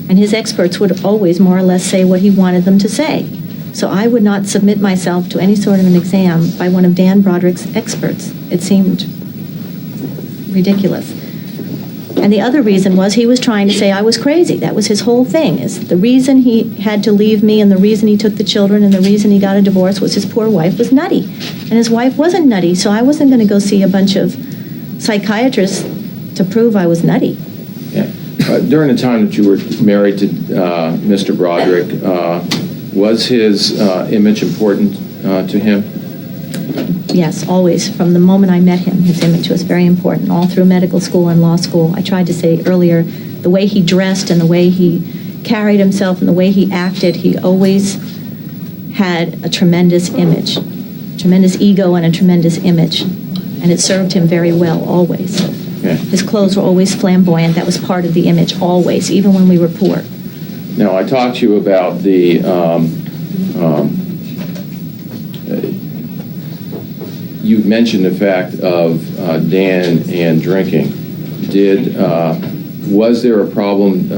And his experts would always more or less say what he wanted them to say. So I would not submit myself to any sort of an exam by one of Dan Broderick's experts. It seemed ridiculous. And the other reason was he was trying to say I was crazy. That was his whole thing, is the reason he had to leave me and the reason he took the children and the reason he got a divorce was his poor wife was nutty. And his wife wasn't nutty, so I wasn't going to go see a bunch of psychiatrists to prove I was nutty. Yeah. During the time that you were married to Mr. Broderick, was his image important to him? Yes, always. From the moment I met him, his image was very important. All through medical school and law school, I tried to say earlier, the way he dressed and the way he carried himself and the way he acted, he always had a tremendous image, tremendous ego and a tremendous image. And it served him very well, always. Yeah. His clothes were always flamboyant. That was part of the image, always, even when we were poor. Now, I talked to you about the you mentioned the fact of Dan and drinking. Was there a problem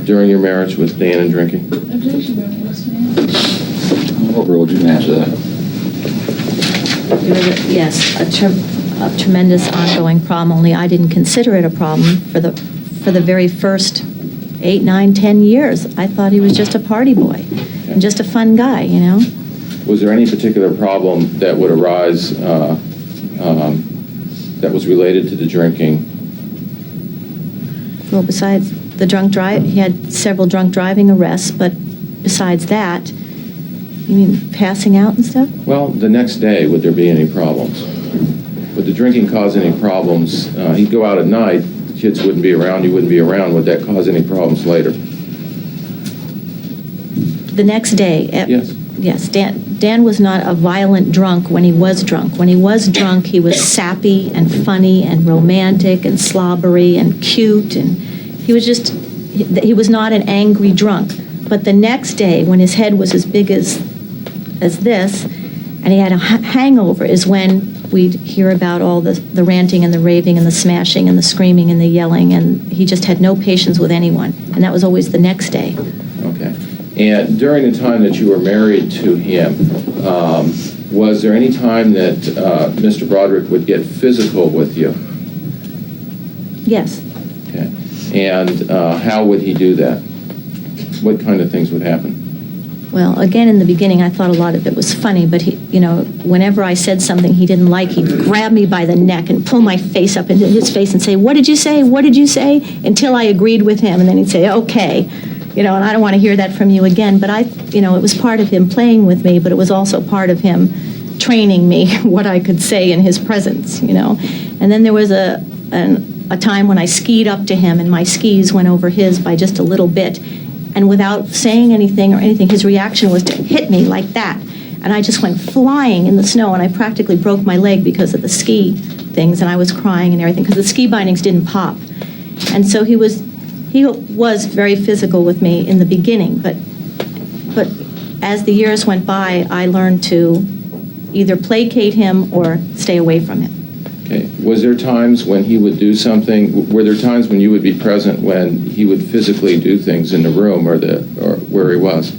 during your marriage with Dan and drinking? Objection, Your Honor. Yes, ma'am. Overruled. You can answer that. Yes, a tremendous ongoing problem, only I didn't consider it a problem for the very first 8, 9, 10 years. I thought he was just a party boy and just a fun guy, Was there any particular problem that would arise that was related to the drinking? Well, besides the drunk drive, he had several drunk driving arrests, but besides that, you mean passing out and stuff? Well, the next day, would there be any problems? Would the drinking cause any problems? He'd go out at night, the kids wouldn't be around, you wouldn't be around. Would that cause any problems later? The next day? Yes. Yes, Dan was not a violent drunk when he was drunk. When he was drunk, he was sappy and funny and romantic and slobbery and cute, and he was not an angry drunk. But the next day, when his head was as big as this, and he had a hangover, is when we'd hear about all the ranting and the raving and the smashing and the screaming and the yelling, and he just had no patience with anyone. And that was always the next day. Okay. And during the time that you were married to him, was there any time that Mr. Broderick would get physical with you? Yes. Okay. And how would he do that? What kind of things would happen? Well, again, in the beginning, I thought a lot of it was funny, but he, whenever I said something he didn't like, he'd grab me by the neck and pull my face up into his face and say, "What did you say? What did you say?" Until I agreed with him, and then he'd say, "Okay." And I don't want to hear that from you again. But it was part of him playing with me, but it was also part of him training me what I could say in his presence, And then there was a time when I skied up to him, and my skis went over his by just a little bit. And without saying anything or anything, his reaction was to hit me like that. And I just went flying in the snow, and I practically broke my leg because of the ski things, and I was crying and everything, because the ski bindings didn't pop. And so he was very physical with me in the beginning, but as the years went by, I learned to either placate him or stay away from him. Okay. Was there times when he would do something? Were there times when you would be present when he would physically do things in the room or where he was?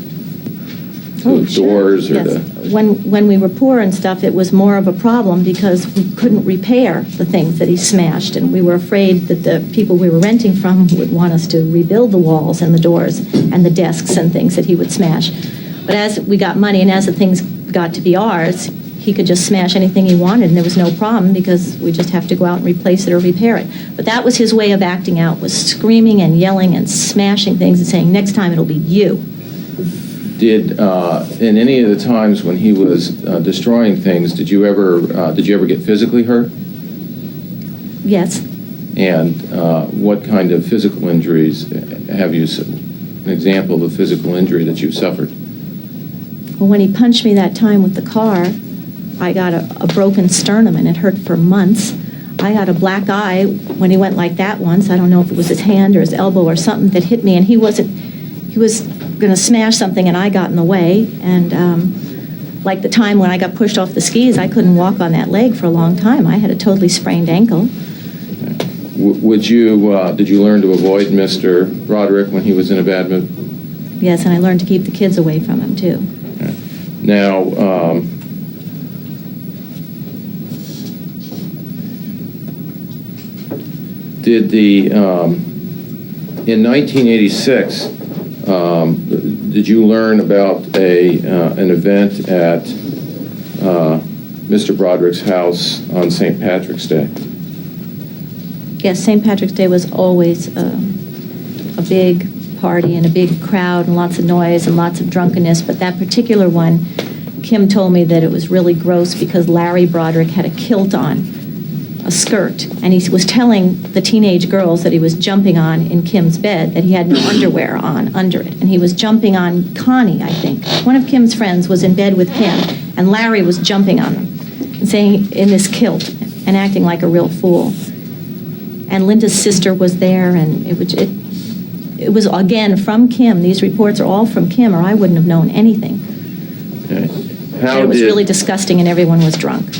Oh, the doors or yes. When we were poor and stuff, it was more of a problem because we couldn't repair the things that he smashed, and we were afraid that the people we were renting from would want us to rebuild the walls and the doors and the desks and things that he would smash. But as we got money and as the things got to be ours, he could just smash anything he wanted, and there was no problem because we just have to go out and replace it or repair it. But that was his way of acting out, was screaming and yelling and smashing things and saying, "Next time it'll be you." Did in any of the times when he was destroying things, did you ever get physically hurt? Yes. And what kind of physical injuries have you? An example of a physical injury that you've suffered? Well, when he punched me that time with the car, I got a broken sternum, and it hurt for months. I got a black eye when he went like that once. I don't know if it was his hand or his elbow or something that hit me, and he was going to smash something, and I got in the way. And like the time when I got pushed off the skis, I couldn't walk on that leg for a long time. I had a totally sprained ankle. Did you learn to avoid Mr. Broderick when he was in a bad mood? Yes, and I learned to keep the kids away from him, too. Okay. Now, in 1986, did you learn about an event at Mr. Broderick's house on St. Patrick's Day? Yes, St. Patrick's Day was always a big party and a big crowd and lots of noise and lots of drunkenness, but that particular one, Kim told me that it was really gross because Larry Broderick had a kilt on, a skirt, and he was telling the teenage girls that he was jumping on in Kim's bed, that he had no underwear on under it, and he was jumping on Connie, I think. One of Kim's friends was in bed with Kim, and Larry was jumping on them and saying in this kilt and acting like a real fool. And Linda's sister was there, and it was again from Kim. These reports are all from Kim, or I wouldn't have known anything. Okay. It was really disgusting, and everyone was drunk.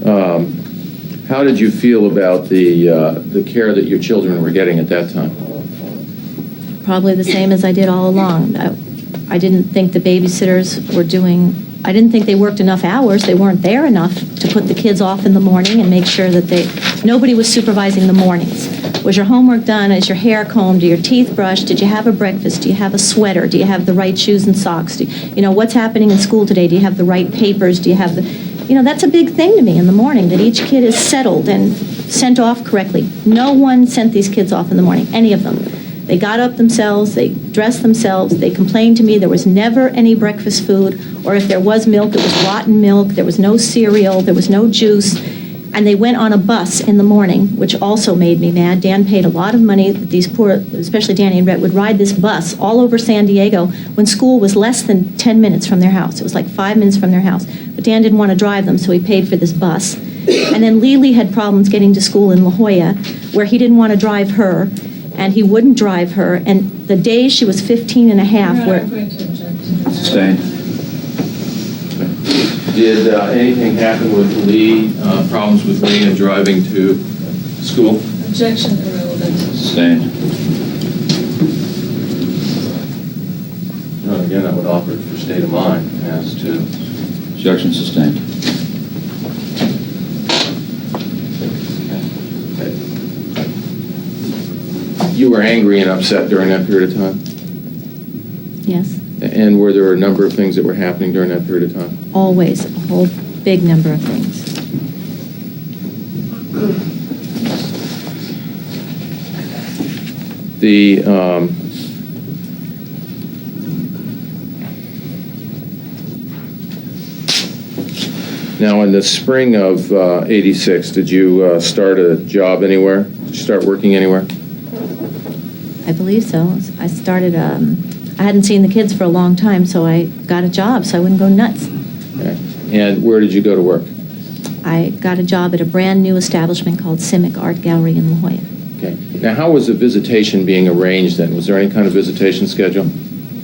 How did you feel about the care that your children were getting at that time? Probably the same as I did all along. I didn't think the babysitters were doing. I didn't think they worked enough hours. They weren't there enough to put the kids off in the morning and make sure that nobody was supervising the mornings. Was your homework done? Is your hair combed? Are your teeth brushed? Did you have a breakfast? Do you have a sweater? Do you have the right shoes and socks? What's happening in school today? Do you have the right papers? Do you have the, that's a big thing to me in the morning, that each kid is settled and sent off correctly. No one sent these kids off in the morning, any of them. They got up themselves, they dressed themselves, they complained to me there was never any breakfast food, or if there was milk, it was rotten milk, there was no cereal, there was no juice, and they went on a bus in the morning, which also made me mad. Dan paid a lot of money that these poor, especially Danny and Rhett, would ride this bus all over San Diego when school was less than 10 minutes from their house. It was like 5 minutes from their house. But Dan didn't want to drive them, so he paid for this bus. And then Lily had problems getting to school in La Jolla, where he didn't want to drive her, and he wouldn't drive her. And the day she was 15 and a half, I'm going to object. Sustained. Did anything happen with Lee, problems with Lee in driving to school? Objection irrelevant. Sustained. Again, I would offer for state of mind as to... Objection sustained. You were angry and upset during that period of time? yes, And were there a number of things that were happening during that period of time? always, a whole big number of things. Now, in the spring of '86, did you start a job anywhere? Did you start working anywhere? I believe so. I started, I hadn't seen the kids for a long time, so I got a job so I wouldn't go nuts. Okay. And where did you go to work? I got a job at a brand new establishment called Simic Art Gallery in La Jolla. Okay. Now, how was the visitation being arranged then? Was there any kind of visitation schedule?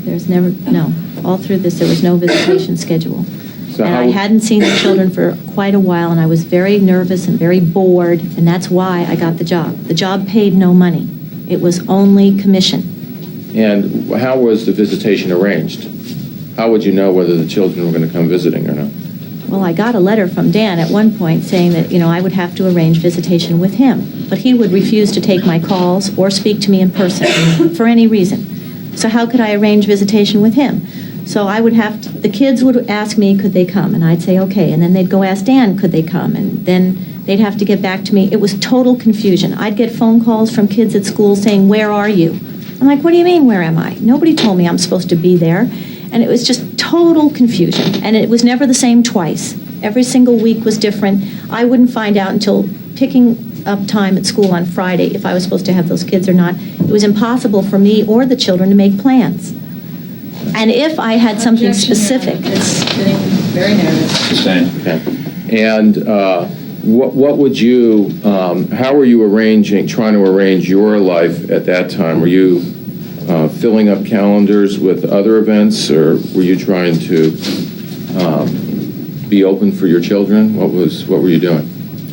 There's never, no. All through this, there was no visitation schedule. So And I hadn't seen the children for quite a while, and I was very nervous and very bored, and that's why I got the job. The job paid no money. It was only commission. And how was the visitation arranged? How would you know whether the children were going to come visiting or not? Well, I got a letter from Dan at one point saying that, I would have to arrange visitation with him, but he would refuse to take my calls or speak to me in person for any reason. So how could I arrange visitation with him? So I would have to, the kids would ask me, could they come? And I'd say, okay. And then they'd go ask Dan, could they come? And then they'd have to get back to me. It was total confusion. I'd get phone calls from kids at school saying, where are you? I'm like, what do you mean, where am I? Nobody told me I'm supposed to be there. And it was just total confusion. And it was never the same twice. Every single week was different. I wouldn't find out until picking up time at school on Friday if I was supposed to have those kids or not. It was impossible for me or the children to make plans. And if I had something Objection, Your Honor. specific. It's getting very narrow. Sustained. Okay. And what would you, how were you trying to arrange your life at that time? Were you filling up calendars with other events, or were you trying to be open for your children? What were you doing?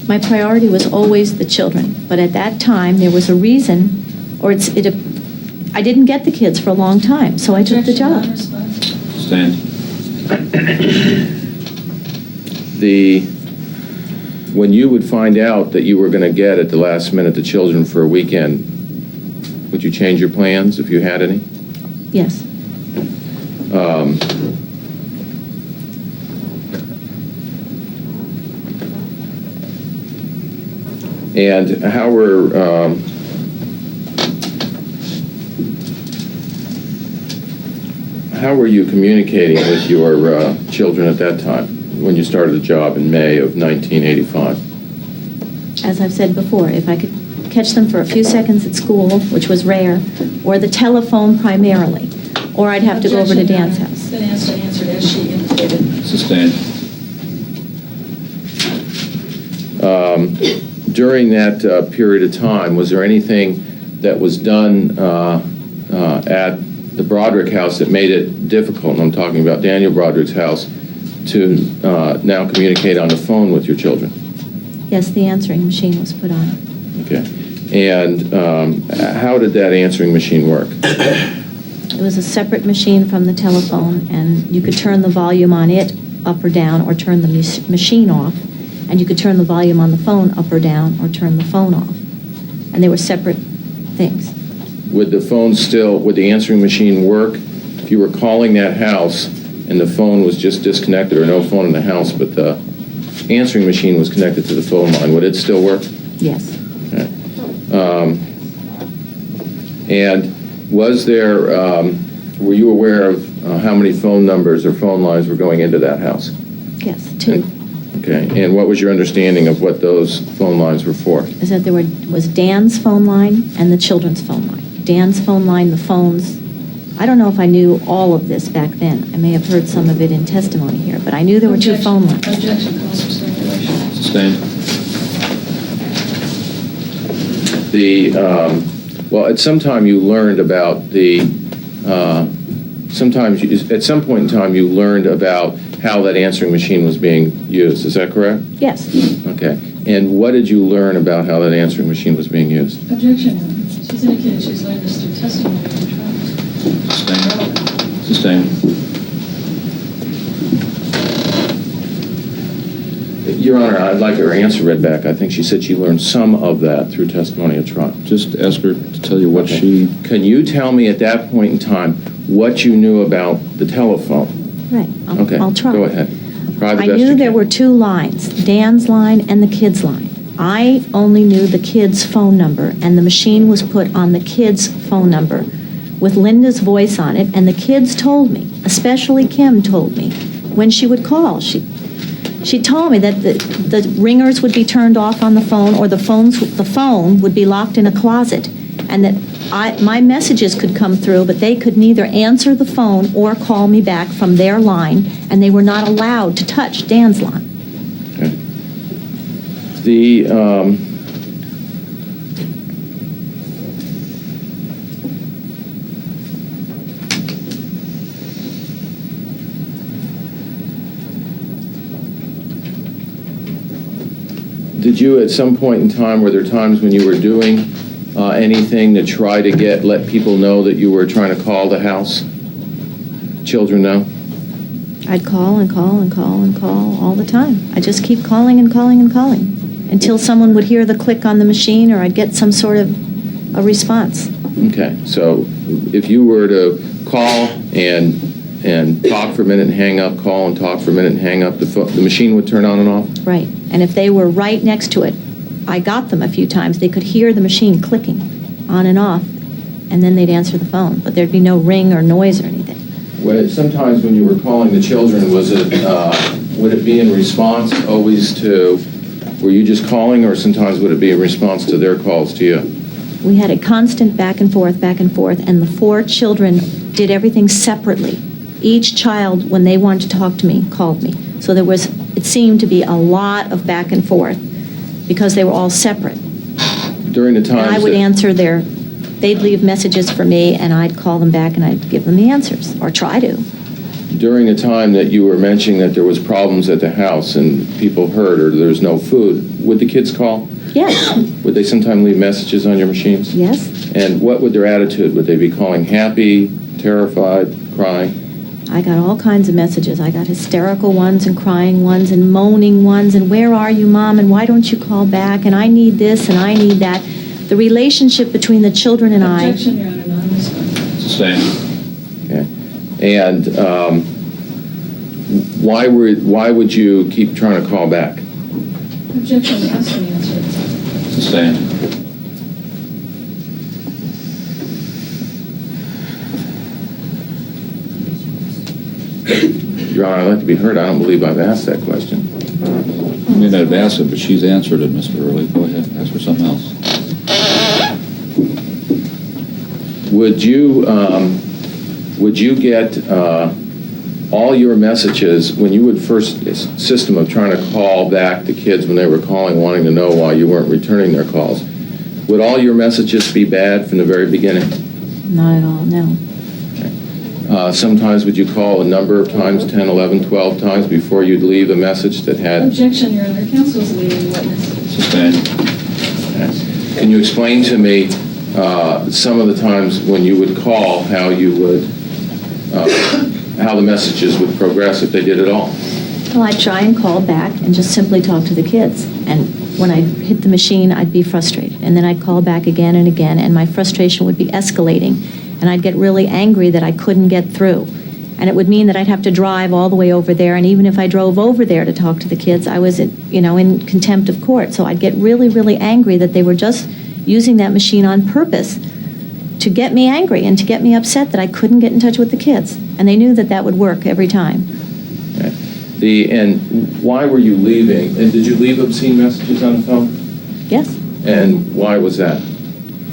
My priority was always the children, but at that time, there was a reason, or I didn't get the kids for a long time, so I took the job. Sustained. When you would find out that you were going to get at the last minute the children for a weekend, would you change your plans if you had any? Yes. And how were you communicating with your children at that time when you started the job in May of 1985? As I've said before, if I could catch them for a few seconds at school, which was rare, or the telephone primarily, or I'd have to go over to Dan's house. It's been answered as she indicated. Sustained. During that period of time, was there anything that was done at the Broderick house that made it difficult, and I'm talking about Daniel Broderick's house, to now communicate on the phone with your children? Yes, the answering machine was put on. Okay. And how did that answering machine work? It was a separate machine from the telephone, and you could turn the volume on it up or down, or turn the machine off, and you could turn the volume on the phone up or down, or turn the phone off. And they were separate things. Would the answering machine work if you were calling that house and the phone was just disconnected, or no phone in the house, but the answering machine was connected to the phone line? Would it still work? Yes. Okay. And was there, were you aware of how many phone numbers or phone lines were going into that house? Yes, 2. Okay. And what was your understanding of what those phone lines were for? Is that there was Dan's phone line and the children's phone line. Dan's phone line, the phones, I don't know if I knew all of this back then. I may have heard some of it in testimony here, but I knew there were 2 phone lines. Objection, calls for speculation. Sustained. Well, at some time you learned about at some point in time you learned about how that answering machine was being used. Is that correct? Yes. Okay. And what did you learn about how that answering machine was being used? Objection, Your Honor. She's indicated she's learned this through testimony and trial. Sustained. Your Honor, I'd like her answer read back. I think she said she learned some of that through testimony at trial. Just ask her to tell you what Okay. she... Can you tell me at that point in time what you knew about the telephone? Right. I'll try. Go ahead. Try the I best knew you there can. were 2 lines, Dan's line and the kids' line. I only knew the kids' phone number, and the machine was put on the kids' phone number with Linda's voice on it, and the kids told me, especially Kim told me, when she would call, she told me that the ringers would be turned off on the phone, or the phone would be locked in a closet, and that my messages could come through, but they could neither answer the phone or call me back from their line, and they were not allowed to touch Dan's line. Okay. Did you, at some point in time, were there times when you were doing anything to try to let people know that you were trying to call the house? Children know? I'd call and call and call and call all the time. I just keep calling and calling and calling until someone would hear the click on the machine, or I'd get some sort of a response. Okay, so if you were to call and talk for a minute and hang up, call and talk for a minute and hang up, the machine would turn on and off? Right. And if they were right next to it, I got them a few times, they could hear the machine clicking on and off, and then they'd answer the phone, but there'd be no ring or noise or anything. Sometimes when you were calling the children, would it be in response always to, were you just calling, or sometimes would it be in response to their calls to you We had a constant back and forth, and the 4 children did everything separately. Each child, when they wanted to talk to me, called me. So it seemed to be a lot of back and forth because they were all separate. During the time And I would answer they'd leave messages for me, and I'd call them back, and I'd give them the answers, or try to. During the time that you were mentioning that there was problems at the house and people hurt or there's no food, would the kids call? Yes. Would they sometimes leave messages on your machines? Yes. And what would their attitude? Would they be calling happy, terrified, crying? I got all kinds of messages. I got hysterical ones and crying ones and moaning ones and where are you, Mom, and why don't you call back, and I need this and I need that. The relationship between the children and Objection, Your Honor, non-responsive. Sustained. Okay. And why would you keep trying to call back? Objection, asked and answered. Sustained. Your Honor, I'd like to be heard. I don't believe I've asked that question. You may not have asked it, but she's answered it, Mr. Early. Go ahead, ask her something else. Would you get all your messages when you would first system of trying to call back the kids when they were calling, wanting to know why you weren't returning their calls? Would all your messages be bad from the very beginning? Not at all, no. Sometimes would you call a number of times, 10, 11, 12 times before you'd leave a message that had... Objection, Your Honor. Counsel is leading the witness. Sustained. Can you explain to me some of the times when you would call, how you would, how the messages would progress if they did at all? Well, I'd try and call back and just simply talk to the kids. And when I'd hit the machine, I'd be frustrated. And then I'd call back again and again, and my frustration would be escalating. And I'd get really angry that I couldn't get through. And it would mean that I'd have to drive all the way over there. And even if I drove over there to talk to the kids, I was, in contempt of court. So I'd get really, really angry that they were just using that machine on purpose to get me angry and to get me upset that I couldn't get in touch with the kids. And they knew that that would work every time. And why were you leaving? And did you leave obscene messages on the phone? Yes. And why was that?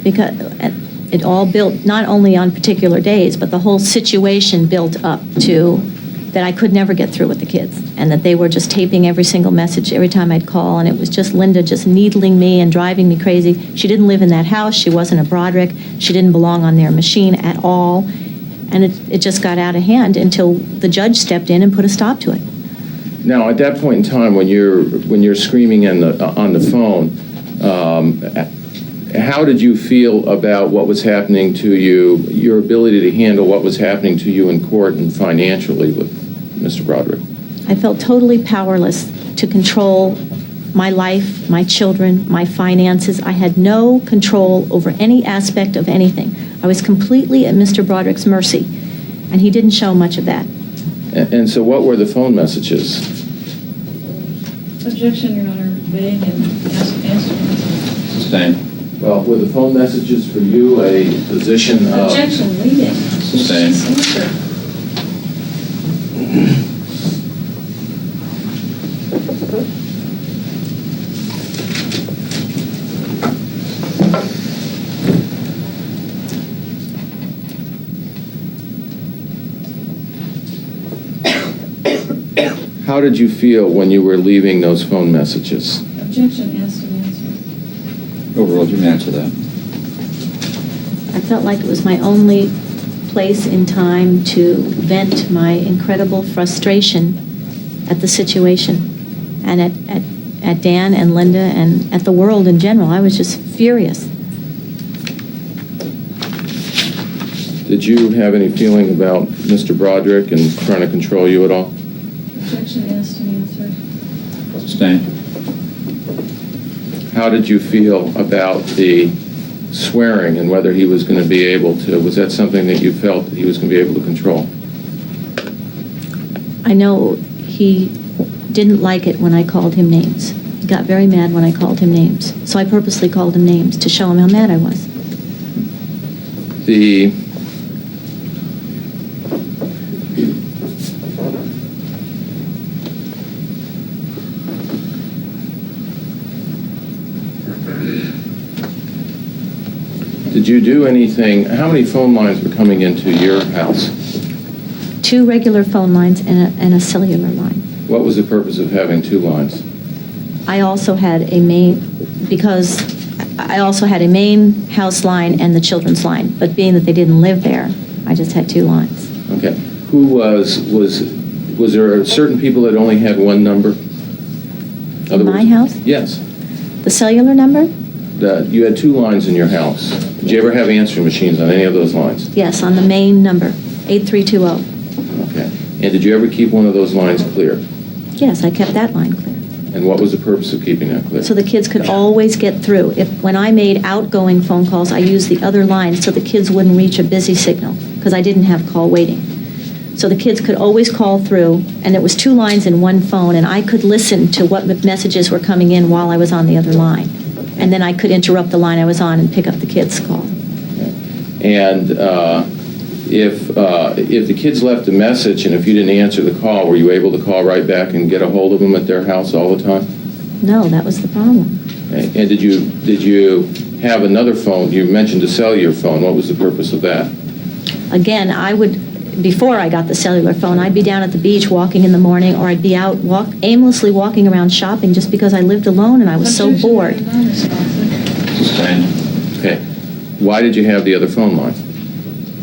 Because it all built, not only on particular days, but the whole situation built up to that I could never get through with the kids, and that they were just taping every single message every time I'd call, and it was just Linda just needling me and driving me crazy. She didn't live in that house. She wasn't a Broderick. She didn't belong on their machine at all, and it just got out of hand until the judge stepped in and put a stop to it. Now, at that point in time, when you're screaming on the phone, how did you feel about what was happening to you, your ability to handle what was happening to you in court and financially with Mr. Broderick? I felt totally powerless to control my life, my children, my finances. I had no control over any aspect of anything. I was completely at Mr. Broderick's mercy, and he didn't show much of that. And so what were the phone messages? Objection, Your Honor. Vague and answer. Sustained. Well, were the phone messages for you a position of... Objection, leading. Sustained. Answer. How did you feel when you were leaving those phone messages? Objection, asked and answered. Overall, you can answer that. I felt like it was my only place in time to vent my incredible frustration at the situation and at Dan and Linda and at the world in general. I was just furious. Did you have any feeling about Mr. Broderick and trying to control you at all? Objection, asked and answered. Sustained. How did you feel about the swearing and whether he was going to be able to, was that something that you felt that he was going to be able to control? I know he didn't like it when I called him names. He got very mad when I called him names. So I purposely called him names to show him how mad I was. Did you do anything, how many phone lines were coming into your house? 2 regular phone lines and a cellular line. What was the purpose of having 2 lines? I also had a main, because I also had a main house line and the children's line, but being that they didn't live there, I just had 2 lines. Okay. Who was there certain people that only had 1 number? In my house? Yes. The cellular number? You had 2 lines in your house. Did you ever have answering machines on any of those lines? Yes, on the main number, 8320. Okay. And did you ever keep one of those lines clear? Yes, I kept that line clear. And what was the purpose of keeping that clear? So the kids could always get through. When I made outgoing phone calls, I used the other lines so the kids wouldn't reach a busy signal, because I didn't have call waiting. So the kids could always call through, and it was 2 lines in 1 phone, and I could listen to what messages were coming in while I was on the other line. And then I could interrupt the line I was on and pick up the kids' call. Okay. And if the kids left a message and if you didn't answer the call, were you able to call right back and get a hold of them at their house all the time? No, that was the problem. Okay. And did you have another phone? You mentioned a cellular phone. What was the purpose of that? Again, before I got the cellular phone, I'd be down at the beach walking in the morning, or I'd be out aimlessly walking around shopping just because I lived alone and I was so bored. Okay. Why did you have the other phone line?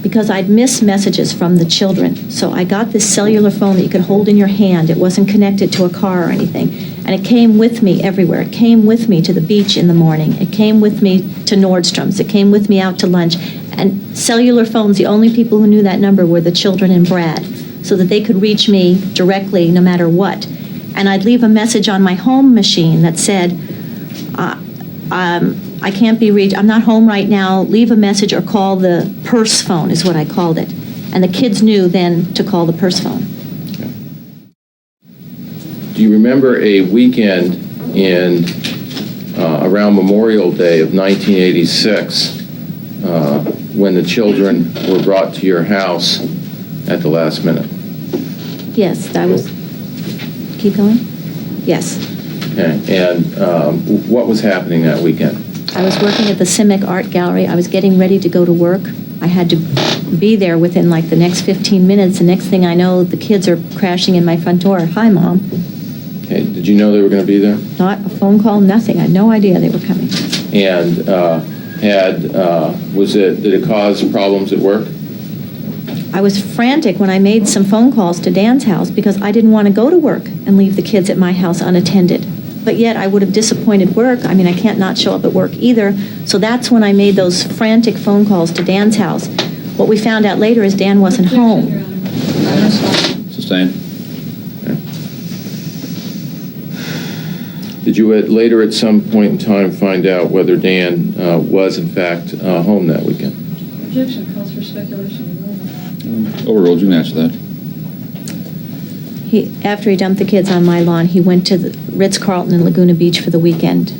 Because I'd miss messages from the children. So I got this cellular phone that you could hold in your hand. It wasn't connected to a car or anything. And it came with me everywhere. It came with me to the beach in the morning. It came with me to Nordstrom's. It came with me out to lunch. And cellular phones, the only people who knew that number were the children and Brad, so that they could reach me directly no matter what. And I'd leave a message on my home machine that said, I can't be reached, I'm not home right now, leave a message or call the purse phone is what I called it. And the kids knew then to call the purse phone. Okay. Do you remember a weekend in around Memorial Day of 1986 when the children were brought to your house at the last minute? Yes, that was, keep going? Yes. Okay. And what was happening that weekend? I was working at the Simic Art Gallery. I was getting ready to go to work. I had to be there within like the next 15 minutes. The next thing I know, the kids are crashing in my front door. Hi, Mom. Okay. Did you know they were going to be there? Not a phone call, nothing. I had no idea they were coming. And did it cause problems at work? I was frantic when I made some phone calls to Dan's house because I didn't want to go to work and leave the kids at my house unattended. But yet I would have disappointed work. I mean, I can't not show up at work either. So that's when I made those frantic phone calls to Dan's house. What we found out later is Dan wasn't home. Sustained. Okay. Did you later at some point in time find out whether Dan was in fact home that weekend? Objection calls for speculation. Overruled. You can answer that. After he dumped the kids on my lawn, he went to the Ritz-Carlton in Laguna Beach for the weekend.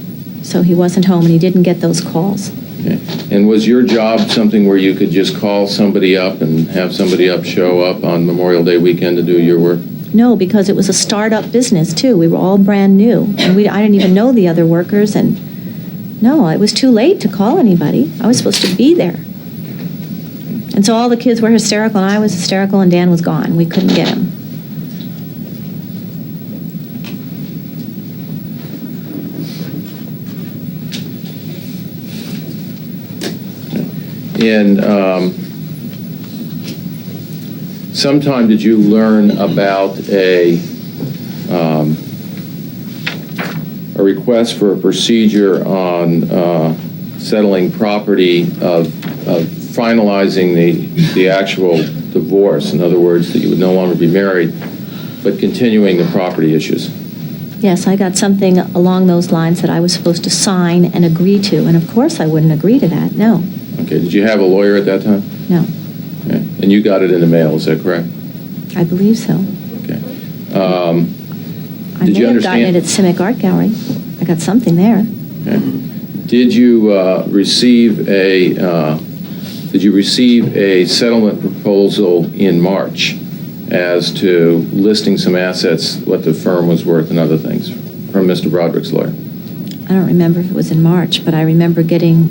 So he wasn't home and he didn't get those calls. Okay. And was your job something where you could just call somebody up and have somebody up show up on Memorial Day weekend to do your work? No, because it was a start-up business too. We were all brand new, and I didn't even know the other workers. And no, it was too late to call anybody. I was supposed to be there. And so all the kids were hysterical, and I was hysterical, and Dan was gone. We couldn't get him. And sometime did you learn about a request for a procedure on settling property of finalizing the actual divorce? In other words, that you would no longer be married, but continuing the property issues? Yes, I got something along those lines that I was supposed to sign and agree to, and of course I wouldn't agree to that, no. Okay, did you have a lawyer at that time? No. Okay. And you got it in the mail, is that correct? I believe so. Okay. I may have gotten it at Simic Art Gallery. I got something there. Okay. Did you receive a settlement proposal in March as to listing some assets, what the firm was worth and other things from Mr. Broderick's lawyer? I don't remember if it was in March, but I remember getting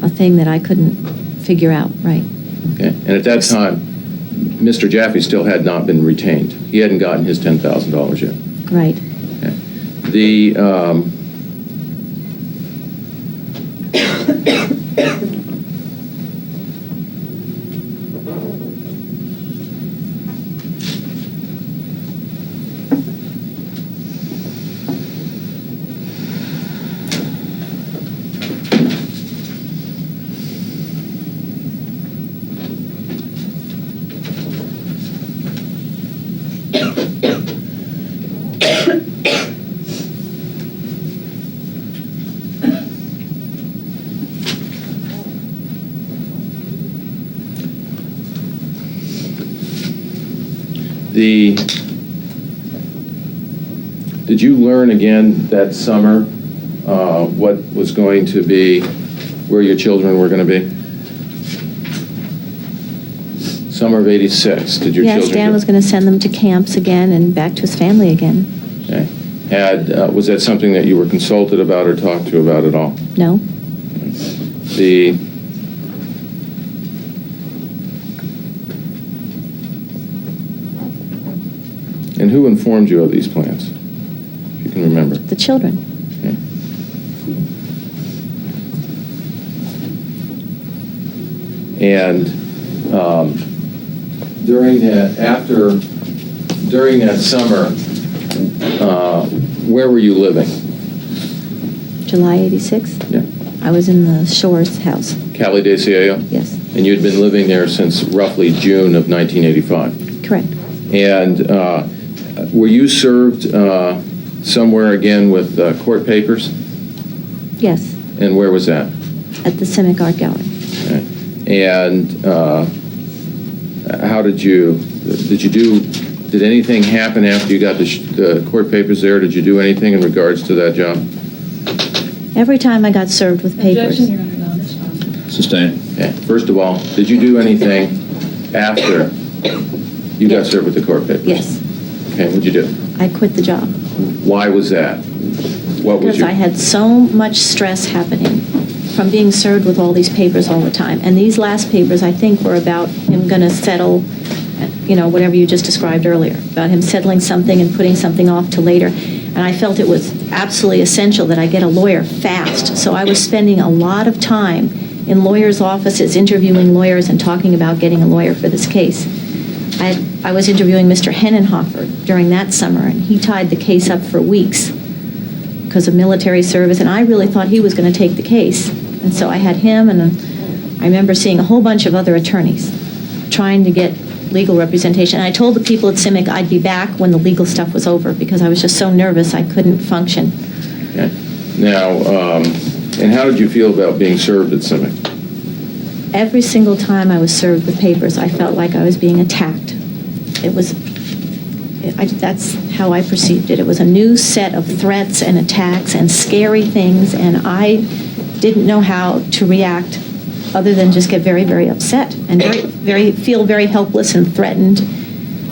a thing thing that I couldn't figure out, right. Okay. And at that time, Mr. Jaffe still had not been retained. He hadn't gotten his $10,000 yet. Right. Okay. The did you learn again that summer what was going to be, where your children were going to be? Summer of '86. Did your Yes, children? Dan was going to send them to camps again and back to his family again. Okay. Was that something that you were consulted about or talked to about at all? No. And who informed you of these plans, if you can remember? The children. Okay. And during that summer, where were you living? July 86? Yeah. I was in the Shores house. Cali de Cielo? Yes. And you'd been living there since roughly June of 1985? Correct. And were you served somewhere again with court papers? Yes. And where was that? At the Civic Art Gallery. Okay. And how did anything happen after you got the court papers there? Did you do anything in regards to that job? Every time I got served with papers. Objection, Your Honor, no, that's fine. Sustained. Okay. First of all, did you do anything after you got served with the court papers? Yes. Okay, what'd you do? I quit the job. Why was that? What was Because I had so much stress happening from being served with all these papers all the time. And these last papers, I think, were about him going to settle, whatever you just described earlier, about him settling something and putting something off to later. And I felt it was absolutely essential that I get a lawyer fast. So I was spending a lot of time in lawyers' offices interviewing lawyers and talking about getting a lawyer for this case. I was interviewing Mr. Hennenhofer during that summer, and he tied the case up for weeks because of military service, and I really thought he was going to take the case. And so I had him, and I remember seeing a whole bunch of other attorneys trying to get legal representation. And I told the people at CIMIC I'd be back when the legal stuff was over because I was just so nervous I couldn't function. Okay. Now, and how did you feel about being served at CIMIC? Every single time I was served with papers, I felt like I was being attacked. That's how I perceived it. It was a new set of threats and attacks and scary things, and I didn't know how to react other than just get very, very upset and feel very helpless and threatened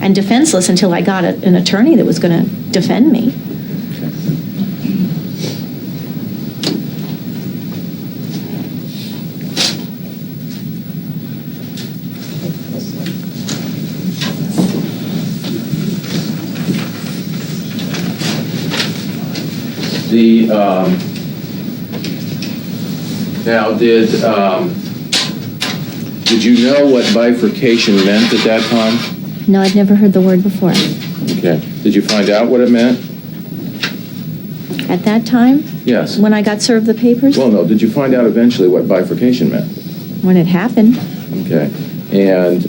and defenseless until I got an attorney that was going to defend me. Now, did you know what bifurcation meant at that time? No, I'd never heard the word before. Okay. Did you find out what it meant? At that time? Yes. When I got served the papers? Well, no. Did you find out eventually what bifurcation meant? When it happened. Okay. And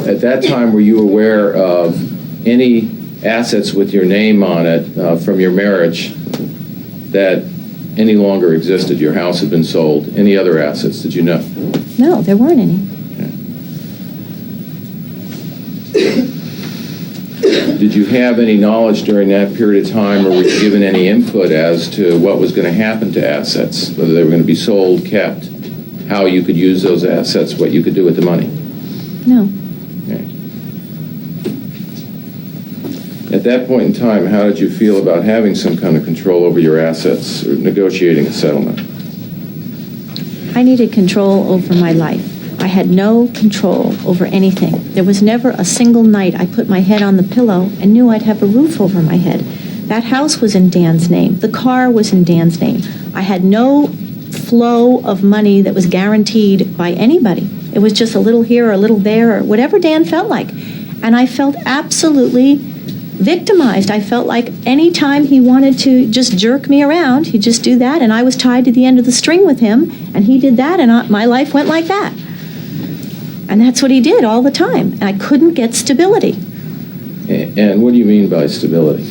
at that time, were you aware of any assets with your name on it from your marriage that any longer existed? Your house had been sold. Any other assets? Did you know? No, there weren't any. Okay. Did you have any knowledge during that period of time, or were you given any input as to what was going to happen to assets, whether they were going to be sold, kept, how you could use those assets, what you could do with the money? No. Okay. At that point in time, how did you feel about having some kind of control over your assets or negotiating a settlement? I needed control over my life. I had no control over anything. There was never a single night I put my head on the pillow and knew I'd have a roof over my head. That house was in Dan's name. The car was in Dan's name. I had no flow of money that was guaranteed by anybody. It was just a little here or a little there or whatever Dan felt like. And I felt absolutely victimized. I felt like any time he wanted to just jerk me around, he'd just do that, and I was tied to the end of the string with him, and he did that, and my life went like that. And that's what he did all the time. And I couldn't get stability. And what do you mean by stability?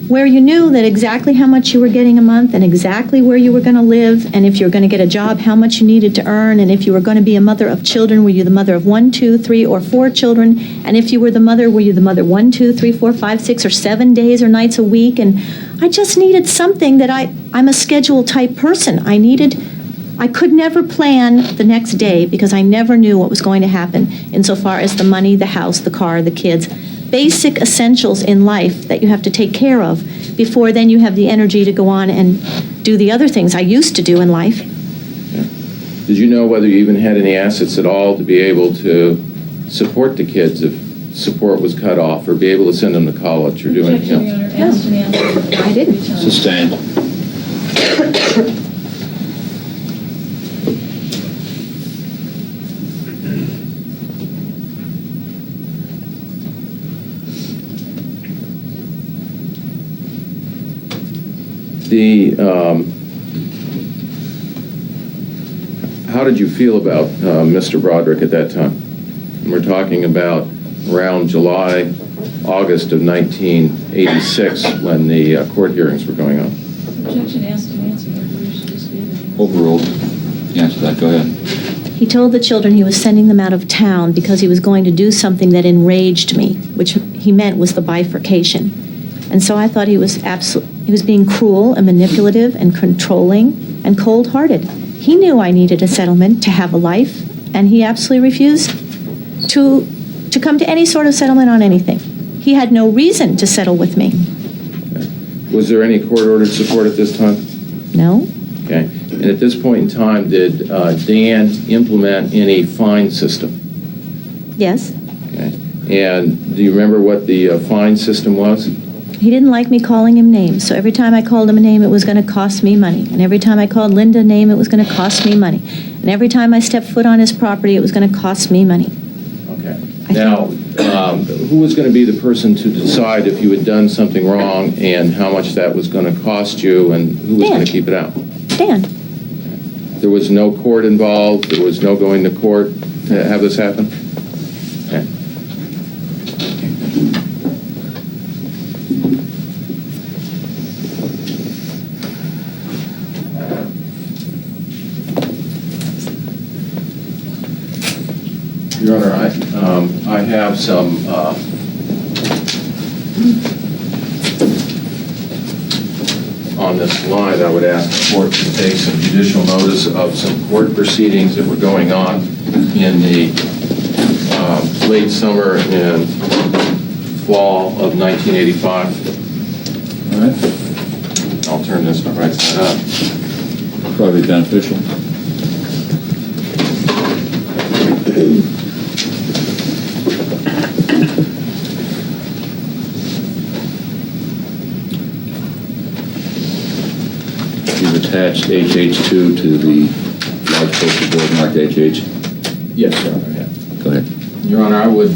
Where you knew that exactly how much you were getting a month and exactly where you were going to live, and if you were going to get a job, how much you needed to earn, and if you were going to be a mother of children, were you the mother of 1, 2, 3, or 4 children, and if you were the mother, were you the mother 1, 2, 3, 4, 5, 6, or 7 days or nights a week? And I just needed something that I'm a schedule type person. I could never plan the next day because I never knew what was going to happen insofar as the money, the house, the car, the kids. Basic essentials in life that you have to take care of before then you have the energy to go on and do the other things I used to do in life. Yeah. Did you know whether you even had any assets at all to be able to support the kids if support was cut off, or be able to send them to college or do anything else? I didn't. Sustained. How did you feel about Mr. Broderick at that time? And we're talking about around July, August of 1986 when the court hearings were going on. Objection asked and answered. You should just be there. Overruled. Answer that. Go ahead. He told the children he was sending them out of town because he was going to do something that enraged me, which he meant was the bifurcation. And so I thought he was being cruel and manipulative and controlling and cold-hearted. He knew I needed a settlement to have a life, and he absolutely refused to come to any sort of settlement on anything. He had no reason to settle with me. Okay. Was there any court-ordered support at this time? No. Okay. And at this point in time, did Dan implement any fine system? Yes. Okay. And do you remember what the fine system was? He didn't like me calling him names, so every time I called him a name, it was going to cost me money. And every time I called Linda a name, it was going to cost me money. And every time I stepped foot on his property, it was going to cost me money. Okay. Now, who was going to be the person to decide if you had done something wrong and how much that was going to cost you, and who was going to keep it out? Dan. There was no court involved? There was no going to court to have this happen? Okay. Your Honor, I have some on this line. I would ask the court to take some judicial notice of some court proceedings that were going on in the late summer and fall of 1985. All right. I'll turn this right side up. Probably beneficial. You've attached HH2 to the large poster board marked HH? Yes, Your Honor, yeah. Go ahead. Your Honor, I would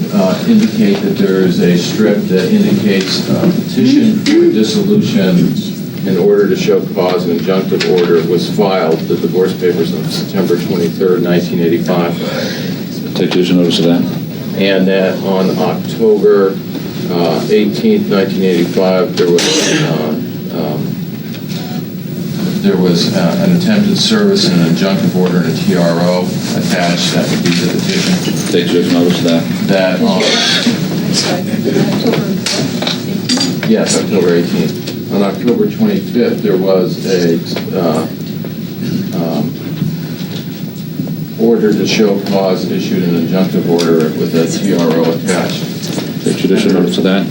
indicate that there is a strip that indicates petition for dissolution in order to show cause an injunctive order was filed, the divorce papers on September 23rd, 1985. Take judicial notice of that. And that on October 18th, 1985, there was an attempted service and an injunctive order and a TRO attached. That would be the petition. Take judicial notice of that. That on... Yes, October 18th. On October 25th, there was a order to show cause issued an injunctive order with a TRO attached. Take judicial notice of that.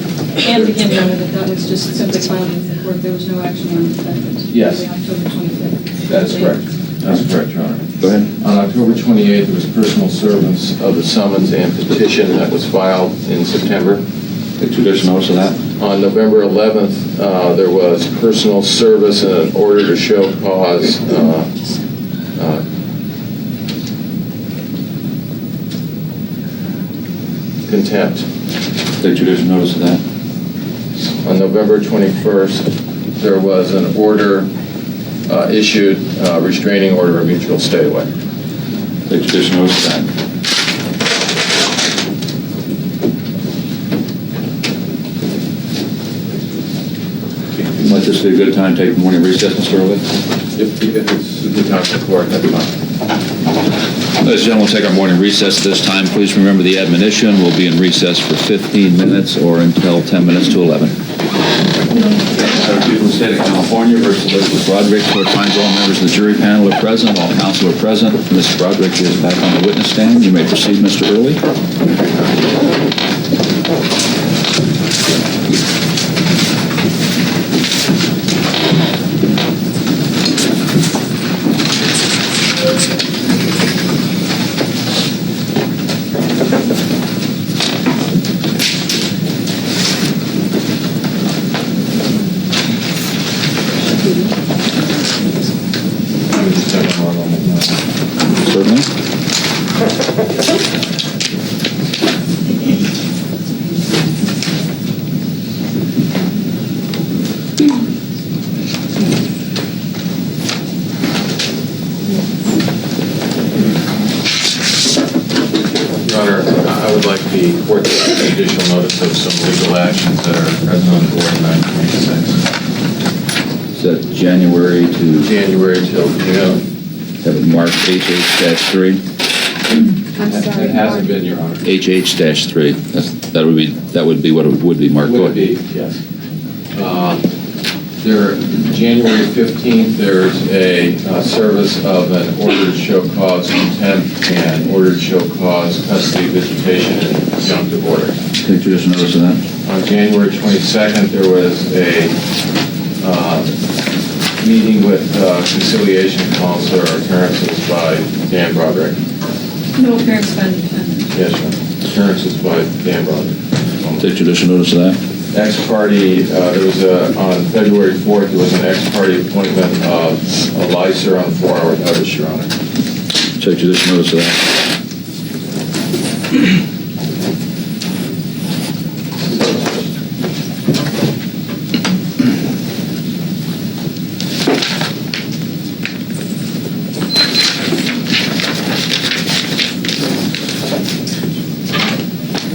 And again, Your Honor, that was just simply filed with the court. There was no action on the defendant. Yes. October 25th. That is correct. That's correct, Your Honor. Go ahead. On October 28th, there was personal service of the summons and petition that was filed in September. Take judicial notice of that. On November 11th, there was personal service and an order to show cause contempt. Take judicial notice of that. On November 21st, there was an order issued, restraining order of mutual stay away. Take judicial notice of that. Might this be a good time to take morning recess, Mr. Early? If it's a good time for the court, that'd be fine. Ladies and gentlemen, we'll take our morning recess at this time. Please remember the admonition. We'll be in recess for 15 minutes or until 10 minutes to 11. People of the State of California versus Elizabeth Broderick. Court finds all members of the jury panel are present. All counsel are present. Mr. Broderick is back on the witness stand. You may proceed, Mr. Early. Certainly. Your Honor, I would like the court to take additional notice of some legal actions that are present on the board in 1986. Is that January to January till June. have it marked HH-3? It hasn't been, Your Honor. HH-3. That would be what it would be marked. Would be, yes. January 15th, there's a service of an order to show cause contempt and order to show cause custody, visitation, and injunctive order. Take judicial notice of that. On January 22nd, there was a meeting with conciliation counselor appearances by Dan Broderick. No appearance by the defendant. Yes, sir. Appearances by Dan Broderick. Take judicial notice of that. Ex-party, there was on February 4th, there was an ex-party appointment of a licer on 4-hour notice, Your Honor. Take judicial notice of that.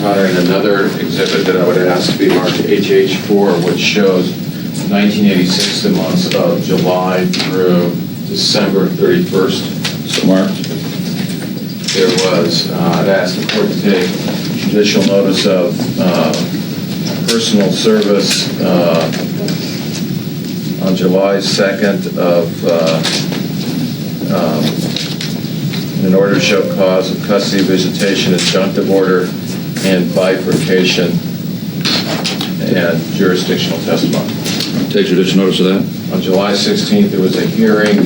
And another exhibit that I would ask to be marked HH4, which shows 1986, the months of July through December 31st. So marked. There was, I'd ask the court to take judicial notice of personal service on July 2nd of an order to show cause of custody, visitation, injunctive order, and bifurcation and jurisdictional testimony. Take judicial notice of that. On July 16th, there was a hearing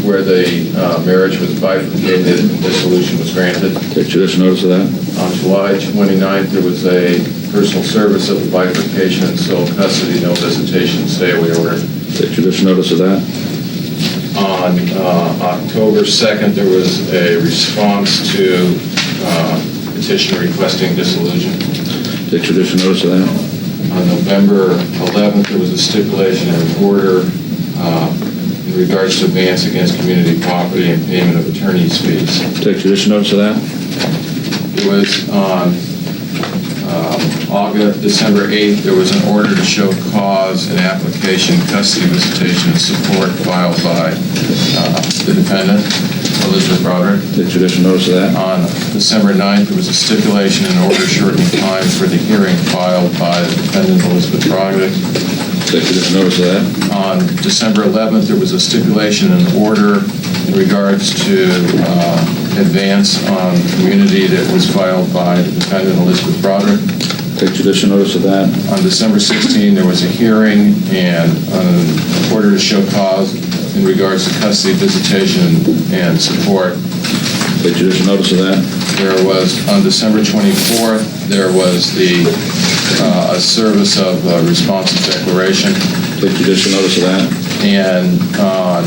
where the marriage was bifurcated and dissolution was granted. Take judicial notice of that. On July 29th, there was a personal service of the bifurcation and sole custody, no visitation, stay away order. Take judicial notice of that. On October 2nd, there was a response to petition requesting dissolution. Take judicial notice of that. On November 11th, there was a stipulation and order in regards to advance against community property and payment of attorney's fees. Take judicial notice of that. It was on December 8th, there was an order to show cause and application, custody, visitation, and support filed by the defendant, Elizabeth Broderick. Take judicial notice of that. On December 9th, there was a stipulation and order shortening time for the hearing filed by the defendant, Elizabeth Broderick. Take judicial notice of that. On December 11th, there was a stipulation and order in regards to advance on community that was filed by the defendant, Elizabeth Broderick. Take judicial notice of that. On December 16th, there was a hearing and an order to show cause in regards to custody, visitation, and support. Take judicial notice of that. There was, on December 24th, there was a service of responsive declaration. Take judicial notice of that. And on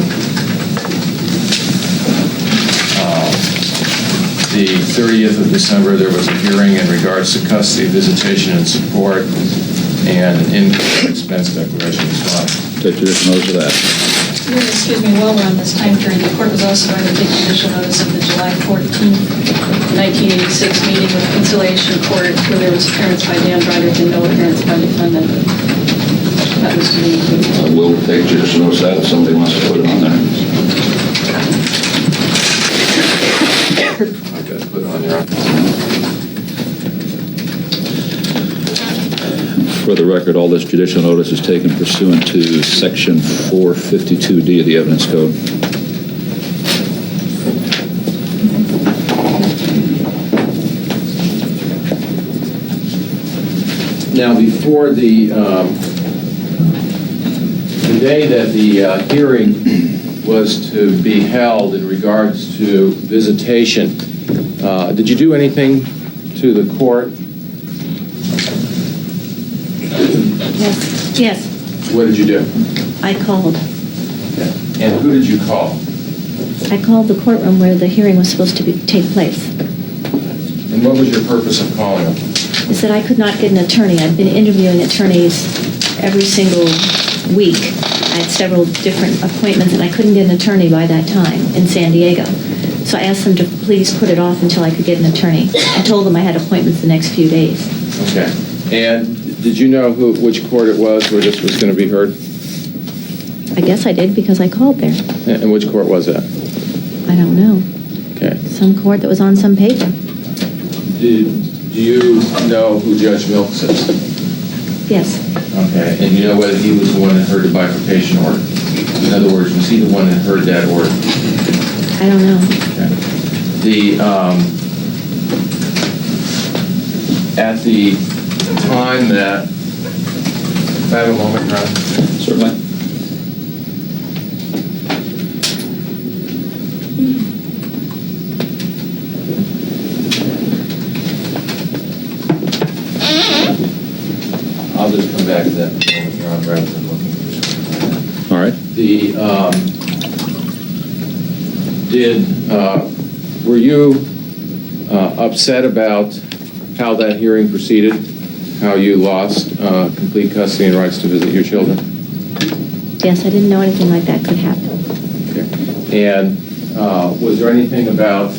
the 30th of December, there was a hearing in regards to custody, visitation, and support, and an income expense declaration as well. Take judicial notice of that. Excuse me, while we're on this time period, the court was also going to take judicial notice of the July 14th, 1986 meeting with conciliation court where there was appearance by Dan Broderick and no appearance by defendant. That was me. We'll take judicial notice of that if somebody wants to put it on there. I've got to put it on there. For the record, all this judicial notice is taken pursuant to Section 452D of the Evidence Code. Now, before the day that the hearing was to be held in regards to visitation, did you do anything to the court? Yes, What did you do? I called. And who did you call? I called the courtroom where the hearing was supposed to take place. And what was your purpose of calling them? I said I could not get an attorney. I'd been interviewing attorneys every single week. I had several different appointments, and I couldn't get an attorney by that time in San Diego. So I asked them to please put it off until I could get an attorney. I told them I had appointments the next few days. Okay. And did you know which court it was where this was going to be heard? I guess I did because I called there. And which court was that? I don't know. Okay. Some court that was on some paper. Do you know who Judge Milks is? Yes. Okay. And you know whether he was the one that heard the bifurcation order? In other words, was he the one that heard that order? I don't know. Okay. At the time that, if I have a moment, Ron? Certainly. I'll just come back to that moment, Ron, rather than looking for something. All right. Were you upset about how that hearing proceeded? How you lost complete custody and rights to visit your children? Yes, I didn't know anything like that could happen. Okay. And was there anything about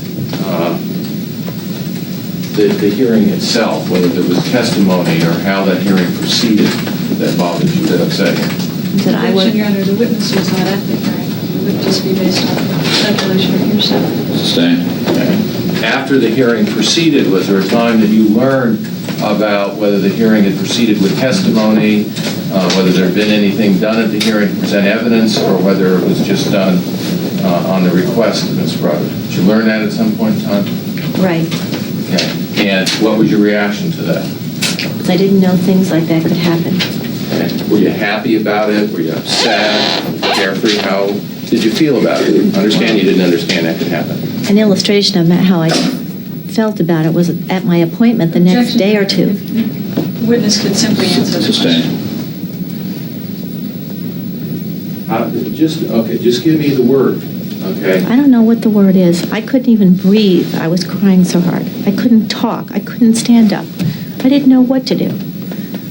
the hearing itself, whether there was testimony or how that hearing proceeded, that bothered you, that upset you? That I was. Your Honor, the witness was not at the hearing. It would just be based on speculation or hearsay. Sustained. Okay. After the hearing proceeded, was there a time that you learned about whether the hearing had proceeded with testimony, whether there had been anything done at the hearing to present evidence, or whether it was just done on the request of Ms. Broderick? Did you learn that at some point in time? Right. Okay. And what was your reaction to that? Because I didn't know things like that could happen. Okay. Were you happy about it? Were you upset? Carefree? How did you feel about it? Understand you didn't understand that could happen. An illustration of how I felt about it was at my appointment the next day or two. The witness could simply answer the question. Just give me the word, okay? I don't know what the word is. I couldn't even breathe. I was crying so hard. I couldn't talk. I couldn't stand up. I didn't know what to do.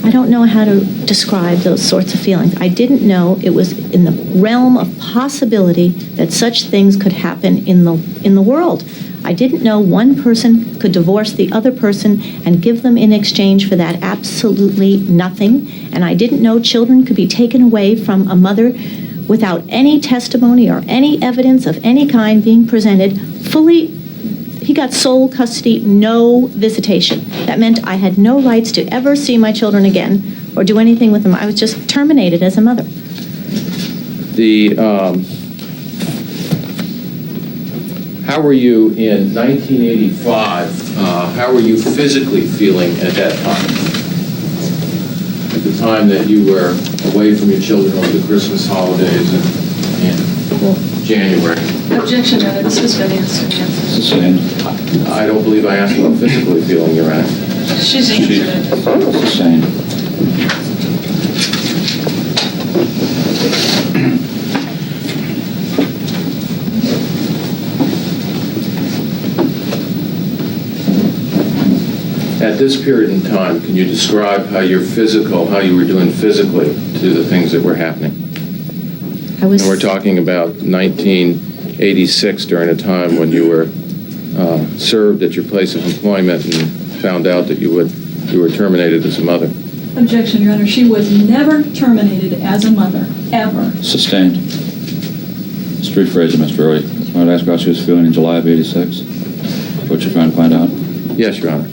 I don't know how to describe those sorts of feelings. I didn't know it was in the realm of possibility that such things could happen in the world. I didn't know one person could divorce the other person and give them in exchange for that absolutely nothing. And I didn't know children could be taken away from a mother without any testimony or any evidence of any kind being presented. He got sole custody, no visitation. That meant I had no rights to ever see my children again or do anything with them. I was just terminated as a mother. How were you in 1985? How were you physically feeling at that time? At the time that you were away from your children over the Christmas holidays and January. Objection, Your Honor, this has been asked and answered. Sustained. I don't believe I asked about physically feeling your aunt. She's answered it. Sustained. At this period in time, can you describe how you were doing physically to the things that were happening? I was. And we're talking about 1986, during a time when you were served at your place of employment and found out that you were terminated as a mother. Objection, Your Honor, she was never terminated as a mother, ever. Sustained. Just rephrase it, Mr. Early. I want to ask how she was feeling in July of '86. What you're trying to find out? Yes, Your Honor.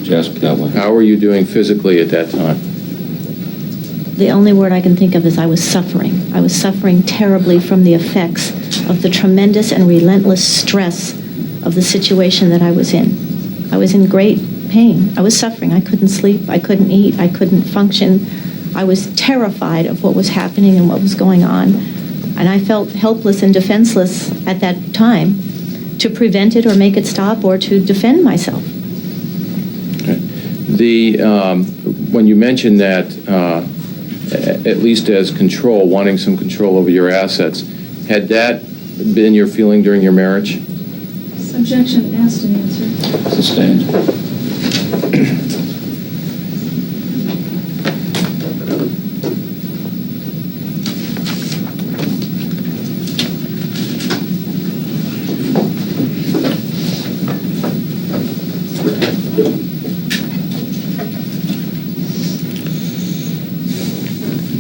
She asked it that way. How were you doing physically at that time? The only word I can think of is I was suffering. I was suffering terribly from the effects of the tremendous and relentless stress of the situation that I was in. I was in great pain. I was suffering. I couldn't sleep. I couldn't eat. I couldn't function. I was terrified of what was happening and what was going on. And I felt helpless and defenseless at that time to prevent it or make it stop or to defend myself. When you mentioned that, at least as control, wanting some control over your assets, had that been your feeling during your marriage? Objection, asked and answered. Sustained.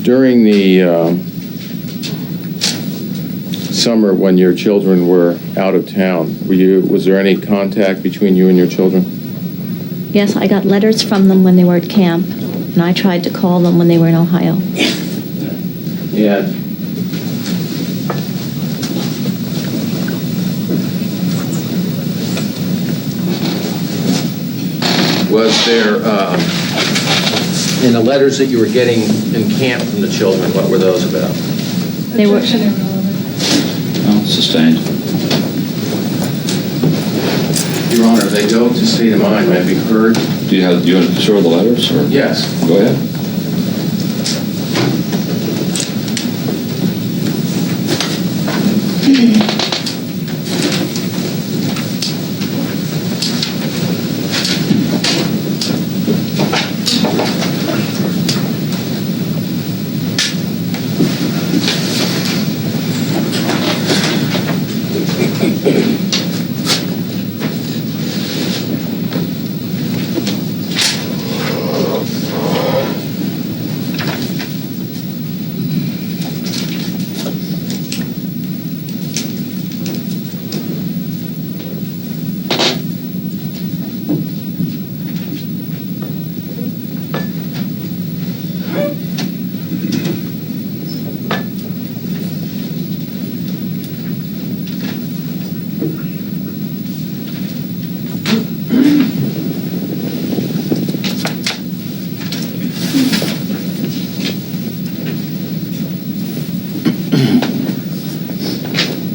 During the summer when your children were out of town, was there any contact between you and your children? Yes, I got letters from them when they were at camp, and I tried to call them when they were in Ohio. Yeah. Was there, in the letters that you were getting in camp from the children, what were those about? They were. Objection, irrelevant. No, sustained. Your Honor, they go to state of mind. May I be heard? Do you want to show the letters? Or? Yes. Go ahead.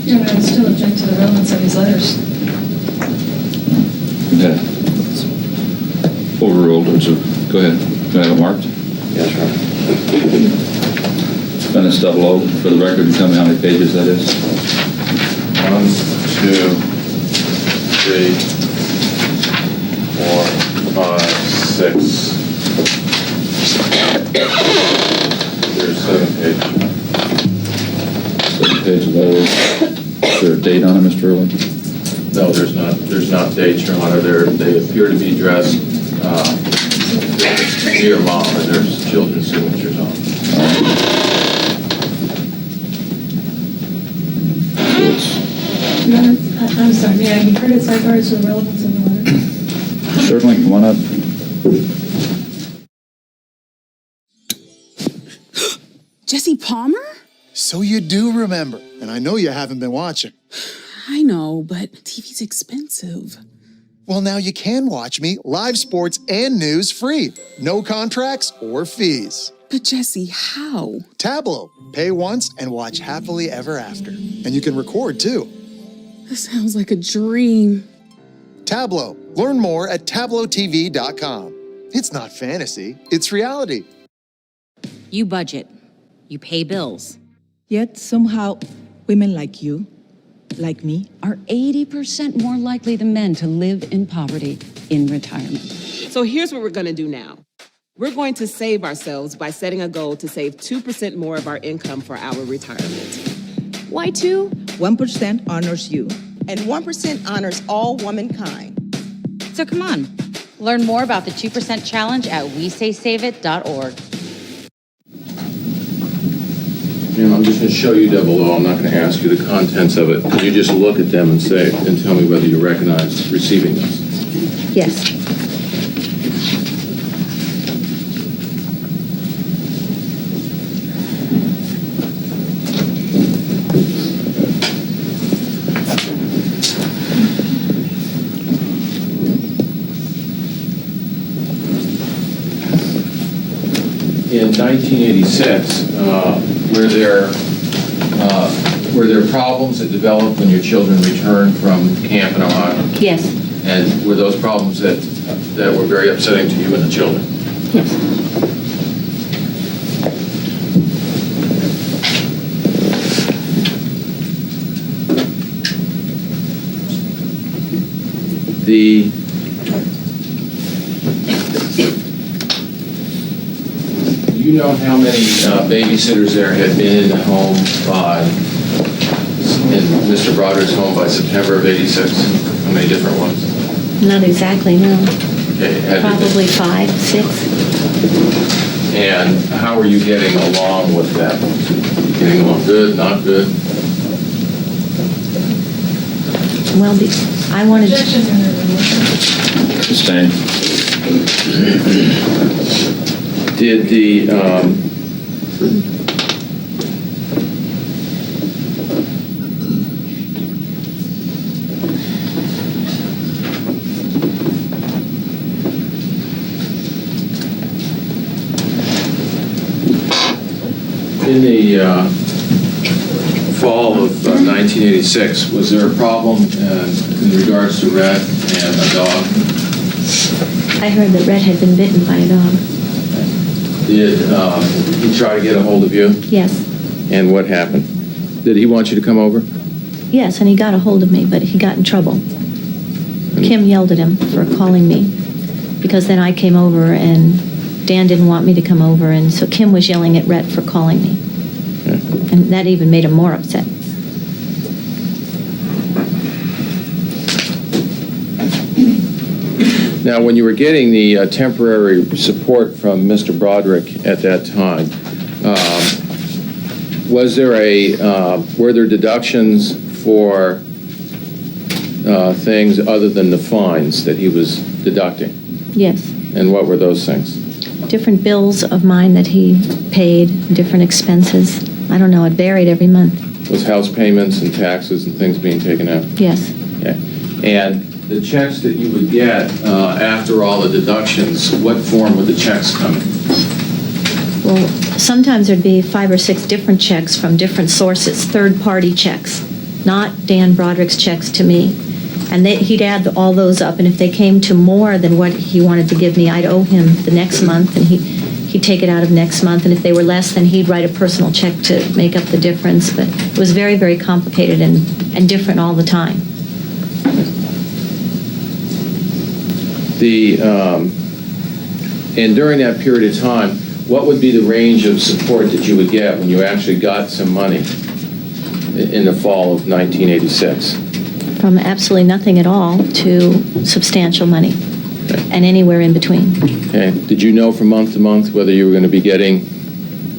Your Honor, I still object to the relevance of these letters. Okay. Overruled. Go ahead. Do I have it marked? Yes, Your Honor. Then it's 00 for the record. And tell me how many pages that is. 1, 2, 3, 4, 5, 6. There's 7 pages. 7-page letter. Is there a date on it, Mr. Early? No, there's not dates, Your Honor. They appear to be addressed to your mom, and there's children's signatures on them. Your Honor, I'm sorry, may I be heard as regards to the relevance of the letter? Certainly. Come on up. Jesse Palmer? So you do remember, and I know you haven't been watching. I know, but TV's expensive. Well, now you can watch me live sports and news free. No contracts or fees. But Jesse, how? Tableau. Pay once and watch happily ever after. And you can record too. This sounds like a dream. Tableau. Learn more at tableautv.com. It's not fantasy, it's reality. You budget. You pay bills. Yet somehow, women like you, like me, Are 80% more likely than men to live in poverty in retirement. So here's what we're going to do now. We're going to save ourselves by setting a goal to save 2% more of our income for our retirement. Why 2? 1% honors you. And 1% honors all womankind. So come on. Learn more about the 2% challenge at wesaysaveit.org. I'm just going to show you down below. I'm not going to ask you the contents of it. You just look at them and say, and tell me whether you recognize receiving this. Yes. In 1986, were there problems that developed when your children returned from camp in Ohio? Yes. And were those problems that were very upsetting to you and the children? Yes. Do you know how many babysitters there had been in the home in Mr. Broderick's home by September of '86? How many different ones? Not exactly, no. Okay, Probably 5, 6. And how are you getting along with them? Getting along good, not good? Well, I wanted to... Sustained. Did the in the fall of 1986, was there a problem in regards to Red and a dog? I heard that Red had been bitten by a dog. Did he try to get a hold of you? Yes. And what happened? Did he want you to come over? Yes, and he got a hold of me, but he got in trouble. Kim yelled at him for calling me, because then I came over and Dan didn't want me to come over, and so Kim was yelling at Rhett for calling me. Okay. And that even made him more upset. Now, when you were getting the temporary support from Mr. Broderick at that time, were there deductions for things other than the fines that he was deducting? Yes. And what were those things? Different bills of mine that he paid, different expenses. I don't know, it varied every month. Was house payments and taxes and things being taken out? Yes. Okay. And the checks that you would get after all the deductions, what form would the checks come in? Well, sometimes there'd be 5 or 6 different checks from different sources, third-party checks, not Dan Broderick's checks to me. And he'd add all those up, and if they came to more than what he wanted to give me, I'd owe him the next month, and he'd take it out of next month, and if they were less, then he'd write a personal check to make up the difference. But it was very, very complicated and different all the time. And during that period of time, what would be the range of support that you would get when you actually got some money in the fall of 1986? From absolutely nothing at all to substantial money, and anywhere in between. Okay. Did you know from month to month whether you were going to be getting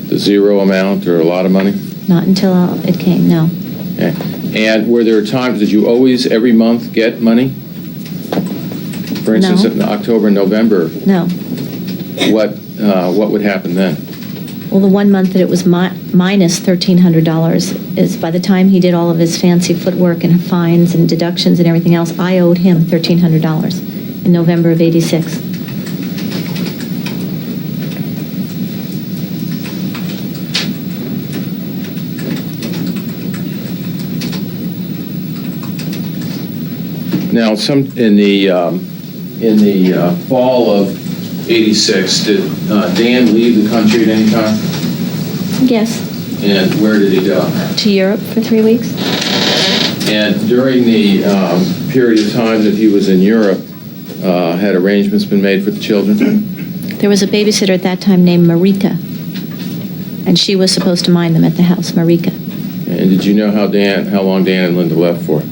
the zero amount or a lot of money? Not until it came, no. Okay. And were there times that you always, every month, get money? For instance, No. in October and November, No. what would happen then? Well, the one month that it was minus $1,300 is by the time he did all of his fancy footwork and fines and deductions and everything else, I owed him $1,300 in November of '86. Now, in the fall of '86, did Dan leave the country at any time? Yes, And where did he go? to Europe for 3 weeks. And during the period of time that he was in Europe, had arrangements been made for the children? There was a babysitter at that time named Marika, and she was supposed to mind them at the house, Marika. And did you know how long Dan and Linda left for?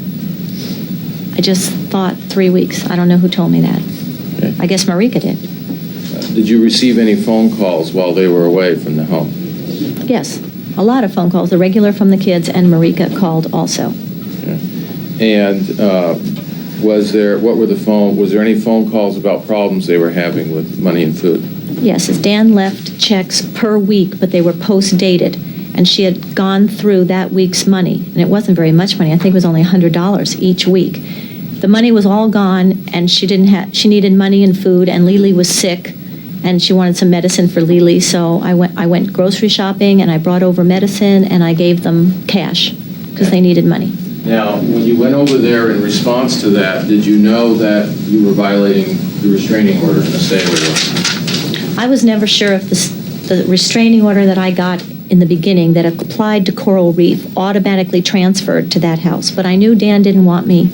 I just thought 3 weeks. I don't know who told me that. Okay. I guess Marika did. Did you receive any phone calls while they were away from the home? Yes, a lot of phone calls. The regular from the kids and Marika called also. Okay. And was there any phone calls about problems they were having with money and food? Yes, as Dan left checks per week, but they were post-dated, and she had gone through that week's money, and it wasn't very much money. I think it was only $100 each week. The money was all gone, and she needed money and food, and Lily was sick, and she wanted some medicine for Lily, so I went grocery shopping, and I brought over medicine, and I gave them cash because they needed money. Now, when you went over there in response to that, did you know that you were violating the restraining order in the stay order? I was never sure if the restraining order that I got in the beginning that applied to Coral Reef automatically transferred to that house, but I knew Dan didn't want me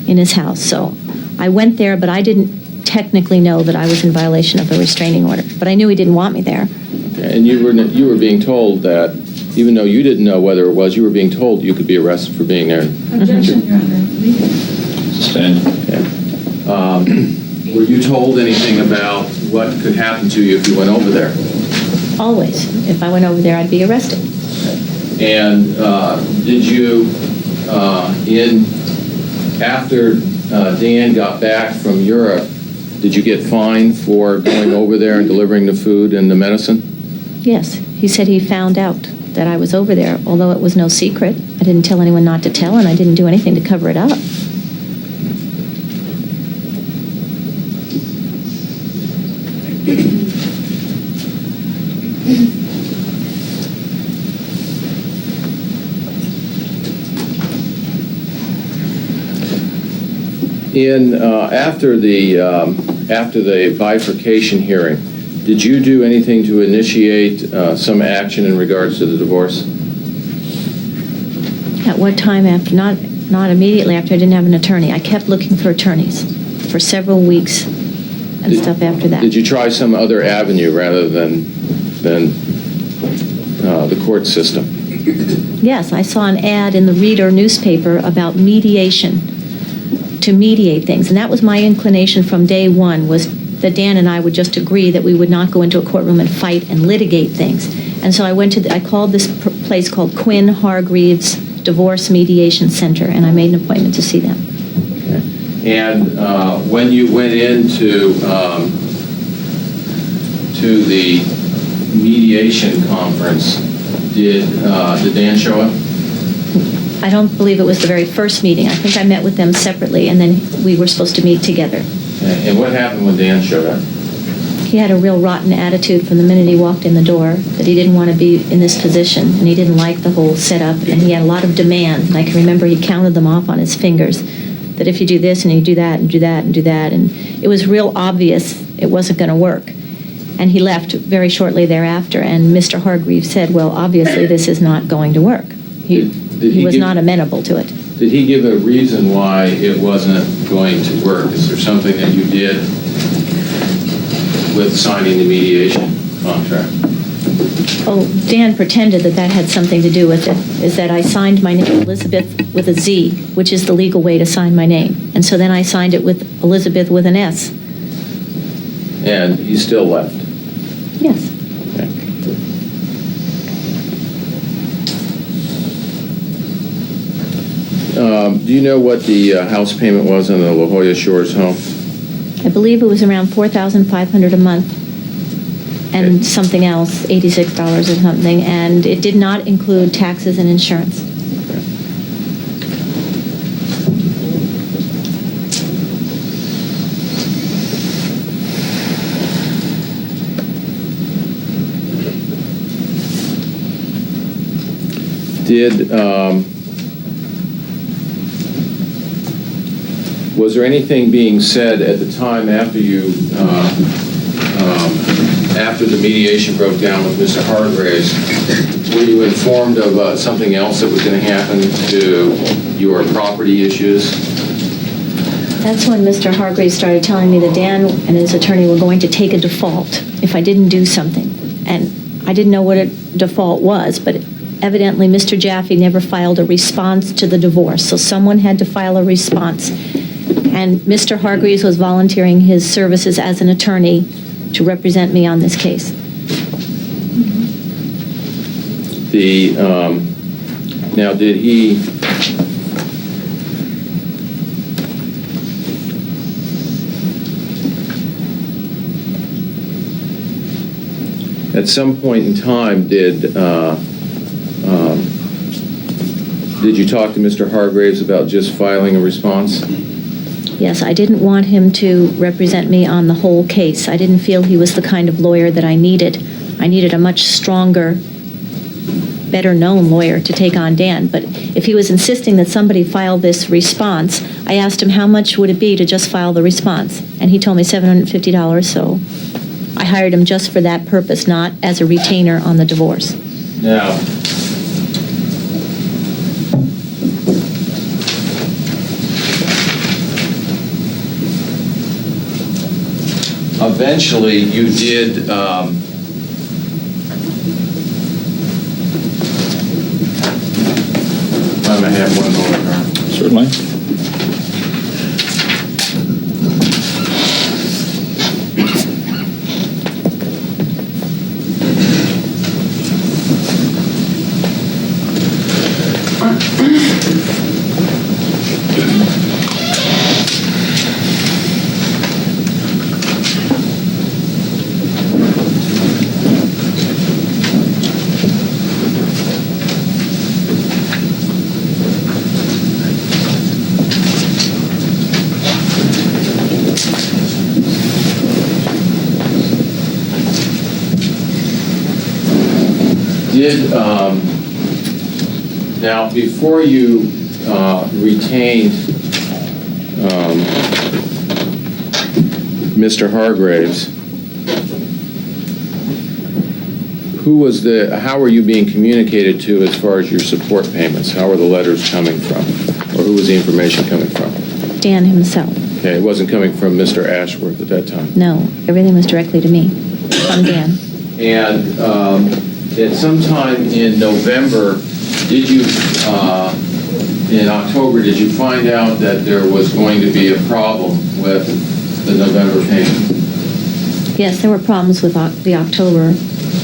in his house, so I went there, but I didn't technically know that I was in violation of the restraining order, but I knew he didn't want me there. Okay. And you were being told that, even though you didn't know whether it was, you were being told you could be arrested for being there. Objection, Your Honor. Sustained. Okay. Were you told anything about what could happen to you if you went over there? Always. If I went over there, I'd be arrested. And did you, after Dan got back from Europe, did you get fined for going over there and delivering the food and the medicine? Yes. He said he found out that I was over there, although it was no secret. I didn't tell anyone not to tell, and I didn't do anything to cover it up. After the bifurcation hearing, did you do anything to initiate some action in regards to the divorce? At what time after? Not immediately after. I didn't have an attorney. I kept looking for attorneys for several weeks and stuff after that. Did you try some other avenue rather than the court system? Yes, I saw an ad in the Reader newspaper about mediation, to mediate things. And that was my inclination from day one, was that Dan and I would just agree that we would not go into a courtroom and fight and litigate things. And so I called this place called Quinn Hargreaves Divorce Mediation Center, and I made an appointment to see them. Okay. And when you went into to the mediation conference, did Dan show up? I don't believe it was the very first meeting. I think I met with them separately, and then we were supposed to meet together. And what happened when Dan showed up? He had a real rotten attitude from the minute he walked in the door, that he didn't want to be in this position, and he didn't like the whole setup, and he had a lot of demands. And I can remember he counted them off on his fingers, that if you do this and you do that and do that and do that, and it was real obvious it wasn't going to work. And he left very shortly thereafter, and Mr. Hargreaves said, well, obviously this is not going to work. He was not amenable to it. Did he give a reason why it wasn't going to work? Is there something that you did with signing the mediation contract? Oh, Dan pretended that had something to do with it, is that I signed my name Elizabeth with a Z, which is the legal way to sign my name. And so then I signed it with Elizabeth with an S. And he still left? Yes. Okay. Do you know what the house payment was on the La Jolla Shores home? I believe it was around $4,500 a month and something else, $86 or something, and it did not include taxes and insurance. Was there anything being said at the time after you, after the mediation broke down with Mr. Hargraves? Were you informed of something else that was going to happen to your property issues? That's when Mr. Hargraves started telling me that Dan and his attorney were going to take a default if I didn't do something. And I didn't know what a default was, but evidently Mr. Jaffe never filed a response to the divorce, so someone had to file a response. And Mr. Hargreaves was volunteering his services as an attorney to represent me on this case. Now, did he... At some point in time, did you talk to Mr. Hargraves about just filing a response? Yes, I didn't want him to represent me on the whole case. I didn't feel he was the kind of lawyer that I needed. I needed a much stronger, better-known lawyer to take on Dan. But if he was insisting that somebody file this response, I asked him how much would it be to just file the response. And he told me $750, so I hired him just for that purpose, not as a retainer on the divorce. Now, eventually you did I may have one more. Certainly. Now, before you retained Mr. Hargraves, how were you being communicated to as far as your support payments? How were the letters coming from? Or who was the information coming from? Dan himself. Okay, it wasn't coming from Mr. Ashworth at that time? No, everything was directly to me, from Dan. And at some time in November, in October, did you find out that there was going to be a problem with the November payment? Yes, there were problems with the October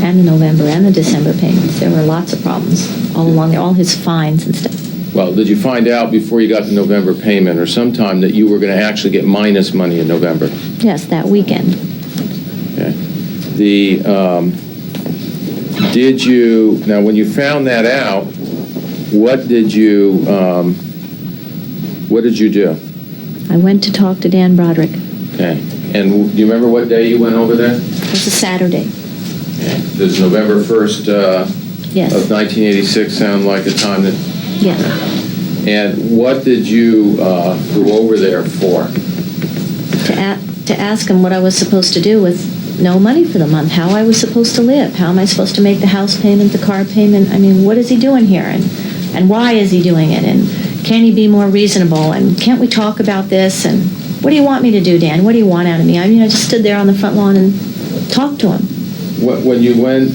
and the November and the December payments. There were lots of problems all along there, all his fines and stuff. Well, did you find out before you got the November payment or sometime that you were going to actually get minus money in November? Yes, that weekend. Okay. Now when you found that out, what did you do? I went to talk to Dan Broderick. Okay. And do you remember what day you went over there? It was a Saturday. Okay. Does November 1st yes. of 1986 sound like a time that... Yes. And what did you go over there for? To ask him what I was supposed to do with no money for the month, how I was supposed to live, how am I supposed to make the house payment, the car payment. I mean, what is he doing here, and why is he doing it, and can he be more reasonable, and can't we talk about this, and what do you want me to do, Dan? What do you want out of me? I mean, I just stood there on the front lawn and talked to him. When you went,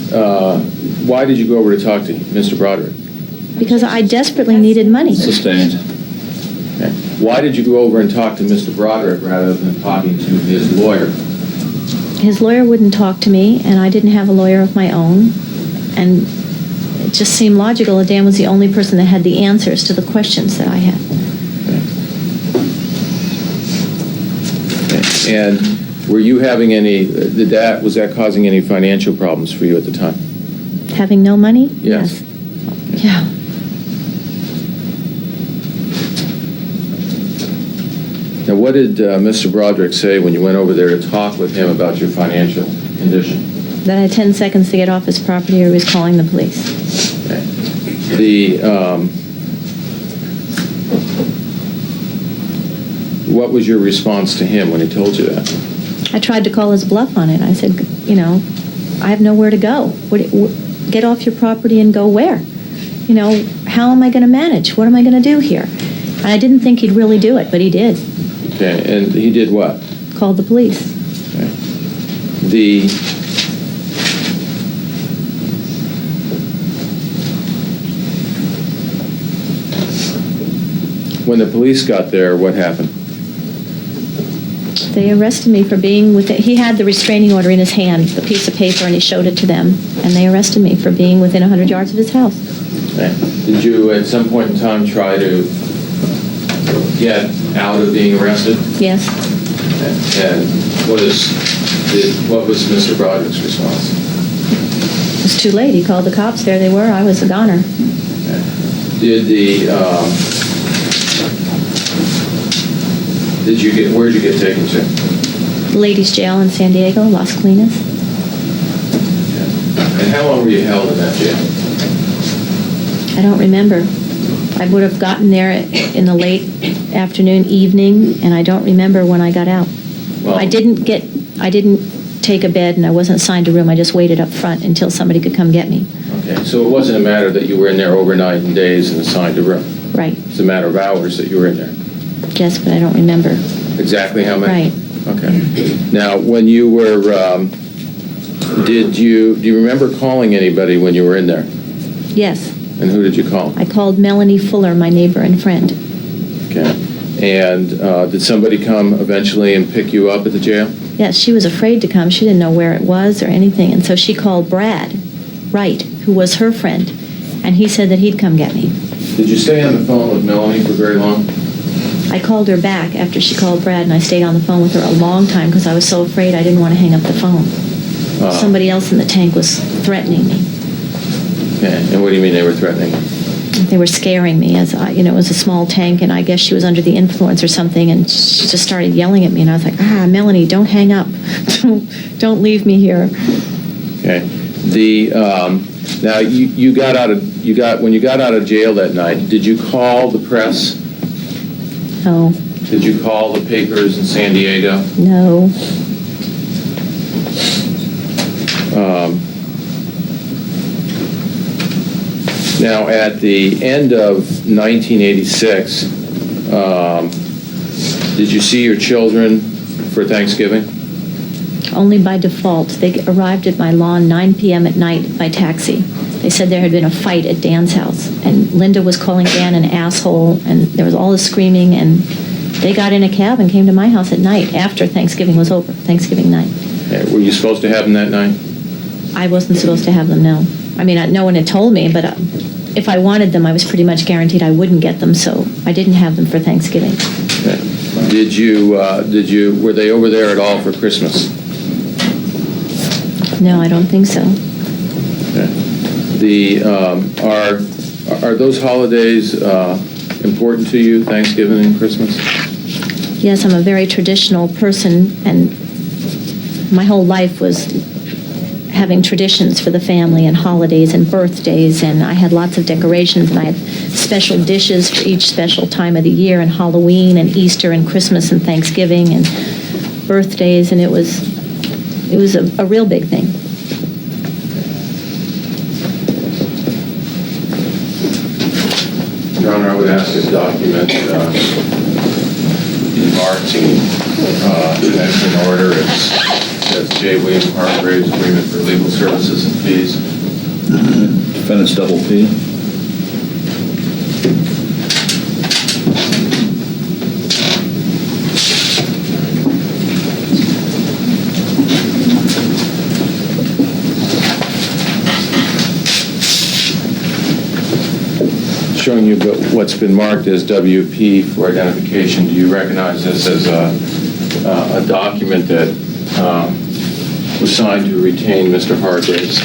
why did you go over to talk to Mr. Broderick? Because I desperately needed money. Sustained. Okay. Why did you go over and talk to Mr. Broderick rather than talking to his lawyer? His lawyer wouldn't talk to me, and I didn't have a lawyer of my own. And it just seemed logical that Dan was the only person that had the answers to the questions that I had. Okay. And were you having was that causing any financial problems for you at the time? Having no money? Yes. Yeah. Now, what did Mr. Broderick say when you went over there to talk with him about your financial condition? That I had 10 seconds to get off his property or he was calling the police. Okay. what was your response to him when he told you that? I tried to call his bluff on it. I said, you know, I have nowhere to go. Get off your property and go where? You know, how am I going to manage? What am I going to do here? And I didn't think he'd really do it, but he did. Okay, and he did what? Called the police. Okay. When the police got there, what happened? They arrested me for being within, he had the restraining order in his hand, the piece of paper, and he showed it to them, and they arrested me for being within 100 yards of his house. Okay. Did you at some point in time try to get out of being arrested? Yes. And what was Mr. Broderick's response? It was too late. He called the cops. There they were. I was a goner. Okay. Where'd you get taken to? Ladies' jail in San Diego, Las Colinas. Okay. And how long were you held in that jail? I don't remember. I would have gotten there in the late afternoon, evening, and I don't remember when I got out. Well, I didn't take a bed, and I wasn't assigned a room. I just waited up front until somebody could come get me. Okay, so it wasn't a matter that you were in there overnight and days and assigned a room. Right. It's a matter of hours that you were in there. Yes, but I don't remember. Exactly how many? Right. Okay. Now, when you were, do you remember calling anybody when you were in there? Yes. And who did you call? I called Melanie Fuller, my neighbor and friend. Okay. And did somebody come eventually and pick you up at the jail? Yes, she was afraid to come. She didn't know where it was or anything. And so she called Brad Wright, who was her friend, and he said that he'd come get me. Did you stay on the phone with Melanie for very long? I called her back after she called Brad, and I stayed on the phone with her a long time because I was so afraid I didn't want to hang up the phone. Somebody else in the tank was threatening me. Okay. And what do you mean they were threatening? They were scaring me, as it was a small tank, and I guess she was under the influence or something, and she just started yelling at me, and I was like, Melanie, don't hang up. Don't leave me here. Okay. Now when you got out of jail that night, did you call the press? No. Did you call the papers in San Diego? No. Now, at the end of 1986, did you see your children for Thanksgiving? Only by default. They arrived at my lawn 9 p.m. at night by taxi. They said there had been a fight at Dan's house, and Linda was calling Dan an asshole, and there was all this screaming, and they got in a cab and came to my house at night after Thanksgiving was over, Thanksgiving night. Were you supposed to have them that night? I wasn't supposed to have them, no. I mean, no one had told me, but if I wanted them, I was pretty much guaranteed I wouldn't get them, so I didn't have them for Thanksgiving. Okay. Were they over there at all for Christmas? No, I don't think so. Okay. Are those holidays important to you, Thanksgiving and Christmas? Yes, I'm a very traditional person, and my whole life was having traditions for the family and holidays and birthdays, and I had lots of decorations, and I had special dishes for each special time of the year, and Halloween and Easter and Christmas and Thanksgiving and birthdays, and it was a real big thing. Your Honor, I would ask this document be marked next in order. It says J. William Hargrave's agreement for legal services and fees. Defendant's double P. Showing you what's been marked as WP for identification. Do you recognize this as a document that was signed to retain Mr. Hargraves?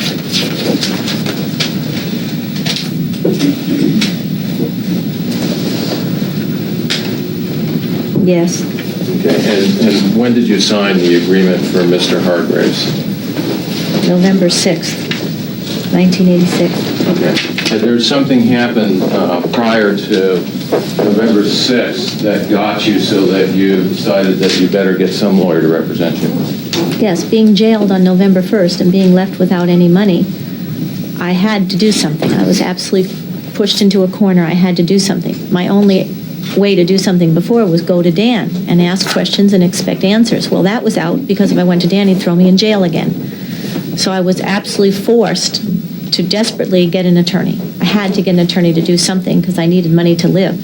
Yes. Okay, and when did you sign the agreement for Mr. Hargraves? November 6th, 1986. Okay. Had there something happened prior to November 6th that got you so that you decided that you better get some lawyer to represent you? Yes, being jailed on November 1st and being left without any money, I had to do something. I was absolutely pushed into a corner. I had to do something. My only way to do something before was go to Dan and ask questions and expect answers. Well, that was out because if I went to Dan, he'd throw me in jail again. So I was absolutely forced to desperately get an attorney. I had to get an attorney to do something because I needed money to live.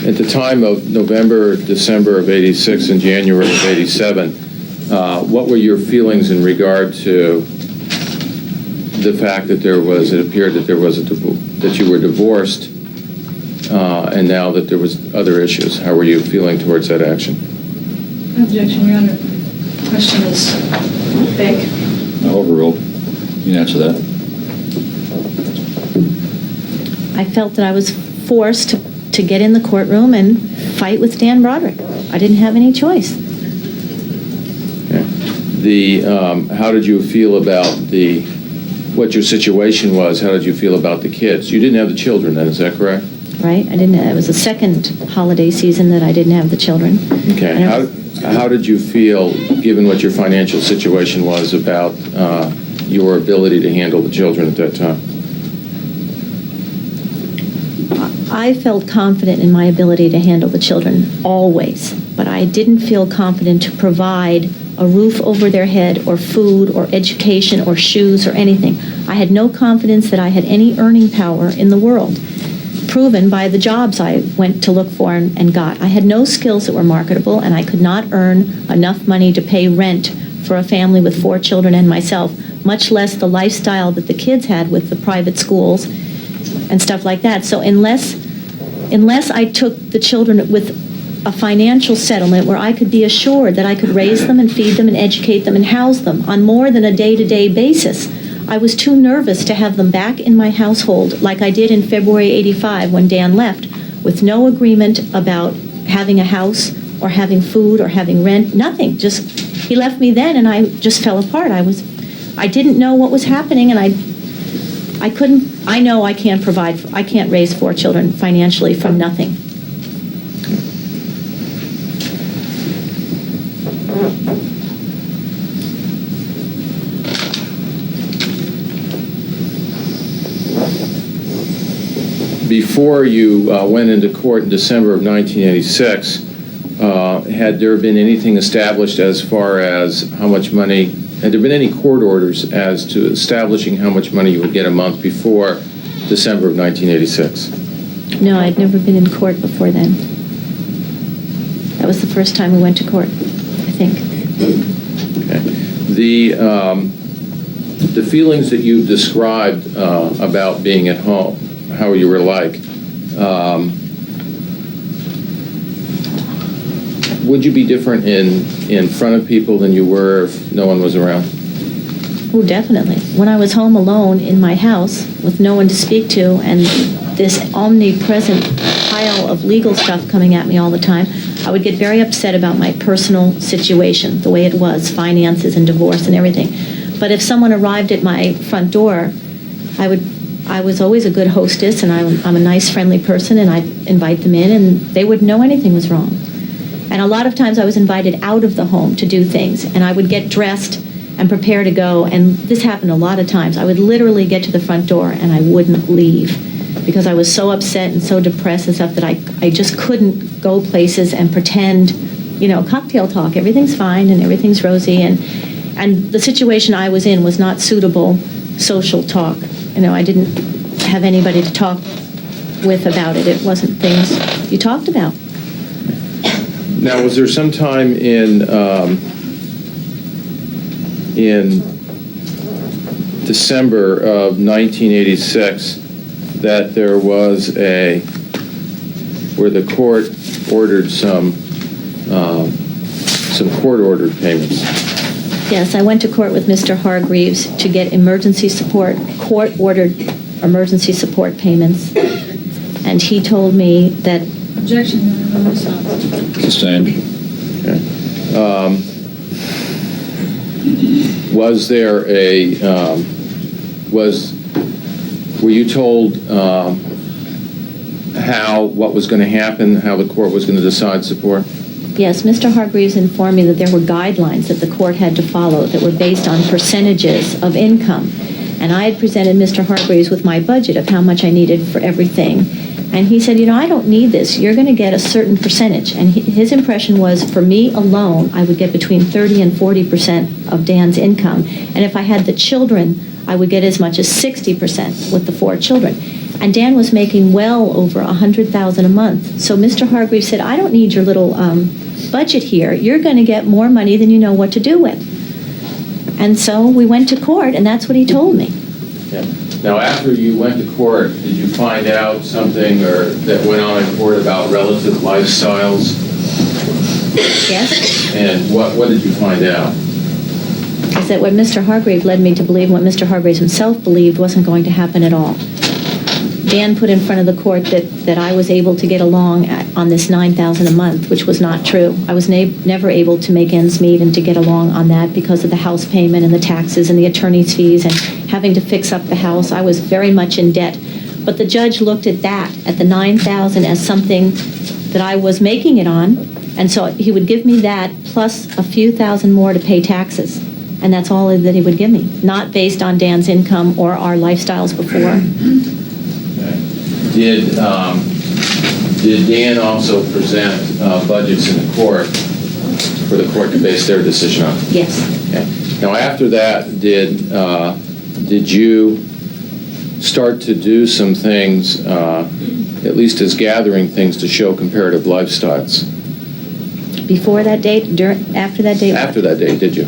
At the time of November, December of 86 and January of 87, what were your feelings in regard to the fact that it appeared that that you were divorced, and now that there was other issues? How were you feeling towards that action? Objection, Your Honor. The question is vague. Overruled. You can answer that. I felt that I was forced to get in the courtroom and fight with Dan Broderick. I didn't have any choice. Okay. How did you feel about what your situation was? How did you feel about the kids? You didn't have the children then, is that correct? Right. It was the second holiday season that I didn't have the children. Okay. How did you feel, given what your financial situation was, about your ability to handle the children at that time? I felt confident in my ability to handle the children, always, but I didn't feel confident to provide a roof over their head or food or education or shoes or anything. I had no confidence that I had any earning power in the world, proven by the jobs I went to look for and got. I had no skills that were marketable, and I could not earn enough money to pay rent for a family with 4 children and myself, much less the lifestyle that the kids had with the private schools and stuff like that. So unless I took the children with a financial settlement where I could be assured that I could raise them and feed them and educate them and house them on more than a day-to-day basis, I was too nervous to have them back in my household like I did in February '85 when Dan left, with no agreement about having a house or having food or having rent, nothing. Just, he left me then and I just fell apart. I didn't know what was happening, and I know I can't raise 4 children financially from nothing. Before you went into court in December of 1986, had there been anything established as far as how much money, had there been any court orders as to establishing how much money you would get a month before December of 1986? No, I'd never been in court before then. That was the first time we went to court, I think. Okay. The feelings that you described about being at home, how you were like, would you be different in front of people than you were if no one was around? Oh, definitely. When I was home alone in my house with no one to speak to and this omnipresent pile of legal stuff coming at me all the time, I would get very upset about my personal situation, the way it was, finances and divorce and everything. But if someone arrived at my front door, I was always a good hostess, and I'm a nice, friendly person, and I'd invite them in, and they wouldn't know anything was wrong. And a lot of times I was invited out of the home to do things, and I would get dressed and prepare to go, and this happened a lot of times. I would literally get to the front door, and I wouldn't leave because I was so upset and so depressed and stuff that I just couldn't go places and pretend, cocktail talk, everything's fine and everything's rosy, and the situation I was in was not suitable social talk. I didn't have anybody to talk with about it. It wasn't things you talked about. Now, was there some time in December of 1986 that there was where the court ordered some court-ordered payments. Yes, I went to court with Mr. Hargreaves to get emergency support, court-ordered emergency support payments, and he told me that... Objection, no response. Sustained. Okay. Was there were you told what was going to happen, how the court was going to decide support? Yes, Mr. Hargreaves informed me that there were guidelines that the court had to follow that were based on percentages of income. And I had presented Mr. Hargreaves with my budget of how much I needed for everything. And he said, I don't need this. You're going to get a certain percentage. And his impression was, for me alone, I would get between 30 and 40% of Dan's income. And if I had the children, I would get as much as 60% with the 4 children. And Dan was making well over $100,000 a month. So Mr. Hargreaves said, I don't need your little budget here. You're going to get more money than you know what to do with. And so we went to court, and that's what he told me. Yeah. Now, after you went to court, did you find out something that went on in court about relative lifestyles? Yes. And what did you find out? Is that what Mr. Hargreaves led me to believe, what Mr. Hargreaves himself believed wasn't going to happen at all. Dan put in front of the court that I was able to get along on this $9,000 a month, which was not true. I was never able to make ends meet and to get along on that because of the house payment and the taxes and the attorney's fees and having to fix up the house. I was very much in debt. But the judge looked at that, at the $9,000, as something that I was making it on, and so he would give me that plus a few thousand more to pay taxes. And that's all that he would give me, not based on Dan's income or our lifestyles before. Did Dan also present budgets in the court for the court to base their decision on? Yes. Okay. Now, after that, did you start to do some things, at least as gathering things, to show comparative lifestyles? Before that date? After that date? After that date, did you?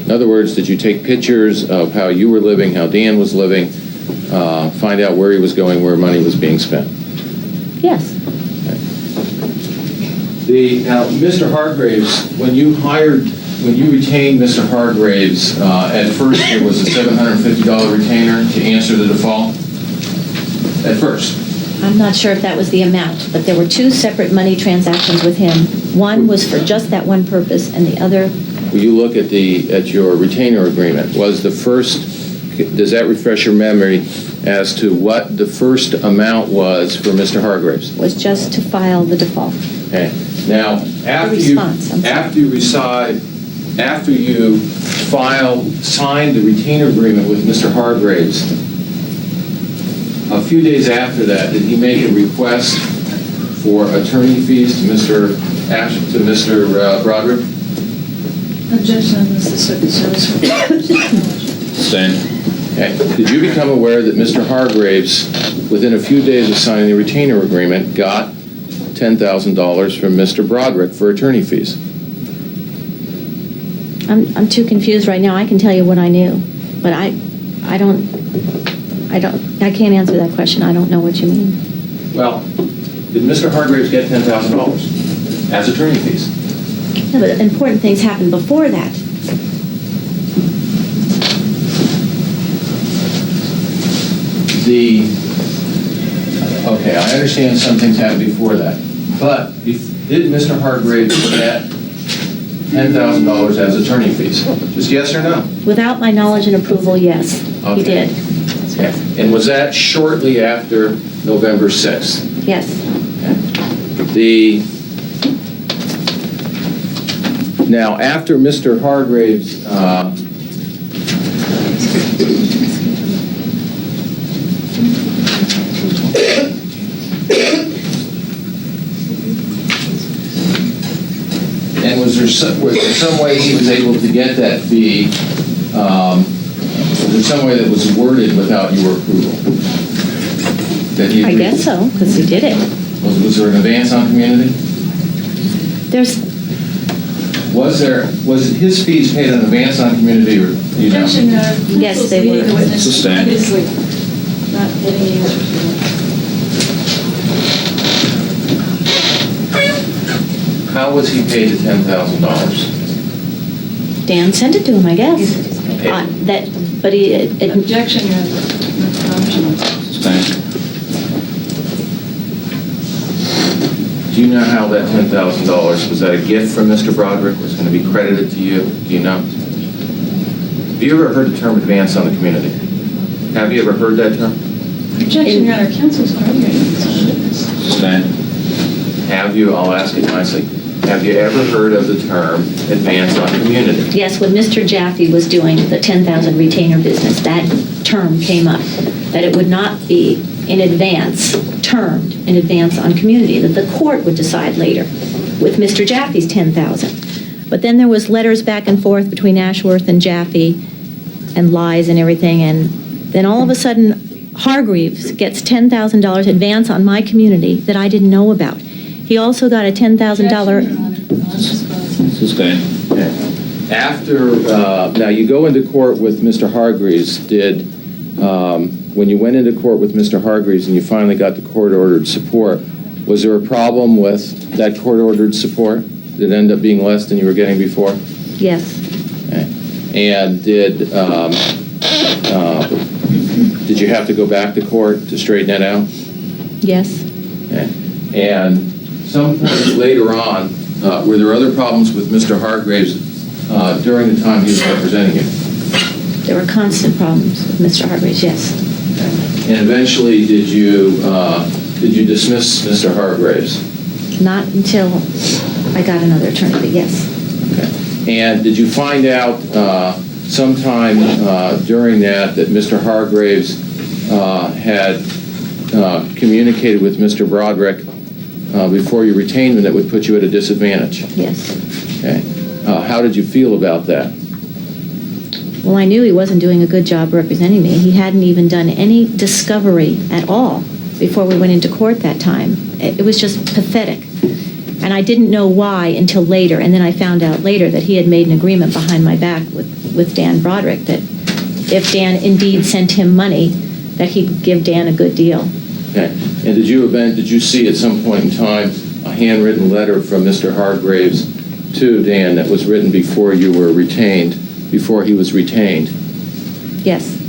In other words, did you take pictures of how you were living, how Dan was living, find out where he was going, where money was being spent? Yes. Okay. Now, Mr. Hargreaves, when you retained Mr. Hargreaves, at first there was a $750 retainer to answer the default? At first? I'm not sure if that was the amount, but there were 2 separate money transactions with him. One was for just that one purpose, and the other... Will you look at your retainer agreement? Was the first, does that refresh your memory as to what the first amount was for Mr. Hargreaves? Was just to file the default. Okay. Now, after you signed the retainer agreement with Mr. Hargreaves, a few days after that, did he make a request for attorney fees to Mr. Broderick? Objection on this, the Circuit Service. Sustained. Okay. Did you become aware that Mr. Hargreaves, within a few days of signing the retainer agreement, got $10,000 from Mr. Broderick for attorney fees? I'm too confused right now. I can tell you what I knew, but I can't answer that question. I don't know what you mean. Well, did Mr. Hargreaves get $10,000 as attorney fees? No, but important things happened before that. Okay, I understand some things happened before that, but did Mr. Hargreaves get $10,000 as attorney fees? Just yes or no? Without my knowledge and approval, yes, Okay. he did. Okay. And was that shortly after November 6th? Yes. Now, after Mr. Hargreaves and was there some way he was able to get that fee? Was there some way that was worded without your approval? I guess so, because he did it. Was there an advance on community? Was his fees paid in advance on community, or you know? Objection, yes, they were. The witness Sustained. obviously not getting answers. How was he paid the $10,000? Dan sent it to him, I guess. But he... Objection, Your Honor. Sustained. Do you know how that $10,000, was that a gift from Mr. Broderick, was going to be credited to you? Do you know? Have you ever heard the term advance on the community? Have you ever heard that term? Objection, Your Honor. Counsel's arguing. Sustained. Have you, I'll ask it nicely, have you ever heard of the term advance on community? Yes, when Mr. Jaffe was doing the 10,000 retainer business, that term came up, that it would not be in advance, termed in advance on community, that the court would decide later with Mr. Jaffe's 10,000. But then there was letters back and forth between Ashworth and Jaffe and lies and everything, and then all of a sudden Hargreaves gets $10,000 advance on my community that I didn't know about. He also got a $10,000... Sustained. Okay. After, now you go into court with Mr. Hargreaves, when you went into court with Mr. Hargreaves and you finally got the court-ordered support, was there a problem with that court-ordered support? Did it end up being less than you were getting before? Yes. Okay. And did you have to go back to court to straighten that out? Yes. Okay. And some point later on, were there other problems with Mr. Hargreaves during the time he was representing you? There were constant problems with Mr. Hargreaves, yes. And eventually, did you dismiss Mr. Hargreaves? Not until I got another attorney, but yes. Okay. And did you find out sometime during that Mr. Hargreaves had communicated with Mr. Broderick before you retained him that would put you at a disadvantage? Yes. Okay. How did you feel about that? Well, I knew he wasn't doing a good job representing me. He hadn't even done any discovery at all before we went into court that time. It was just pathetic. And I didn't know why until later, and then I found out later that he had made an agreement behind my back with Dan Broderick that if Dan indeed sent him money, that he could give Dan a good deal. Okay. And did you see at some point in time a handwritten letter from Mr. Hargreaves to Dan that was written before you were retained, before he was retained? Yes.